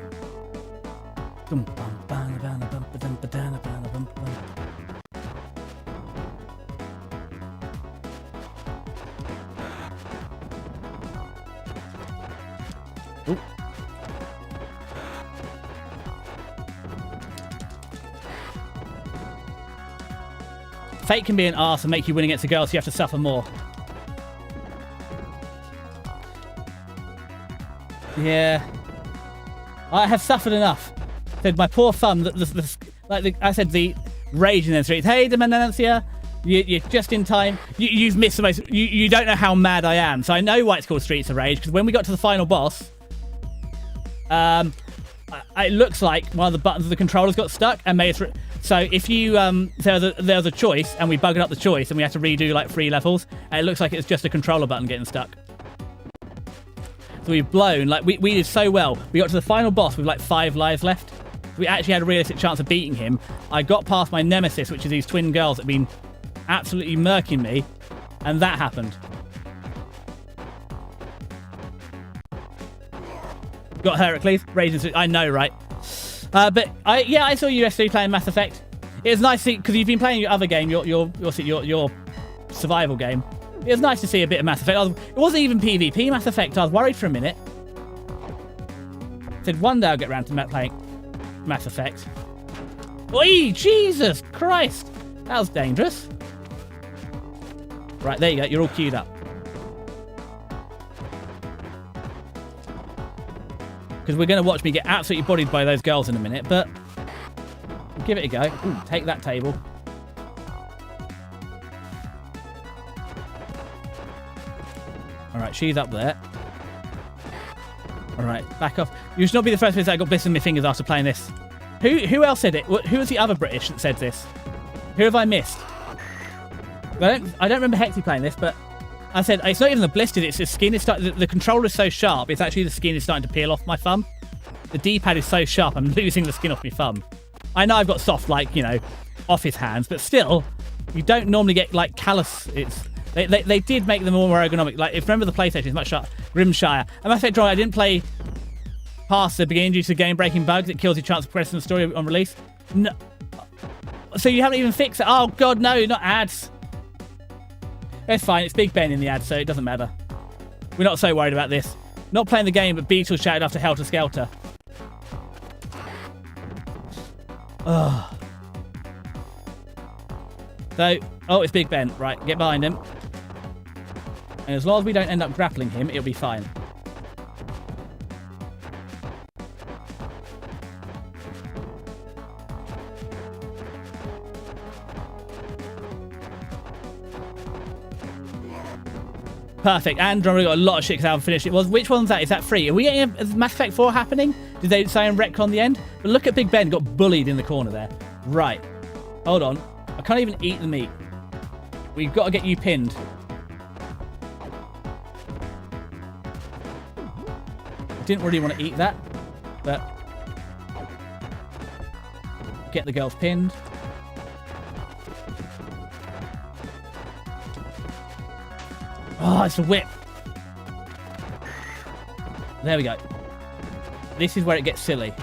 Ooh. Fate can be an arse and make you win against a girl, so you have to suffer more. Yeah. I have suffered enough. Said my poor thumb, I said, the rage in the streets. Hey, Demenancia, you're just in time. You've missed the most. You don't know how mad I am. So I know why it's called Streets of Rage, because when we got to the final boss, it looks like one of the buttons of the controllers got stuck and made it. So if you there was a choice and we buggered up the choice and we had to redo like 3 levels, and it looks like it's just a controller button getting stuck. So we've blown, like, we did so well. We got to the final boss with like 5 lives left. We actually had a realistic chance of beating him. I got past my nemesis, which is these twin girls that have been absolutely murking me, and that happened. Got Heracles, Raging. I know, right? But I saw you yesterday playing Mass Effect. It was nice to see, because you've been playing your other game, your survival game. It was nice to see a bit of Mass Effect. It wasn't even PvP Mass Effect. I was worried for a minute. Said one day I'll get around to playing Mass Effect. Oi, Jesus Christ! That was dangerous. Right, there you go. You're all queued up. Because we're going to watch me get absolutely bodied by those girls in a minute, but give it a go. Ooh, take that table. Alright, she's up there. Alright, back off. You should not be the first person that got bliss in my fingers after playing this. Who else said it? Who was the other British that said this? Who have I missed? I don't remember Hexy playing this, but I said it's not even the blisters, it's the skin. The controller is so sharp, it's actually the skin is starting to peel off my thumb. The D-pad is so sharp, I'm losing the skin off my thumb. I know I've got soft, like, office hands, but still, you don't normally get, like, callous. They did make them more ergonomic. Like, if you remember the PlayStation, it's much sharper. Grimshire. And Mass Effect Drive, I didn't play past the beginning due to game-breaking bugs. It kills your chance of progressing the story on release. No. So you haven't even fixed it? Oh, God, no, not ads. It's fine. It's Big Ben in the ad, so it doesn't matter. We're not so worried about this. Not playing the game, but Beatles shouted after Helter Skelter. Ugh. So, it's Big Ben. Right, get behind him. And as long as we don't end up grappling him, it'll be fine. Perfect. Andromeda got a lot of shit because I haven't finished it. Which one's that? Is that free? Are we getting a Mass Effect 4 happening? Did they say in retcon the end? But look at Big Ben, got bullied in the corner there. Right. Hold on. I can't even eat the meat. We've got to get you pinned. I didn't really want to eat that, but get the girls pinned. Oh, it's a whip. There we go. This is where it gets silly.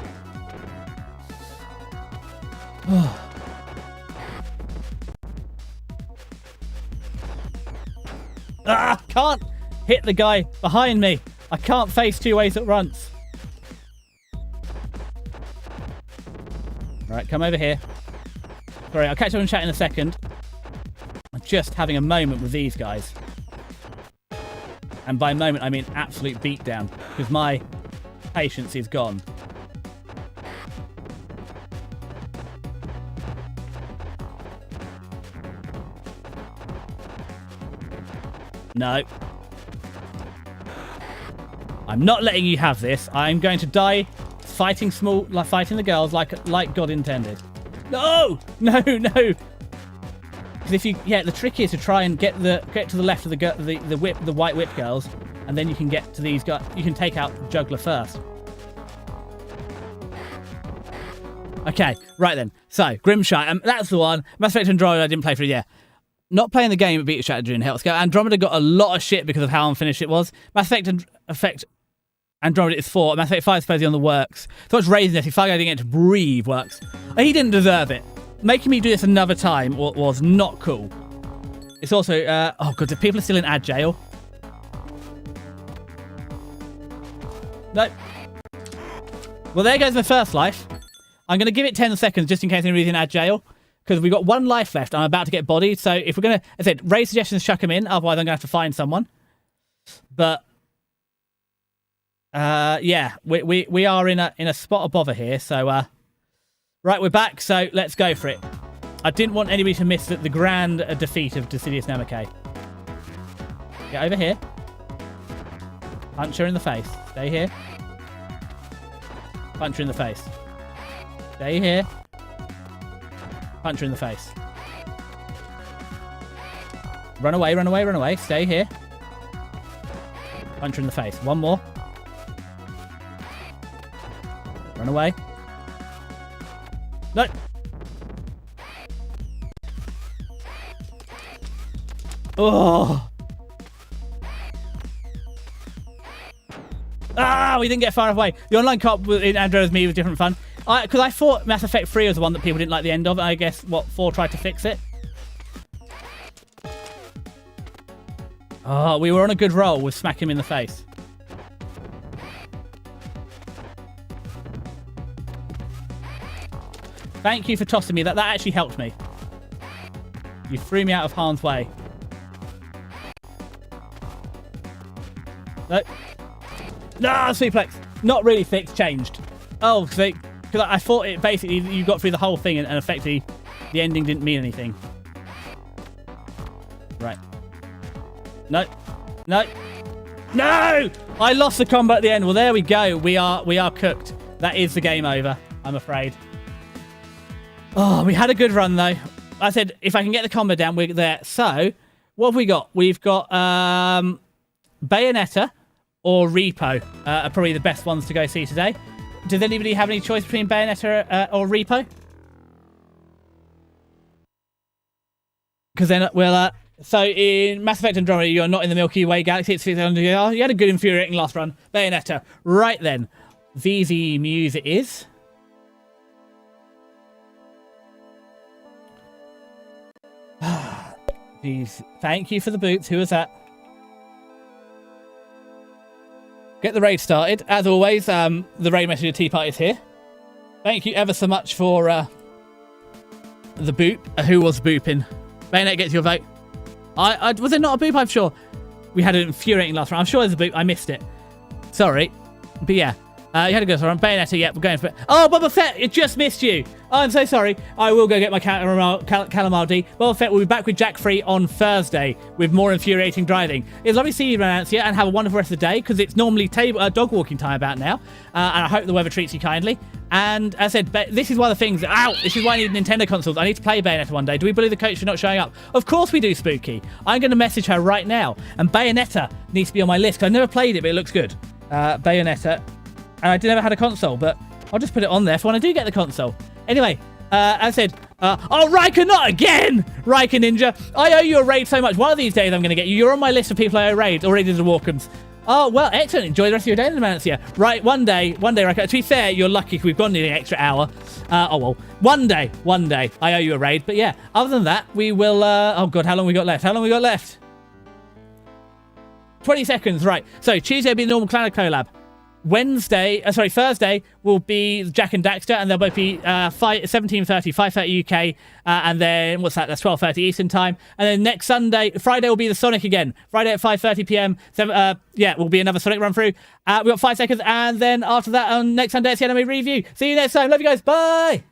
Can't hit the guy behind me. I can't face 2 ways at once. Alright, come over here. Sorry, I'll catch up and chat in a second. I'm just having a moment with these guys. And by moment, I mean absolute beatdown. Because my patience is gone. No. I'm not letting you have this. I'm going to die fighting the girls like God intended. No! No, no! Because if you, the trick is to try and get to the left of the white whip girls, and then you can get to these guys. You can take out the juggler first. Okay, right then. So Grimshire, that's the one. Mass Effect Andromeda I didn't play for a year. Not playing the game, but beat a strategy in Helter Skelter. Andromeda got a lot of shit because of how unfinished it was. Mass Effect Andromeda is 4. Mass Effect 5 is supposedly on the works. So it's raising this. If I didn't get to breathe works. He didn't deserve it. Making me do this another time was not cool. It's also, oh god, people are still in ad jail. Nope. Well, there goes my first life. I'm going to give it 10 seconds just in case anybody's in ad jail. Because we've got 1 life left. I'm about to get bodied. So if we're going to, as I said, raise suggestions, chuck them in. Otherwise, I'm going to have to find someone. But Yeah, we are in a spot of bother here. So, right, we're back. So let's go for it. I didn't want anybody to miss the grand defeat of Decidius Namakae. Get over here. Punch her in the face. Stay here. Punch her in the face. Stay here. Punch her in the face. Run away, run away, run away. Stay here. Punch her in the face. One more. Run away. No. Oh. Ah, we didn't get far away. The online co-op in Android's Me was different fun. Because I thought Mass Effect 3 was the one that people didn't like the end of. And I guess, 4 tried to fix it. Oh, we were on a good roll with smack him in the face. Thank you for tossing me. That actually helped me. You threw me out of harm's way. No. No, suplex. Not really fixed, changed. Oh, because I thought it basically, you got through the whole thing and effectively the ending didn't mean anything. Right. No. No. No! I lost the combat at the end. Well, there we go. We are cooked. That is the game over, I'm afraid. Oh, we had a good run, though. I said, if I can get the combat down, we're there. So, what have we got? We've got Bayonetta or Repo are probably the best ones to go see today. Does anybody have any choice between Bayonetta or Repo? Because then we'll... So in Mass Effect Andromeda, you're not in the Milky Way galaxy. It's 600 years. You had a good, infuriating last run. Bayonetta. Right then. VZ Muse it is. Jeez. Thank you for the boots. Who was that? Get the raid started. As always, the raid messenger tea party is here. Thank you ever so much for the boop. Who was booping? Bayonet gets your vote. Was it not a boop? I'm sure. We had an infuriating last round. I'm sure there's a boop. I missed it. Sorry. But yeah. You had a good run. Bayonetta, yeah, we're going for it. Oh, Boba Fett, it just missed you. Oh, I'm so sorry. I will go get my Calamar D. Boba Fett will be back with Jack Free on Thursday with more infuriating driving. It's lovely to see you, Renancia, and have a wonderful rest of the day, because it's normally dog walking time about now. And I hope the weather treats you kindly. And as I said, this is one of the things... Ow! This is why I need Nintendo consoles. I need to play Bayonetta one day. Do we believe the coach for not showing up? Of course we do, Spooky. I'm going to message her right now. And Bayonetta needs to be on my list, because I've never played it, but it looks good. Bayonetta... And I never had a console, but I'll just put it on there for when I do get the console. Anyway, as I said, oh, Riker, not again! Riker Ninja, I owe you a raid so much. One of these days I'm going to get you. You're on my list of people I owe raid. Already did the Walkums. Oh, well, excellent. Enjoy the rest of your day, Demancia. Right, one day, Riker. To be fair, you're lucky because we've gone nearly an extra hour. Oh, well, one day, I owe you a raid. But yeah, other than that, we will, oh, God, how long we got left? 20 seconds, right. So, Tuesday will be the normal Clan collab. Thursday will be Jack and Daxter, and they'll both be 17:30, 5:30 UK, and then what's that? That's 12:30 Eastern time. And then next Friday will be the Sonic again. Friday at 5:30 PM. Yeah, will be another Sonic run through. We got 5 seconds, and then after that, on next Sunday, it's the anime review. See you next time. Love you guys. Bye.